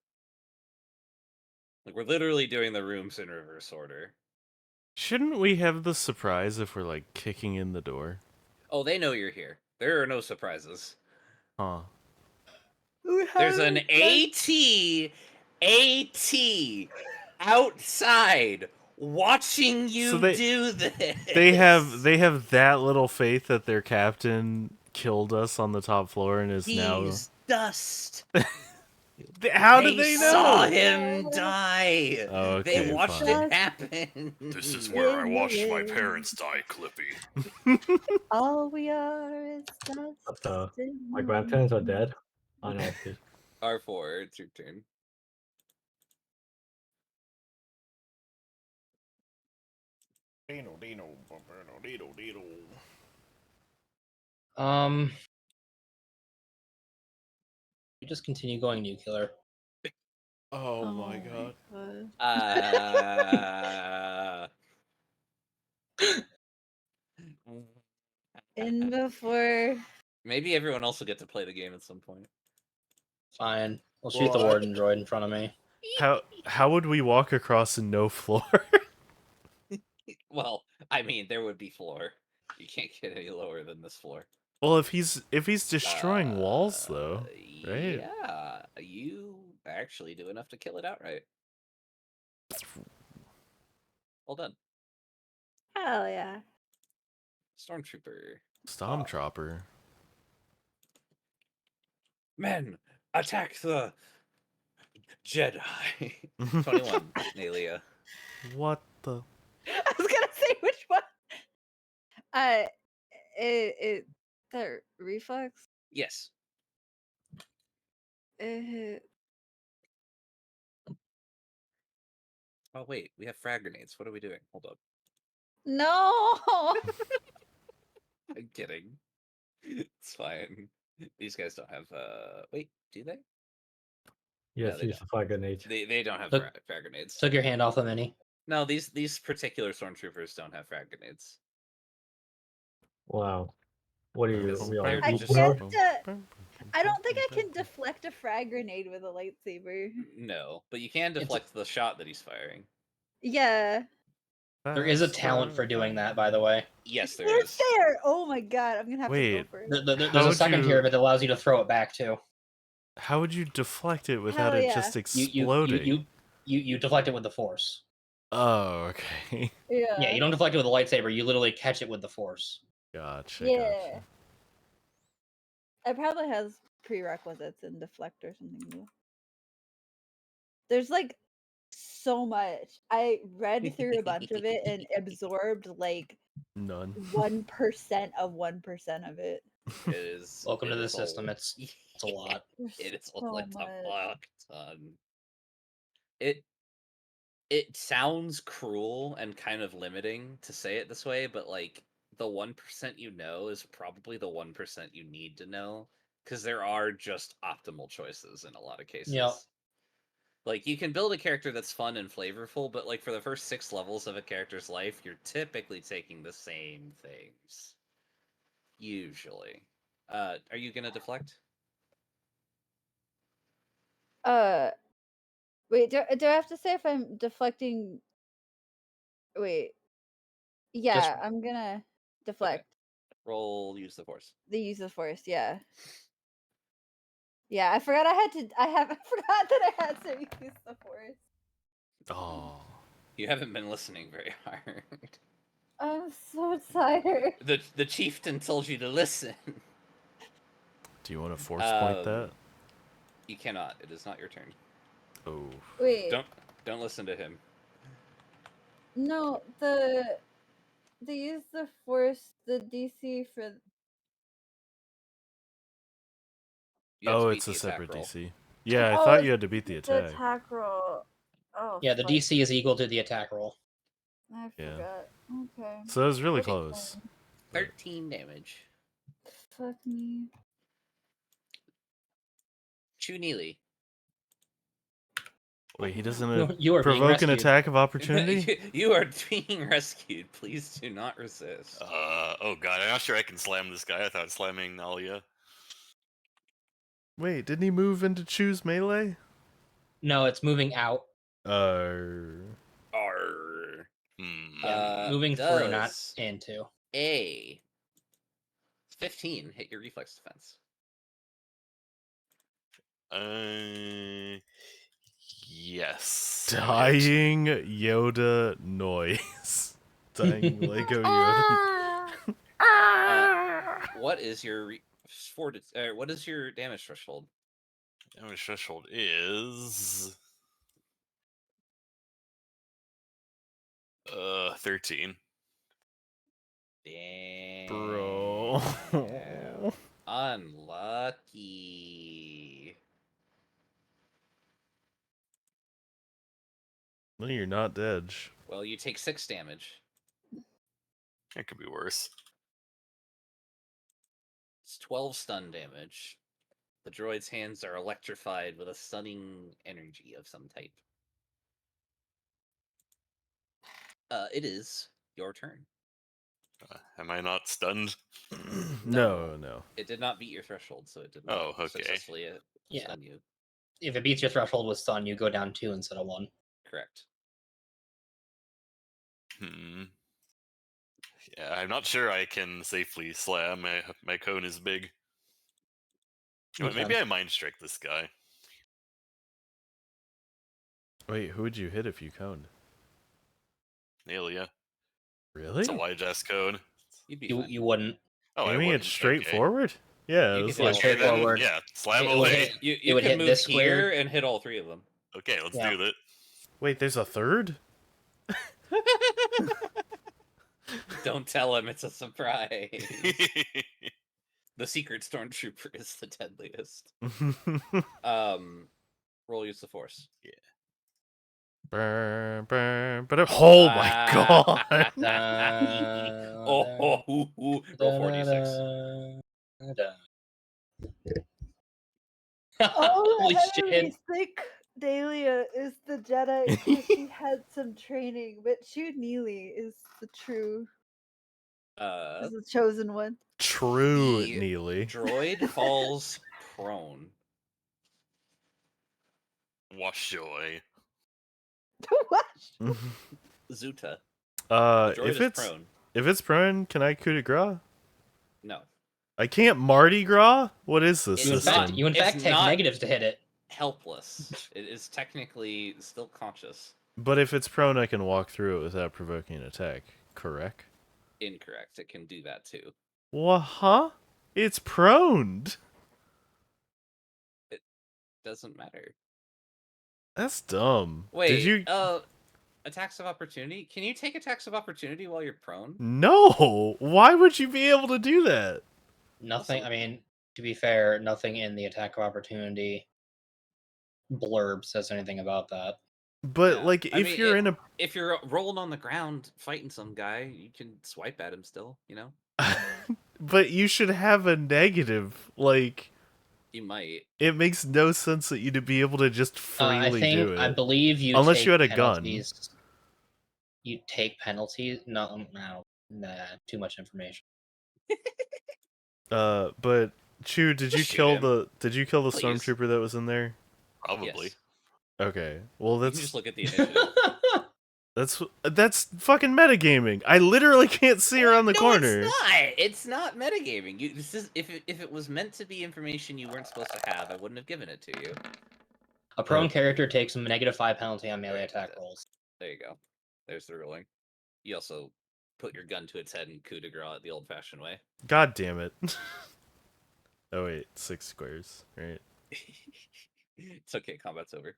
Like, we're literally doing the rooms in reverse order. Shouldn't we have the surprise if we're like kicking in the door? Oh, they know you're here. There are no surprises. Huh. There's an AT outside watching you So they- do this. They have that little faith that their captain killed us on the top floor and is He's dust. How did they saw know? him die. Okay, They watched fine. it happen. This is where I watched my parents die, Clippy. All we are is dust. But in my the grandparents are wind. dead. I know, please. R4, it's your turn. You just continue going nuclear. Oh my god. In before. Maybe everyone else will get to play the game at some point. Fine. We'll shoot the What? warden droid in front of me. How would we walk across and no floor? Well, I mean, there would be floor. You can't get any lower than this floor. Well, if he's destroying walls though, right? Yeah, you actually do enough to kill it outright. Well done. Hell yeah. Stormtrooper. Stormtrooper. Men, attack the Jedi. 21, Nalia. What the? I was gonna say which one. It the reflex. Yes. It, Oh, wait, we have frag grenades. What are we doing? Hold up. no. I'm kidding. It's fine. These guys don't have, wait, do they? Yes, they use the fire grenades. They don't have Look- frag grenades. Took your hand off the mini. No, these particular stormtroopers don't have frag grenades. Wow. What are you? Because We they're are I just- can't. I don't think I can deflect a frag grenade with a lightsaber. No, but you can It's- deflect the shot that he's firing. Yeah. There is a talent for doing that, by the way. Yes, there There's is. there. Oh my god, I'm gonna have to Wait. go for it. There's How a would second you- here that allows you to throw it back too. How would you deflect it without Hell it yeah. just You exploding? you deflect it with the force. Oh, okay. Yeah. Yeah, you don't deflect it with a lightsaber. You literally catch it with the force. Gotcha. Yeah. Gotcha. It probably has prerequisites in deflect or something new. There's like so much. I read through a bunch of it and absorbed like None. 1% of 1% of it. It is. Welcome to it the is system. a- It's a lot. There's It is so like a much. fuck ton. It sounds cruel and kind of limiting to say it this way, but like the 1% you know is probably the 1% you need to know, because there are just optimal choices in a lot of cases. Yep. Like, you can build a character that's fun and flavorful, but like for the first 6 levels of a character's life, you're typically taking the same things. Usually. Are you gonna deflect? Wait, do I have to say if I'm deflecting? Wait. Yeah, I'm gonna deflect. Roll use the force. The use of force, yeah. Yeah, I forgot I forgot that I had to use the force. Oh. You haven't been listening very hard. I'm so tired. The chieftain told you to listen. Do you want to force point that? You cannot. It is not your turn. Oh. Wait. Don't listen to him. No, they use the force, the DC for You have to Oh, beat it's the a attack separate roll. DC. Yeah, I oh, thought it's you had to beat the the attack. attack roll. Oh, Yeah, the fuck. DC is equal to the attack roll. I Yeah. forgot. Okay. So it was really It's close. fine. But 13 damage. Fuck me. Chew Neely. wait, he doesn't You are being provoke an rescued. attack of opportunity? You are being rescued. Please do not resist. Oh god, I'm not sure I can slam this guy. I thought slamming Nalia. Wait, didn't he move into choose melee? No, it's moving out. Arr. Yeah, moving through, not Does into. a 15 hit your reflex defense? Yes. Dying Yoda noise. Dying Lego Yoda. What is your what is your damage threshold? Damage threshold is 13. Damn. Bro. Unlucky. No, you're not dead. Well, you take 6 damage. That could be worse. It's 12 stun damage. The droid's hands are electrified with a stunning energy of some type. It is your turn. Am I not stunned? No. It did not beat your threshold, so it did not Oh, okay. successfully Yeah. stun you. If it beats your threshold with stun, you go down 2 instead of 1. Correct. Yeah, I'm not sure I can safely slam. My cone is big. You know what, maybe I mind strike this guy. Wait, who would you hit if you coned? Nalia. Really? It's a wide ass cone. You'd be You fine. you wouldn't. Oh, I Aiming wouldn't. it straight Okay. forward? Yeah, You it was could hit like all straight three of them. forward. Yeah, slam It would away. hit- You it would can hit move this here square. and hit all 3 of them. Okay, let's Yeah. do that. Wait, there's a third? Don't tell him it's a surprise. The secret stormtrooper is the deadliest. Roll use the force. Burn, oh my god! Roll 4d6. Holy Oh, shit! we think Dahlia is the Jedi because she had some training, but Chu Neely is the chosen one. True, The Neely. droid falls prone. Wash away. What? Zuta. The droid is prone. if it's prone, can I coup de grace? No. I can't Mardi Gras? What is this You in system? fact, you in It's fact take not- negatives to hit it. Helpless. It is technically still conscious. But if it's prone, I can walk through it without provoking an attack, correct? Incorrect. It can do that too. Huh? It's proned. Doesn't matter. That's dumb. Wait, Did you? attacks of opportunity? Can you take attacks of opportunity while you're prone? No. Why would you be able to do that? Nothing. I mean, to be fair, nothing in the attack of opportunity blurb says anything about that. But Yeah. like, I if mean, you're in a, if you're rolling on the ground fighting some guy, you can swipe at him still. You know. but you should have a negative. Like, You might. it makes no sense that you'd be able to just freely do it. I believe you. Unless take you had a gun. penalties. You take penalties. No, too much information. But Chu, did you Just shoot kill him, the please. stormtrooper that was in there? Probably. Yes. Okay. Well, You that's can just look at the initiative. that's fucking metagaming. I literally can't see around the corner. It's not. It's not metagaming. This is if it was meant to be information you weren't supposed to have, I wouldn't have given it to you. A prone character takes a -5 penalty on melee attack rolls. There you go. There's the ruling. You also put your gun to its head and coup de grace it the old-fashioned way. God damn it. Oh wait, 6 squares, right? It's okay. Combat's over.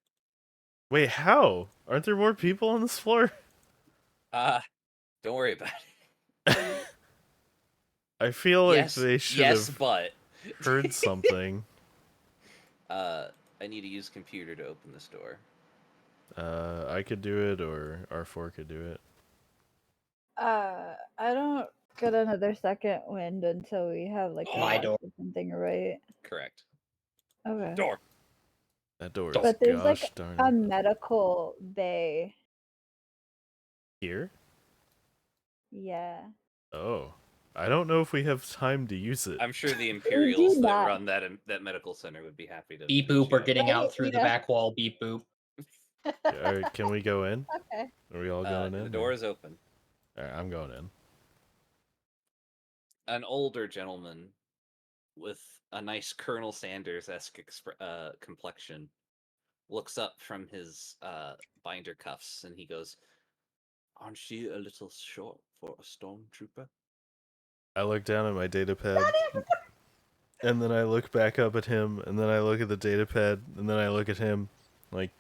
Wait, how? Aren't there more people on this floor? Don't worry about it. I feel like Yes, they should yes, have but heard something. I need to use computer to open this door. I could do it, or R4 could do it. I don't get another second wind until we have like a My watch door. or something, right? Correct. Okay. Door. That door Door. is But there's gosh like darn a open. medical bay. Here? Yeah. Oh. I don't know if we have time to use it. I'm sure the Imperials that not. run that medical center would be happy to. Beep to boop. We're chat. getting Right, out through the yeah. back wall. Beep boop. Alright, can we go in? Okay. Are we all going in? The door is open. Alright, I'm going in. An older gentleman with a nice Colonel Sanders-esque complexion looks up from his binder cuffs and he goes, "Aren't she a little short for a stormtrooper?" I look down at my data pad, and then I look back up at him, and then I look at the data pad, and then I look at him, like,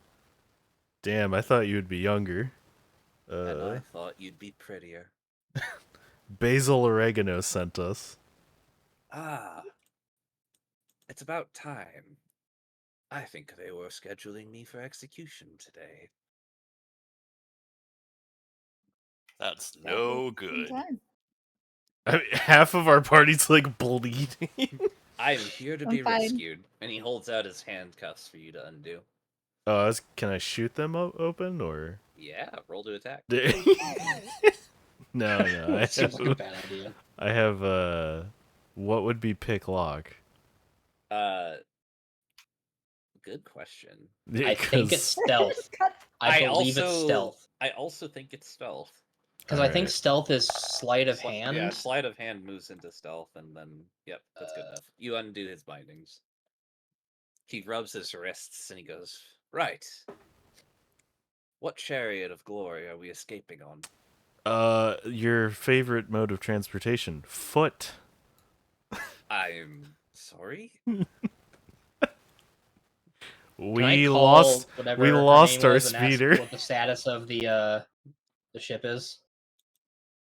damn, I thought you'd be younger. And I thought you'd be prettier. Basil Oregano sent us. Ah, it's about time. I think they were scheduling me for execution today. That's no good. I mean, half of our party's like bleeding. I'm here to I'm be fine. rescued. And he holds out his handcuffs for you to undo. Can I shoot them open, or? Yeah, roll to attack. No. I Seems like a have, bad idea. I have, what would be pick lock? Good question. I think it's stealth. I believe it's stealth. I also think it's stealth. Because I think Alright. stealth is sleight of hand. Yeah, sleight of hand moves into stealth, and then yep, that's good enough. You undo his bindings. He rubs his wrists and he goes, "Right. What chariot of glory are we escaping on?" Your favorite mode of transportation, foot. I'm sorry. We call lost whatever we her lost name our was and ask speeder. what the status of the ship is.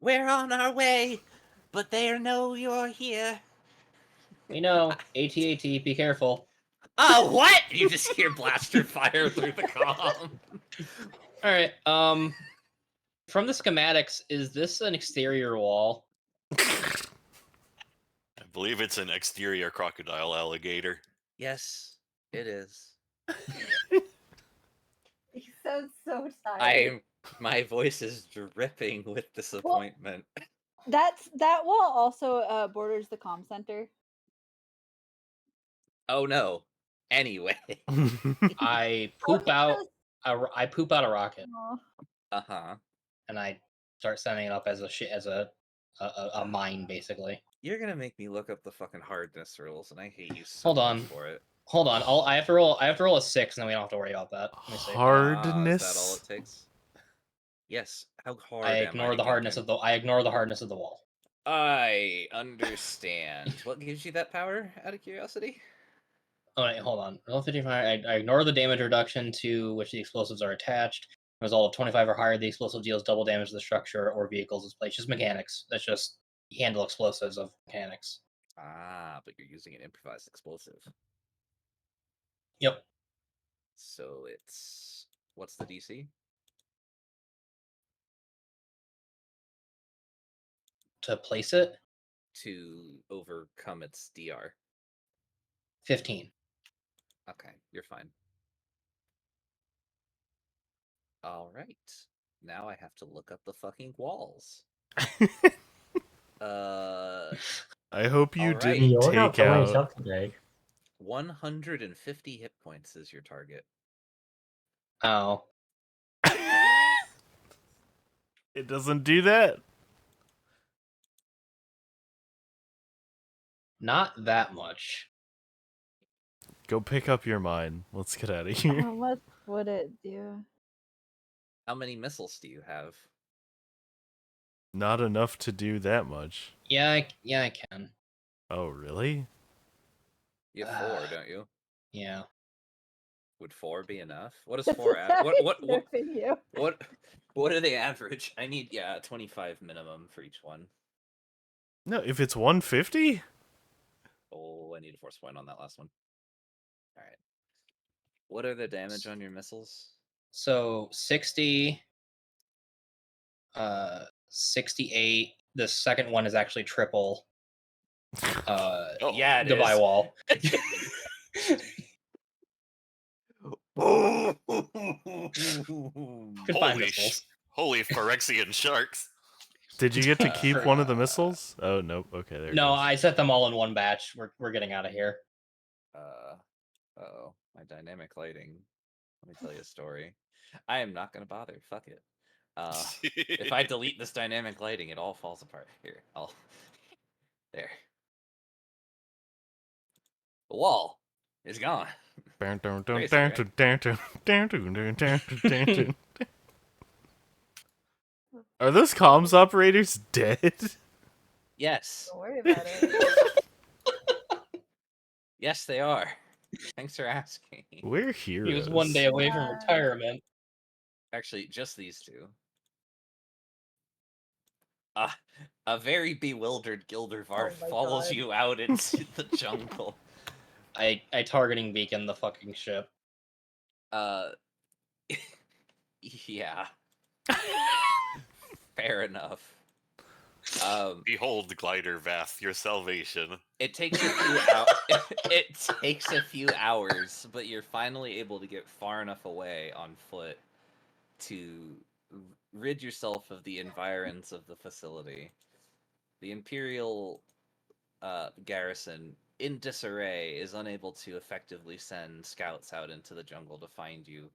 We're on our way, but they know you're here. We know. AT-AT, be careful. Oh, what? You just hear blaster fire through the comm. Alright, from the schematics, is this an exterior wall? I believe it's an exterior crocodile alligator. Yes, it is. He sounds so tired. My voice is dripping with disappointment. That wall also borders the comm center. Oh no. Anyway. I poop out a rocket Aw. Uh-huh. and I start setting it up as a mine, basically. You're gonna make me look up the fucking hardness rules, and I hate you so Hold much on. for it. Hold on, I have to roll a 6, and then we don't have to worry about that. Let me see. Is that all Hardness. it takes? Yes. How hard I am I ignore to the get hardness through? of the I ignore the hardness of the wall. I understand. What gives you that power, out of curiosity? Oh wait, hold on. Roll 55. I ignore the damage reduction to which the explosives are attached. Result of 25 or higher, the explosive deals double damage to the structure or vehicles displaced. Just mechanics. That's just handle explosives of mechanics. Ah, but you're using an improvised explosive. Yep. So it's... What's the DC? To place it, To overcome its DR. 15. Okay, you're fine. Alright. Now I have to look up the fucking walls. I hope you Alright. didn't You're not take doing out. up today. 150 hit points is your target. Oh. It doesn't do that. Not that much. Go pick up your mine. Let's get out of here. How much would it do? How many missiles do you have? Not enough to do that much. Yeah, I can. Oh, really? You have 4, don't you? Yeah. Would 4 be enough? What is That's 4 how what he's nerfing you. what are they average? I need 25 minimum for each one. No, if it's 150? Oh, I need a force point on that last one. All right. What are the damage on your missiles? So 60, 68. The second one is actually triple. Oh, Yeah, it Divide is. wall. Confined missiles. holy Phyrexian sharks! Did you get to keep one of the Uh, missiles? Oh, nope. Okay, there it No, goes. I set them all in one batch. We're getting out of here. oh, my dynamic lighting. Let me tell you a story. I am not gonna bother. Fuck it. If I delete this dynamic lighting, it all falls apart. Here, I'll. There. The wall is gone. Crazy, right? Are those comms operators dead? Yes. Don't worry about it. Yes, they are. Thanks for asking. We're He heroes. was one day away from Yeah. retirement. Actually, just these two. A very bewildered Gildervarth my follows God. you out into the jungle. I targeting beacon the fucking ship. Yeah. Fair enough. Behold, Glider Vath, your salvation. It takes a few it takes a few hours, but you're finally able to get far enough away on foot to rid yourself of the environs of the facility. The Imperial garrison, in disarray, is unable to effectively send scouts out into the jungle to find you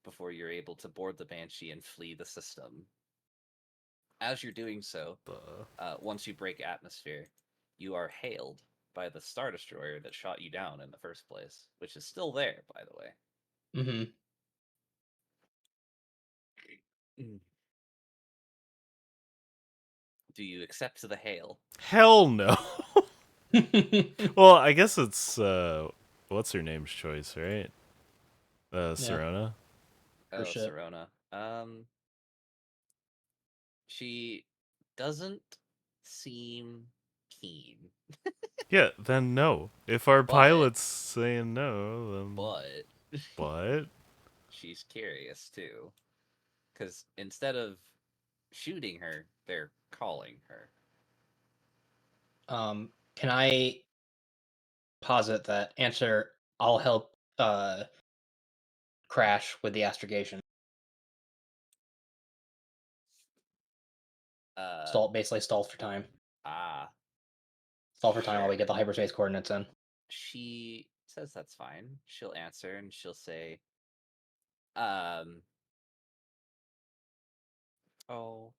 before you're able to board the Banshee and flee the system. As you're doing so, once you break atmosphere, you are hailed by the Star Destroyer that shot you down in the first place, which is still there, by the way. Mm-hmm. Do you accept the hail? Hell no. Well, I guess it's what's her name's choice, right? Serona. Oh, ship. Serona. She doesn't seem keen. Yeah, then no. If our But- pilot's saying no, then But what? she's curious too. Because instead of shooting her, they're calling her. Can I posit that answer? I'll help Crash with the astrogation. Basically stall for time. Stall for time while we get the hyperspace coordinates in. She says that's fine. She'll answer and she'll say, oh,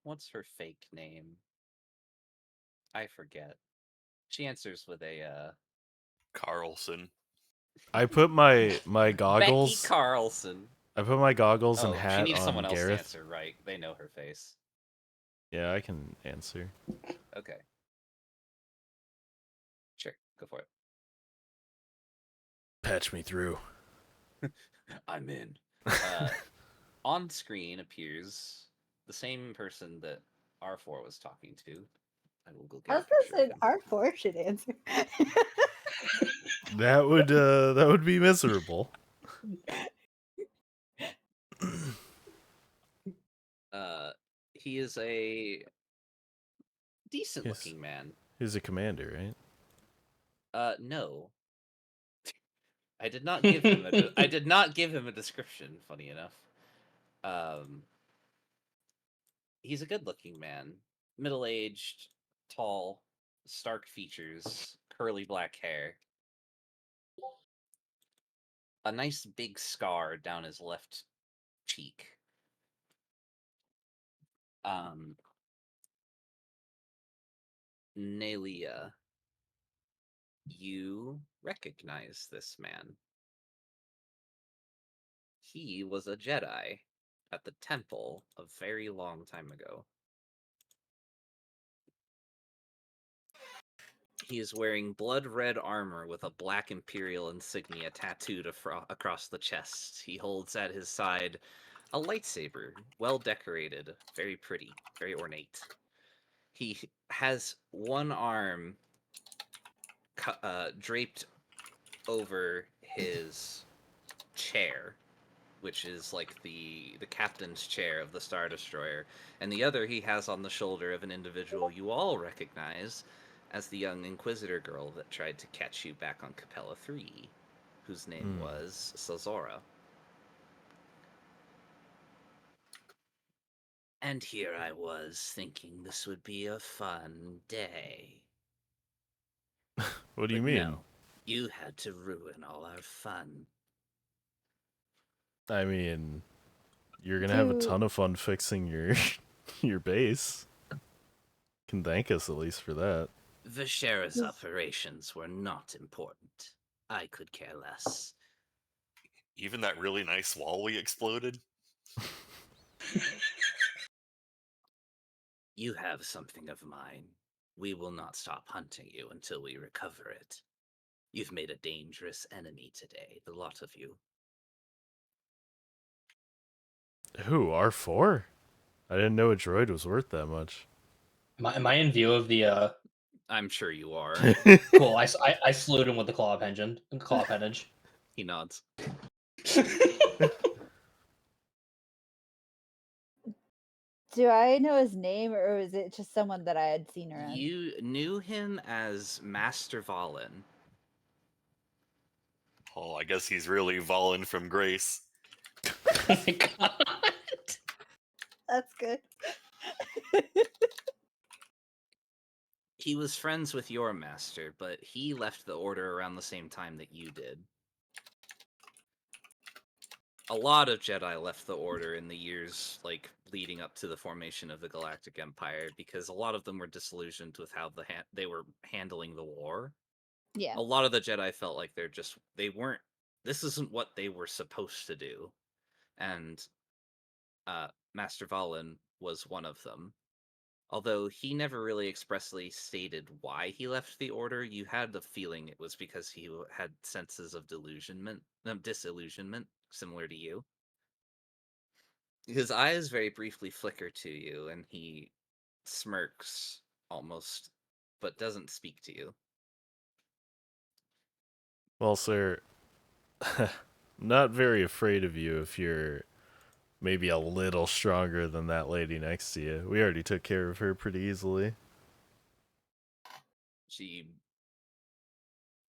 what's her fake name? I forget. She answers with a Carlson. I put my Becky goggles. Carlson. I put my goggles and Oh, she hat needs on someone else to Gareth. answer, right? They know her face. Yeah, I can answer. Okay. Sure, go for it. Patch me through. I'm in. On screen appears the same person that R4 was talking to. I will go get I a was gonna picture say of him. R4 should answer. That would be miserable. He is a decent looking man. He's a commander, right? No. I did not give him a description, funny enough. He's a good looking man. Middle-aged, tall, stark features, curly black hair. A nice big scar down his left cheek. Nelia, you recognize this man. He was a Jedi at the temple a very long time ago. He is wearing blood red armor with a black Imperial insignia tattooed across the chest. He holds at his side a lightsaber, well decorated, very pretty, very ornate. He has one arm draped over his chair, which is like the captain's chair of the Star Destroyer, and the other he has on the shoulder of an individual you all recognize as the young Inquisitor girl that tried to catch you back on Capella 3, whose name was Sazora. And here I was thinking this would be a fun day. What do you But mean? no, you had to ruin all our fun. I mean, you're gonna have a ton of fun fixing your your base. Can thank us at least for that. Vishera's operations were not important. I could care less. Even that really nice wall we exploded? You have something of mine. We will not stop hunting you until we recover it. You've made a dangerous enemy today, the lot of you. Who, R4? I didn't know a droid was worth that much. Am I in view of the? I'm sure you are. Cool. I salute him with the claw appendage. Claw appendage. He nods. Do I know his name, or is it just someone that I had seen around? You knew him as Master Valen. Oh, I guess he's really Valen from Grace. Oh my god. That's good. He was friends with your master, but he left the Order around the same time that you did. A lot of Jedi left the Order in the years, like, leading up to the formation of the Galactic Empire, because a lot of them were disillusioned with how they were handling the war. Yeah. A lot of the Jedi felt like this isn't what they were supposed to do. And Master Valen was one of them. Although he never really expressly stated why he left the Order, you had the feeling it was because he had senses of disillusionment, similar to you. His eyes very briefly flicker to you, and he smirks almost, but doesn't speak to you. Well, sir, I'm not very afraid of you if you're maybe a little stronger than that lady next to you. We already took care of her pretty easily. She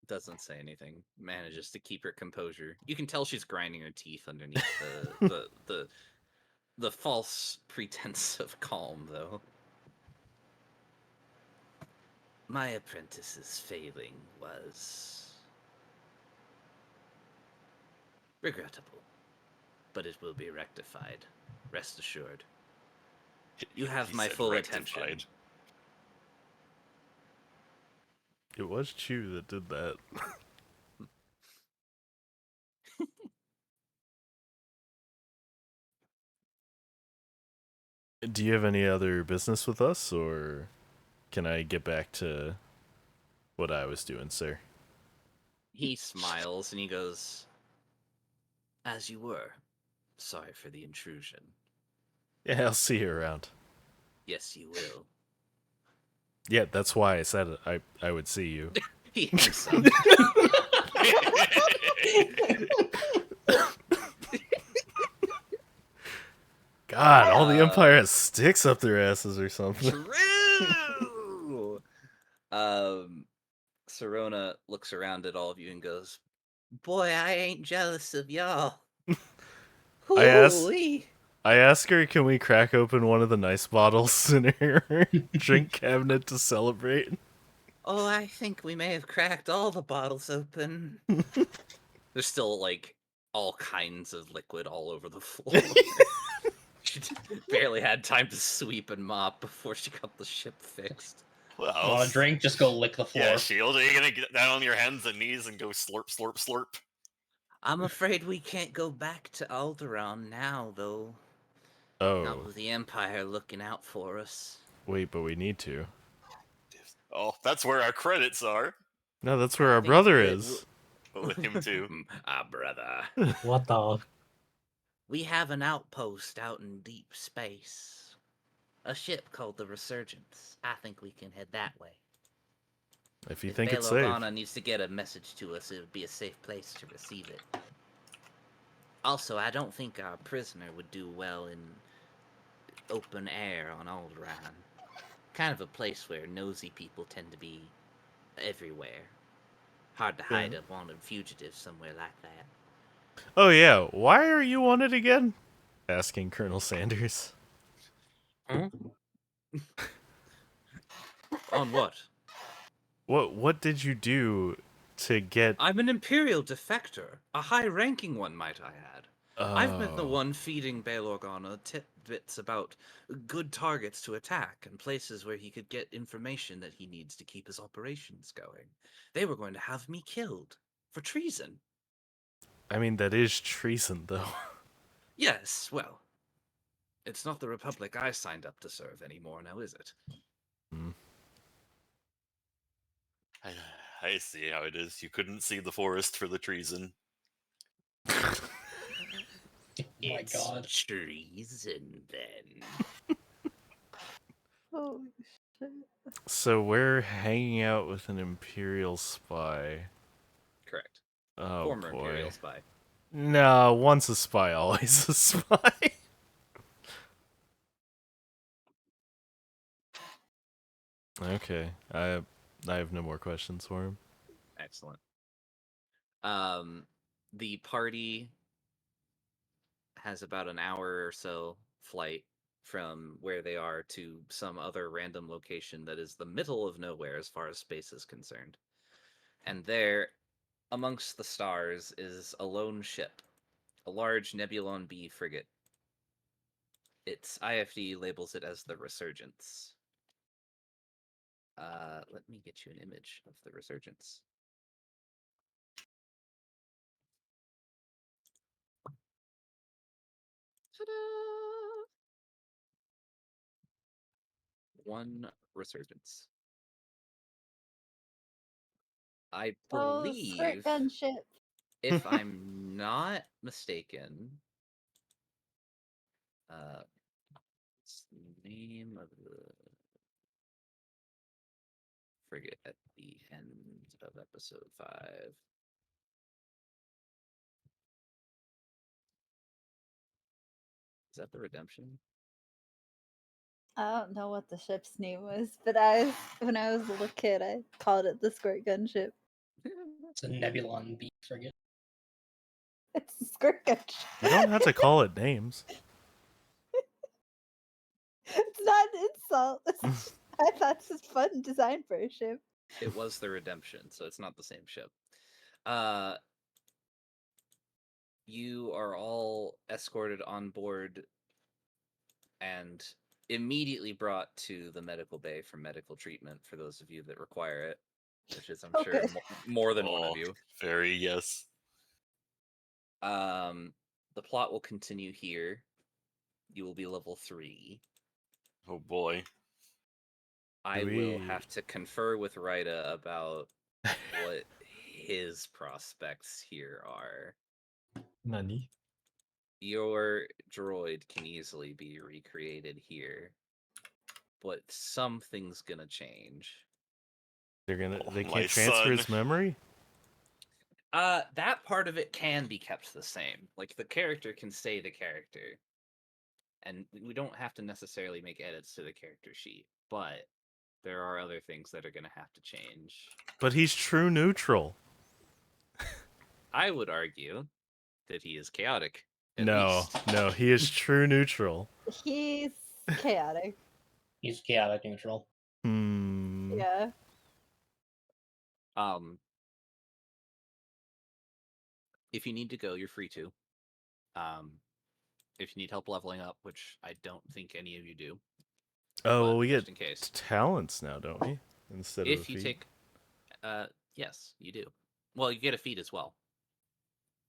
doesn't say anything, manages to keep her composure. You can tell she's grinding her teeth underneath the false pretense of calm, though. My apprentice's failing was regrettable, but it will be rectified. Rest assured. You have He my said full rectified. attention. It was Chew that did that. Do you have any other business with us, or can I get back to what I was doing, sir? He smiles and he goes, "As you were. Sorry for the intrusion." Yeah, I'll see you around. "Yes, you will." Yeah, that's why I said it. I would see you. He hangs up. God, all the Empire has sticks up their asses or something. True. Serona looks around at all of you and goes, "Boy, I ain't jealous of y'all." I asked- Hoo-wee. I ask her, can we crack open one of the nice bottles in her drink cabinet to celebrate? "Oh, I think we may have cracked all the bottles open." There's still, like, all kinds of liquid all over the floor. She barely had time to sweep and mop before she got the ship fixed. Well, Want a drink? Just go lick the floor. Yeah, Shield, are you gonna get down on your hands and knees and go slurp, slurp, slurp? I'm afraid we can't go back to Alderaan now, though. Not Oh, with the Empire looking out for us. wait, but we need to. Oh, that's where our credits are. No, that's where I our think it's brother good. is. Oh, him too. Brother. What the? We have an outpost out in deep space. A ship called the Resurgence. I think we can head that way. If you If think it's Bail safe. Organa needs to get a message to us, it would be a safe place to receive it. Also, I don't think our prisoner would do well in open air on Alderaan. Kind of a place where nosy people tend to be everywhere. Hard to hide a wanted fugitive somewhere like that. Oh yeah, why are you wanted again? Asking Colonel Sanders. Huh? On what? What did you do to get? I'm an Imperial defector. A high-ranking one, might I add. I've been the Oh, one feeding Bail Organa tidbits about good targets to attack and places where he could get information that he needs to keep his operations going. They were going to have me killed for treason. I mean that is treason though. Yes, well, it's not the Republic I signed up to serve anymore now, is it? I see how it is. You couldn't see the forest for the treason. Oh my It's god. treason, then. Oh shit. So we're hanging out with an Imperial spy. Correct. Oh Former boy. Imperial spy. No, once a spy, always a spy. Okay, I have no more questions for him. Excellent. The party has about an hour or so flight from where they are to some other random location that is the middle of nowhere as far as space is concerned. And there, amongst the stars, is a lone ship, a large Nebulon B frigate. Its IFD labels it as the Resurgence. Let me get you an image of the Resurgence. Ta-da! One Resurgence. I Oh, squirt believe, gunship. if I'm not mistaken, what's the name of the frigate at the end of episode 5? Is that the Redemption? I don't know what the ship's name was, but when I was a little kid, I called it the squirt gunship. It's a Nebulon B frigate. It's a squirt gunship. You don't have to call it names. It's not an insult. I thought it's just fun design for a ship. It was the Redemption, so it's not the same ship. Uh, you are all escorted on board and immediately brought to the medical bay for medical treatment for those of you that require it, which is, I'm Oh, sure, good. more than one of Oh, you. very yes. The plot will continue here. You will be level 3. Oh boy. I Do will we- have to confer with Rita about what his prospects here are. Nani? Your droid can easily be recreated here, but something's gonna change. They Oh, can't my transfer son. his memory? That part of it can be kept the same. Like, the character can stay the character. And we don't have to necessarily make edits to the character sheet, but there are other things that are going to have to change. But he's true neutral. I would argue that he is chaotic, at No, least. no, he is true neutral. He's chaotic. He's chaotic neutral. Yeah. If you need to go, you're free to. If you need help leveling up, which I don't think any of you do. Oh, well, we just get in case. talents now, don't we? Instead of a If you feat? take, yes, you do. Well, you get a feat as well.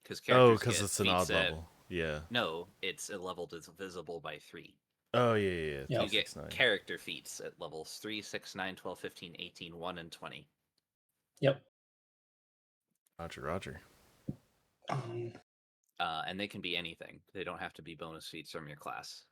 Because Oh, characters because get it's an feats odd level. Yeah. No, it's a level that's visible by 3. Oh yeah. Yep. You 3, get 6, 9. character feats at levels 3, 6, 9, 12, 15, 18, 1, and 20. Yep. Roger. Um, And they can be anything. They don't have to be bonus feats from your class.